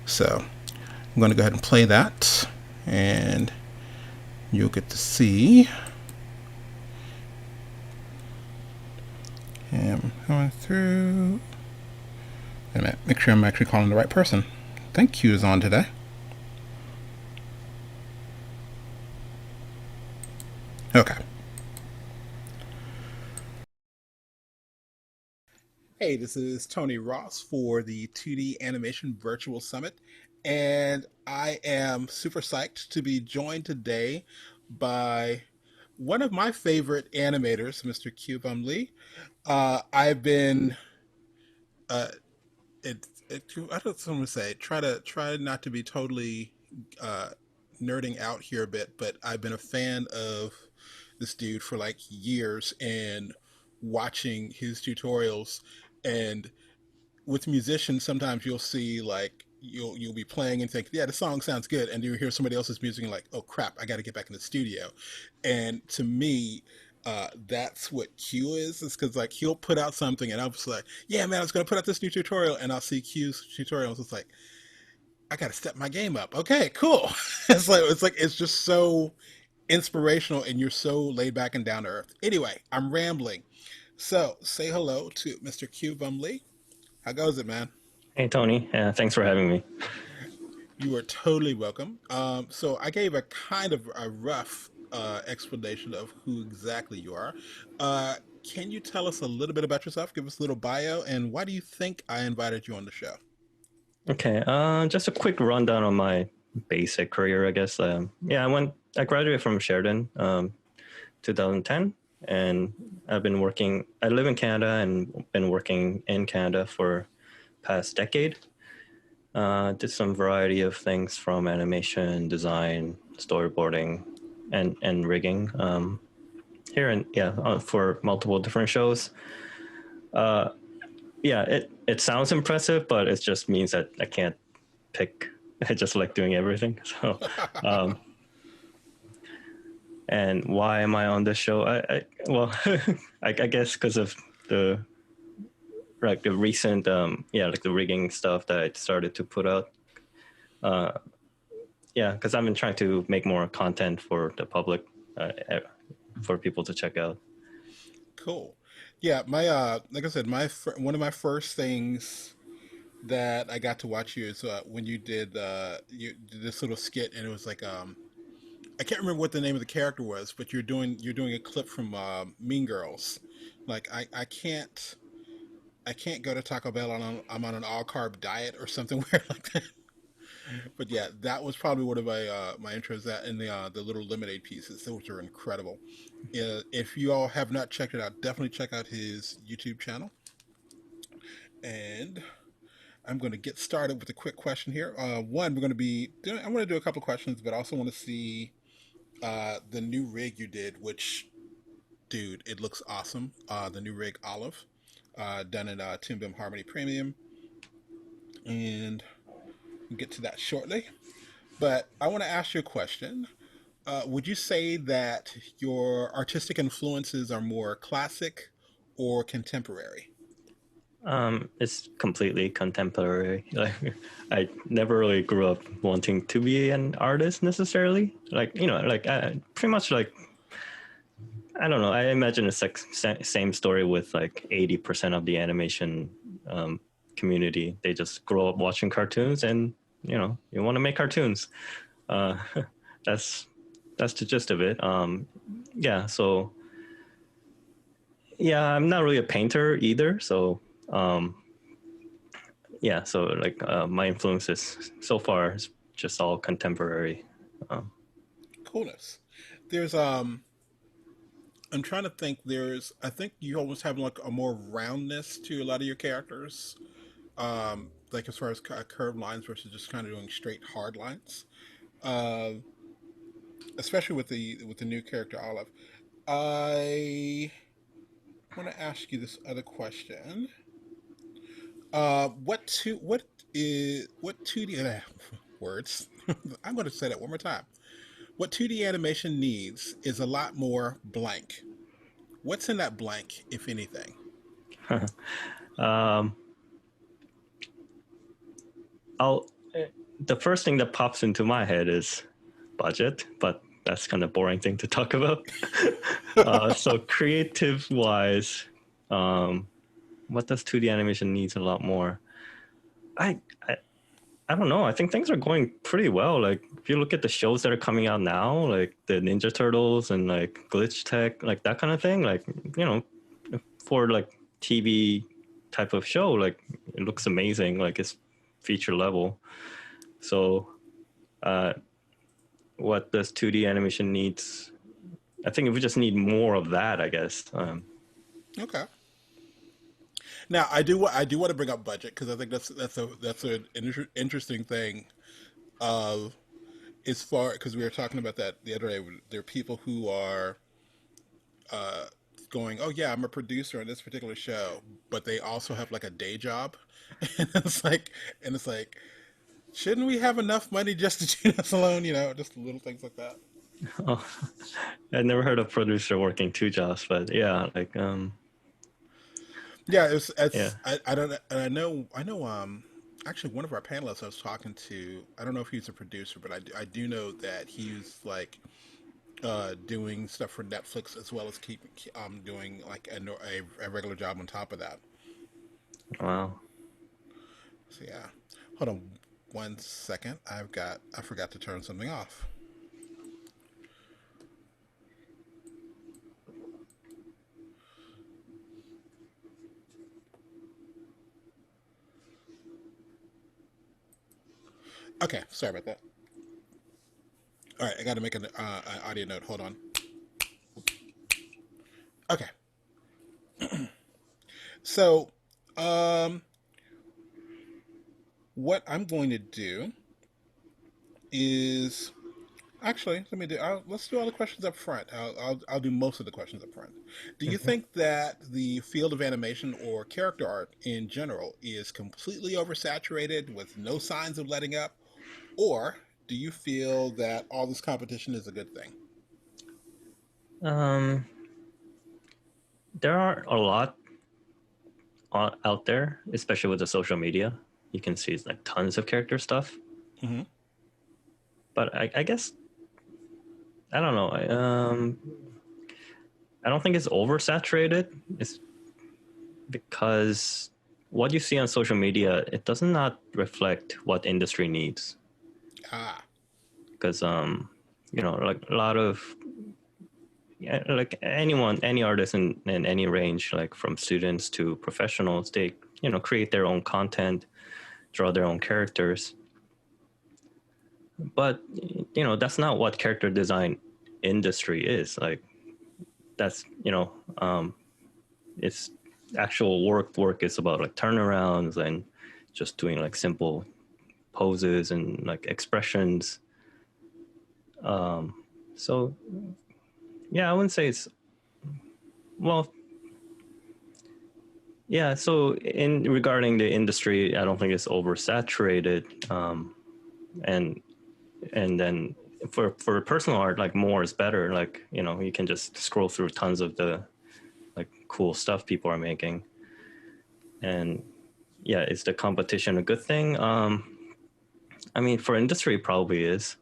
So I'm going to go ahead and play that, and you'll get to see him going through. Wait a minute, make sure I'm actually calling the right person. I think Q is on today. Okay. Hey, this is Tony Ross for the 2D Animation Virtual Summit, and I am super psyched to be joined today by one of my favorite animators, Mr. Kyubum Lee. I've been uh, I don't want to say try not to be totally uh, nerding out here a bit, but I've been a fan of this dude for like years and watching his tutorials. And with musicians, sometimes you'll see like you'll be playing and think, yeah, the song sounds good, and you hear somebody else's music and like, oh crap, I got to get back in the studio. And to me, that's what Q is. It's because like he'll put out something, and I'm just like, yeah, man, I was gonna put out this new tutorial, and I'll see Q's tutorials. It's like I got to step my game up. Okay, cool. It's just so inspirational, and you're so laid back and down to earth. Anyway, I'm rambling. So say hello to Mr. Q Bumley. How goes it, man? Hey Tony, thanks for having me. You are totally welcome. So I gave a kind of a rough explanation of who exactly you are. Uh, can you tell us a little bit about yourself? Give us a little bio, and why do you think I invited you on the show? Okay, just a quick rundown on my basic career, I guess. I graduated from Sheridan, 2010, and I live in Canada and been working in Canada for past decade. Did some variety of things from animation, design, storyboarding, and rigging. For multiple different shows. Uh, it sounds impressive, but it just means that I can't pick. I just like doing everything. So, um, and why am I on this show? I guess because of the the recent like the rigging stuff that I started to put out. Uh, because I've been trying to make more content for the public, for people to check out. Cool. Yeah, my like I said, one of my first things that I got to watch you is when you did this little skit, and it was like I can't remember what the name of the character was, but you're doing a clip from Mean Girls. Like I can't go to Taco Bell I'm on an all carb diet or something weird like that. But yeah, that was probably one of my intros. That and the little lemonade pieces, those are incredible. If you all have not checked it out, definitely check out his YouTube channel. And I'm going to get started with a quick question here. One, I'm going to do a couple of questions, but I also want to see the new rig you did, which, dude, it looks awesome. The new rig Olive, done in Tim Bim Harmony Premium, and we'll get to that shortly. But I want to ask you a question. Would you say that your artistic influences are more classic or contemporary? It's completely contemporary. Like, I never really grew up wanting to be an artist necessarily. Pretty much like, I don't know. I imagine it's like same story with like 80% of the animation community. They just grow up watching cartoons, and you want to make cartoons. Uh, that's that's the gist of it. Yeah. So yeah, I'm not really a painter either. So yeah, so like my influences so far is just all contemporary. Coolness. There's I'm trying to think. I think you almost have like a more roundness to a lot of your characters, like as far as curved lines versus just kind of doing straight hard lines. Uh, Especially with the new character Olive. I want to ask you this other question. What 2D words? I'm going to say that one more time. What 2D animation needs is a lot more blank. What's in that blank, if anything? um, the first thing that pops into my head is budget, but that's kind of boring thing to talk about. So creative wise, what does 2D animation needs a lot more? I don't know. I think things are going pretty well. Like if you look at the shows that are coming out now, like the Ninja Turtles and like Glitch Tech, like that kind of thing, like, you know, for like TV type of show, like it looks amazing. Like it's feature level. So what does 2D animation needs? I think we just need more of that, I guess. Okay. Now I do want to bring up budget because I think that's an interesting thing. As far because we were talking about that the other day, there are people who are going, "Oh yeah, I'm a producer on this particular show," but they also have like a day job, and it's like, shouldn't we have enough money just to do this alone? You know, just little things like that. Oh, I never heard of producer working two jobs, but yeah, like Yeah, it's yeah. I don't I know actually one of our panelists I was talking to, I don't know if he's a producer, but I do know that he's like doing stuff for Netflix as well as doing like a regular job on top of that. Wow. So yeah, hold on one second. I forgot to turn something off. Okay, sorry about that. All right, I got to make an audio note. Hold on. Okay, so what I'm going to do is actually let me do. Let's do all the questions up front. I'll do most of the questions up front. Do you Mhm. think that the field of animation or character art in general is completely oversaturated with no signs of letting up, or do you feel that all this competition is a good thing? Um, there are a lot out there, especially with the social media. You can see like tons of character stuff. Mm-hmm. But I guess I don't know. I don't think it's oversaturated. It's because what you see on social media, it does not reflect what industry needs. Ah, Because you know, like a lot of like any artist in any range, like from students to professionals, they, you know, create their own content, draw their own characters. But you know, that's not what character design industry is. Like that's, you know, it's actual work is about like turnarounds and just doing like simple poses and like expressions. So yeah, I wouldn't say it's, well, yeah. So in regarding the industry, I don't think it's oversaturated. And then for personal art, like more is better. Like, you know, you can just scroll through tons of the like cool stuff people are making. And yeah, is the competition a good thing? I mean, for industry, it probably is.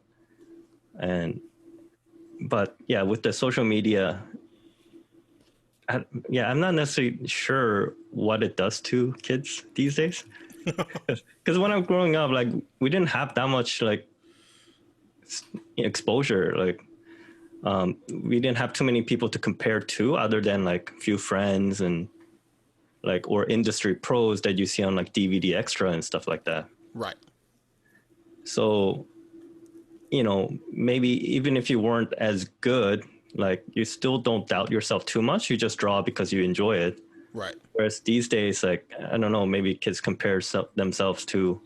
But yeah, with the social media, I'm not necessarily sure what it does to kids these days. Because when I'm growing up, like we didn't have that much like exposure. Like we didn't have too many people to compare to, other than like few friends and like or industry pros that you see on like DVD Extra and stuff like that. right. So maybe even if you weren't as good, like you still don't doubt yourself too much. You just draw because you enjoy it. Right. Whereas these days, like, I don't know, maybe kids compare themselves to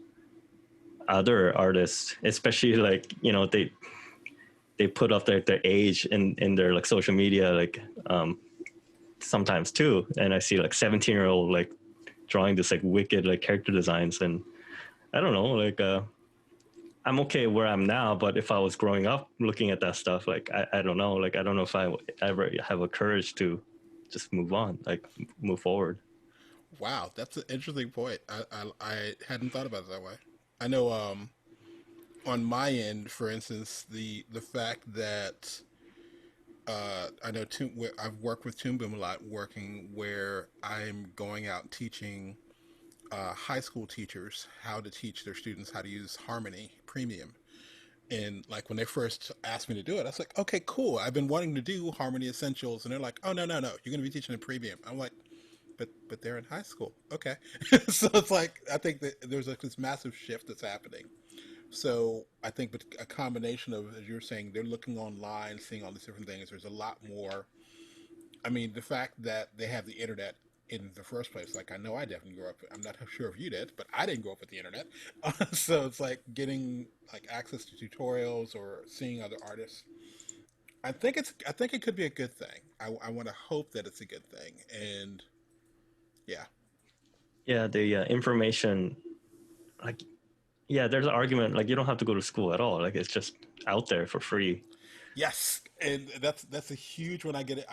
other artists, especially like, they put up their age in their like social media, like sometimes too. And I see like 17-year-old like drawing this like wicked like character designs. And I don't know, like I'm okay where I'm now, but if I was growing up looking at that stuff, like I don't know, like I don't know if I ever have a courage to just move on, like move forward. Wow, that's an interesting point. I hadn't thought about it that way. I know on my end, for instance, the fact that I know I've worked with Toon Boom a lot, working where I'm going out teaching high school teachers how to teach their students how to use Harmony Premium. And like when they first asked me to do it, I was like, okay, cool. I've been wanting to do Harmony Essentials, and they're like, oh no, you're going to be teaching in Premium. I'm like, but they're in high school. Okay, so it's like I think that there's like this massive shift that's happening. So I think with a combination of, as you're saying, they're looking online, seeing all these different things. There's a lot more. I mean, the fact that they have the internet in the first place, like I know I definitely grew up. I'm not sure if you did, but I didn't grow up with the internet. So it's like getting like access to tutorials or seeing other artists. I think it could be a good thing. I want to hope that it's a good thing, and yeah. Yeah, the information, like, yeah, there's an argument like you don't have to go to school at all. Like it's just out there for free. Yes, and that's a huge one. I get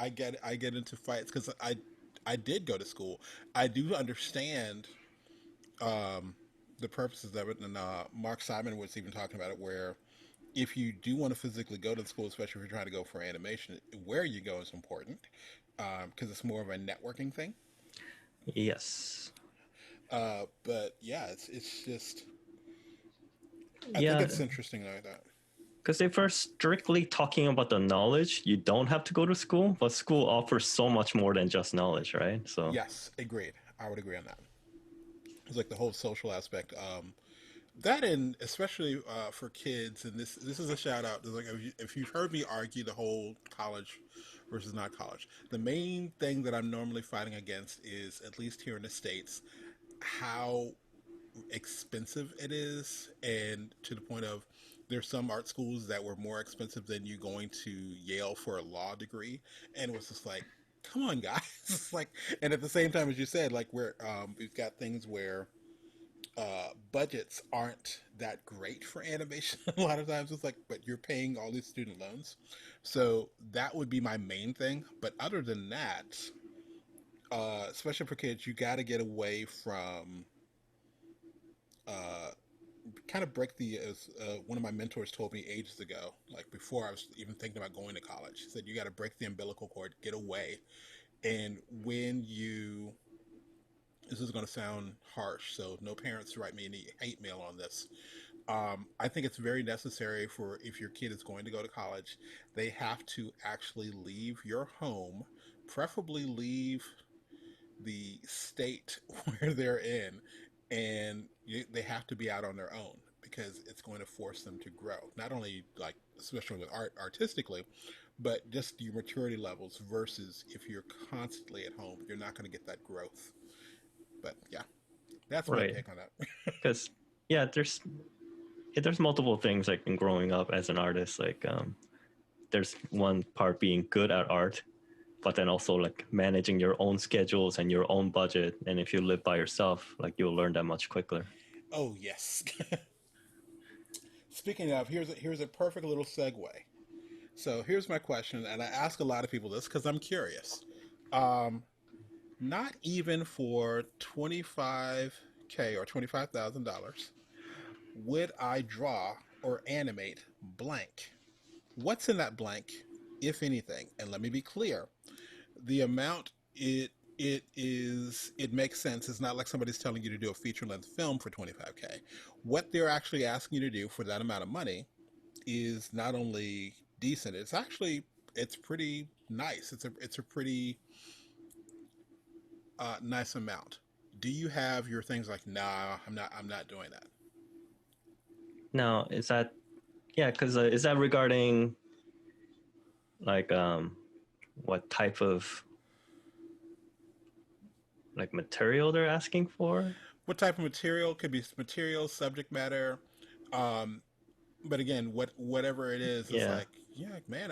into fights because I did go to school. I do understand the purposes of it, and Mark Simon was even talking about it. Where if you do want to physically go to the school, especially if you're trying to go for animation, where you go is important because it's more of a networking thing. Yes. But yeah, it's just I think Yeah, it's interesting like that. because if we're strictly talking about the knowledge, you don't have to go to school, but school offers so much more than just knowledge, right? So Yes, agreed. I would agree on that. It's like the whole social aspect. That and especially for kids, and this is a shout out. Like if you've heard me argue the whole college versus not college, the main thing that I'm normally fighting against is, at least here in the states, how expensive it is, and to the point of there's some art schools that were more expensive than you going to Yale for a law degree, and it was just like, come on, guys. It's like, and at the same time, as you said, like we've got things where budgets aren't that great for animation. A lot of times it's like, but you're paying all these student loans. So that would be my main thing. But other than that, especially for kids, you got to get away from uh, kind of break the, as one of my mentors told me ages ago, like before I was even thinking about going to college, he said, you got to break the umbilical cord, get away. And when you, this is going to sound harsh, so no parents write me any hate mail on this. I think it's very necessary for, if your kid is going to go to college, they have to actually leave your home, preferably leave the state where they're in, and they have to be out on their own because it's going to force them to grow. Not only like, especially with art artistically, but just your maturity levels versus if you're constantly at home, you're not going to get that growth. But yeah, that's my right, take on that. because yeah, there's multiple things like in growing up as an artist. Like there's one part being good at art, but then also like managing your own schedules and your own budget. And if you live by yourself, like you'll learn that much quicker. Oh yes. Speaking of, here's a perfect little segue. So here's my question, and I ask a lot of people this because I'm curious. Um, Not even for 25K or $25,000 would I draw or animate blank. What's in that blank, if anything? And let me be clear: the amount it makes sense. It's not like somebody's telling you to do a feature length film for 25K. What they're actually asking you to do for that amount of money is not only decent, it's pretty nice. It's a pretty nice amount. Do you have your things like, nah, I'm not doing that? Now, is that Yeah, because is that regarding like what type of like material they're asking for? What type of material? Could be material, subject matter. Um, but again, whatever it is, it's Yeah. like, yeah, man,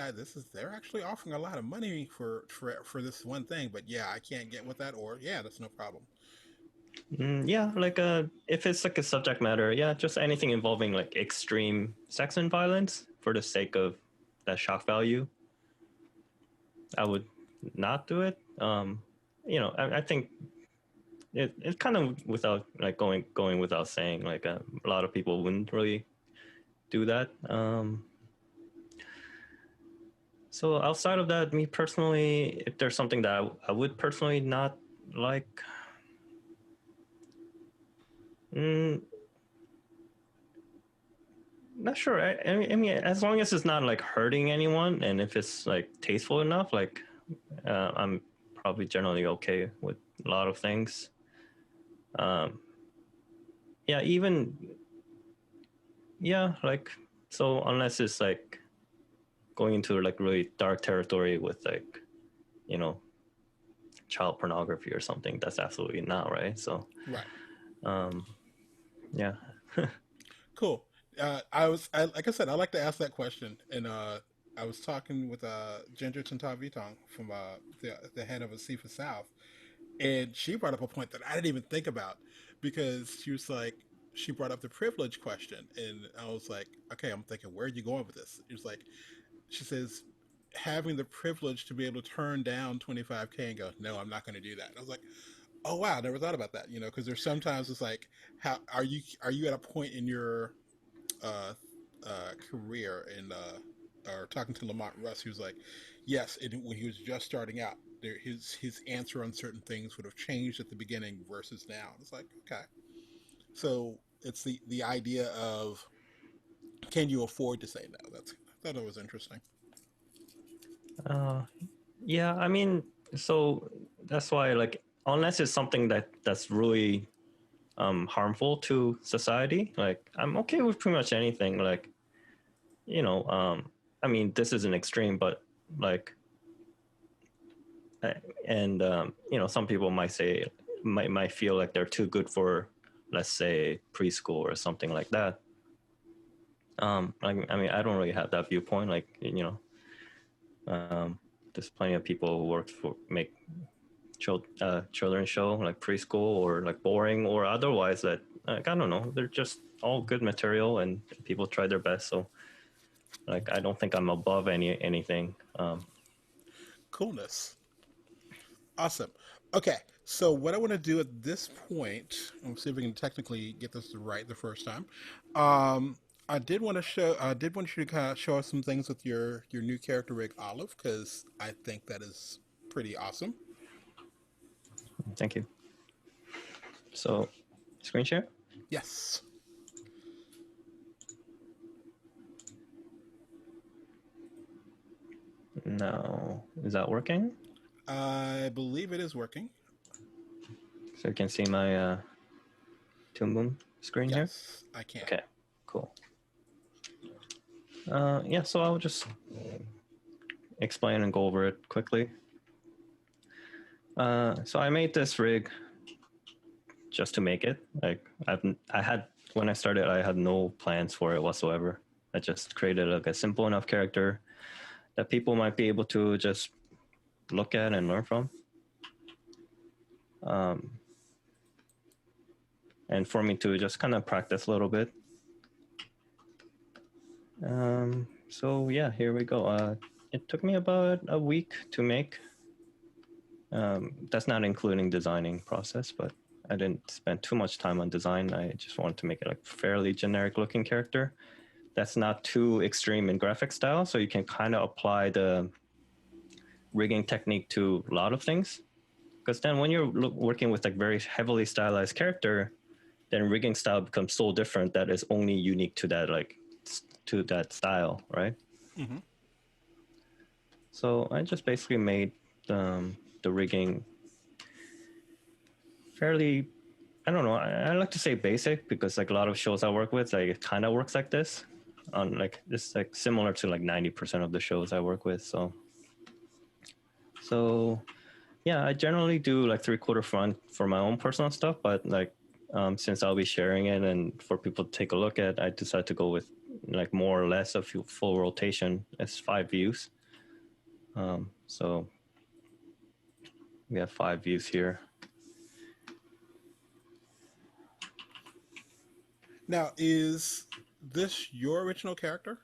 they're actually offering a lot of money for this one thing, but yeah, I can't get with that, or yeah, that's no problem. Yeah, like if it's like a subject matter, yeah, just anything involving like extreme sex and violence for the sake of that shock value, I would not do it. I think it's kind of without like going without saying, like a lot of people wouldn't really do that. So outside of that, me personally, if there's something that I would personally not like, mm, not sure. I mean, as long as it's not like hurting anyone, and if it's like tasteful enough, like I'm probably generally okay with a lot of things. Um, yeah, even yeah, like so unless it's like going into like really dark territory with like you know child pornography or something, that's absolutely not right. So Right. um, yeah. Cool. Like I said, I like to ask that question, and I was talking with Ginger Tentavitong from the head of Asifa South, and she brought up a point that I didn't even think about because she brought up the privilege question, and I was like, okay, I'm thinking, where are you going with this? It was like, she says, having the privilege to be able to turn down 25K and go, no, I'm not going to do that. And I was like, oh wow, I never thought about that. Because there's sometimes it's like, how are you at a point in your uh, career and or talking to Lamont Russ, he was like, yes, when he was just starting out, his answer on certain things would have changed at the beginning versus now. It's like, okay, so it's the idea of, can you afford to say no? I thought it was interesting. Uh, yeah, I mean, so that's why like unless it's something that's really harmful to society, like I'm okay with pretty much anything. Like I mean, this is an extreme, but like, and some people might feel like they're too good for, let's say, preschool or something like that. I mean, I don't really have that viewpoint. Like, there's plenty of people who work for make children's show like preschool or like boring or otherwise that like I don't know, they're just all good material and people try their best. So like I don't think I'm above anything. Coolness. Awesome. Okay, so what I want to do at this point, I'm see if we can technically get this right the first time. I did want you to kind of show us some things with your new character rig, Olive, because I think that is pretty awesome. Thank you. So screen share. Yes, No, is that working? I believe it is working. So you can see my Toon Boom screen here. Yes, I can. Okay, cool. Yeah, so I'll just explain and go over it quickly. So I made this rig just to make it. Like I had when I started, I had no plans for it whatsoever. I just created like a simple enough character that people might be able to just look at and learn from. And for me to just kind of practice a little bit. So yeah, here we go. It took me about a week to make. That's not including designing process, but I didn't spend too much time on design. I just wanted to make it like fairly generic looking character that's not too extreme in graphic style, so you can kind of apply the rigging technique to a lot of things. Because then when you're working with like very heavily stylized character, then rigging style becomes so different that is only unique to that style, right? Mm-hmm. So I just basically made the rigging fairly, I don't know, I like to say basic because like a lot of shows I work with, like it kind of works like this. on like it's like similar to like 90% of the shows I work with. So yeah, I generally do like 3/4 front for my own personal stuff, but like since I'll be sharing it and for people to take a look at, I decided to go with like more or less a full rotation. It's 5 views. So we have 5 views here. Now, is this your original character?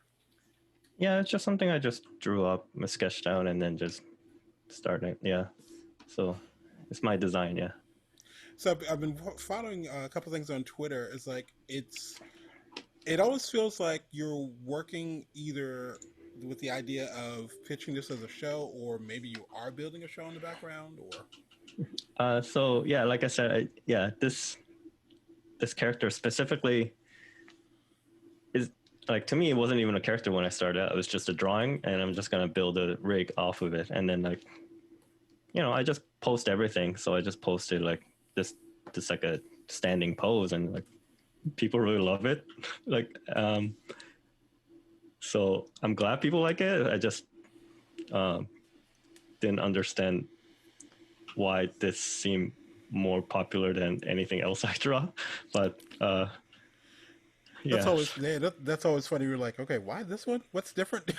Yeah, it's just something I just drew up, sketched out, and then just started. Yeah, so it's my design. Yeah. So I've been following a couple things on Twitter. It's like it always feels like you're working either with the idea of pitching this as a show, or maybe you are building a show in the background, or. So yeah, like I said, this character specifically is like, to me, it wasn't even a character when I started out. It was just a drawing, and I'm just gonna build a rig off of it, and then like, I just post everything. So I just posted like this like a standing pose, and like people really love it. Like, so I'm glad people like it. I just didn't understand why this seemed more popular than anything else I draw, but yeah. That's always funny. You're like, okay, why this one? What's different?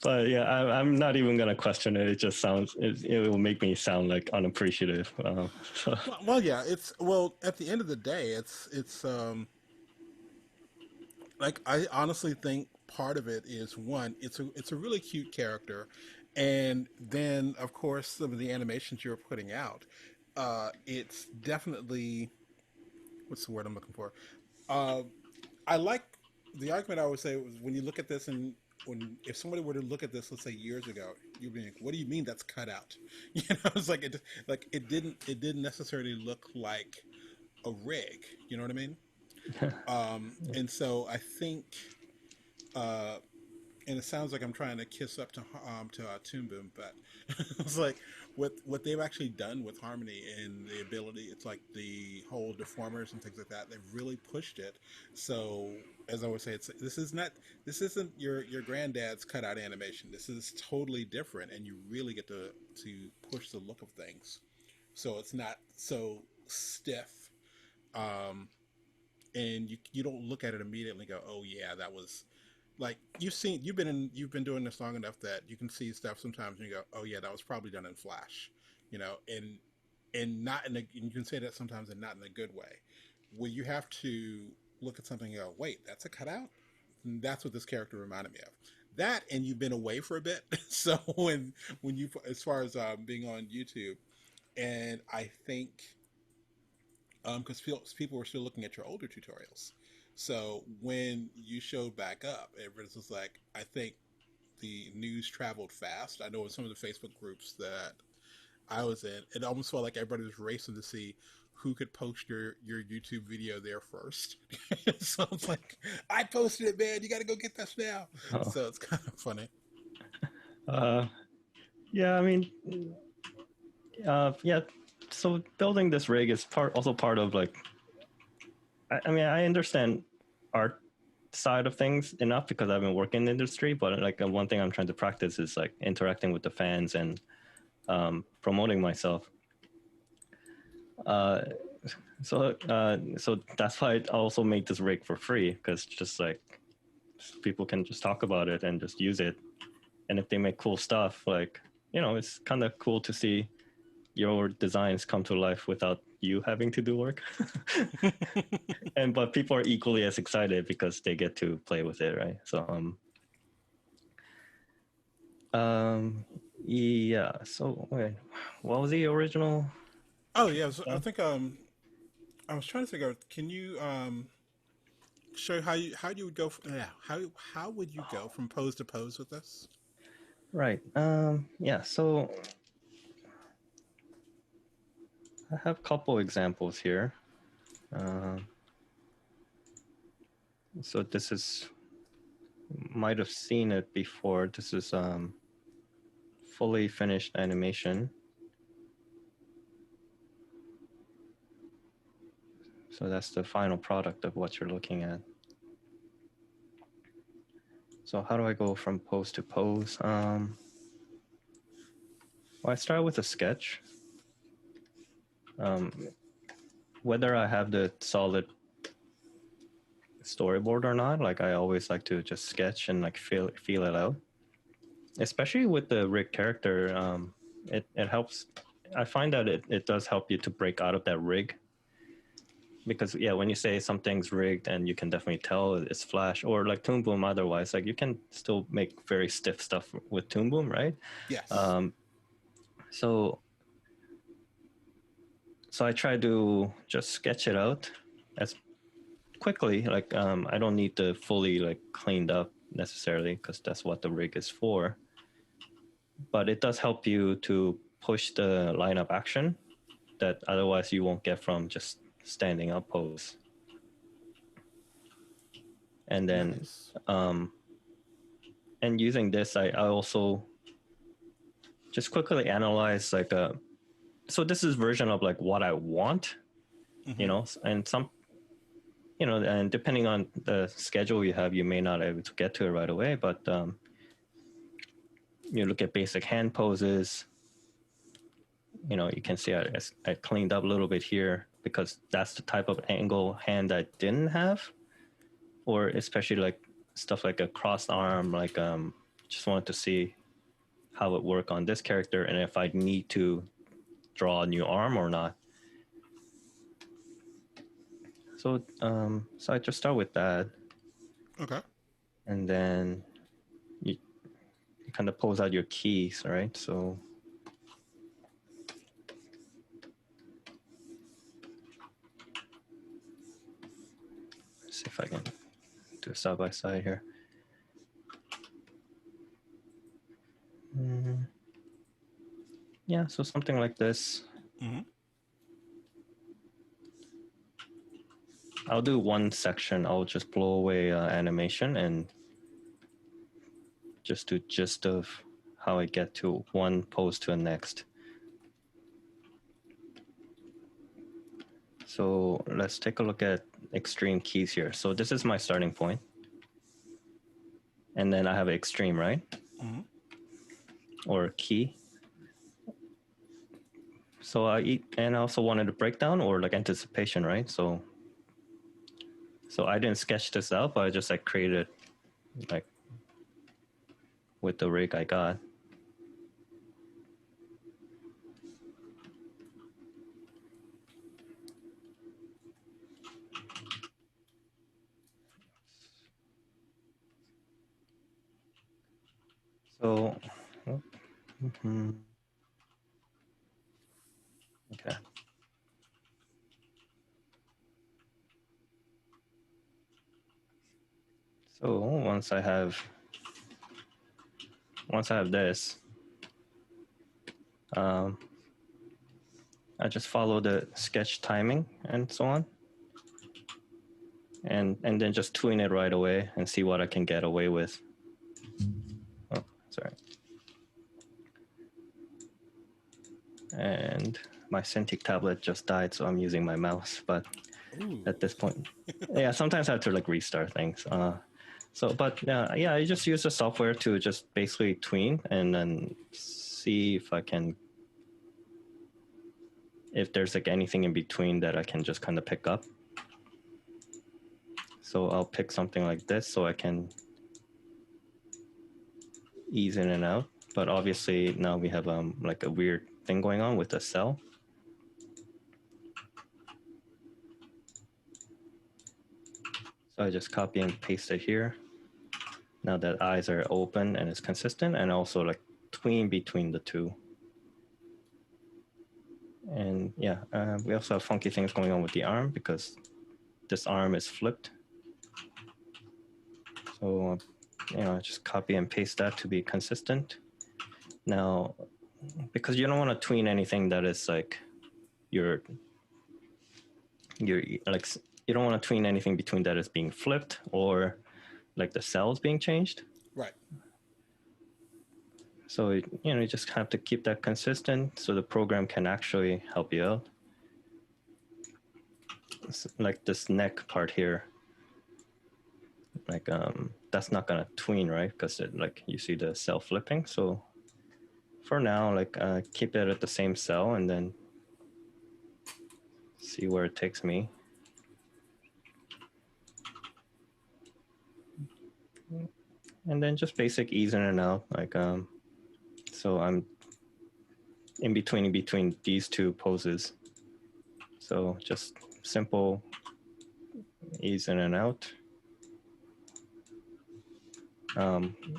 But yeah, I'm not even gonna question it. It just it will make me sound like unappreciative. So. Well, yeah, at the end of the day, it's like, I honestly think part of it is, one, it's a really cute character, and then of course some of the animations you're putting out, it's definitely, what's the word I'm looking for? I like the argument I always say was, when you look at this, and if somebody were to look at this, let's say years ago, you'd be like, "What do you mean that's cut out?" It's like it didn't necessarily look like a rig. You know what I mean? And so I think, and it sounds like I'm trying to kiss up to Toon Boom, but it's like what they've actually done with Harmony and the ability. It's like the whole deformers and things like that. They've really pushed it. So, as I always say, this isn't your granddad's cutout animation. This is totally different, and you really get to push the look of things. So it's not so stiff. And you don't look at it immediately and go, oh yeah, that was, like, you've been doing this long enough that you can see stuff sometimes and you go, oh yeah, that was probably done in Flash, and not in a, and you can say that sometimes and not in a good way, where you have to look at something and go, wait, that's a cutout. And that's what this character reminded me of. That, and you've been away for a bit, so when you, as far as being on YouTube, and I think, because people were still looking at your older tutorials. So when you showed back up, it was like, I think the news traveled fast. I know in some of the Facebook groups that I was in, it almost felt like everybody was racing to see who could post your YouTube video there first. So it's like, I posted it, man. You got to go get this now. Oh. So it's kind of funny. Yeah, I mean, yeah. So building this rig is also part of like, I mean, I understand art side of things enough because I've been working in the industry, but like one thing I'm trying to practice is like interacting with the fans and promoting myself. So that's why I also make this rig for free, because just like people can just talk about it and just use it, and if they make cool stuff, like, it's kind of cool to see your designs come to life without you having to do work. But people are equally as excited because they get to play with it, right? So yeah. So wait, what was the original? Oh yeah, so I think I was trying to figure out. Can you show how you would go? How would you go from pose to pose with this? Right. Yeah. So I have a couple examples here. So this is, might have seen it before. This is fully finished animation. So that's the final product of what you're looking at. So how do I go from pose to pose? Well, I start with a sketch. Whether I have the solid storyboard or not, like I always like to just sketch and like feel it out. Especially with the rig character, it helps. I find that it does help you to break out of that rig. Because yeah, when you say something's rigged and you can definitely tell it's Flash or like Toon Boom, otherwise, like you can still make very stiff stuff with Toon Boom, right? Yes. So I try to just sketch it out as quickly. Like I don't need to fully like cleaned up necessarily because that's what the rig is for. But it does help you to push the line of action that otherwise you won't get from just standing up pose. And then Nice. and using this, I also just quickly analyze like so this is version of like what I want, you know, and some, you know, and depending on the schedule you have, you may not be able to get to it right away, but you look at basic hand poses, you know, you can see I cleaned up a little bit here because that's the type of angle hand I didn't have, or especially like stuff like a crossed arm, like just wanted to see how it work on this character and if I need to draw a new arm or not. So so I just start with that. Okay. And then you kind of pose out your keys, right? So let's see if I can do side by side here. Yeah, so something like this. I'll do one section. I'll just blow away animation and just do gist of how I get to one pose to the next. So let's take a look at extreme keys here. So this is my starting point. And then I have extreme, right? Or key. So and I also wanted a breakdown or like anticipation, right? So I didn't sketch this out, but I just like created like with the rig I got. So, okay. So once I have this, I just follow the sketch timing and so on, and then just tune it right away and see what I can get away with. Oh, sorry. And my Cintiq tablet just died, so I'm using my mouse. But at this point, yeah, sometimes I have to like restart things. But yeah, I just use the software to just basically tween and then see if there's like anything in between that I can just kind of pick up. So I'll pick something like this so I can ease in and out. But obviously now we have like a weird thing going on with the cell. So I just copy and paste it here. Now that eyes are open and it's consistent, and also like tween between the two. And yeah, we also have funky things going on with the arm because this arm is flipped. So, you know, just copy and paste that to be consistent. Now, because you don't want to tween anything that is like you're like, you don't want to tween anything between that is being flipped or like the cells being changed. Right. So, you know, you just have to keep that consistent so the program can actually help you out. It's like this neck part here. like that's not gonna tween, right? Because like you see the cell flipping. So for now, like keep it at the same cell and then see where it takes me. And then just basic ease in and out, like so I'm in between these two poses. So just simple ease in and out.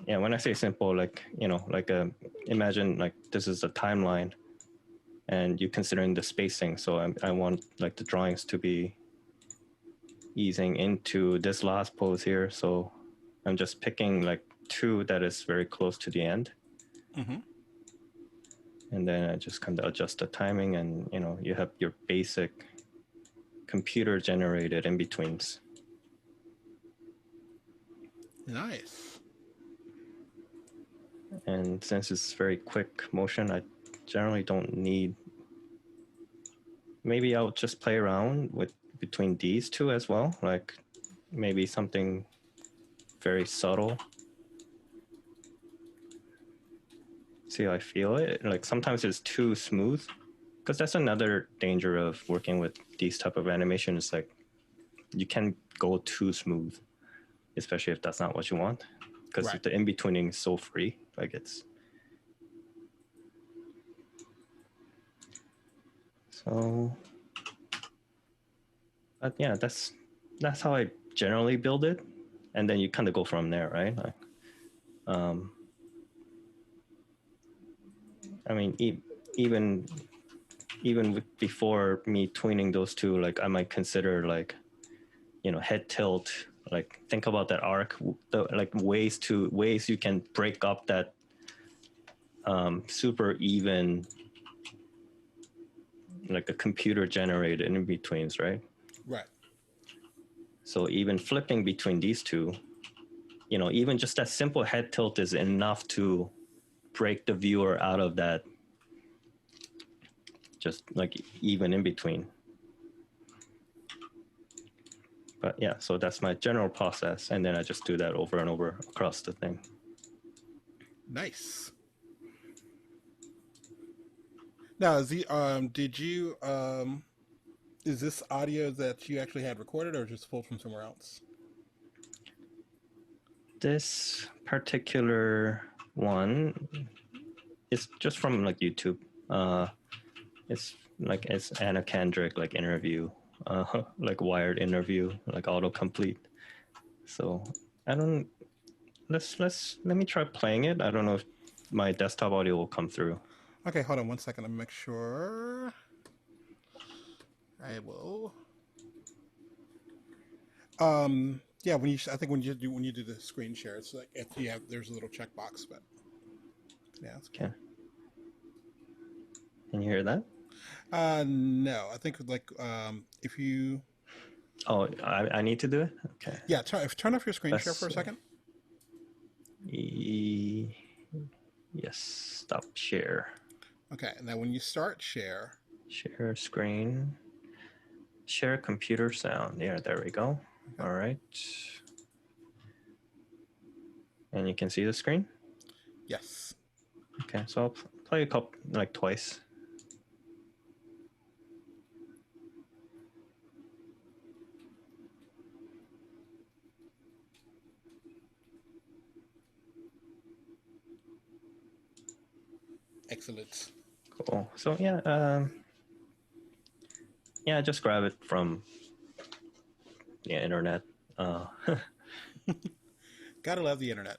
Yeah, when I say simple, like, you know, like imagine like this is a timeline and you're considering the spacing. So I want like the drawings to be easing into this last pose here. So I'm just picking like two that is very close to the end. Mm-hmm. And then I just kind of adjust the timing, and you know, you have your basic computer generated in betweens. Nice. And since it's very quick motion, I generally don't need, maybe I'll just play around with between these two as well, like maybe something very subtle. See how I feel it. Like sometimes it's too smooth, because that's another danger of working with these type of animations. Like you can go too smooth, especially if that's not what you want, because Right. the in-betweening is so free. Like it's so, but yeah, that's how I generally build it, and then you kind of go from there, right? Like, I mean, even before me tweening those two, like I might consider like, you know, head tilt. Like think about that arc, like ways you can break up that super even, like a computer generated in betweens, right? Right. So even flipping between these two, you know, even just that simple head tilt is enough to break the viewer out of that, just like even in between. But yeah, so that's my general process, and then I just do that over and over across the thing. Nice. Now, is this audio that you actually had recorded or just pulled from somewhere else? This particular one is just from like YouTube. It's Anna Kendrick like interview, like Wired interview, like autocomplete. So I don't. Let me try playing it. I don't know if my desktop audio will come through. Okay, hold on one second. Let me make sure. I will. Yeah, I think when you do the screen share, it's like if you have there's a little checkbox, but yeah. Okay. Can you hear that? No, I think like if you Oh, I need to do it. Okay. yeah turn off your screen share Let's for a see. second. Yes. Stop share. Okay, and then when you start share. Share screen. Share computer sound. Yeah, there we go. Okay. All right. And you can see the screen? Yes. Okay, so I'll play a couple, like twice. Excellent. Cool. So yeah, yeah, just grab it from the internet. Gotta love the internet.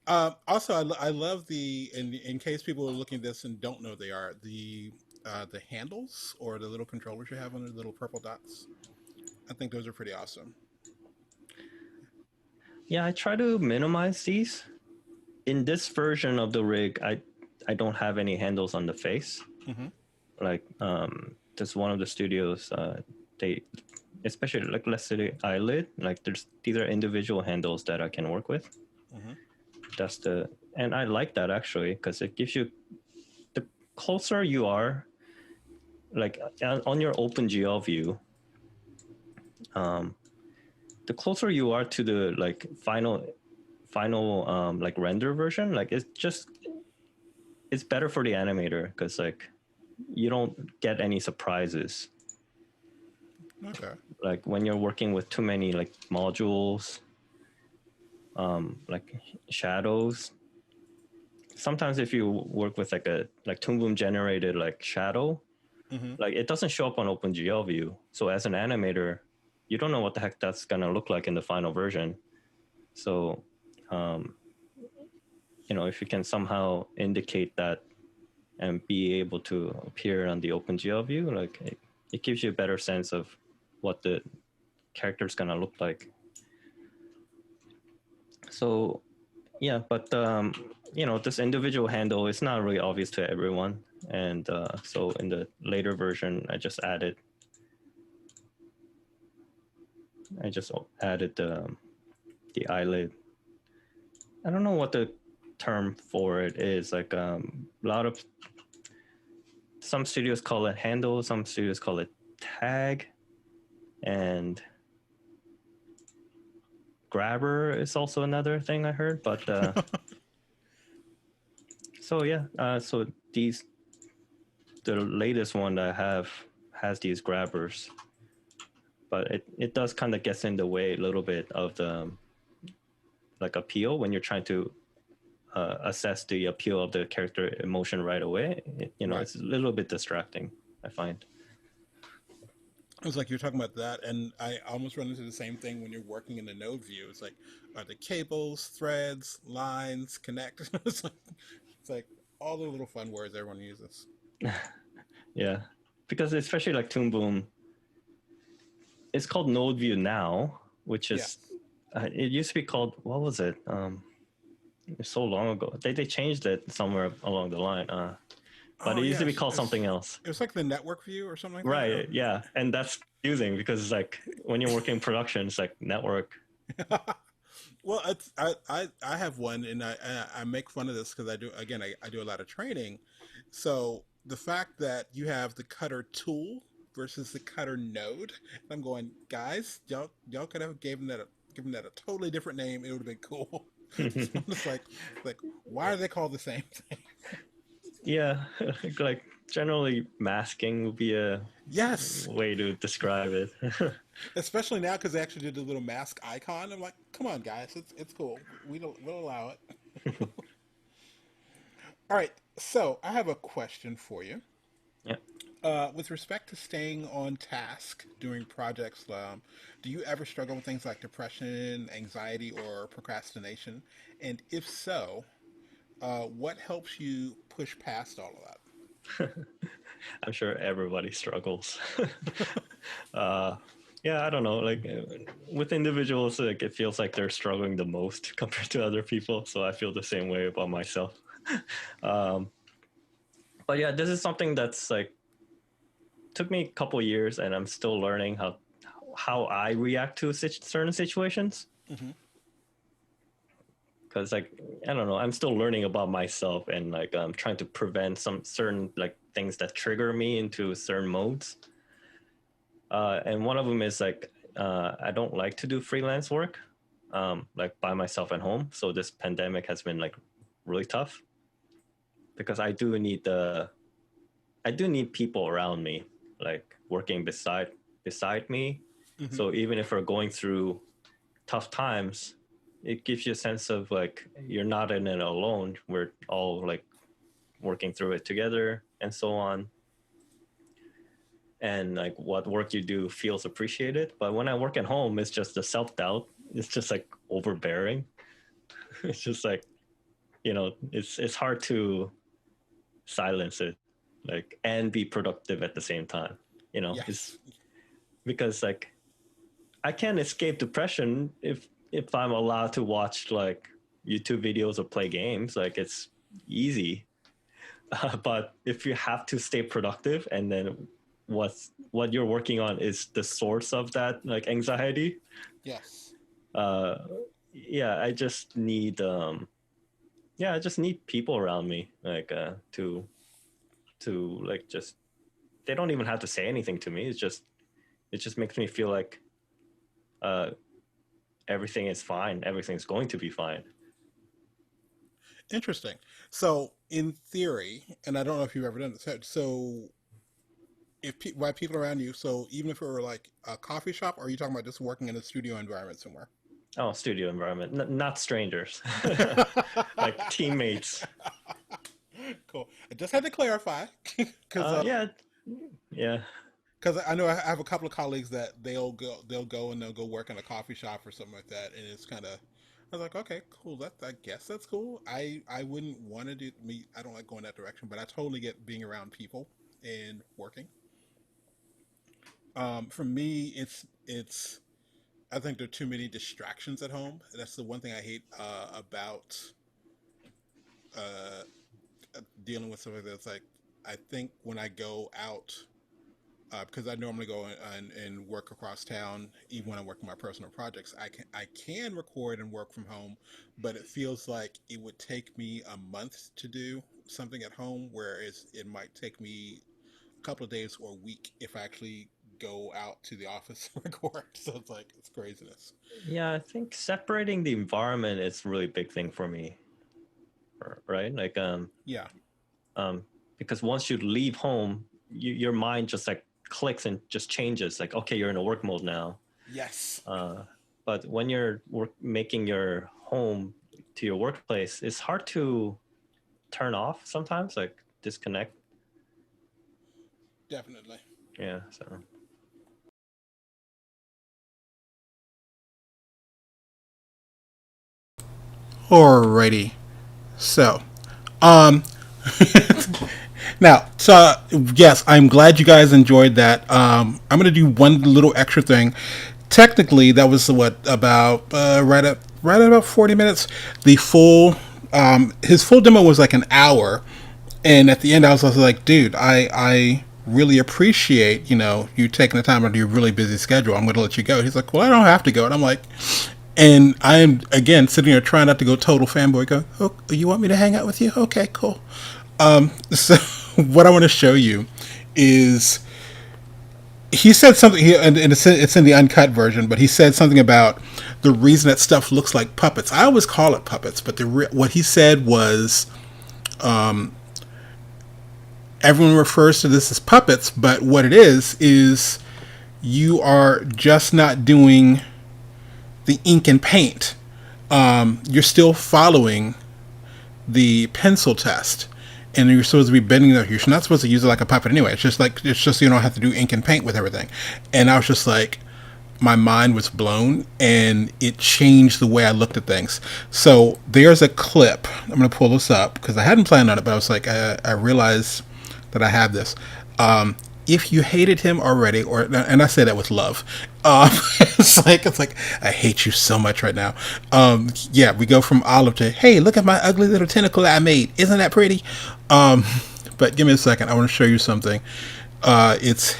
Also, I love in case people are looking at this and don't know they are the handles or the little controllers you have on the little purple dots. I think those are pretty awesome. Yeah, I try to minimize these. In this version of the rig, I don't have any handles on the face. Mm-hmm. Like just one of the studios, they, especially like let's say the eyelid, like these are individual handles that I can work with. Mm-hmm. And I like that actually, because it gives you, the closer you are, like on your OpenGL view, the closer you are to the like final like render version, like it's better for the animator because like you don't get any surprises. Okay. Like when you're working with too many like modules, like shadows. Sometimes if you work with like a Toon Boom generated like shadow, like it doesn't show up on OpenGL view. So as an animator, you don't know what the heck that's gonna look like in the final version. So, if you can somehow indicate that and be able to appear on the OpenGL view, like it gives you a better sense of what the character is gonna look like. So yeah, but this individual handle is not really obvious to everyone, and so in the later version, I just added the eyelid. I don't know what the term for it is. Like a lot of some studios call it handle, some studios call it tag, and grabber is also another thing I heard. But so yeah, so the latest one that I have has these grabbers, but it does kind of gets in the way a little bit of the like appeal when you're trying to assess the appeal of the character emotion right away. Right. It's a little bit distracting, I find. It was like you're talking about that, and I almost run into the same thing when you're working in the node view. It's like, are the cables, threads, lines, connect? It's like all the little fun words everyone uses. Yeah, because especially like Toon Boom, it's called node view now, which is it used to be called, what was it? It's so long ago. They changed it somewhere along the line. But it used to be called something else. It was like the network view or something like Right, that. yeah. And that's confusing because it's like when you're working in production, it's like network. Well, I have one, and I make fun of this because I do a lot of training. So the fact that you have the cutter tool versus the cutter node, I'm going, guys, y'all could have given that a totally different name. It would have been cool. So I'm just like, why are they called the same thing? Yeah, like generally masking would be a Yes, way to describe it. especially now because they actually did the little mask icon. I'm like, come on, guys, it's cool. We'll allow it. All right, so I have a question for you. Yeah. With respect to staying on task during projects, do you ever struggle with things like depression, anxiety, or procrastination? And if so, what helps you push past all of that? I'm sure everybody struggles. Yeah, I don't know. Like with individuals, like it feels like they're struggling the most compared to other people. So I feel the same way about myself. But yeah, this is something that's like took me a couple years, and I'm still learning how I react to certain situations. Because like I don't know, I'm still learning about myself, and like I'm trying to prevent some certain like things that trigger me into certain modes. And one of them is like I don't like to do freelance work, like by myself at home. So this pandemic has been like really tough because I do need people around me, like working beside me. So even if we're going through tough times, it gives you a sense of like you're not in it alone. We're all like working through it together and so on. And like what work you do feels appreciated. But when I work at home, it's just the self-doubt. It's just like overbearing. It's just like, it's hard to silence it, like, and be productive at the same time. It's Yes. because like I can't escape depression if I'm allowed to watch like YouTube videos or play games. Like it's easy. But if you have to stay productive, and then what you're working on is the source of that like anxiety, Yes. yeah, I just need people around me, like to like just, they don't even have to say anything to me. It just makes me feel like everything is fine. Everything's going to be fine. Interesting. So, in theory, and I don't know if you've ever done this, so if by people around you, so even if it were like a coffee shop, or are you talking about just working in a studio environment somewhere? Oh, studio environment, not strangers, like teammates. Cool. I just had to clarify because Yeah, yeah. because I know I have a couple of colleagues that they'll go work in a coffee shop or something like that, and it's kind of I was like, okay, cool. That I guess that's cool. I wouldn't want to do me. I don't like going that direction, but I totally get being around people and working. For me, it's I think there are too many distractions at home. That's the one thing I hate about uh, dealing with something that's like I think when I go out because I normally go and work across town, even when I work on my personal projects. I can record and work from home, but it feels like it would take me a month to do something at home, whereas it might take me a couple of days or a week if I actually go out to the office and record. So it's like it's craziness. Yeah, I think separating the environment is a really big thing for me, right? Like, Yeah, um, because once you leave home, your mind just like clicks and just changes. Like, okay, you're in a work mode now. yes, But when you're making your home to your workplace, it's hard to turn off sometimes, like disconnect. definitely. Yeah, so. Alrighty. So, um, now, so yes, I'm glad you guys enjoyed that. I'm gonna do one little extra thing. Technically, that was what about right at about 40 minutes. The full his full demo was like an hour, and at the end, I was also like, dude, I really appreciate you taking the time out of your really busy schedule. I'm gonna let you go. He's like, well, I don't have to go, and I'm like. And I'm again sitting here trying not to go total fanboy. Go, oh, you want me to hang out with you? Okay, cool. So what I want to show you is he said something here, and it's in the uncut version, but he said something about the reason that stuff looks like puppets. I always call it puppets, but what he said was everyone refers to this as puppets, but what it is you are just not doing the ink and paint. You're still following the pencil test, and you're supposed to be bending the. You're not supposed to use it like a puppet anyway. It's just you don't have to do ink and paint with everything. And I was just like, my mind was blown, and it changed the way I looked at things. So there's a clip. I'm gonna pull this up because I hadn't planned on it, but I was like, I realized that I have this. If you hated him already, and I say that with love, it's like I hate you so much right now. Yeah, we go from Olive to hey, look at my ugly little tentacle I made. Isn't that pretty? But give me a second. I want to show you something. It's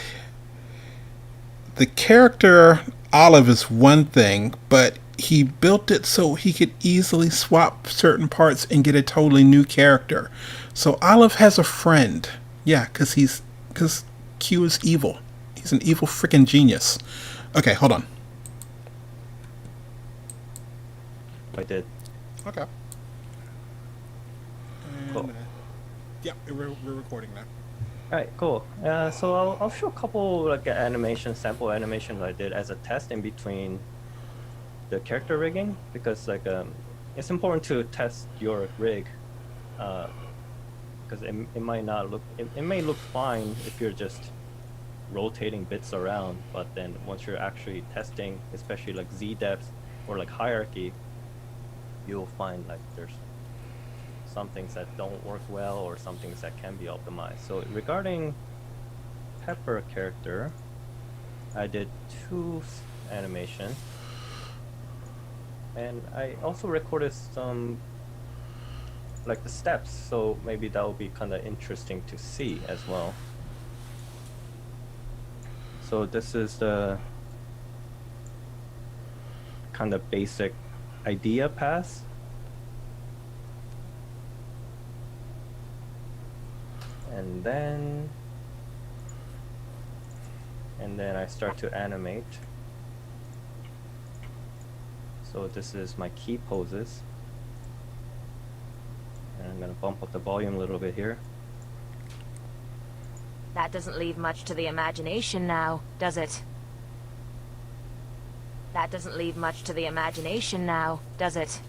the character Olive is one thing, but he built it so he could easily swap certain parts and get a totally new character. So Olive has a friend. Yeah, because Q is evil. He's an evil freaking genius. Okay, hold on. I did. Okay. And, Cool. Yeah, we're recording now. All right, cool. So I'll show a couple like sample animation that I did as a test in between the character rigging, because like it's important to test your rig, because it might not look it may look fine if you're just rotating bits around, but then once you're actually testing, especially like Z depth or like hierarchy, you'll find like there's some things that don't work well or some things that can be optimized. So regarding Pepper character, I did 2 animation, and I also recorded some like the steps, so maybe that will be kind of interesting to see as well. So this is the kind of basic idea pass. And then I start to animate. So this is my key poses. And I'm gonna bump up the volume a little bit here. That doesn't leave much to the imagination now, does it? That doesn't leave much to the imagination now, does it?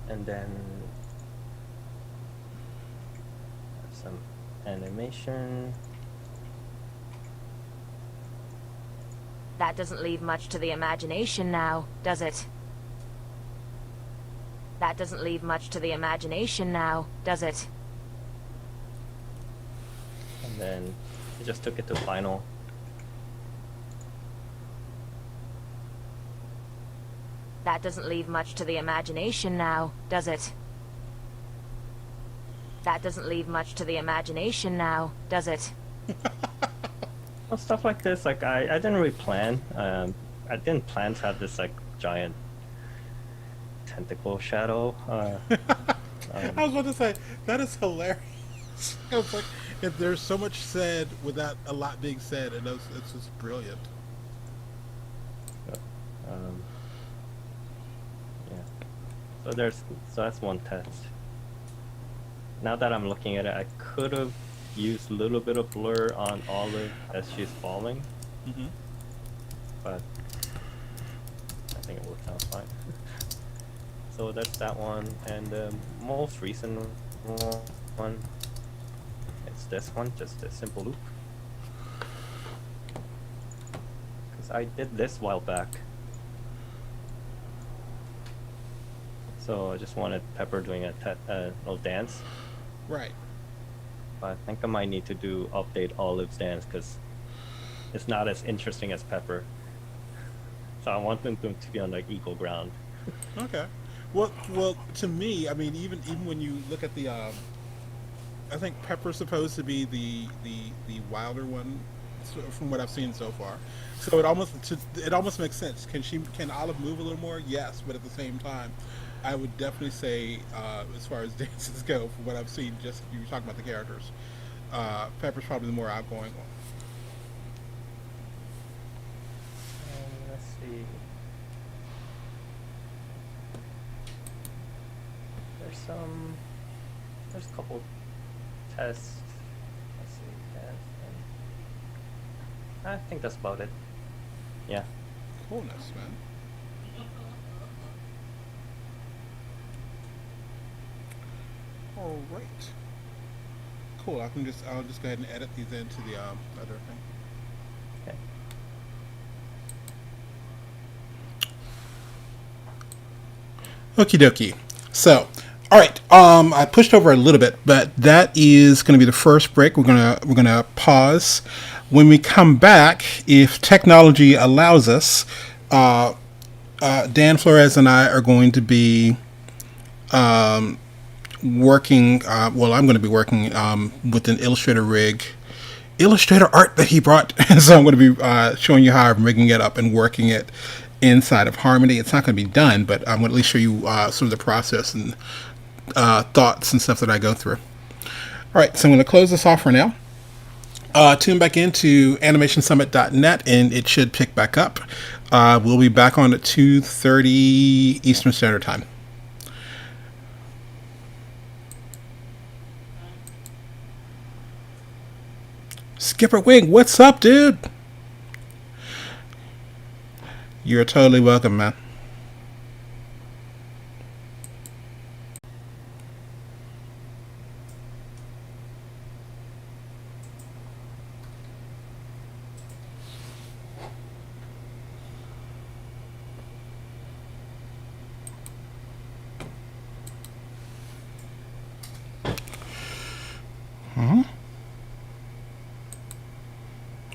And then some animation. That doesn't leave much to the imagination now, does it? That doesn't leave much to the imagination now, does it? And then I just took it to final. That doesn't leave much to the imagination now, does it? That doesn't leave much to the imagination now, does it? Well, stuff like this, like I didn't really plan. I didn't plan to have this like giant tentacle shadow. I was about to say that is hilarious. I was like, if there's so much said without a lot being said, and it's just brilliant. Yeah. So that's one test. Now that I'm looking at it, I could have used a little bit of blur on Olive as she's falling, but I think it worked out fine. So that's that one, and the most recent one, it's this one, just a simple loop. Because I did this a while back. So I just wanted Pepper doing a little dance. Right. But I think I might need to update Olive's dance because it's not as interesting as Pepper. So I want them to be on like equal ground. Okay. Well, to me, I mean, even when you look at the, I think Pepper's supposed to be the wilder one, from what I've seen so far. So it almost makes sense. Can Olive move a little more? Yes, but at the same time, I would definitely say, as far as dances go, from what I've seen, just you were talking about the characters, Pepper's probably the more outgoing one. Let's see. There's a couple tests. Let's see. I think that's about it. Yeah. Coolness, man. All right. Cool. I'll just go ahead and edit these into the other thing. Okay. Okie dokie. So, all right. I pushed over a little bit, but that is going to be the first break. We're gonna pause. When we come back, if technology allows us, Dan Flores and I are going to be working. Well, I'm going to be working with an Illustrator rig. Illustrator art that he brought. So I'm going to be showing you how I'm rigging it up and working it inside of Harmony. It's not going to be done, but I'm going to at least show you sort of the process and thoughts and stuff that I go through. All right, so I'm going to close this off for now. Tune back into animationsummit.net and it should pick back up. We'll be back on at 2:30 Eastern Standard Time. Skipper Wing, what's up, dude? You're totally welcome, man.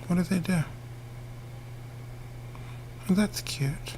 What did they do? Oh, that's cute.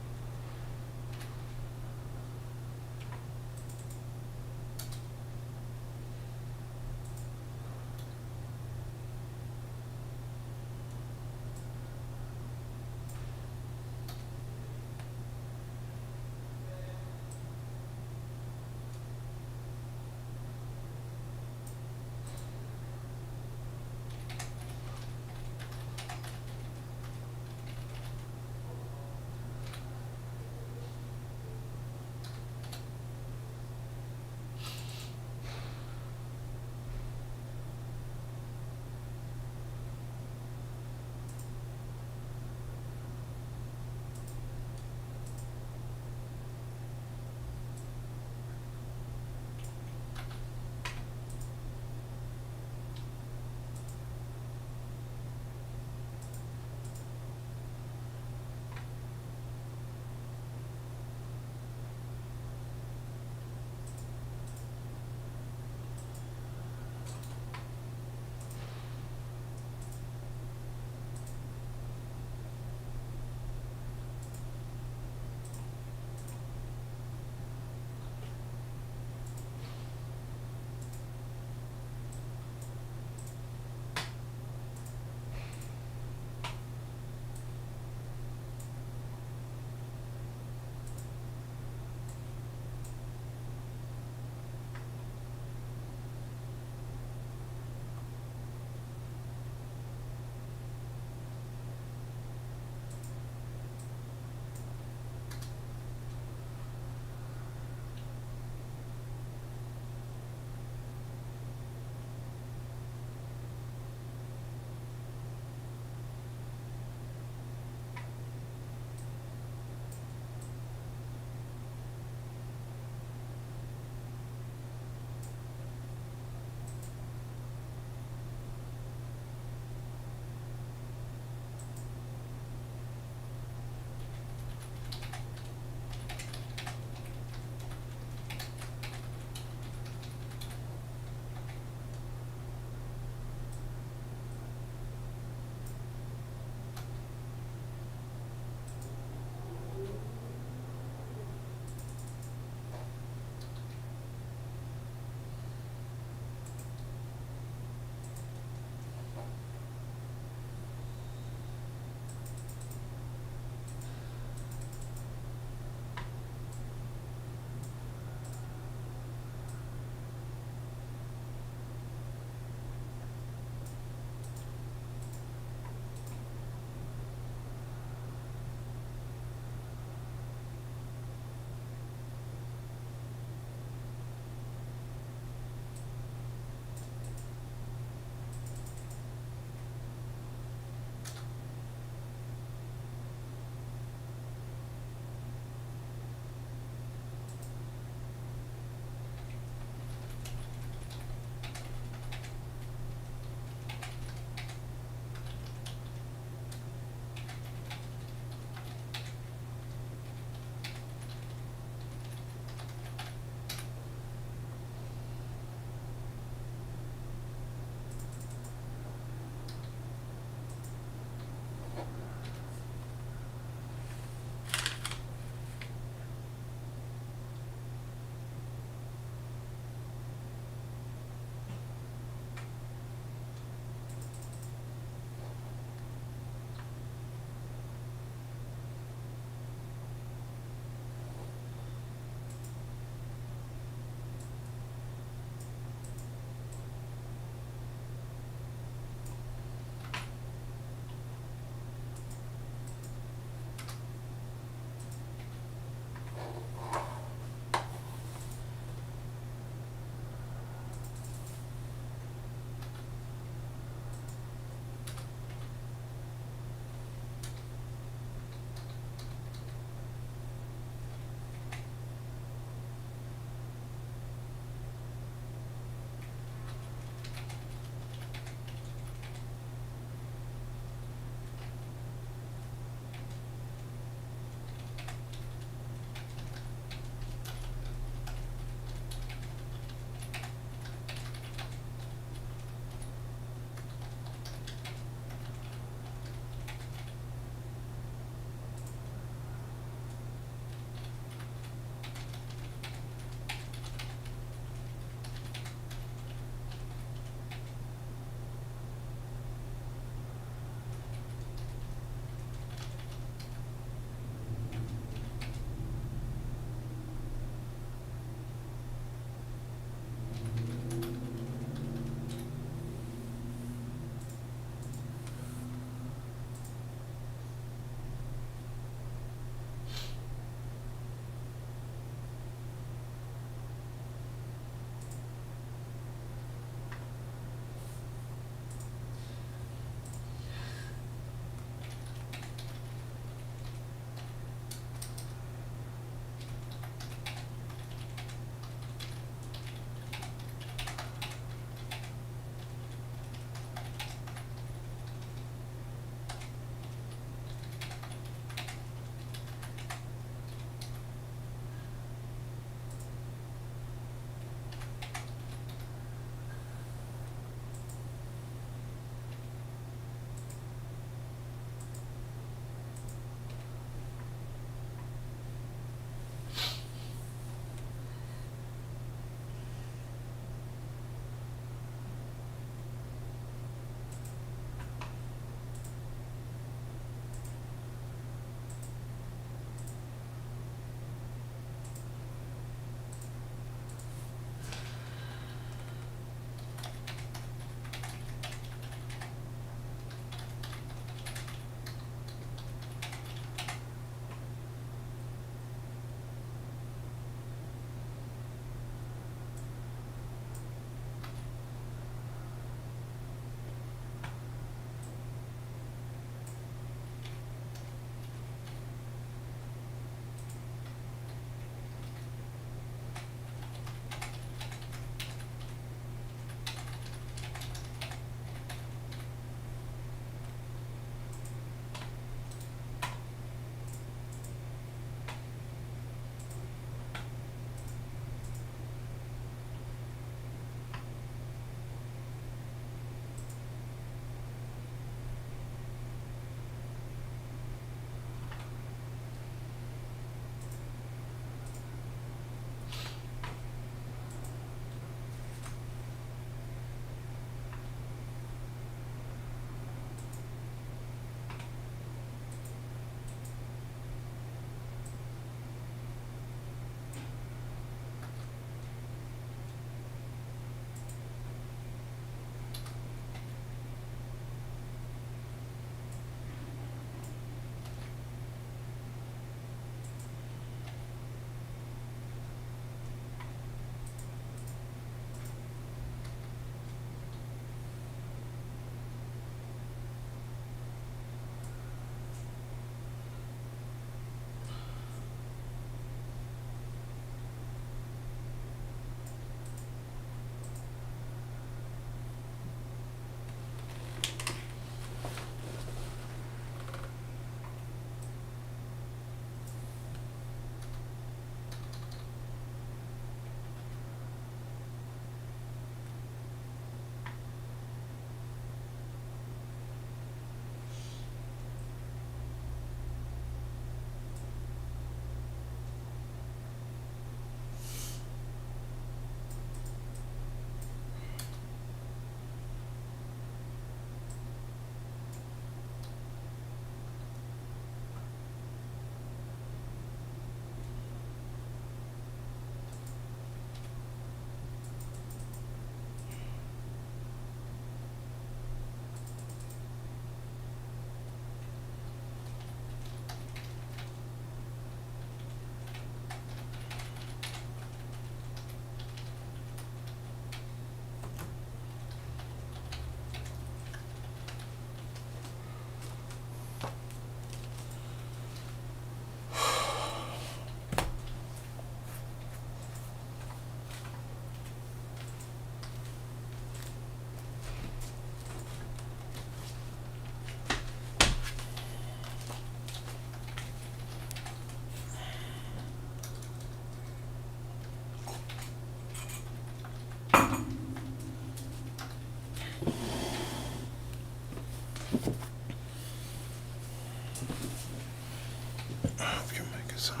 I hope your mic is on.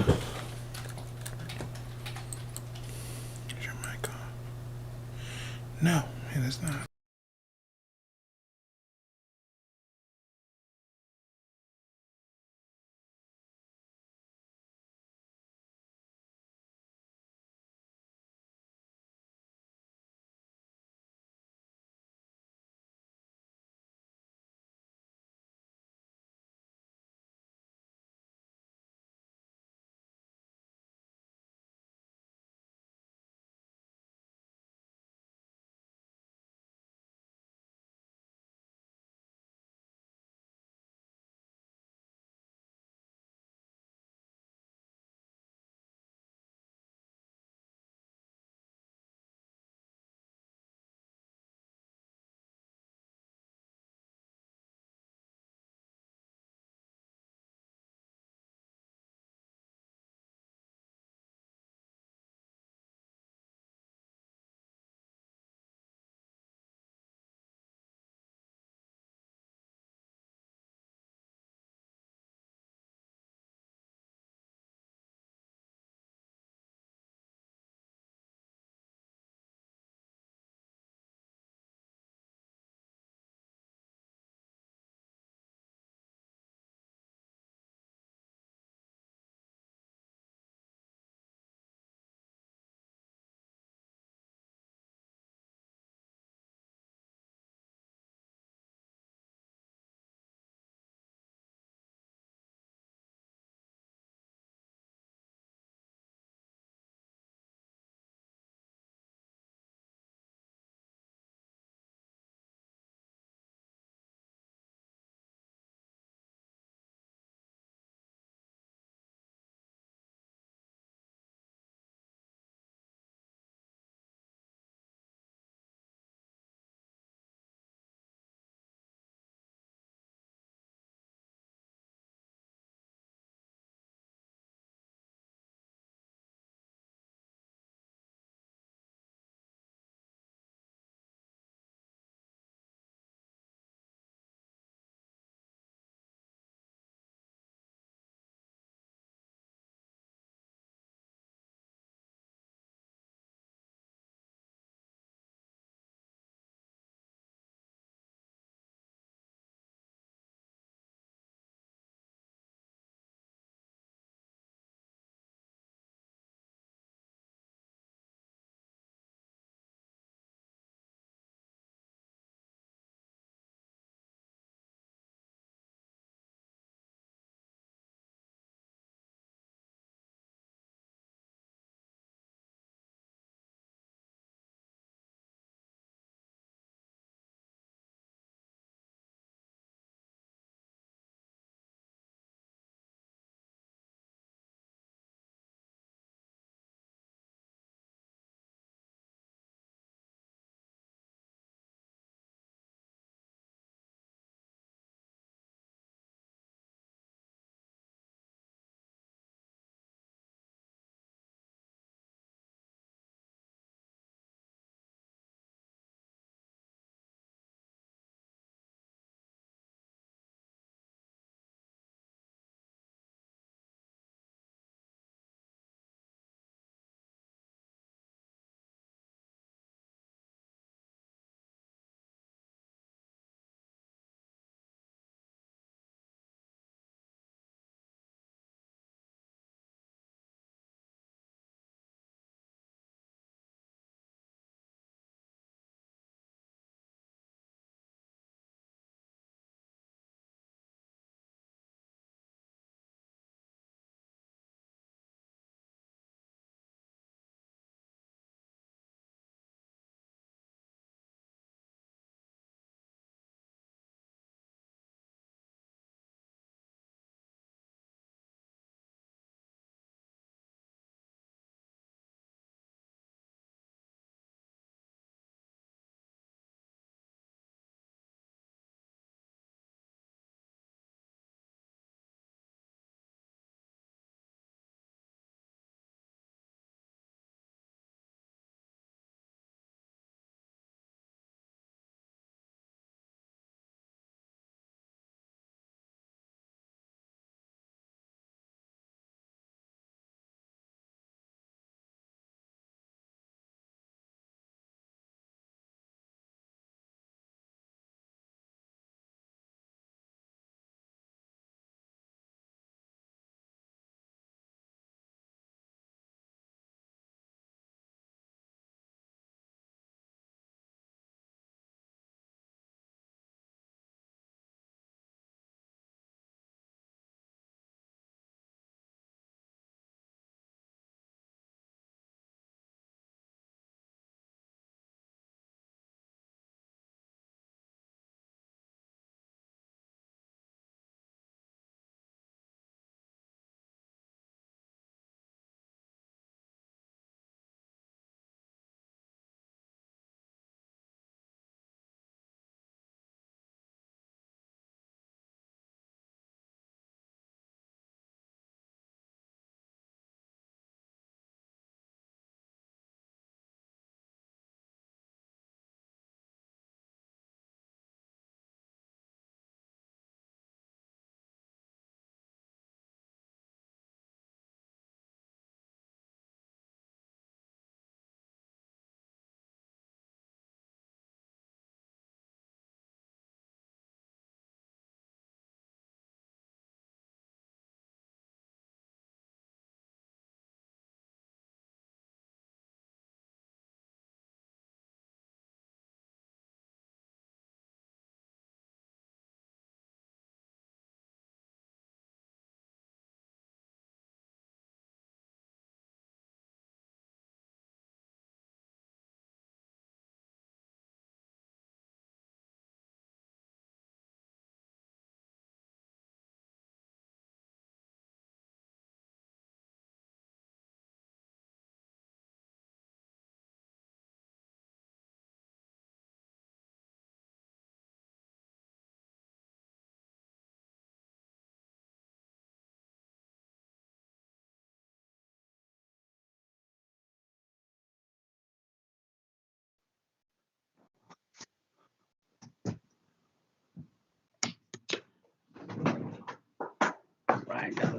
Is your mic on? No, it is not.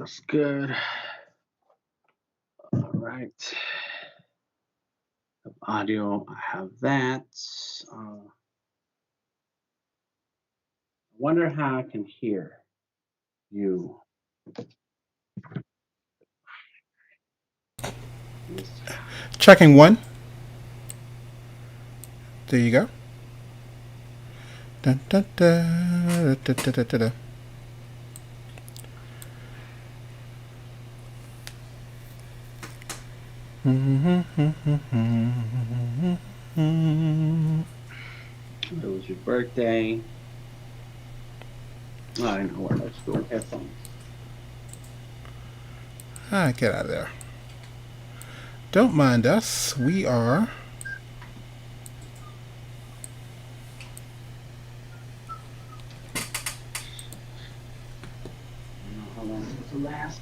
looks good. All right. Audio, I have that. I wonder how I can hear you. Checking one. There you go. Dun, dun, dun, dun, dun, dun, dun, dun. It was your birthday. Oh, I know what. Let's go with headphones. Get out of there. Don't mind us. We are. I don't know how long this will last.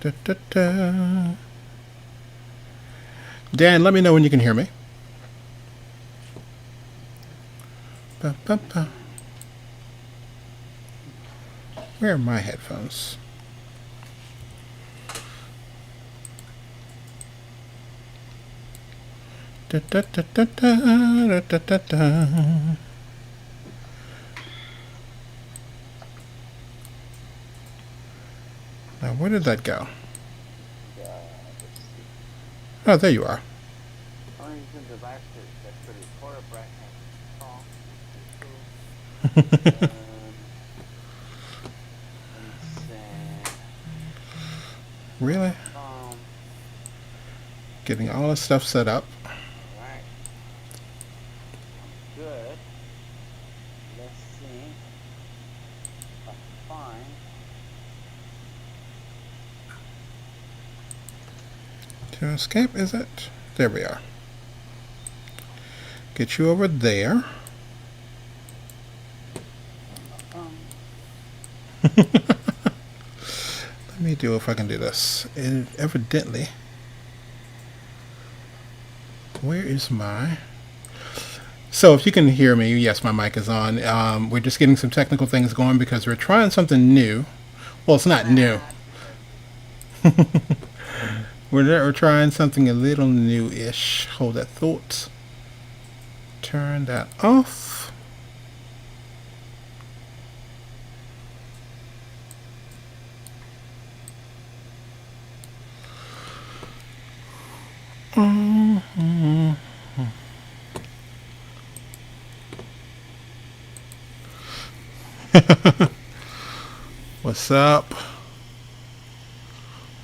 Da, da, da. Dan, let me know when you can hear me. Ba, ba, ba. Where are my headphones? Da, da, da, da, da, da, da, da. Now, where did that go? Oh, there you are. Really? Getting all this stuff set up. Right. Good. Let's see if I can find. To escape, is it? There we are. Get you over there. Let me do if I can do this. And evidently, where is my... So if you can hear me, yes, my mic is on. We're just getting some technical things going because we're trying something new. Well, it's not new. We're trying something a little new-ish. Hold that thought. Turn that off. What's up?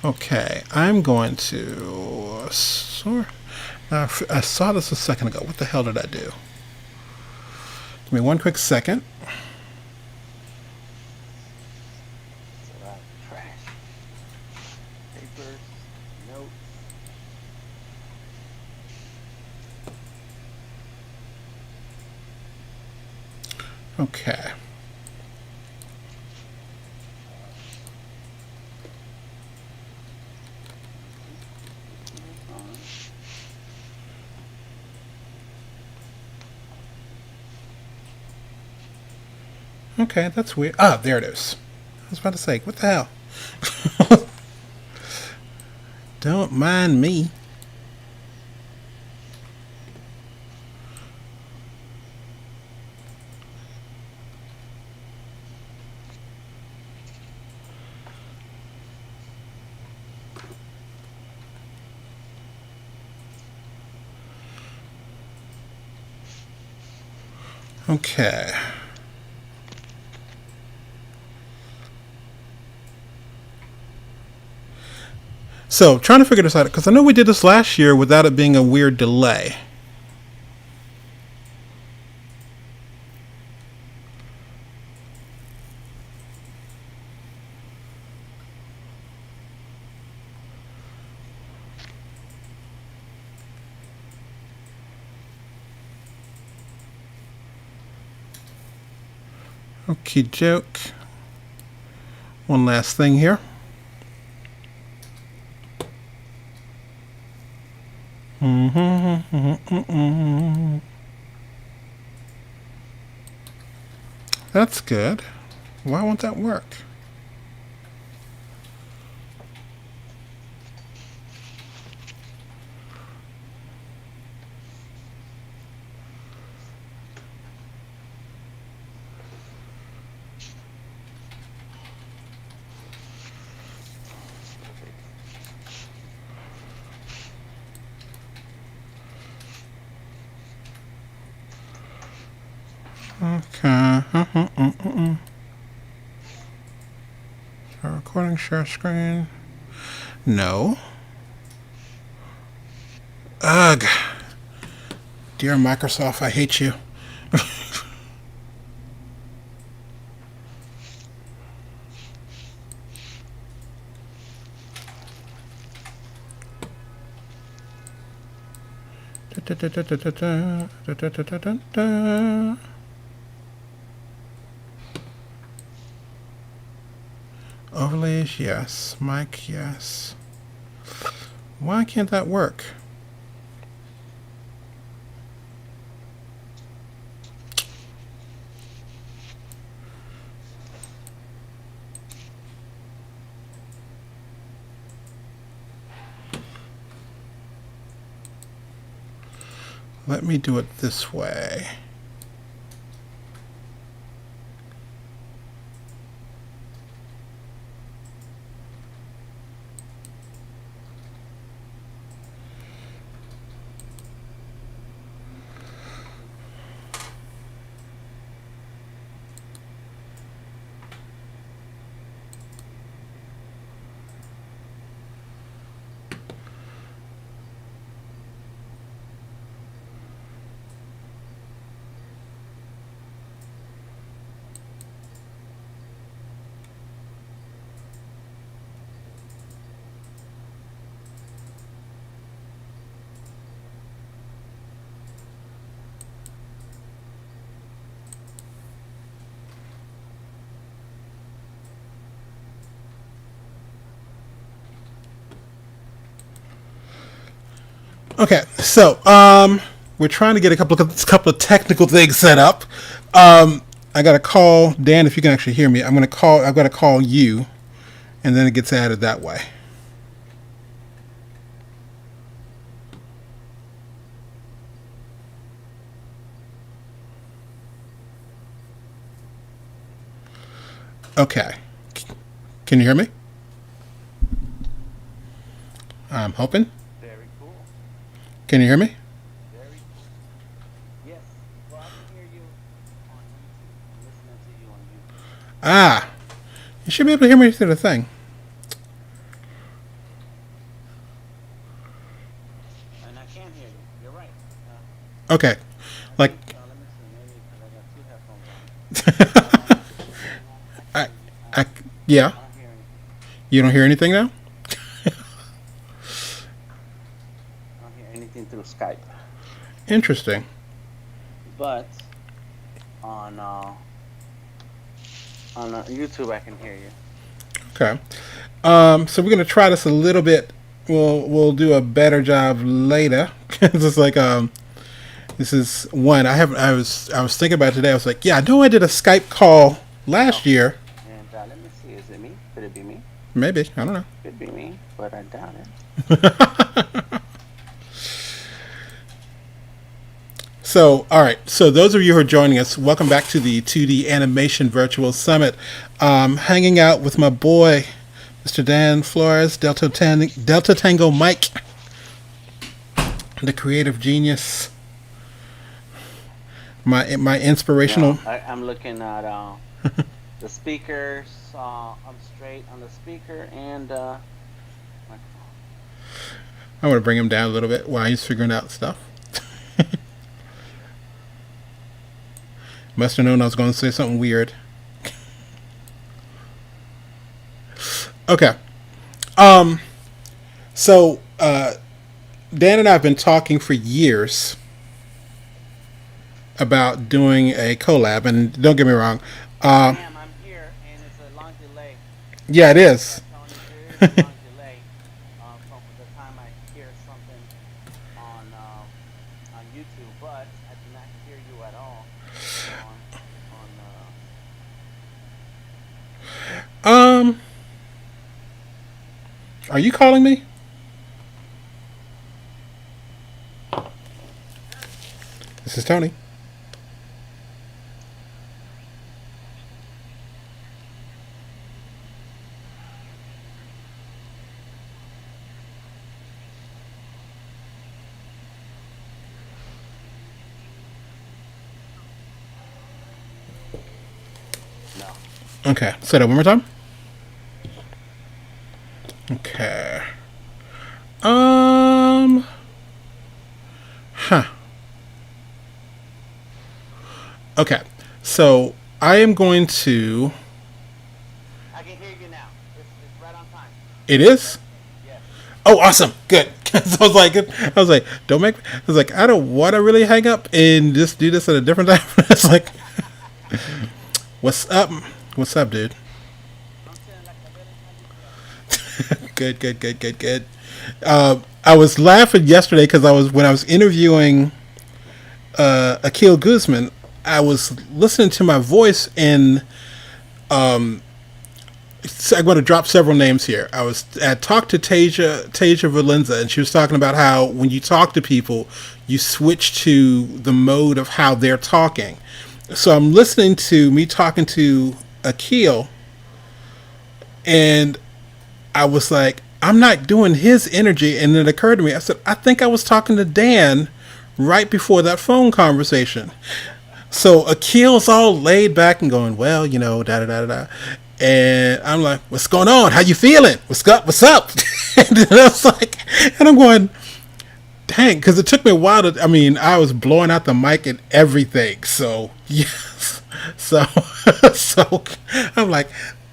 Okay, I'm going to... I saw this a second ago. What the hell did I do? Give me one quick second. Trash. Papers, notes. Okay. Okay, that's weird. Ah, there it is. I was about to say, what the hell? Don't mind me. Okay. So, trying to figure this out, because I know we did this last year without it being a weird delay. Okie doke. One last thing here. That's good. Why won't that work? Okay. Share recording, share screen. No. Ugh. Dear Microsoft, I hate you. Overlays, yes. Mic, yes. Why can't that work? Let me do it this way. Okay, so we're trying to get a couple of technical things set up. I got to call Dan. If you can actually hear me, I've got to call you, and then it gets added that way. Okay, can you hear me? I'm hoping. Very cool. Can you hear me? Very cool. Yes. Well, I can hear you on YouTube. I'm listening to you on YouTube. Ah, you should be able to hear me through the thing. And I can hear you. You're right. Okay, like Let me see. Maybe because I got two headphones on. I, yeah. I don't hear anything. You don't hear anything now? I don't hear anything through Skype. Interesting. But on YouTube, I can hear you. Okay. So we're gonna try this a little bit. We'll do a better job later. It's just like this is one I was thinking about today. I was like, yeah, I know I did a Skype call last year. And let me see. Is it me? Could it be me? Maybe, I don't know. Could be me, but I doubt it. So, all right. So, those of you who are joining us, welcome back to the 2D Animation Virtual Summit. Hanging out with my boy, Mr. Dan Flores, Delta Tango Mike, the creative genius, my inspirational. No, I'm looking at the speakers. I'm straight on the speaker and microphone. I want to bring him down a little bit while he's figuring out stuff. Must have known I was going to say something weird. Okay. So Dan and I have been talking for years about doing a collab, and don't get me wrong. I'm here, and it's a long delay. Yeah, it is. Tony, there is a long delay from the time I hear something on YouTube, but I do not hear you at all Are you calling me? This is Tony. No. Okay, say that one more time. Okay. Huh. Okay. So I am going to. I can hear you now. It's right on time. It is. Yes. Oh, awesome. Good. So I was like, don't make. I was like, I don't want to really hang up and just do this at a different time. It's like, what's up? What's up, dude? I'm saying like a little Good, good, good, good, good. I was laughing yesterday because when I was interviewing Akil Guzman, I was listening to my voice and so I'm going to drop several names here. I talked to Tasia Valenza, and she was talking about how when you talk to people, you switch to the mode of how they're talking. So I'm listening to me talking to Akil, and I was like, I'm not doing his energy. And it occurred to me, I said, I think I was talking to Dan right before that phone conversation. So Akil's all laid back and going, well, da da da da. And I'm like, what's going on? How you feeling? What's up? What's up? And I was like, and I'm going, dang, because it took me a while to, I was blowing out the mic and everything. So, yes. So I'm like,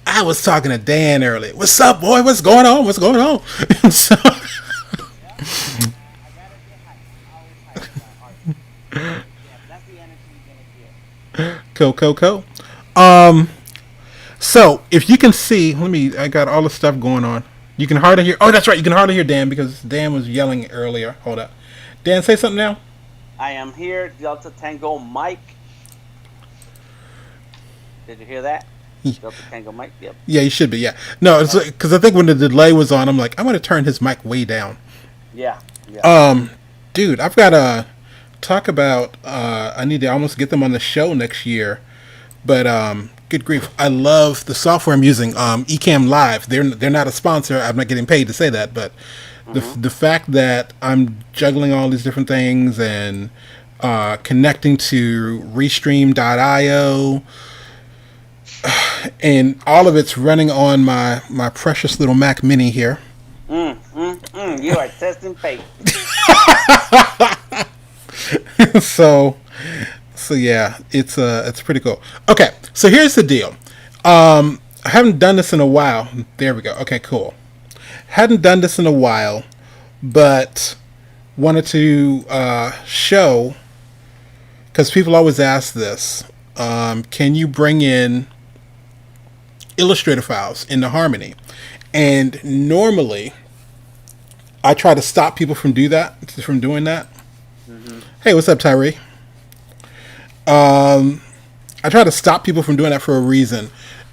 I was talking to Dan earlier. What's up, boy? What's going on? What's going on? And so, I gotta get hype. Always hype about art. Yeah, that's the energy you're gonna get. cool. So if you can see, I got all the stuff going on. You can hardly hear. Oh, that's right. You can hardly hear Dan because Dan was yelling earlier. Hold up. Dan, say something now. I am here, Delta Tango Mike. Did you hear that? Delta Tango Mike. Yep. Yeah, you should be. Yeah. No, it's because I think when the delay was on, I'm like, I'm going to turn his mic way down. Yeah. Dude, I've got to talk about. I need to almost get them on the show next year, but good grief, I love the software I'm using. Ecamm Live. They're not a sponsor. I'm not getting paid to say that, but the fact that I'm juggling all these different things and connecting to Restream.io. And all of it's running on my precious little Mac Mini here. You are testing fate. So yeah, it's pretty cool. Okay, so here's the deal. I haven't done this in a while. There we go. Okay, cool. Hadn't done this in a while, but wanted to show, because people always ask this. Can you bring in Illustrator files into Harmony? And normally I try to stop people from doing that. Mm-hmm. Hey, what's up, Tyree? I try to stop people from doing that for a reason.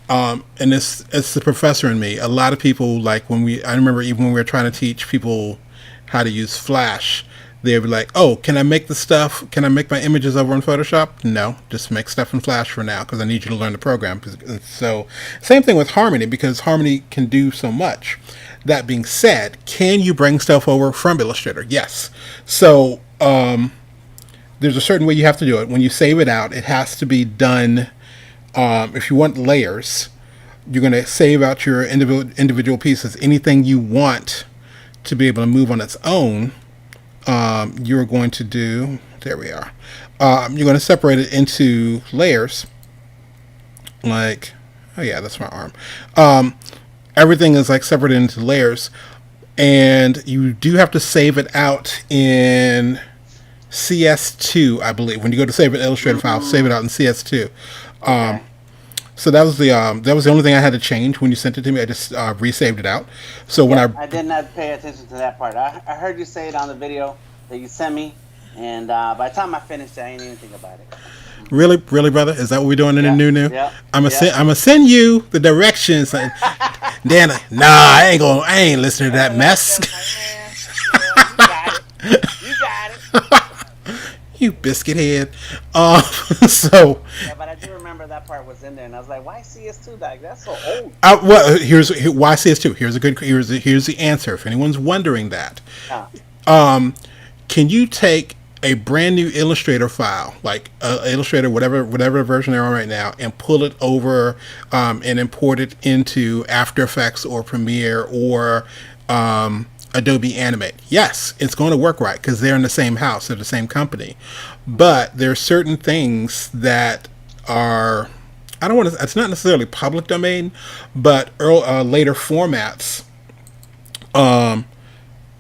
And it's the professor in me. A lot of people, like I remember even when we were trying to teach people how to use Flash, they'd be like, oh, can I make can I make my images over in Photoshop? No, just make stuff in Flash for now because I need you to learn the program. So same thing with Harmony, because Harmony can do so much. That being said, can you bring stuff over from Illustrator? Yes. So there's a certain way you have to do it. When you save it out, it has to be done. If you want layers, you're going to save out your individual pieces. Anything you want to be able to move on its own, you're going to do, there we are, you're going to separate it into layers, like, oh yeah, that's my arm. Everything is like separated into layers, and you do have to save it out in CS2, I believe. When you go to save an Illustrator file, save it out in CS2. Okay. So that was the only thing I had to change when you sent it to me. I just resaved it out. So when I did not pay attention to that part. I heard you say it on the video that you sent me, and by the time I finished, I ain't even think about it. Really, brother? Is that what we're doing in the new? Yeah. I'm gonna send you the directions. Dan, nah, I ain't listening to that mess. Like, man, yeah, you got it. You biscuit head. So, Yeah, but I do remember that part was in there, and I was like, why CS2? Like, that's so old. well, why CS2. Here's the answer. If anyone's wondering that, can you take a brand new Illustrator file, like Illustrator, whatever version they're on right now, and pull it over and import it into After Effects or Premiere or Adobe Animate? Yes, it's going to work right because they're in the same house, they're the same company. But there are certain things that are, I don't want to, it's not necessarily public domain, but later formats,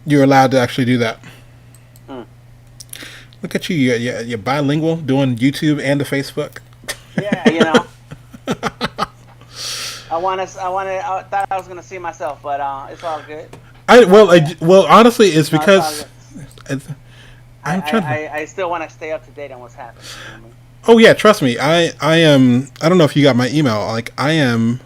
you're allowed to actually do that. Look at you, you're bilingual, doing YouTube and the Facebook. Yeah, you know. I thought I was gonna see myself, but it's all good. Well, honestly, it's No, because it's all good. I still want to stay up to date on what's happening. You know what I mean? Oh yeah, trust me. I am. I don't know if you got my email. Like I am.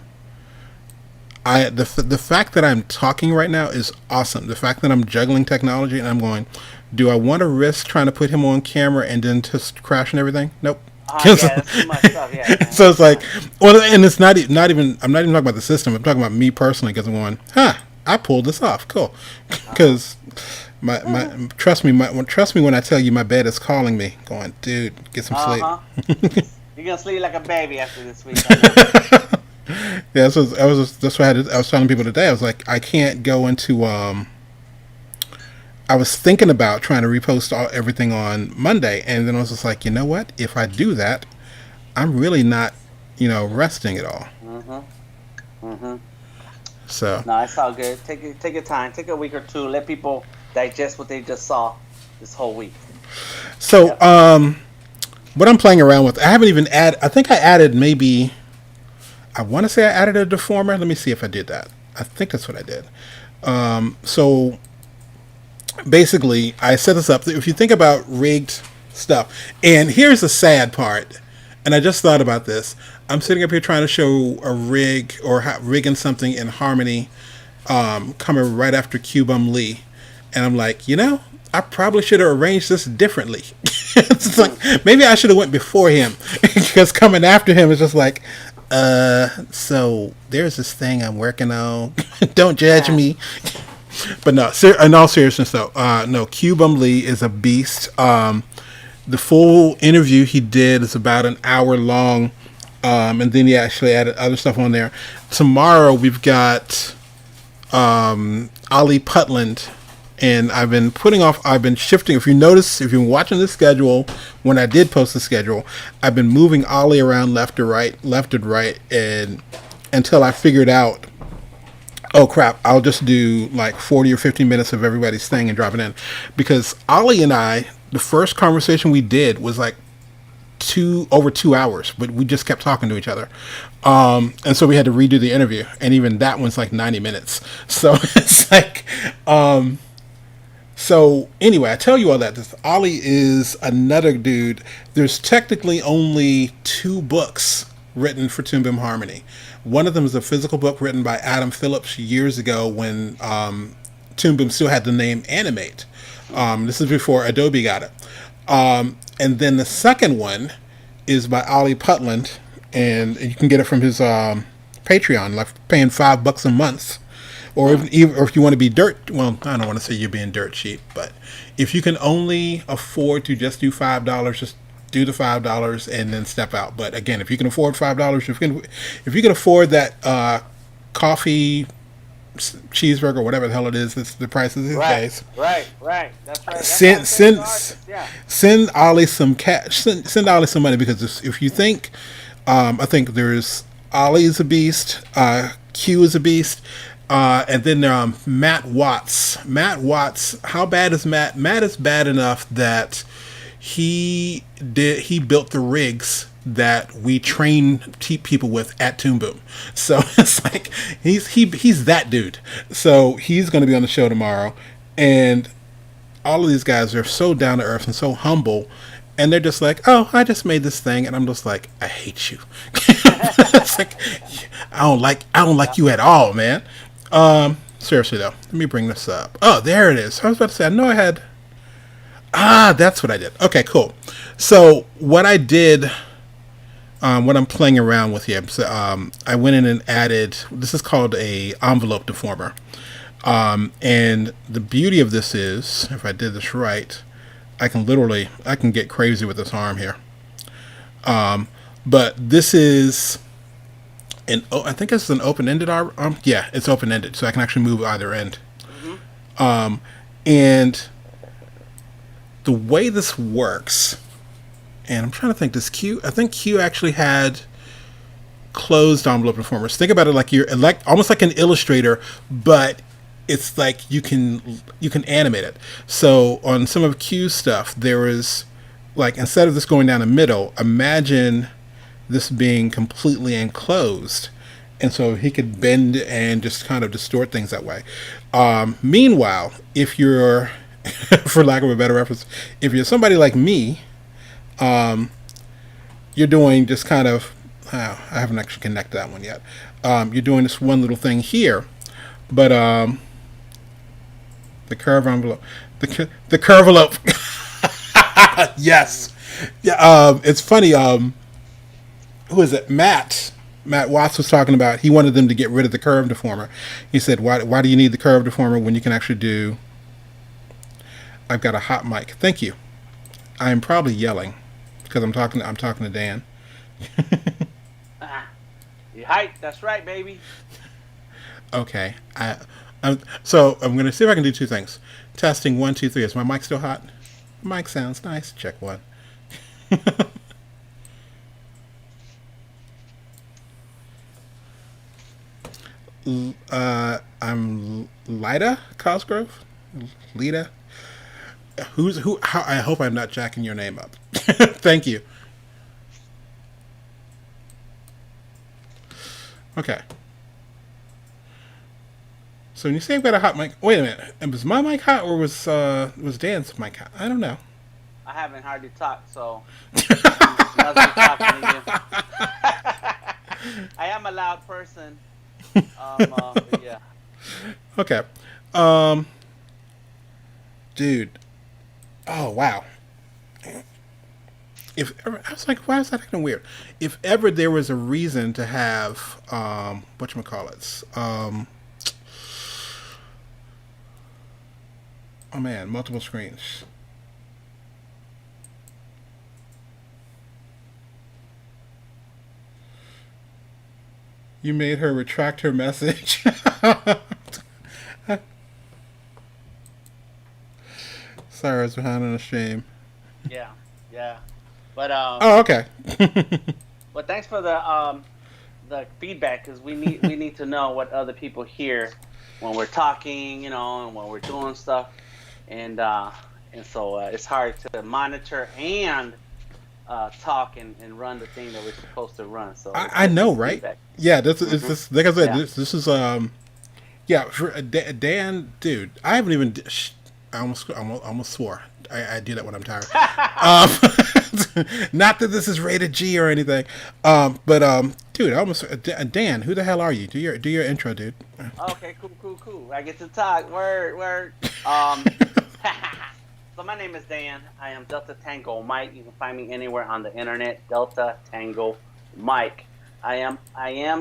The fact that I'm talking right now is awesome. The fact that I'm juggling technology and I'm going, do I want to risk trying to put him on camera and then just crash and everything? Nope. Yeah, that's too much stuff. Yeah. So it's like, well, and it's not even. I'm not even talking about the system. I'm talking about me personally because I'm going, I pulled this off. Cool. Because trust me when I tell you my bed is calling me, going, dude, get some sleep. You're gonna sleep like a baby after this week. Yeah, that's what I was telling people today. I was like, I can't go into. I was thinking about trying to repost everything on Monday, and then I was just like, you know what? If I do that, I'm really not, resting at all. So no, it's all good. Take your time. Take a week or two. Let people digest what they just saw this whole week. So, what I'm playing around with, I haven't even I think I added maybe. I want to say I added a deformer. Let me see if I did that. I think that's what I did. So basically, I set this up. If you think about rigged stuff, and here's the sad part, and I just thought about this. I'm sitting up here trying to show a rig or rigging something in Harmony, coming right after Cubum Lee, and I'm like, I probably should have arranged this differently. It's like maybe I should have went before him because coming after him is just like. So there's this thing I'm working on. Don't judge me. But no, in all seriousness though, no, Cubum Lee is a beast. The full interview he did is about an hour long. And then he actually added other stuff on there. Tomorrow we've got, Ali Putland. And I've been shifting. If you notice, if you're watching the schedule, when I did post the schedule, I've been moving Ollie around left and right, and until I figured out, oh crap, I'll just do like 40 or 50 minutes of everybody's thing and drop it in. Because Ollie and I, the first conversation we did was like over 2 hours, but we just kept talking to each other. And so we had to redo the interview, and even that one's like 90 minutes. So it's like, so anyway, I tell you all that. This Ollie is another dude. There's technically only 2 books written for Toon Boom Harmony. One of them is a physical book written by Adam Phillips years ago when Toon Boom still had the name Animate. This is before Adobe got it. And then the second one is by Ollie Putland, and you can get it from his Patreon, like paying $5 a month. Or if you want to be well, I don't want to say you're being dirt cheap, but if you can only afford to just do $5, just do the $5 and then step out. But again, if you can afford $5, if you can afford that coffee, cheeseburger, whatever the hell it is, it's the price of these days. Right. That's right. Send Ollie some cash. Send Ollie some money, because if you think, I think there's Ollie is a beast, Q is a beast. And then Matt Watts. Matt Watts, how bad is Matt? Matt is bad enough that he built the rigs that we train people with at Toon Boom. So it's like he's that dude. So he's going to be on the show tomorrow, and all of these guys are so down to earth and so humble. and they're just like, "Oh, I just made this thing," and I'm just like, "I hate you." It's like I don't like you at all, man. Seriously though, let me bring this up. Oh, there it is. I was about to say, I know I had. Ah, that's what I did. Okay, cool. So what I did, what I'm playing around with here, so, I went in and added. This is called a envelope deformer, and the beauty of this is, if I did this right, I can get crazy with this arm here. But this is I think it's an open-ended arm. Yeah, it's open-ended, so I can actually move either end. And the way this works, and I'm trying to think, I think Q actually had closed envelope deformers. Think about it like you're almost like an illustrator, but it's like you can animate it. So on some of Q's stuff, there is like, instead of this going down the middle, imagine this being completely enclosed, and so he could bend and just kind of distort things that way. Meanwhile, if you're for lack of a better reference, if you're somebody like me, you're doing just kind of I haven't actually connected that one yet. You're doing this one little thing here, but the curve envelope, the curve envelope. Yes, yeah. It's funny. Who is it? Matt Watts was talking about. He wanted them to get rid of the curve deformer. He said, "Why do you need the curve deformer when you can actually do?" I've got a hot mic. Thank you. I'm probably yelling because I'm talking to Dan. You hype? That's right, baby. Okay. So I'm going to see if I can do two things. Testing 1, 2, 3. Is my mic still hot? Mic sounds nice. Check 1. I'm Lida Cosgrove. Lida. Who? How, I hope I'm not jacking your name up. Thank you. Okay. So when you say I've got a hot mic, wait a minute. Was my mic hot or was Dan's mic hot? I don't know. I haven't hardly talked, so must be talking to you. I am a loud person. Yeah. Okay. Dude. Oh wow. If ever, I was like, why is that kind of weird? If ever there was a reason to have whatchamacallits, oh man, multiple screens. You made her retract her message. Sorry, I was behind on a shame. Yeah. But Oh, okay. but thanks for the feedback, because we need to know what other people hear when we're talking, and when we're doing stuff, and so it's hard to monitor and talk and run the thing that we're supposed to run. So I know, right? Feedback. Yeah, this is this. Like I said, Yeah. this is yeah. For Dan, dude, I haven't even. I almost swore. I do that when I'm tired. Not that this is rated G or anything, but dude, I almost Dan. Who the hell are you? Do your intro, dude. Okay, cool. I get to talk. Word. So my name is Dan. I am Delta Tango Mike. You can find me anywhere on the internet. Delta Tango Mike. I am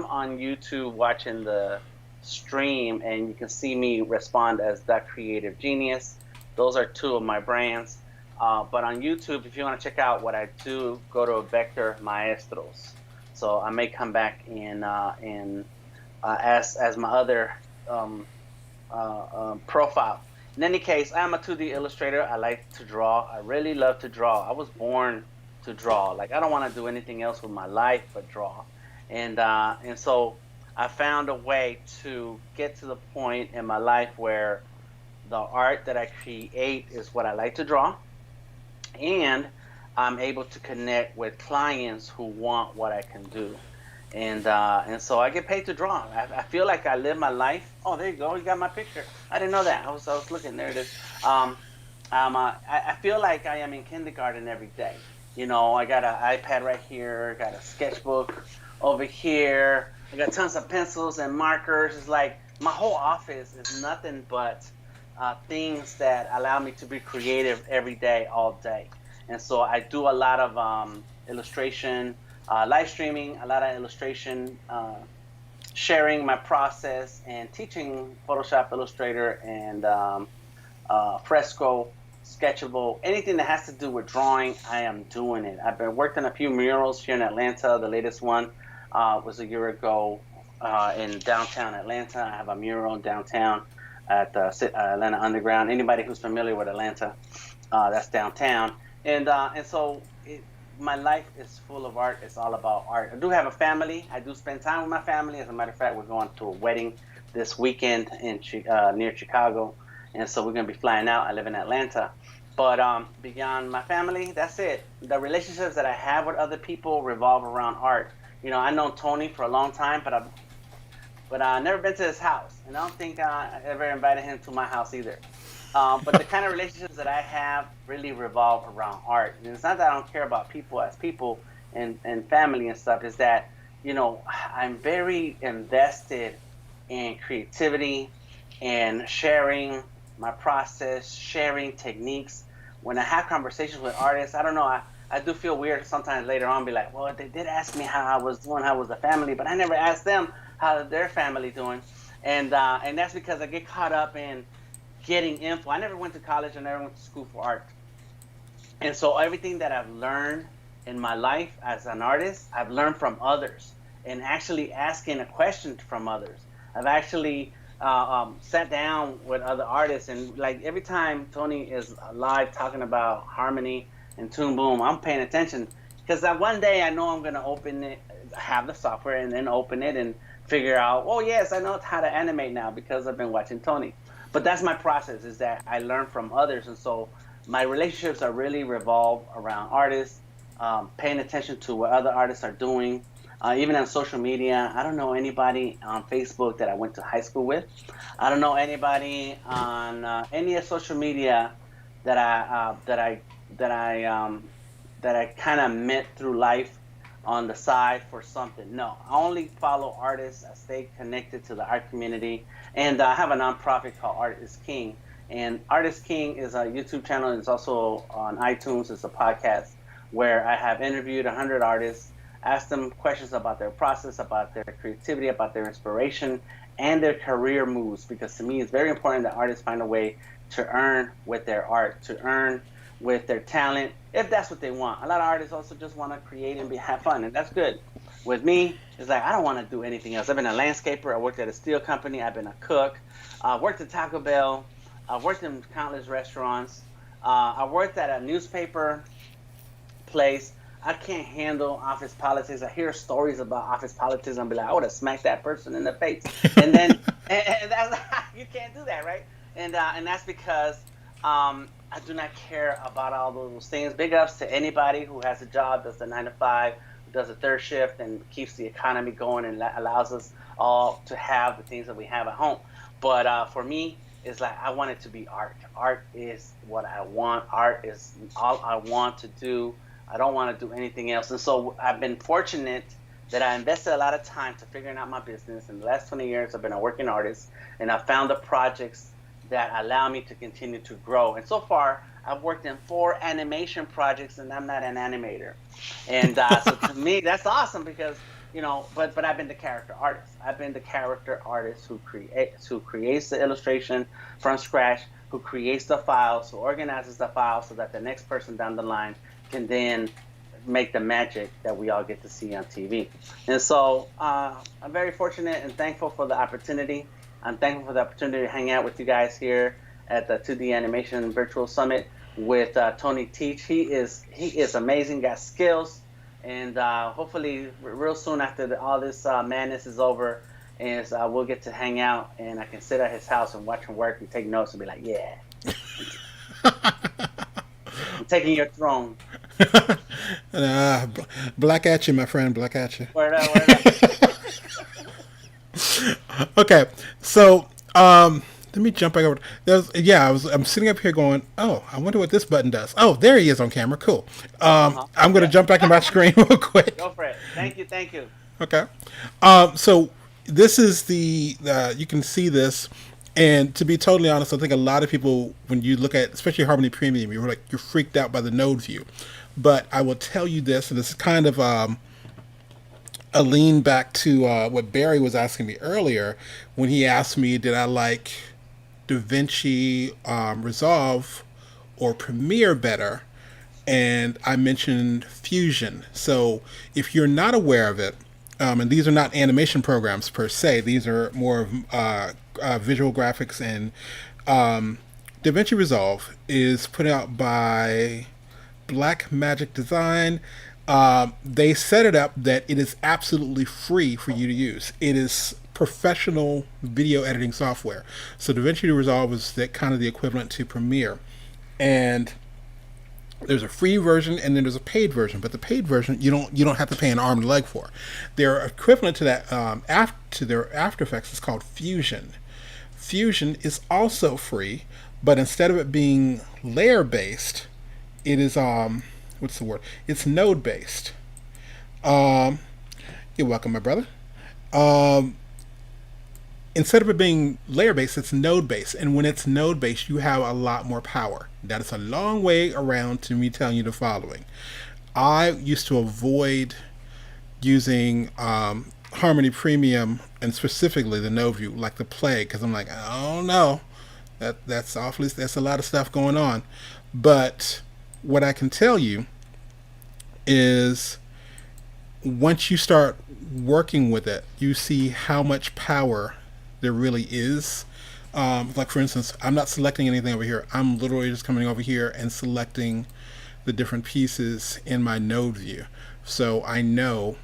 on YouTube watching the stream, and you can see me respond as The Creative Genius. Those are two of my brands. But on YouTube, if you want to check out what I do, go to Vector Maestros. So I may come back in as my other profile. In any case, I'm a 2D illustrator. I like to draw. I really love to draw. I was born to draw. Like, I don't want to do anything else with my life but draw. And so I found a way to get to the point in my life where the art that I create is what I like to draw, and I'm able to connect with clients who want what I can do, and so I get paid to draw. I feel like I live my life. Oh, there you go. You got my picture. I didn't know that. I was looking. There it is. I I feel like I am in kindergarten every day. You know, I got an iPad right here, got a sketchbook over here. I got tons of pencils and markers. It's like my whole office is nothing but things that allow me to be creative every day, all day. And so I do a lot of illustration, live streaming, a lot of illustration, sharing my process, and teaching Photoshop, Illustrator, and fresco, sketchable, anything that has to do with drawing. I am doing it. I've been working a few murals here in Atlanta. The latest one was a year ago in downtown Atlanta. I have a mural downtown at the Atlanta Underground. Anybody who's familiar with Atlanta, that's downtown. And so my life is full of art. It's all about art. I do have a family. I do spend time with my family. As a matter of fact, we're going to a wedding this weekend in near Chicago. And so we're going to be flying out. I live in Atlanta. But beyond my family, that's it. The relationships that I have with other people revolve around art. You know, I've known Tony for a long time, but I've never been to his house. And I don't think I ever invited him to my house either. But the kind of relationships that I have really revolve around art. And it's not that I don't care about people as people and family and stuff. It's that, you know, I'm very invested in creativity and sharing my process, sharing techniques. When I have conversations with artists, I don't know, I do feel weird sometimes later on, be like, well, they did ask me how I was doing, how was the family, but I never asked them how their family doing. And that's because I get caught up in getting info. I never went to college. I never went to school for art. And so everything that I've learned in my life as an artist, I've learned from others and actually asking a question from others. I've actually sat down with other artists, and like every time Tony is live talking about harmony and Toon Boom, I'm paying attention because that one day I know I'm going to open it, have the software, and then open it and figure out, oh yes, I know how to animate now because I've been watching Tony. But that's my process, is that I learn from others. And so my relationships are really revolve around artists, paying attention to what other artists are doing. Even on social media, I don't know anybody on Facebook that I went to high school with. I don't know anybody on any of social media that I kind of met through life on the side for something. No, I only follow artists. I stay connected to the art community, and I have a nonprofit called Art is King. And Art is King is a YouTube channel. It's also on iTunes. It's a podcast where I have interviewed 100 artists, asked them questions about their process, about their creativity, about their inspiration, and their career moves. Because to me, it's very important that artists find a way to earn with their art, to earn with their talent, if that's what they want. A lot of artists also just want to create and have fun, and that's good. With me, it's like I don't want to do anything else. I've been a landscaper. I worked at a steel company. I've been a cook. I worked at Taco Bell. I've worked in countless restaurants. I worked at a newspaper place. I can't handle office politics. I hear stories about office politics. I'm be like, I would have smacked that person in the face. And then, and that's you can't do that, right? And that's because I do not care about all those things. Big ups to anybody who has a job, does the 9 to 5, does a third shift, and keeps the economy going and allows us all to have the things that we have at home. But for me, it's like I want it to be art. Art is what I want. Art is all I want to do. I don't want to do anything else. And so I've been fortunate that I invested a lot of time to figuring out my business. In the last 20 years, I've been a working artist, and I found the projects that allow me to continue to grow. And so far, I've worked in 4 animation projects, and I'm not an animator. And so to me, that's awesome because, you know, but I've been the character artist. I've been the character artist who creates the illustration from scratch, who creates the files, who organizes the files so that the next person down the line can then make the magic that we all get to see on TV. And so I'm very fortunate and thankful for the opportunity. I'm thankful for the opportunity to hang out with you guys here at the 2D Animation Virtual Summit with Tony Teach. He is amazing, got skills, and hopefully real soon after all this madness is over, we'll get to hang out and I can sit at his house and watch him work and take notes and be like, yeah, I'm taking your throne. Black at you, my friend. Black at you. Word up. Okay, so Let me jump back over. I'm sitting up here going, oh, I wonder what this button does. Oh, there he is on camera. Cool. I'm going to jump back to my screen real quick. Go for it. Thank you. Okay. So this is you can see this. And to be totally honest, I think a lot of people, when you look at, especially Harmony Premium, you're freaked out by the node view. But I will tell you this, and this is kind of a lean back to what Barry was asking me earlier when he asked me, did I like DaVinci Resolve or Premiere better? And I mentioned Fusion. So if you're not aware of it, and these are not animation programs per se, these are more of visual graphics, and DaVinci Resolve is put out by Black Magic Design. They set it up that it is absolutely free for you to use. It is professional video editing software. So DaVinci Resolve is kind of the equivalent to Premiere. And there's a free version and then there's a paid version. But the paid version you don't have to pay an arm and a leg for. Their equivalent to that to their After Effects is called Fusion. Fusion is also free, but instead of it being layer based, it is what's the word? It's node based. You're welcome, my brother. Instead of it being layer based, it's node based, and when it's node based, you have a lot more power. That is a long way around to me telling you the following. I used to avoid using Harmony Premium, and specifically the node view, like the plague, because I'm like, I don't know, that's a lot of stuff going on. But what I can tell you is once you start working with it, you see how much power there really is. Like for instance, I'm not selecting anything over here. I'm literally just coming over here and selecting the different pieces in my node view. So I know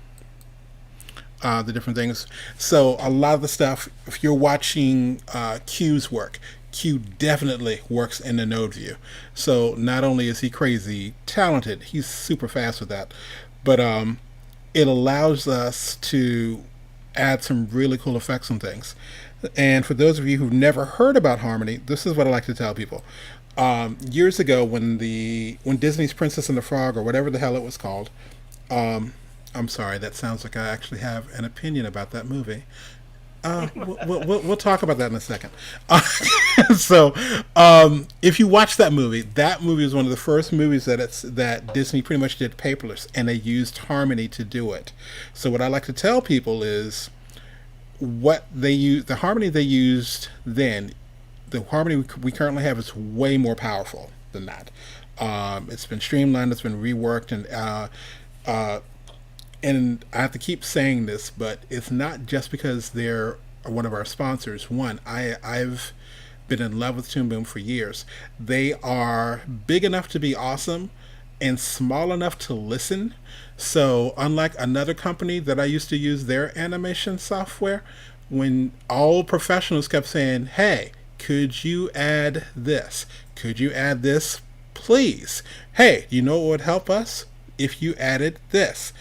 the different things. So a lot of the stuff, if you're watching Q's work, Q definitely works in the node view. So not only is he crazy talented, he's super fast with that, but it allows us to add some really cool effects and things. And for those of you who've never heard about Harmony, this is what I like to tell people. Years ago, when Disney's Princess and the Frog, or whatever the hell it was called, I'm sorry, that sounds like I actually have an opinion about that movie. We'll talk about that in a second. So, if you watch that movie was one of the first movies that Disney pretty much did paperless, and they used Harmony to do it. So what I like to tell people is what they use, the Harmony they used then, the Harmony we currently have is way more powerful than that. It's been streamlined, it's been reworked, and I have to keep saying this, but it's not just because they're one of our sponsors. One, I've been in love with Toon Boom for years. They are big enough to be awesome and small enough to listen. So unlike another company that I used to use their animation software, when all professionals kept saying, hey, could you add this? Could you add this, please? Hey, you know what would help us? If you added this.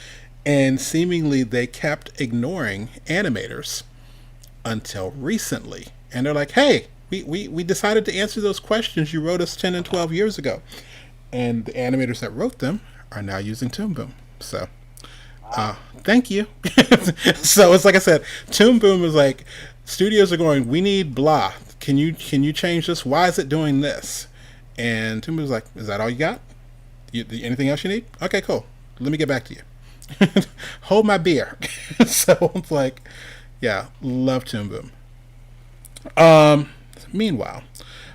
And seemingly they kept ignoring animators until recently. And they're like, hey, we decided to answer those questions you wrote us 10 and 12 years ago. And the animators that wrote them are now using Toon Boom. So, thank you. So it's like I said, Toon Boom is like, studios are going, we need blah. Can you change this? Why is it doing this? And Toon Boom is like, is that all you got? Anything else you need? Okay, cool. Let me get back to you. Hold my beer. So it's like, yeah, love Toon Boom. Meanwhile,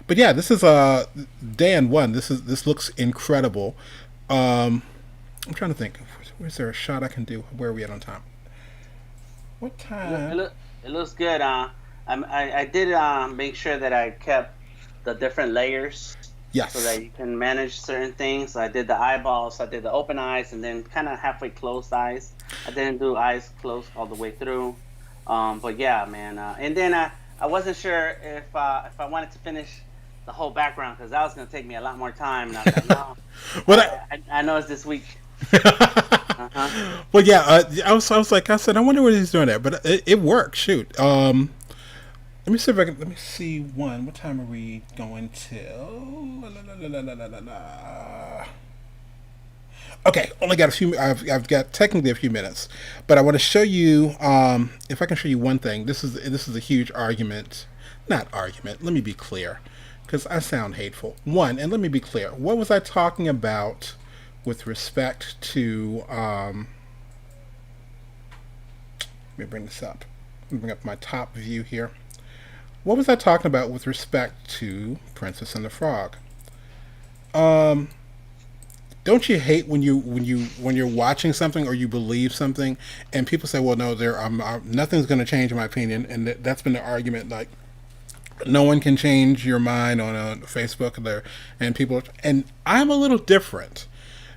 but yeah, this is Dan 1. This looks incredible. I'm trying to think. Is there a shot I can do? Where are we at on time? What time? It looks good. I did make sure that I kept the different layers. Yes. So that you can manage certain things. I did the eyeballs, I did the open eyes, and then kind of halfway closed eyes. I didn't do eyes closed all the way through. But yeah, man. And then I wasn't sure if I wanted to finish the whole background, because that was going to take me a lot more time. And I was like, no. Well, I know it's this week. Well, yeah. I was like, I said, I wonder what he's doing there, but it worked. Shoot. Let me see if I can. Let me see one. What time are we going till? La, la, la, la, la, la, la. Okay, only got a few. I've got technically a few minutes, but I want to show you. If I can show you one thing, this is a huge argument. Not argument. Let me be clear, because I sound hateful. One, and let me be clear. What was I talking about with respect to? Let me bring this up. Let me bring up my top view here. What was I talking about with respect to Princess and the Frog? Don't you hate when you're watching something or you believe something, and people say, "Well, no, nothing's going to change in my opinion," and that's been the argument. Like, no one can change your mind on Facebook there, and people. And I'm a little different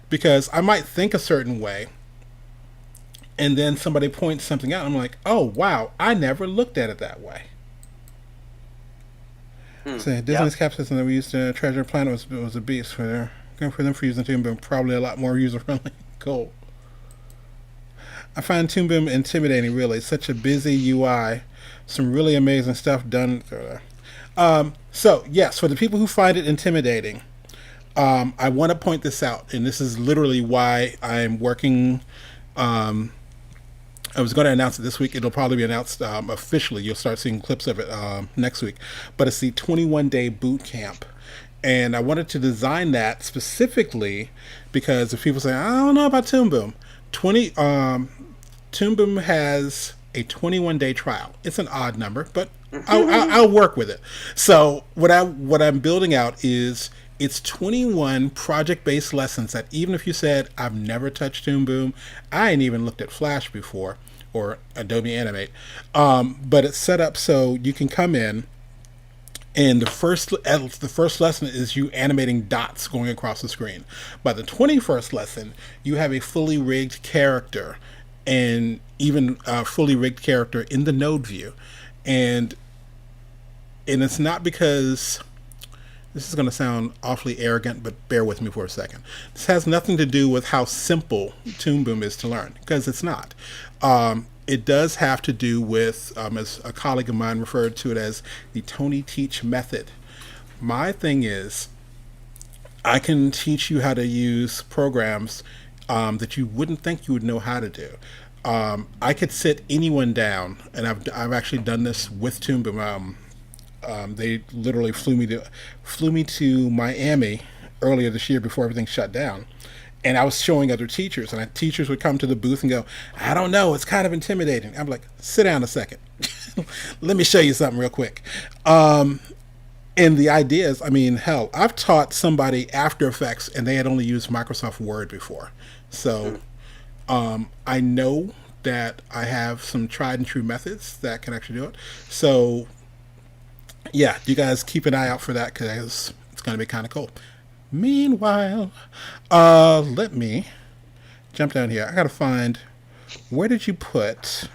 because I might think a certain way, and then somebody points something out. I'm like, "Oh, wow, I never looked at it that way." So Disney's cap system that we used to Treasure Planet was a beast for them for using Toon Boom. Probably a lot more user friendly. Cool. I find Toon Boom intimidating. Really, such a busy UI, some really amazing stuff done. So yes, for the people who find it intimidating, I want to point this out, and this is literally why I'm working. I was going to announce it this week. It'll probably be announced officially. You'll start seeing clips of it next week. But it's the 21-day boot camp. And I wanted to design that specifically because if people say, I don't know about Toon Boom, Toon Boom has a 21-day trial. It's an odd number, but I'll work with it. So what I'm building out is it's 21 project-based lessons that even if you said, I've never touched Toon Boom, I ain't even looked at Flash before, or Adobe Animate, but it's set up so you can come in, and the first lesson is you animating dots going across the screen. By the 21st lesson, you have a fully rigged character, and even a fully rigged character in the node view. And it's not because... This is going to sound awfully arrogant, but bear with me for a second. This has nothing to do with how simple Toon Boom is to learn, because it's not. It does have to do with, as a colleague of mine referred to it as the Tony Teach method. My thing is, I can teach you how to use programs that you wouldn't think you would know how to do. I could sit anyone down, and I've actually done this with Toon Boom. They literally flew me to Miami earlier this year before everything shut down, and I was showing other teachers, and teachers would come to the booth and go, "I don't know, it's kind of intimidating." I'm like, "Sit down a second, let me show you something real quick." And the idea is, I mean, hell, I've taught somebody After Effects, and they had only used Microsoft Word before, so I know that I have some tried and true methods that can actually do it. So yeah, you guys keep an eye out for that because it's going to be kind of cool. Meanwhile, let me jump down here. I got to find, where did you put,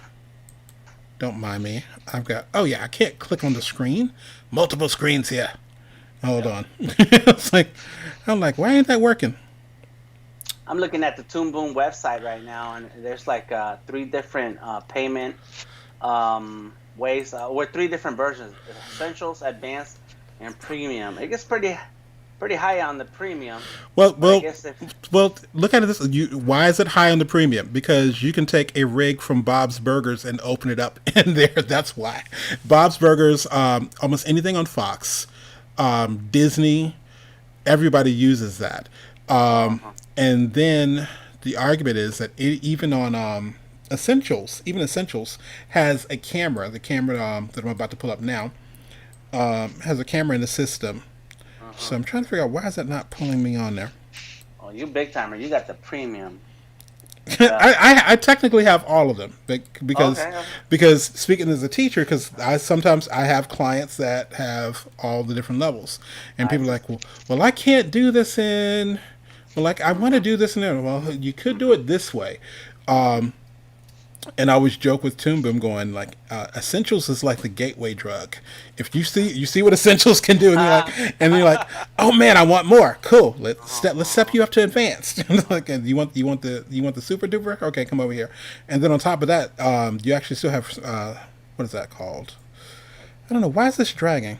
don't mind me. Oh yeah, I can't click on the screen. Multiple screens here. Hold on. I'm like, why ain't that working? I'm looking at the Toon Boom website right now, and there's like 3 different payment ways, or 3 different versions: Essentials, Advanced, and Premium. It gets pretty high on the Premium. Well, look at this. Why is it high on the Premium? Because you can take a rig from Bob's Burgers and open it up in there. That's why. Bob's Burgers, almost anything on Fox, Disney, everybody uses that. And then the argument is that even on Essentials has a camera. The camera that I'm about to pull up now has a camera in the system. So I'm trying to figure out, why is that not pulling me on there? Oh, you big timer! You got the Premium. I technically have all of them because speaking as a teacher, because sometimes I have clients that have all the different levels, and people are like, well, I can't do this in. Well, like, I want to do this in there. Well, you could do it this way. And I always joke with Toon Boom going, like, Essentials is like the gateway drug. If you see what Essentials can do, and you're like, oh man, I want more. Cool. Let's step you up to Advanced. Like, you want the super duper? Okay, come over here. And then on top of that, you actually still have what is that called? I don't know. Why is this dragging?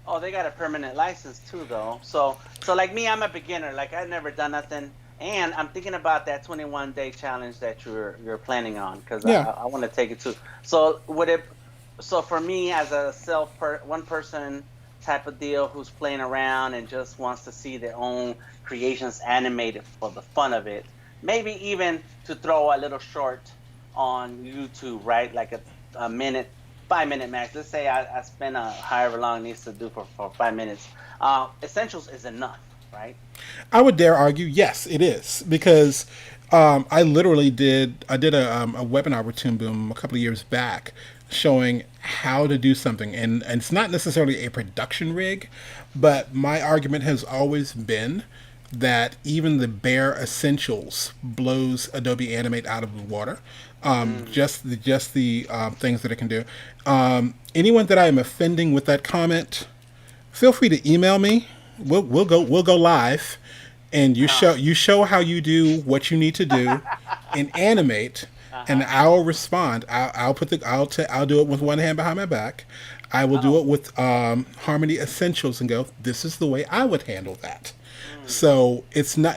Oh, they got a permanent license too, though. So like me, I'm a beginner. Like I've never done nothing, and I'm thinking about that 21-day challenge that you're planning on because Yeah. I want to take it too. So would it? So for me, as a one person type of deal who's playing around and just wants to see their own creations animated for the fun of it, maybe even to throw a little short on YouTube, right? Like a minute, 5 minute max. Let's say I spend however long it needs to do for 5 minutes. Essentials is enough, right? I would dare argue, yes, it is because I literally did. I did a webinar with Toon Boom a couple of years back, showing how to do something, and it's not necessarily a production rig, but my argument has always been that even the bare essentials blows Adobe Animate out of the water. Just the things that it can do. Anyone that I am offending with that comment, feel free to email me. We'll go live, and you show how you do what you need to do, and animate, and I'll respond. I'll do it with one hand behind my back. I will do it with Harmony Essentials and go, this is the way I would handle that. So it's not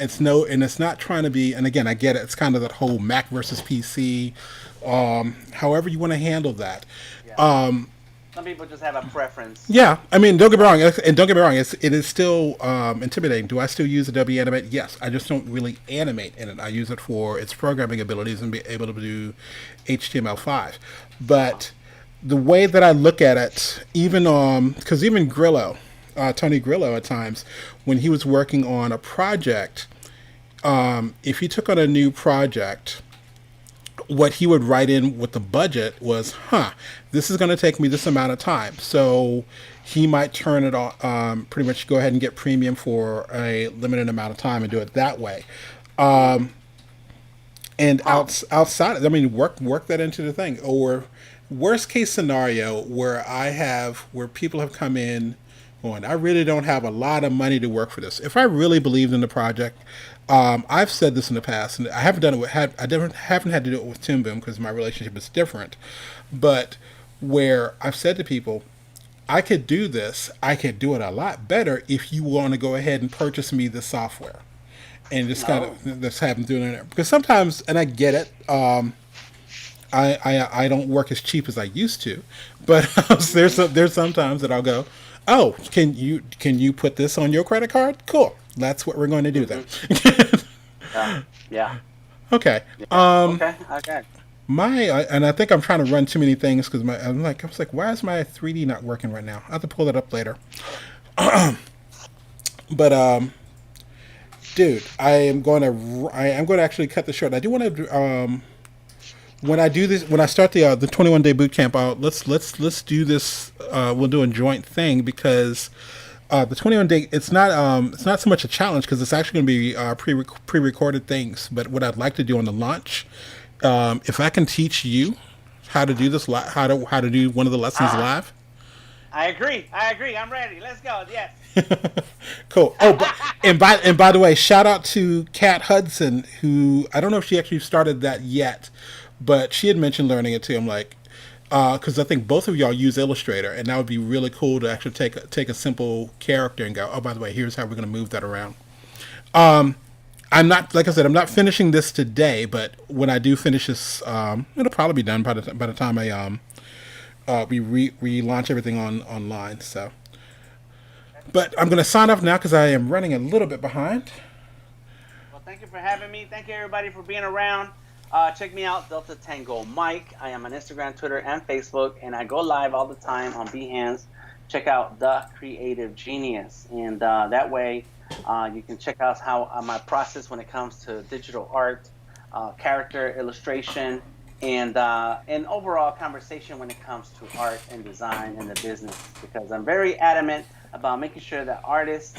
trying to be, and again, I get it. It's kind of that whole Mac versus PC, however you want to handle that. Yeah. Some people just have a preference. Yeah, I mean, don't get me wrong, it is still intimidating. Do I still use Adobe Animate? Yes, I just don't really animate in it. I use it for its programming abilities and be able to do HTML5. But the way that I look at it, even because even Grillo, Tony Grillo, at times when he was working on a project, if he took on a new project, what he would write in with the budget was, this is going to take me this amount of time. So he might turn it on, pretty much go ahead and get premium for a limited amount of time and do it that way. And outside, I mean, work that into the thing. Or worst case scenario where people have come in going, I really don't have a lot of money to work for this. If I really believed in the project, I've said this in the past, and I haven't done it haven't had to do it with Toon Boom because my relationship is different. But where I've said to people, I could do this. I could do it a lot better if you want to go ahead and purchase me the software, and just kind of just have them doing it. Because sometimes, and I get it, I don't work as cheap as I used to, but there's sometimes that I'll go, oh, can you put this on your credit card? Cool. That's what we're going to do then. Yeah. Okay. Okay. And I think I'm trying to run too many things because I was like, why is my 3D not working right now? I have to pull it up later. But dude, I'm going to actually cut this short. I do want to when I start the 21-day boot camp, let's do this. We'll do a joint thing because the 21-day it's not so much a challenge because it's actually going to be pre-recorded things. But what I'd like to do on the launch, if I can teach you how to do this, how to do one of the lessons live. I agree. I'm ready. Let's go. Yes. Cool. Oh, and by the way, shout out to Kat Hudson, who I don't know if she actually started that yet, but she had mentioned learning it too. I'm like, because I think both of y'all use Illustrator, and that would be really cool to actually take a simple character and go, oh, by the way, here's how we're going to move that around. I'm not, like I said, I'm not finishing this today, but when I do finish this, it'll probably be done by the time we relaunch everything online. So, but I'm going to sign off now because I am running a little bit behind. Well, thank you for having me. Thank you everybody for being around. Check me out, Delta Tango Mike. I am on Instagram, Twitter, and Facebook, and I go live all the time on Behance. Check out The Creative Genius, and that way you can check out how my process when it comes to digital art, character illustration, and overall conversation when it comes to art and design and the business. Because I'm very adamant about making sure that artists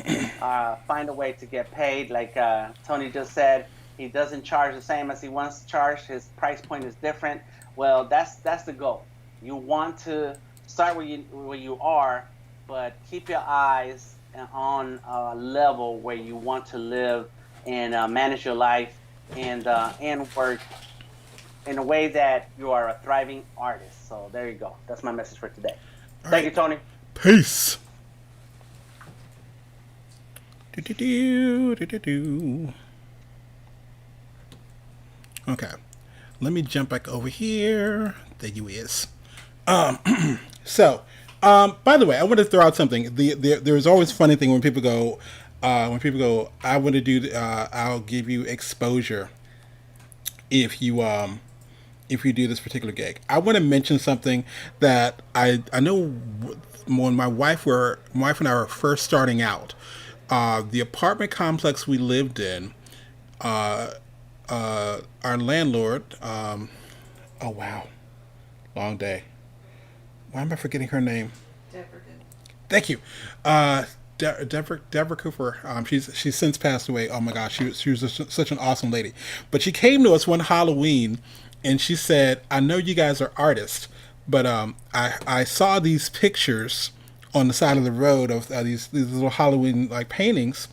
find a way to get paid. Like Tony just said, he doesn't charge the same as he once charged. His price point is different. Well, that's the goal. You want to start where you are, but keep your eyes on a level where you want to live and manage your life and work in a way that you are a thriving artist. So there you go. That's my message for today. All Thank right. you, Tony. Peace. Do-do-do, okay. Let me jump back over here. There you is. So, by the way, I want to throw out something. There's always a funny thing when people go, I want to do, I'll give you exposure if you do this particular gig. I want to mention something that I know when my wife and I were first starting out, the apartment complex we lived in, our landlord, oh wow, long day. Why am I forgetting her name? Thank you. Deborah Cooper. She's since passed away. Oh my gosh, she was such an awesome lady. But she came to us one Halloween, and she said, "I know you guys are artists, but I saw these pictures on the side of the road of these little Halloween like paintings.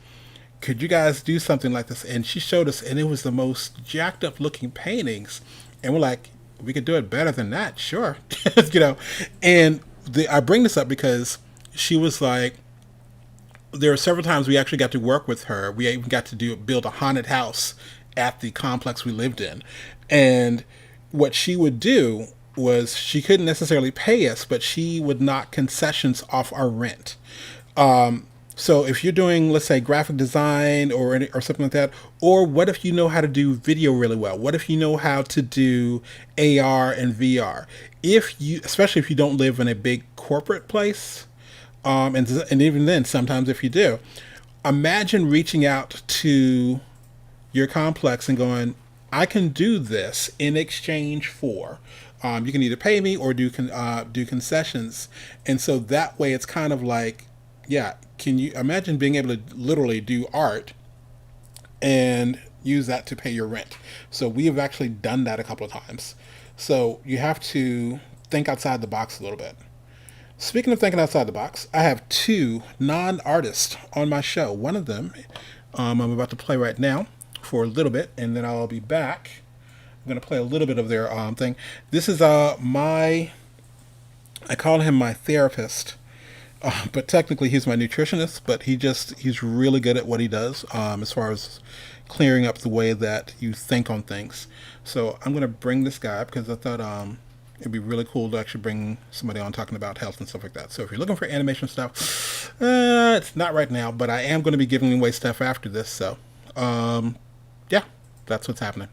Could you guys do something like this?" And she showed us, and it was the most jacked up looking paintings, and we're like, we could do it better than that, sure. you know. And I bring this up because she was like, there are several times we actually got to work with her. We even got to build a haunted house at the complex we lived in. And what she would do was she couldn't necessarily pay us, but she would knock concessions off our rent. So if you're doing, let's say, graphic design or something like that, or what if you know how to do video really well? What if you know how to do AR and VR? Especially if you don't live in a big corporate place, and even then, sometimes if you do, imagine reaching out to your complex and going, I can do this in exchange for. You can either pay me or do concessions, and so that way it's kind of like, yeah. Can you imagine being able to literally do art and use that to pay your rent? So we have actually done that a couple of times. So you have to think outside the box a little bit. Speaking of thinking outside the box, I have two non-artists on my show. One of them I'm about to play right now for a little bit, and then I'll be back. I'm going to play a little bit of their thing. This is I call him my therapist, but technically he's my nutritionist. But he's really good at what he does as far as clearing up the way that you think on things. So I'm going to bring this guy up because I thought it'd be really cool to actually bring somebody on talking about health and stuff like that. So if you're looking for animation stuff, it's not right now, but I am going to be giving away stuff after this. So yeah, that's what's happening.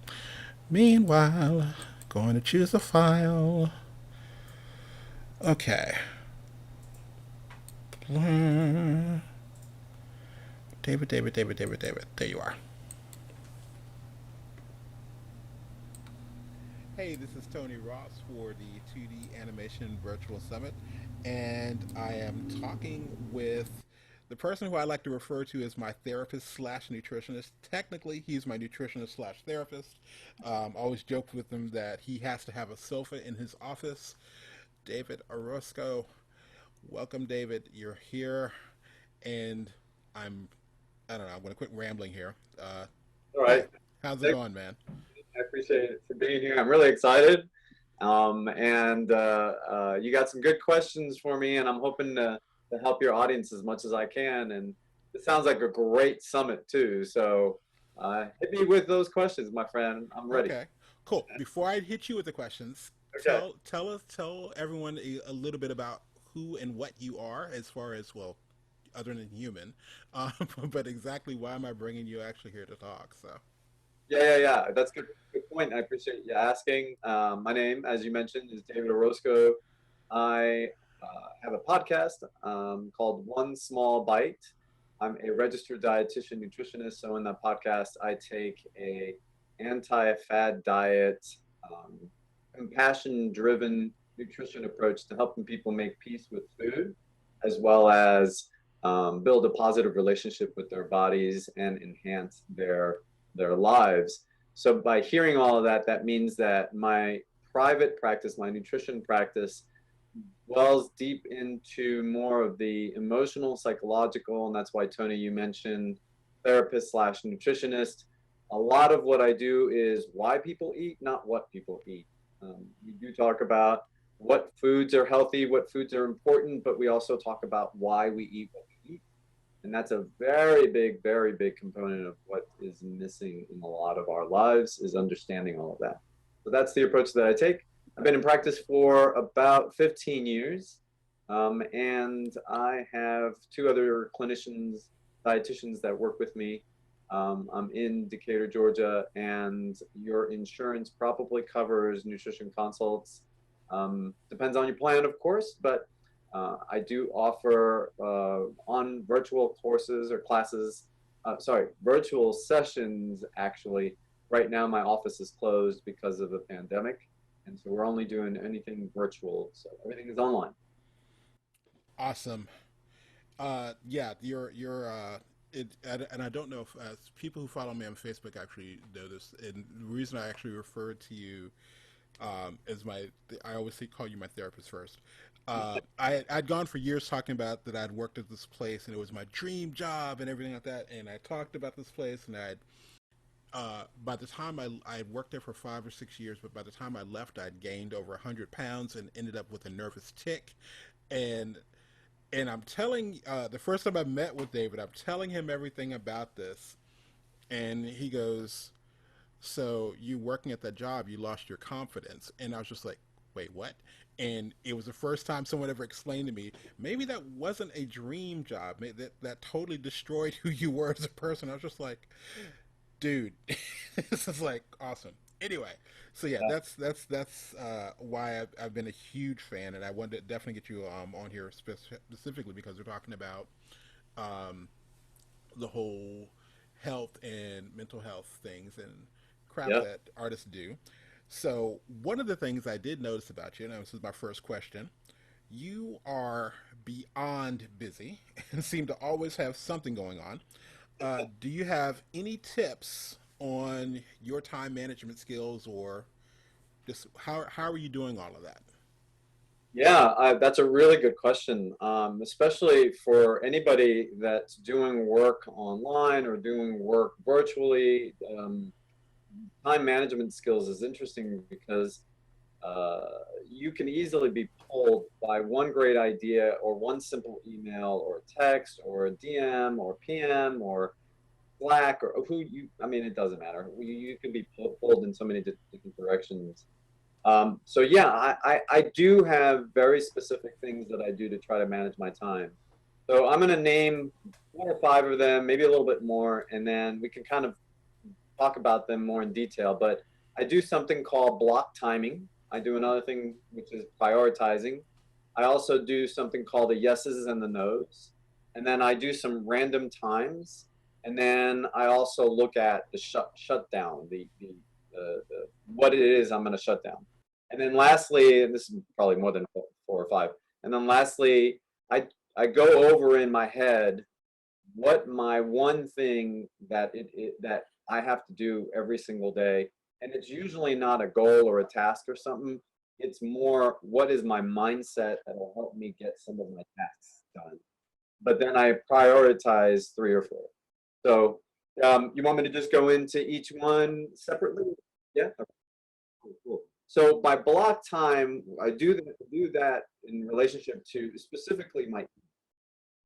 Meanwhile, going to choose a file. Okay. David. There you are. Hey, this is Tony Ross for the 2D Animation Virtual Summit, and I am talking with the person who I like to refer to as my therapist slash nutritionist. Technically, he's my nutritionist slash therapist. Always joked with him that he has to have a sofa in his office. David Orozco. Welcome, David. You're here, and I don't know, I'm going to quit rambling here. All right. How's it going, man? I appreciate it for being here. I'm really excited. And you got some good questions for me, and I'm hoping to help your audience as much as I can. And it sounds like a great summit, too. So hit me with those questions, my friend. I'm ready. Okay, cool. Before I hit you with the questions, Okay. tell everyone a little bit about who and what you are as far as, well, other than human, but exactly why am I bringing you actually here to talk? So. Yeah. That's good point. I appreciate you asking. My name, as you mentioned, is David Orozco. I have a podcast called One Small Bite. I'm a registered dietitian nutritionist. So in that podcast, I take a anti-fad diet, compassion-driven nutrition approach to helping people make peace with food, as well as build a positive relationship with their bodies and enhance their lives. So by hearing all of that, that means that my private practice, my nutrition practice, dwells deep into more of the emotional, psychological, and that's why, Tony, you mentioned therapist slash nutritionist. A lot of what I do is why people eat, not what people eat. We do talk about what foods are healthy, what foods are important, but we also talk about why we eat what we eat. And that's a very big component of what is missing in a lot of our lives, is understanding all of that. So that's the approach that I take. I've been in practice for about 15 years. And I have 2 other clinicians, dietitians that work with me. I'm in Decatur, Georgia, and your insurance probably covers nutrition consults. Depends on your plan, of course, but I do offer on virtual courses or classes, virtual sessions, actually. Right now, my office is closed because of the pandemic, and so we're only doing anything virtual, so everything is online. Awesome. Yeah, and I don't know if people who follow me on Facebook actually know this. And the reason I actually referred to you as I always call you my therapist first. I'd gone for years talking about that I'd worked at this place and it was my dream job and everything like that. And I talked about this place, and by the time I worked there for 5 or 6 years, but by the time I left, I'd gained over 100 pounds and ended up with a nervous tick. And I'm telling, the first time I met with David, I'm telling him everything about this. And he goes, so you working at that job, you lost your confidence. And I was just like, wait, what? And it was the first time someone ever explained to me, maybe that wasn't a dream job. Maybe that totally destroyed who you were as a person. I was just like, dude, this is like awesome. Anyway, so yeah, that's why I've been a huge fan, and I wanted to definitely get you on here specifically because we're talking about the whole health and mental health things and crap that artists do. So one of the things I did notice about you, and this is my first question, you are beyond busy and seem to always have something going on. Do you have any tips on your time management skills, or just how are you doing all of that? Yeah, that's a really good question, especially for anybody that's doing work online or doing work virtually. Time management skills is interesting because you can easily be pulled by one great idea or one simple email or text or a DM or PM or Slack or I mean, it doesn't matter. You can be pulled in so many different directions. So yeah, I do have very specific things that I do to try to manage my time. So I'm going to name 4 or 5 of them, maybe a little bit more, and then we can kind of talk about them more in detail. But I do something called block timing. I do another thing, which is prioritizing. I also do something called the yeses and the nos. And then I do some random times. And then I also look at the shutdown, the what it is I'm going to shut down. And then lastly, and this is probably more than 4 or 5. And then lastly, I go over in my head what my one thing that that I have to do every single day. And it's usually not a goal or a task or something. It's more, what is my mindset that will help me get some of my tasks done. But then I prioritize 3 or 4. So you want me to just go into each one separately? Yeah. Okay. Cool. So by block time, I do that in relationship to specifically my.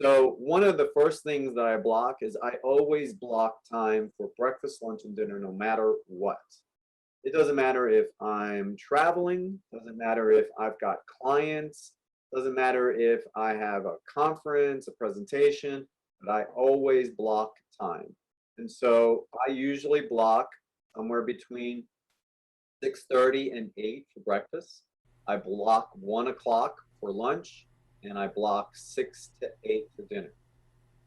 So one of the first things that I block is I always block time for breakfast, lunch, and dinner, no matter what. It doesn't matter if I'm traveling, doesn't matter if I've got clients, doesn't matter if I have a conference, a presentation, but I always block time. And so I usually block somewhere between 6:30 and 8 for breakfast. I block 1 o'clock for lunch, and I block 6 to 8 for dinner.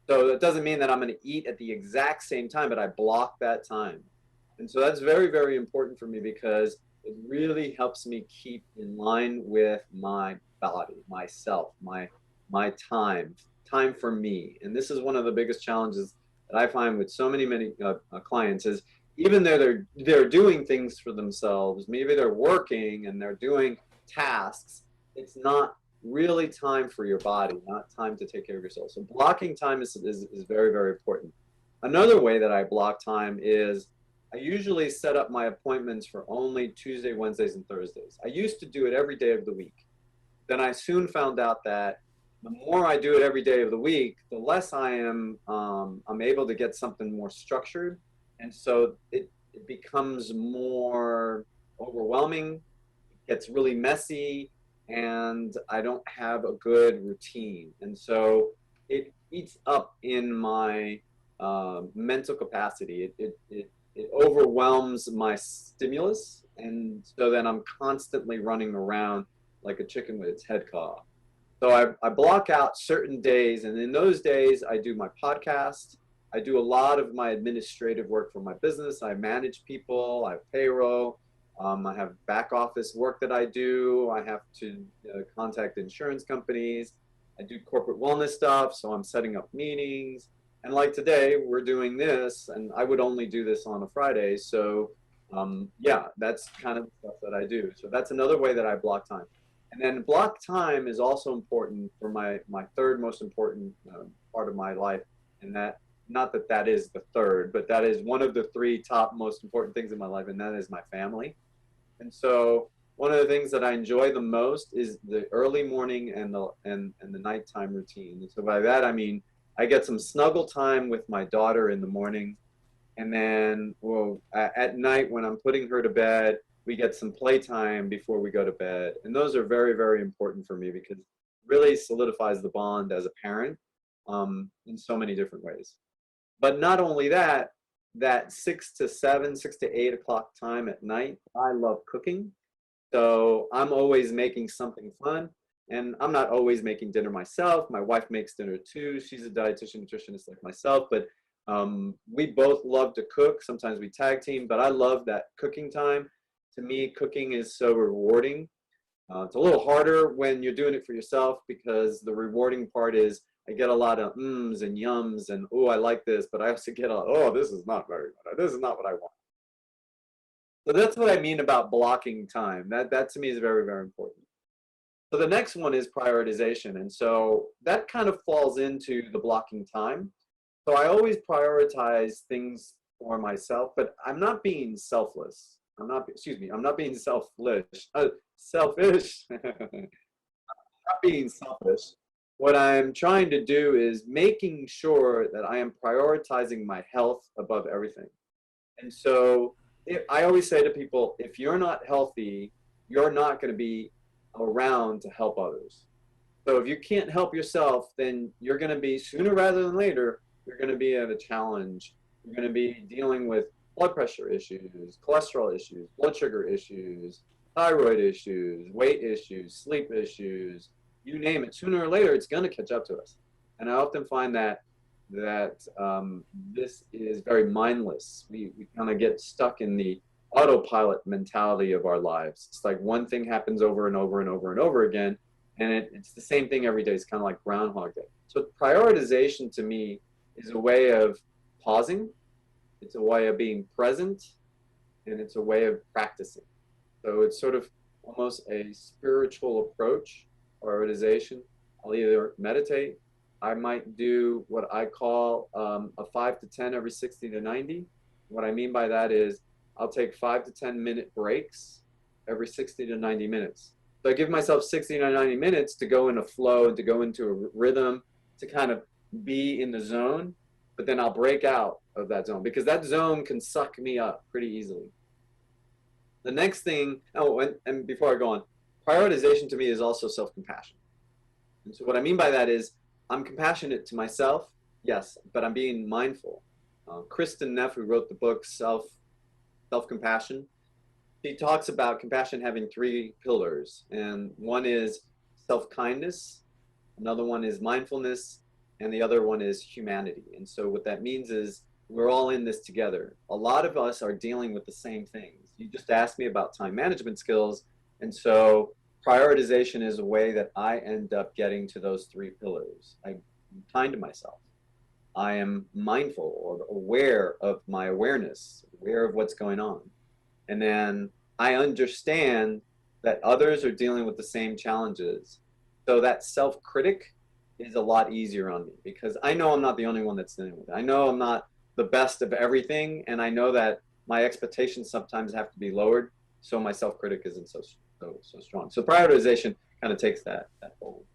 So that doesn't mean that I'm going to eat at the exact same time, but I block that time. And so that's very important for me because it really helps me keep in line with my body, myself, my time for me. And this is one of the biggest challenges that I find with so many clients is even though they're doing things for themselves, maybe they're working and they're doing tasks, it's not really time for your body, not time to take care of yourself. So blocking time is very important. Another way that I block time is I usually set up my appointments for only Tuesday, Wednesdays, and Thursdays. I used to do it every day of the week. then I soon found out that the more I do it every day of the week, the less I'm able to get something more structured. And so it becomes more overwhelming, it gets really messy, and I don't have a good routine. And so it eats up in my mental capacity. It overwhelms my stimulus. And so then I'm constantly running around like a chicken with its head cut off. So I block out certain days, and in those days I do my podcast. I do a lot of my administrative work for my business. I manage people, I have payroll, I have back office work that I do. I have to contact insurance companies. I do corporate wellness stuff, so I'm setting up meetings. And like today, we're doing this, and I would only do this on a Friday. So yeah, that's kind of the stuff that I do. So that's another way that I block time. And then block time is also important for my third most important part of my life. And that, not that that is the third, but that is one of the three top most important things in my life, and that is my family. And so one of the things that I enjoy the most is the early morning and the nighttime routine. And so by that, I mean, I get some snuggle time with my daughter in the morning. And then, well, at night when I'm putting her to bed, we get some playtime before we go to bed. And those are very, very important for me because it really solidifies the bond as a parent in so many different ways. But not only that, that 6 to 7, 6 to 8 o'clock time at night, I love cooking. So I'm always making something fun. And I'm not always making dinner myself. My wife makes dinner too. She's a dietitian, nutritionist like myself. But we both love to cook. Sometimes we tag team, but I love that cooking time. To me, cooking is so rewarding. It's a little harder when you're doing it for yourself because the rewarding part is I get a lot of ums and yums and, oh, I like this, but I also get a, oh, this is not very good. This is not what I want. So that's what I mean about blocking time. That to me is very, very important. So the next one is prioritization. And so that kind of falls into the blocking time. So I always prioritize things for myself, but I'm not being selfless. I'm not being selfish. Selfish. I'm not being selfish. What I'm trying to do is making sure that I am prioritizing my health above everything. And so I always say to people, if you're not healthy, you're not going to be around to help others. So if you can't help yourself, then you're going to be, sooner rather than later, you're going to be at a challenge. You're going to be dealing with blood pressure issues, cholesterol issues, blood sugar issues, thyroid issues, weight issues, sleep issues, you name it. Sooner or later, it's going to catch up to us. And I often find that this is very mindless. We kind of get stuck in the autopilot mentality of our lives. It's like one thing happens over and over and over and over again, and it's the same thing every day. It's kind of like Groundhog Day. So prioritization to me is a way of pausing, it's a way of being present, and it's a way of practicing. So it's sort of almost a spiritual approach, prioritization. I'll either meditate, I might do what I call a 5 to 10 every 60 to 90. What I mean by that is I'll take 5 to 10 minute breaks every 60 to 90 minutes. So I give myself 60 to 90 minutes to go in a flow and to go into a rhythm, to kind of be in the zone, but then I'll break out of that zone because that zone can suck me up pretty easily. The next thing, and before I go on, prioritization to me is also self-compassion. And so what I mean by that is I'm compassionate to myself, yes, but I'm being mindful. Kristen Neff, who wrote the book Self-Compassion, she talks about compassion having 3 pillars. And one is self-kindness, another one is mindfulness, and the other one is humanity. And so what that means is we're all in this together. A lot of us are dealing with the same things. You just asked me about time management skills. And so prioritization is a way that I end up getting to those 3 pillars. I'm kind to myself. I am mindful or aware of my awareness, aware of what's going on. And then I understand that others are dealing with the same challenges. So that self-critic is a lot easier on me because I know I'm not the only one that's dealing with it. I know I'm not the best of everything, and I know that my expectations sometimes have to be lowered, so my self-critic isn't so strong. So prioritization kind of takes that hold.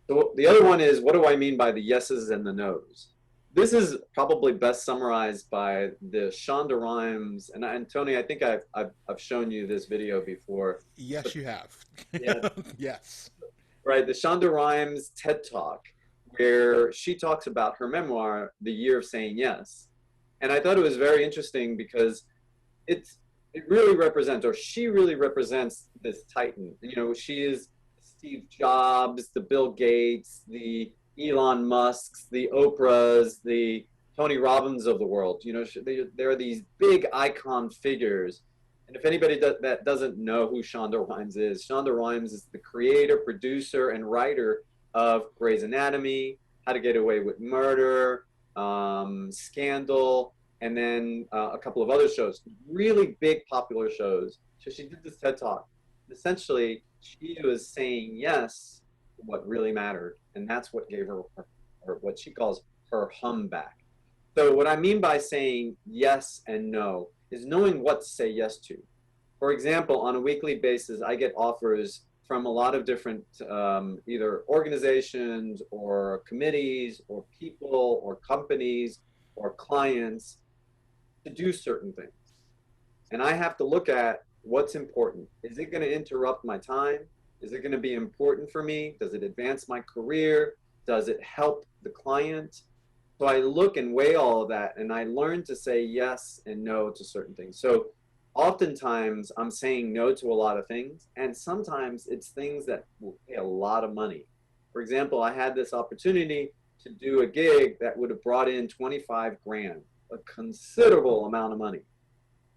So the other one is, what do I mean by the yeses and the nos? This is probably best summarized by the Shonda Rhimes, and Tony, I think I've shown you this video before. Yes, you have. Yeah. Yes. Right, the Shonda Rhimes TED Talk, where she talks about her memoir, The Year of Saying Yes. And I thought it was very interesting because it really represents, or she really represents this titan. You know, she is Steve Jobs, the Bill Gates, the Elon Musks, the Oprahs, the Tony Robbins of the world. You know, there are these big icon figures. And if anybody that doesn't know who Shonda Rhimes is the creator, producer, and writer of Grey's Anatomy, How to Get Away with Murder, Scandal, and then a couple of other shows, really big popular shows. So she did this TED Talk. Essentially, she was saying yes to what really mattered, and that's what gave her what she calls her hum back. So what I mean by saying yes and no is knowing what to say yes to. For example, on a weekly basis, I get offers from a lot of different either organizations or committees or people or companies or clients to do certain things. And I have to look at what's important. Is it going to interrupt my time? Is it going to be important for me? Does it advance my career? Does it help the client? So I look and weigh all of that, and I learn to say yes and no to certain things. So oftentimes I'm saying no to a lot of things, and sometimes it's things that will pay a lot of money. For example, I had this opportunity to do a gig that would have brought in 25 grand, a considerable amount of money.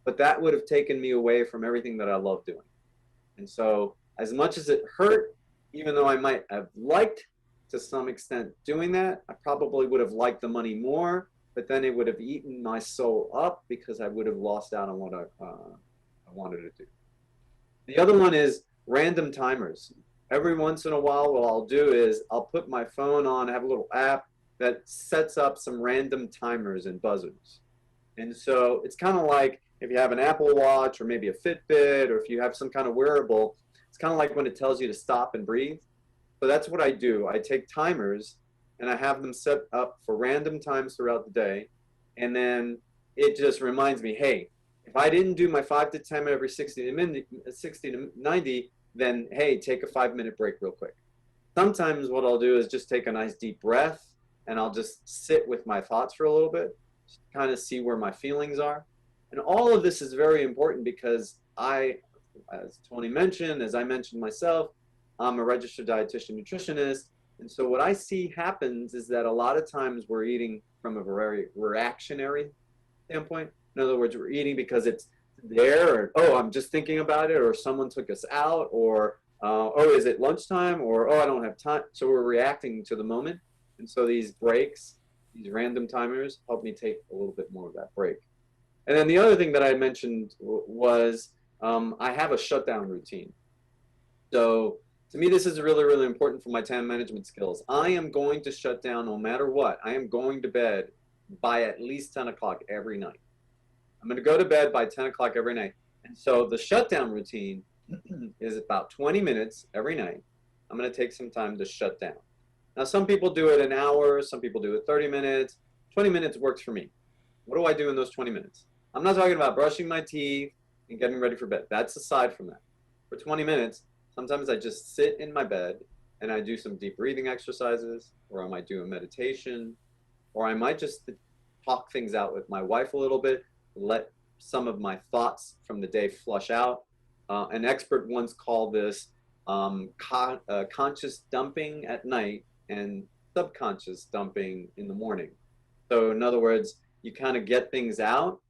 But that would have taken me away from everything that I love doing. And so as much as it hurt, even though I might have liked to some extent doing that, I probably would have liked the money more, but then it would have eaten my soul up because I would have lost out on what I wanted to do. The other one is random timers. Every once in a while, what I'll do is I'll put my phone on, I have a little app that sets up some random timers and buzzers. And so it's kind of like if you have an Apple Watch or maybe a Fitbit, or if you have some kind of wearable, it's kind of like when it tells you to stop and breathe. So that's what I do. I take timers and I have them set up for random times throughout the day. And then it just reminds me, hey, if I didn't do my 5 to 10 every 60 to 90, then hey, take a 5-minute break real quick. Sometimes what I'll do is just take a nice deep breath and I'll just sit with my thoughts for a little bit, just kind of see where my feelings are. And all of this is very important because I, as Tony mentioned, as I mentioned myself, I'm a registered dietitian nutritionist. And so what I see happens is that a lot of times we're eating from a very reactionary standpoint. In other words, we're eating because it's there, or, oh, I'm just thinking about it, or someone took us out, or, oh, is it lunchtime, or, oh, I don't have time. So we're reacting to the moment. And so these breaks, these random timers help me take a little bit more of that break. And then the other thing that I mentioned was I have a shutdown routine. So to me, this is really, really important for my time management skills. I am going to shut down no matter what. I am going to bed by at least 10 o'clock every night. I'm going to go to bed by 10 o'clock every night. And so the shutdown routine is about 20 minutes every night. I'm going to take some time to shut down. Now, some people do it an hour. Some people do it 30 minutes. 20 minutes works for me. What do I do in those 20 minutes? I'm not talking about brushing my teeth and getting ready for bed. That's aside from that. For 20 minutes, sometimes I just sit in my bed and I do some deep breathing exercises, or I might do a meditation, or I might just talk things out with my wife a little bit, let some of my thoughts from the day flush out. An expert once called this conscious dumping at night and subconscious dumping in the morning. So in other words, you kind of get things out.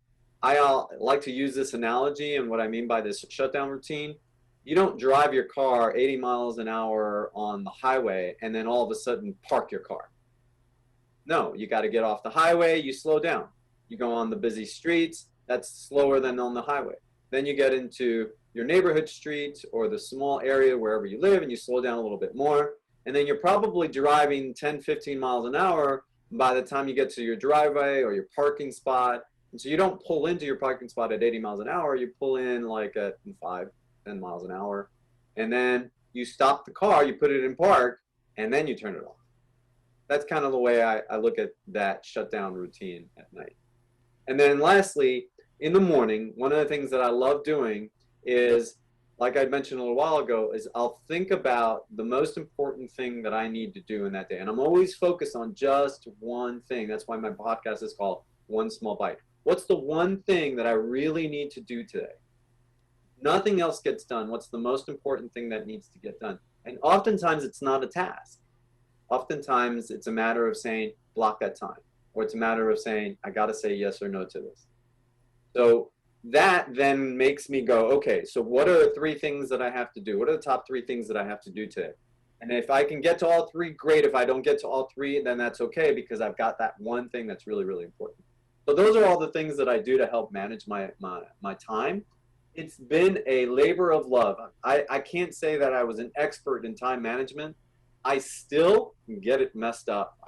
I like to use this analogy, and what I mean by this shutdown routine, you don't drive your car 80 miles an hour on the highway and then all of a sudden park your car. No, you got to get off the highway, you slow down. You go on the busy streets, that's slower than on the highway. Then you get into your neighborhood street or the small area wherever you live and you slow down a little bit more. And then you're probably driving 10, 15 miles an hour by the time you get to your driveway or your parking spot. And so you don't pull into your parking spot at 80 miles an hour, you pull in like at 5, 10 miles an hour. And then you stop the car, you put it in park, and then you turn it off. That's kind of the way I look at that shutdown routine at night. And then lastly, in the morning, one of the things that I love doing is, like I mentioned a little while ago, is I'll think about the most important thing that I need to do in that day. And I'm always focused on just one thing. That's why my podcast is called One Small Bite. What's the one thing that I really need to do today? Nothing else gets done. What's the most important thing that needs to get done? And oftentimes it's not a task. Oftentimes it's a matter of saying, block that time. Or it's a matter of saying, I got to say yes or no to this. So that then makes me go, okay, so what are the 3 things that I have to do? What are the top 3 things that I have to do today? And if I can get to all 3, great. If I don't get to all 3, then that's okay, because I've got that one thing that's really, really important. So those are all the things that I do to help manage my time. It's been a labor of love. I can't say that I was an expert in time management. I still get it messed up.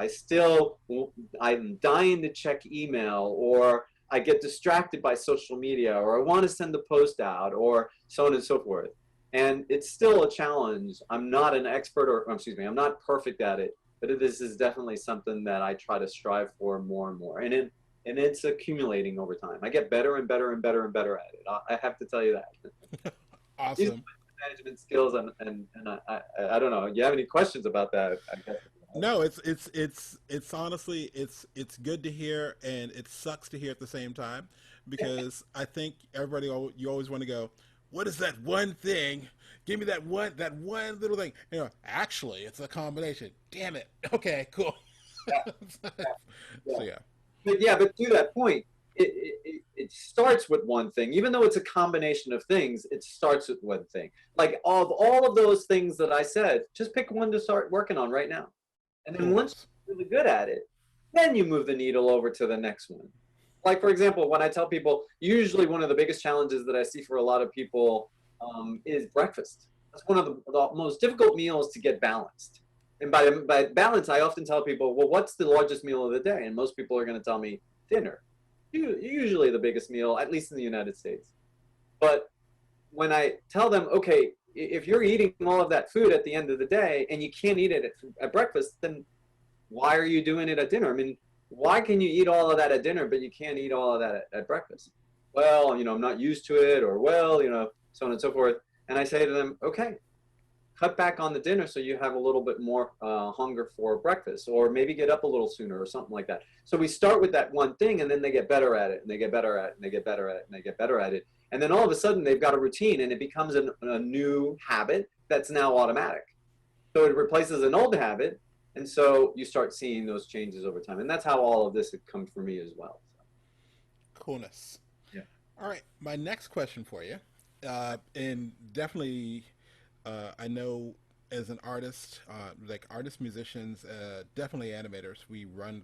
I'm dying to check email, or I get distracted by social media, or I want to send a post out, or so on and so forth. And it's still a challenge. I'm not an expert, or excuse me, I'm not perfect at it, but this is definitely something that I try to strive for more and more. And it's accumulating over time. I get better and better and better and better at it. I have to tell you that. Awesome. Management skills, and I don't know. You have any questions about that? I guess. No, it's honestly it's good to hear, and it sucks to hear at the same time, because I think everybody, you always want to go, what is that one thing? Give me that one little thing. You know, actually, it's a combination. Damn it. Okay, cool. So yeah. But to that point, it starts with one thing. Even though it's a combination of things, it starts with one thing. Like, of all of those things that I said, just pick one to start working on right now. And then once you're really good at it, then you move the needle over to the next one. Like, for example, when I tell people, usually one of the biggest challenges that I see for a lot of people is breakfast. That's one of the most difficult meals to get balanced. And by balance, I often tell people, well, what's the largest meal of the day? And most people are going to tell me dinner. Usually the biggest meal, at least in the United States. But when I tell them, okay, if you're eating all of that food at the end of the day and you can't eat it at breakfast, then why are you doing it at dinner? I mean, why can you eat all of that at dinner, but you can't eat all of that at breakfast? Well, I'm not used to it, or well, so on and so forth. And I say to them, okay, cut back on the dinner so you have a little bit more hunger for breakfast, or maybe get up a little sooner or something like that. So we start with that one thing, and then they get better at it, and they get better at it, and they get better at it, and they get better at it. And then all of a sudden they've got a routine, and it becomes a new habit that's now automatic. So it replaces an old habit, and so you start seeing those changes over time. And that's how all of this had come for me as well. So. Coolness. Yeah. All right. My next question for you, and definitely, I know as an artist, like artists, musicians, definitely animators, we run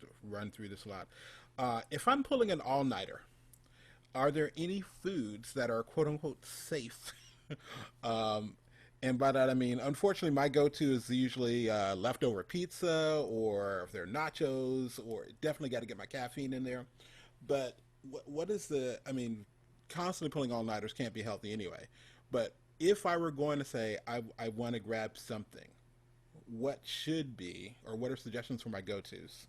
through this a lot. If I'm pulling an all-nighter, are there any foods that are quote unquote safe? And by that I mean, unfortunately, my go-to is usually leftover pizza, or if they're nachos, or definitely got to get my caffeine in there. But what is I mean, constantly pulling all-nighters can't be healthy anyway. But if I were going to say I want to grab something, what should be, or what are suggestions for my go-tos?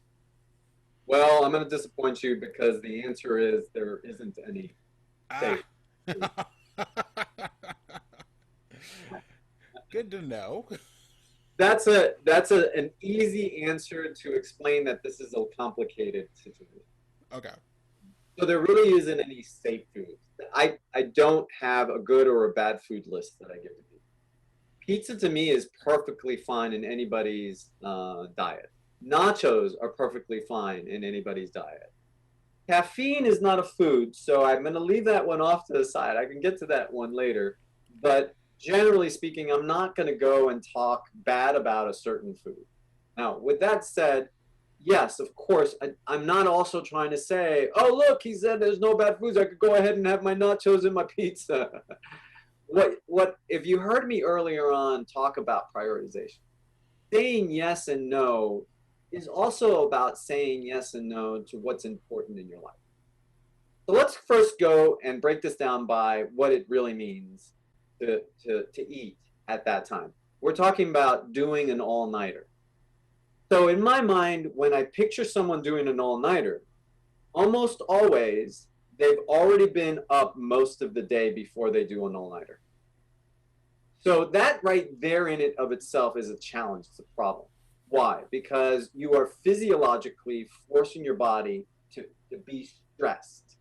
Well, I'm going to disappoint you, because the answer is there isn't any safe. Good to know. That's an easy answer to explain that this is a complicated situation. Okay. So there really isn't any safe foods. I don't have a good or a bad food list that I give to people. Pizza to me is perfectly fine in anybody's diet. Nachos are perfectly fine in anybody's diet. Caffeine is not a food, so I'm going to leave that one off to the side. I can get to that one later. But generally speaking, I'm not going to go and talk bad about a certain food. Now, with that said, yes, of course, I'm not also trying to say, oh, look, he said there's no bad foods. I could go ahead and have my nachos and my pizza. If you heard me earlier on talk about prioritization, saying yes and no is also about saying yes and no to what's important in your life. So let's first go and break this down by what it really means to eat at that time. We're talking about doing an all-nighter. So in my mind, when I picture someone doing an all-nighter, almost always they've already been up most of the day before they do an all-nighter. So that right there in it of itself is a challenge, it's a problem. Why? Because you are physiologically forcing your body to be stressed.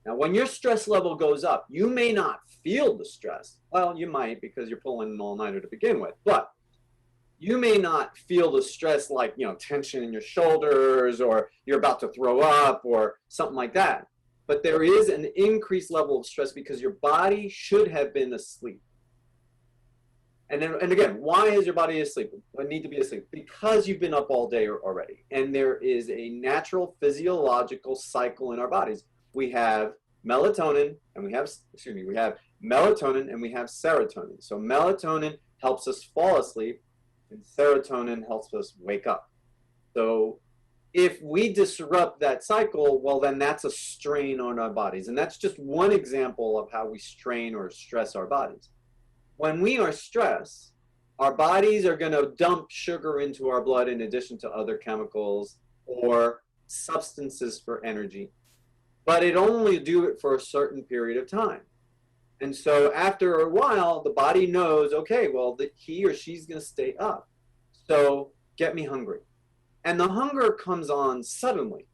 Now, when your stress level goes up, you may not feel the stress. Well, you might because you're pulling an all-nighter to begin with, but you may not feel the stress like, you know, tension in your shoulders or you're about to throw up or something like that. But there is an increased level of stress because your body should have been asleep. And again, why is your body asleep? Or need to be asleep? Because you've been up all day already. And there is a natural physiological cycle in our bodies. We have melatonin and we have melatonin and we have serotonin. So melatonin helps us fall asleep and serotonin helps us wake up. So if we disrupt that cycle, well, then that's a strain on our bodies. And that's just one example of how we strain or stress our bodies. When we are stressed, our bodies are going to dump sugar into our blood in addition to other chemicals or substances for energy. But it only do it for a certain period of time. And so after a while, the body knows, okay, well, he or she's going to stay up. So get me hungry. And the hunger comes on suddenly,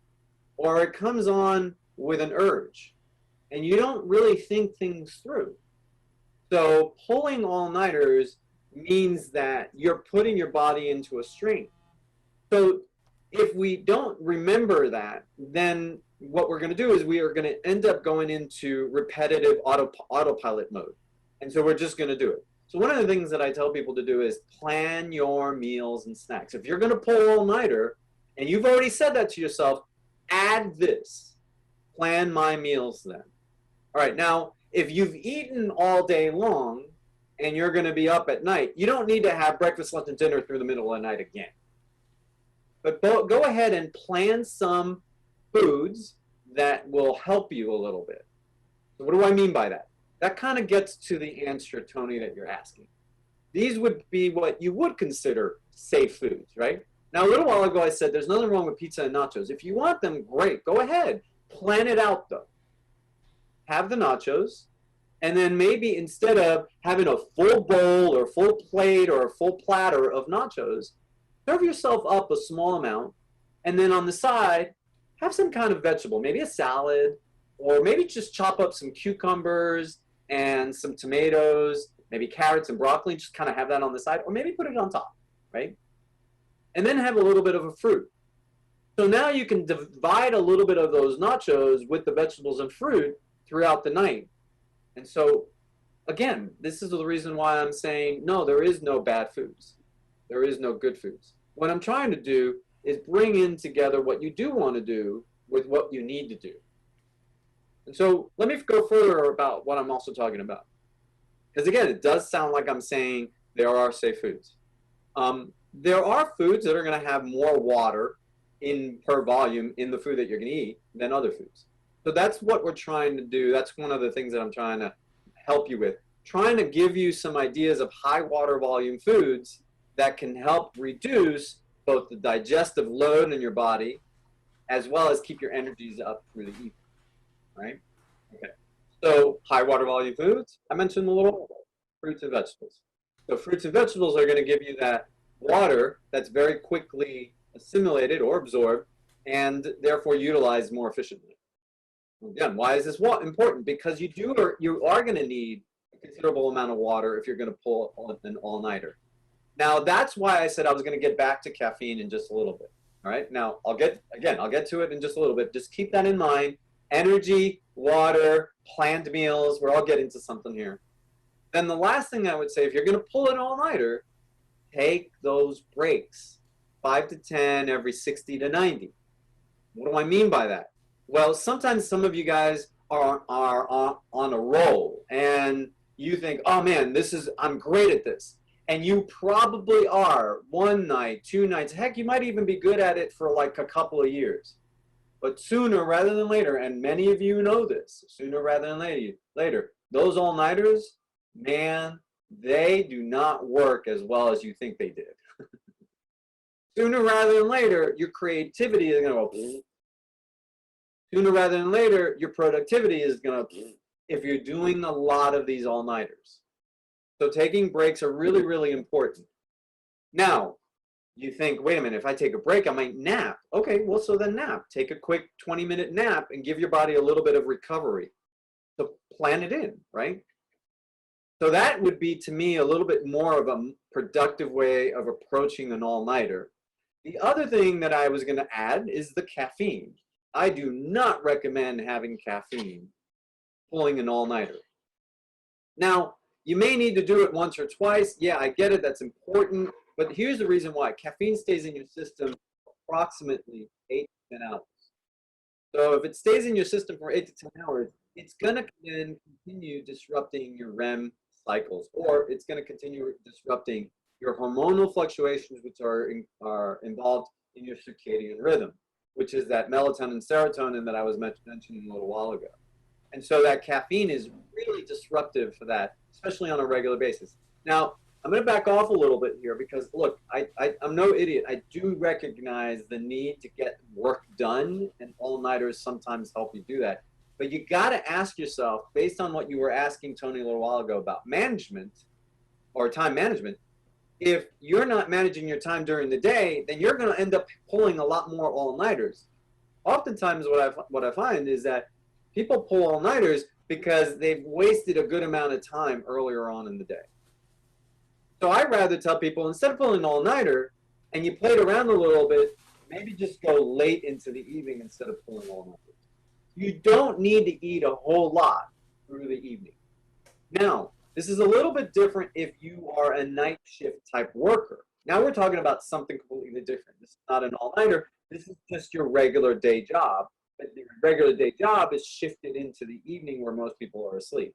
or it comes on with an urge. And you don't really think things through. So pulling all-nighters means that you're putting your body into a strain. So if we don't remember that, then what we're going to do is we are going to end up going into repetitive autopilot mode. And so we're just going to do it. So one of the things that I tell people to do is plan your meals and snacks. If you're going to pull all-nighter, and you've already said that to yourself, add this. Plan my meals then. All right, now, if you've eaten all day long and you're going to be up at night, you don't need to have breakfast, lunch, and dinner through the middle of the night again. But go ahead and plan some foods that will help you a little bit. So what do I mean by that? That kind of gets to the answer, Tony, that you're asking. These would be what you would consider safe foods, right? Now, a little while ago, I said there's nothing wrong with pizza and nachos. If you want them, great. Go ahead. Plan it out, though. Have the nachos, and then maybe instead of having a full bowl or full plate or a full platter of nachos, serve yourself up a small amount, and then on the side, have some kind of vegetable, maybe a salad, or maybe just chop up some cucumbers and some tomatoes, maybe carrots and broccoli, just kind of have that on the side, or maybe put it on top, right? And then have a little bit of a fruit. So now you can divide a little bit of those nachos with the vegetables and fruit throughout the night. And so, again, this is the reason why I'm saying, no, there is no bad foods. There is no good foods. What I'm trying to do is bring in together what you do want to do with what you need to do. And so let me go further about what I'm also talking about. Because again, it does sound like I'm saying there are safe foods. There are foods that are going to have more water per volume in the food that you're going to eat than other foods. So that's what we're trying to do. That's one of the things that I'm trying to help you with. Trying to give you some ideas of high water volume foods that can help reduce both the digestive load in your body as well as keep your energies up through the evening, right? Okay. So high water volume foods, I mentioned a little fruits and vegetables. So fruits and vegetables are going to give you that water that's very quickly assimilated or absorbed and therefore utilized more efficiently. Again, why is this important? Because you are going to need a considerable amount of water if you're going to pull an all-nighter. Now, that's why I said I was going to get back to caffeine in just a little bit. All right. Now, I'll get to it in just a little bit. Just keep that in mind. Energy, water, planned meals. We're all getting to something here. Then the last thing I would say, if you're going to pull an all-nighter, take those breaks, 5 to 10 every 60 to 90. What do I mean by that? Well, sometimes some of you guys are on a roll and you think, oh man, I'm great at this. And you probably are 1 night, 2 nights. Heck, you might even be good at it for like a couple of years. But sooner rather than later, and many of you know this, sooner rather than later, those all-nighters, man, they do not work as well as you think they did. Sooner rather than later, your creativity is going to go. Sooner rather than later, your productivity is going to, if you're doing a lot of these all-nighters. So taking breaks are really, really important. Now, you think, wait a minute, if I take a break, I might nap. Okay, well, so then nap. Take a quick 20-minute nap and give your body a little bit of recovery. So plan it in, right? So that would be, to me, a little bit more of a productive way of approaching an all-nighter. The other thing that I was going to add is the caffeine. I do not recommend having caffeine pulling an all-nighter. Now, you may need to do it once or twice. Yeah, I get it. That's important. But here's the reason why. Caffeine stays in your system approximately 8 to 10 hours. So if it stays in your system for 8 to 10 hours, it's going to then continue disrupting your REM cycles, or it's going to continue disrupting your hormonal fluctuations, which are involved in your circadian rhythm, which is that melatonin, serotonin that I was mentioning a little while ago. And so that caffeine is really disruptive for that, especially on a regular basis. Now, I'm going to back off a little bit here because, look, I'm no idiot. I do recognize the need to get work done, and all-nighters sometimes help you do that. But you got to ask yourself, based on what you were asking Tony a little while ago about management or time management, if you're not managing your time during the day, then you're going to end up pulling a lot more all-nighters. Oftentimes what I find is that people pull all-nighters because they've wasted a good amount of time earlier on in the day. So I'd rather tell people, instead of pulling an all-nighter and you played around a little bit, maybe just go late into the evening instead of pulling all-nighters. You don't need to eat a whole lot through the evening. Now, this is a little bit different if you are a night shift type worker. Now we're talking about something completely different. This is not an all-nighter. This is just your regular day job. But your regular day job is shifted into the evening where most people are asleep.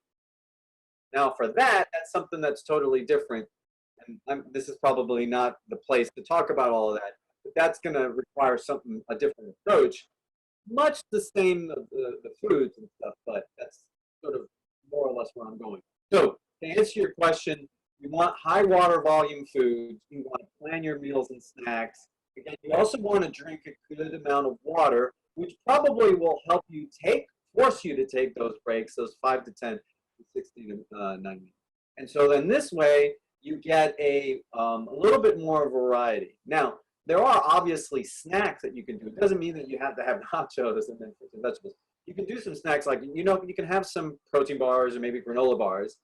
Now for that, that's something that's totally different. And this is probably not the place to talk about all of that. But that's going to require a different approach. Much the same, the foods and stuff, but that's sort of more or less where I'm going. So to answer your question, you want high water volume foods. You want to plan your meals and snacks. Again, you also want to drink a good amount of water, which probably will help you force you to take those breaks, those 5 to 10, 60 to 90. And so then this way, you get a little bit more variety. Now, there are obviously snacks that you can do. It doesn't mean that you have to have nachos and then fruits and vegetables. You can do some snacks like, you can have some protein bars or maybe granola bars,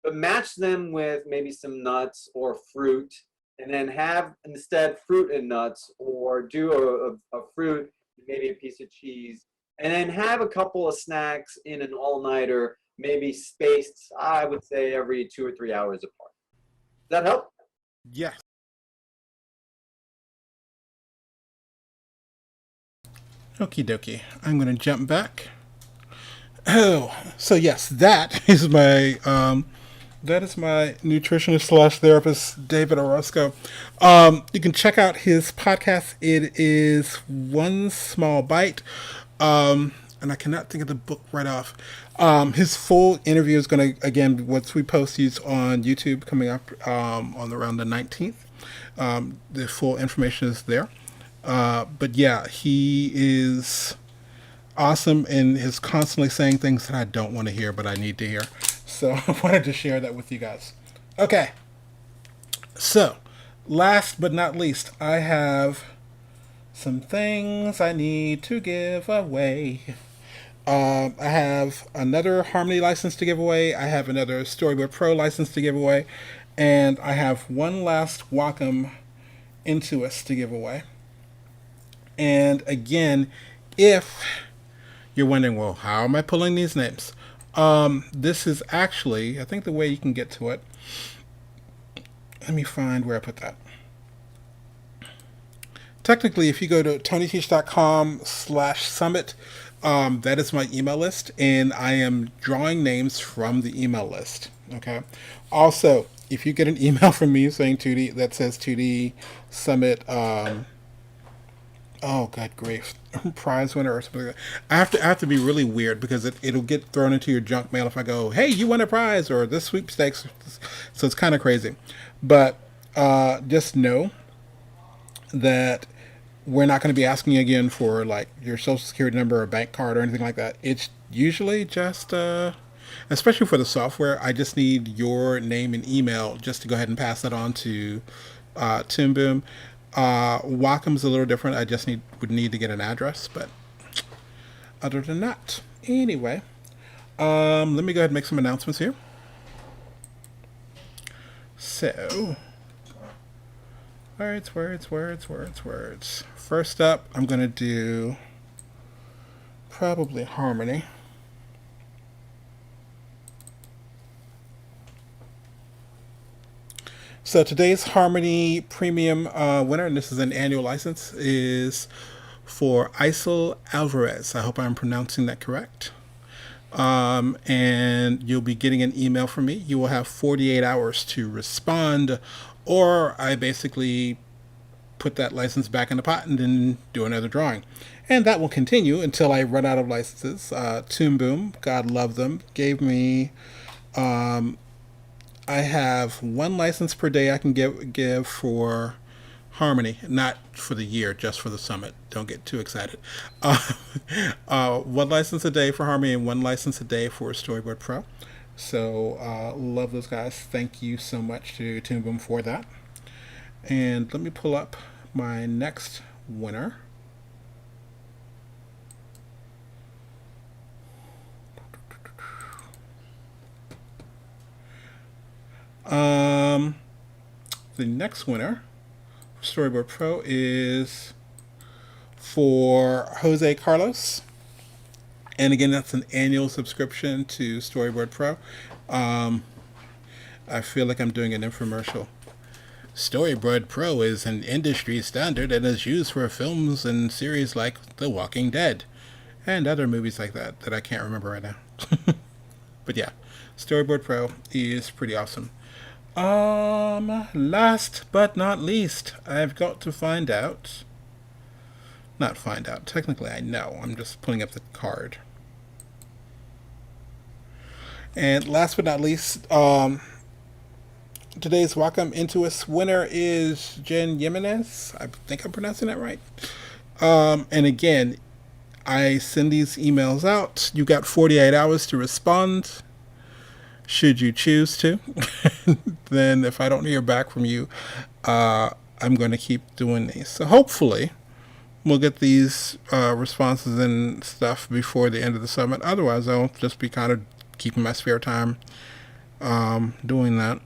but match them with maybe some nuts or fruit, and then have instead fruit and nuts, or do a fruit, maybe a piece of cheese, and then have a couple of snacks in an all-nighter, maybe spaced, I would say, every 2 or 3 hours apart. Does that help? Yes. Okie dokie. I'm going to jump back. Oh, so yes, that is my nutritionist slash therapist, David Orozco. You can check out his podcast. It is One Small Bite. And I cannot think of the book right off. His full interview is going to, again, once we post these on YouTube coming up on around the 19th. The full information is there. But yeah, he is awesome and is constantly saying things that I don't want to hear, but I need to hear. So I wanted to share that with you guys. Okay. So, last but not least, I have some things I need to give away. I have another Harmony license to give away. I have another Storyboard Pro license to give away. And I have one last Wacom Intuos to give away. And again, if you're wondering, well, how am I pulling these names? This is actually, I think the way you can get to it, let me find where I put that. Technically, if you go to tonyteach.com/summit, that is my email list, and I am drawing names from the email list. Okay. Also, if you get an email from me saying 2D, that says 2D Summit, Oh, God grief. Prize winner or something like that. I have to be really weird because it'll get thrown into your junk mail if I go, hey, you won a prize or this sweepstakes. So it's kind of crazy. But just know that we're not going to be asking you again for like your social security number or bank card or anything like that. It's usually just, especially for the software, I just need your name and email just to go ahead and pass that on to Tim Boom. Wacom's a little different. I just would need to get an address, but other than that, anyway, let me go ahead and make some announcements here. So, words. First up, I'm going to do probably Harmony. So today's Harmony Premium winner, and this is an annual license, is for Isel Alvarez. I hope I'm pronouncing that correct. And you'll be getting an email from me. You will have 48 hours to respond, or I basically put that license back in the pot and then do another drawing. And that will continue until I run out of licenses. Toon Boom, God love them, gave me... I have one license per day I can give for Harmony, not for the year, just for the summit. Don't get too excited. One license a day for Harmony and one license a day for Storyboard Pro. So love those guys. Thank you so much to Toon Boom for that. And let me pull up my next winner. The next winner for Storyboard Pro is for Jose Carlos. And again, that's an annual subscription to Storyboard Pro. I feel like I'm doing an infomercial. Storyboard Pro is an industry standard and is used for films and series like The Walking Dead and other movies like that I can't remember right now. But yeah, Storyboard Pro is pretty awesome. Last but not least, I've got to find out. Not find out. Technically, I know. I'm just pulling up the card. And last but not least, today's Wacom Into Us winner is Jen Jimenez. I think I'm pronouncing that right. And again, I send these emails out. You got 48 hours to respond. Should you choose to, then if I don't hear back from you, I'm going to keep doing these. So hopefully we'll get these responses and stuff before the end of the summit. Otherwise, I'll just be kind of keeping my spare time doing that.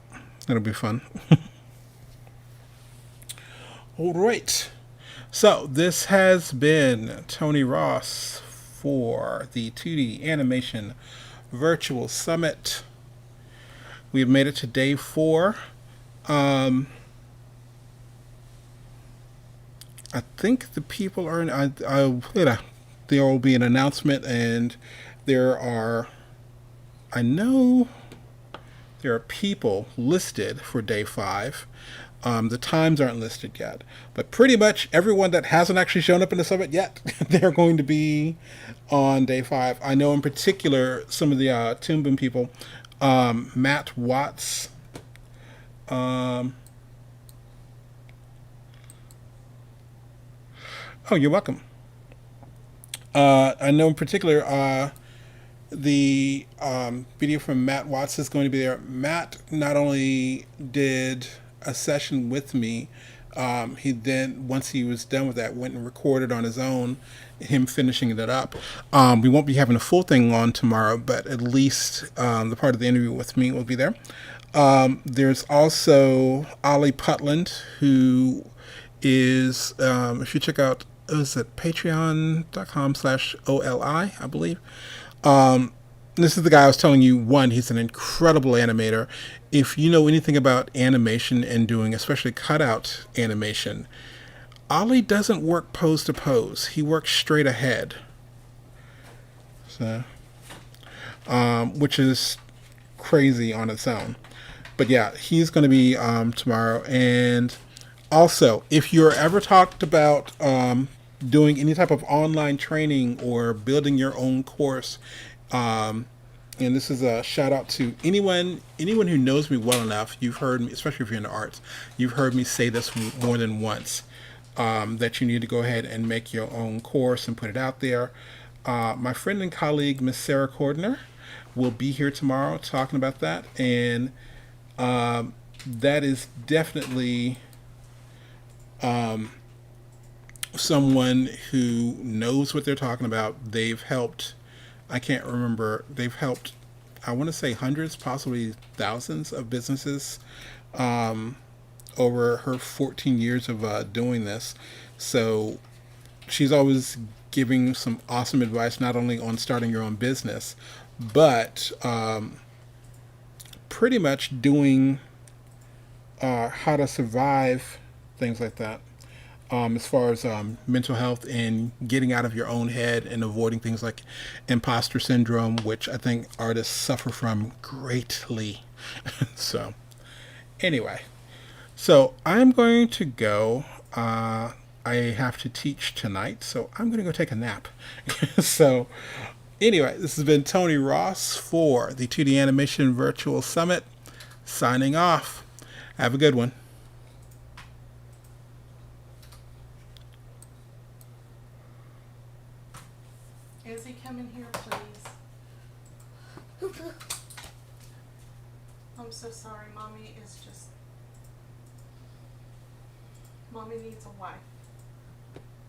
It'll be fun. All right. So this has been Tony Ross for the 2D Animation Virtual Summit. We've made it to day 4. I think the people are there will be an announcement, and I know there are people listed for day 5. The times aren't listed yet, but pretty much everyone that hasn't actually shown up in the summit yet, they're going to be on day 5. I know in particular some of the Toon Boom people. Matt Watts. Oh, you're welcome. I know in particular the video from Matt Watts is going to be there. Matt not only did a session with me, he then, once he was done with that, went and recorded on his own, him finishing it up. We won't be having a full thing on tomorrow, but at least the part of the interview with me will be there. There's also Ollie Putland, who is, if you check out, is it patreon.com/OLI, I believe. This is the guy I was telling you, he's an incredible animator. If you know anything about animation and doing especially cutout animation, Ollie doesn't work pose to pose. He works straight ahead. So, which is crazy on its own. But yeah, he's going to be tomorrow. And also, if you're ever talked about doing any type of online training or building your own course, and this is a shout out to anyone who knows me well enough. You've heard me, especially if you're in the arts, you've heard me say this more than once, that you need to go ahead and make your own course and put it out there. My friend and colleague, Miss Sarah Cordner, will be here tomorrow talking about that, and that is definitely someone who knows what they're talking about. They've helped, I can't remember, they've helped, I want to say hundreds, possibly thousands of businesses over her 14 years of doing this. So she's always giving some awesome advice, not only on starting your own business, but pretty much doing how to survive, things like that. As far as mental health and getting out of your own head and avoiding things like imposter syndrome, which I think artists suffer from greatly. So, anyway, so I'm going to go. I have to teach tonight, so I'm going to go take a nap. So, anyway, this has been Tony Ross for the 2D Animation Virtual Summit, signing off. Have a good one. Izzy, come in here, please. I'm so sorry. Mommy needs a wife.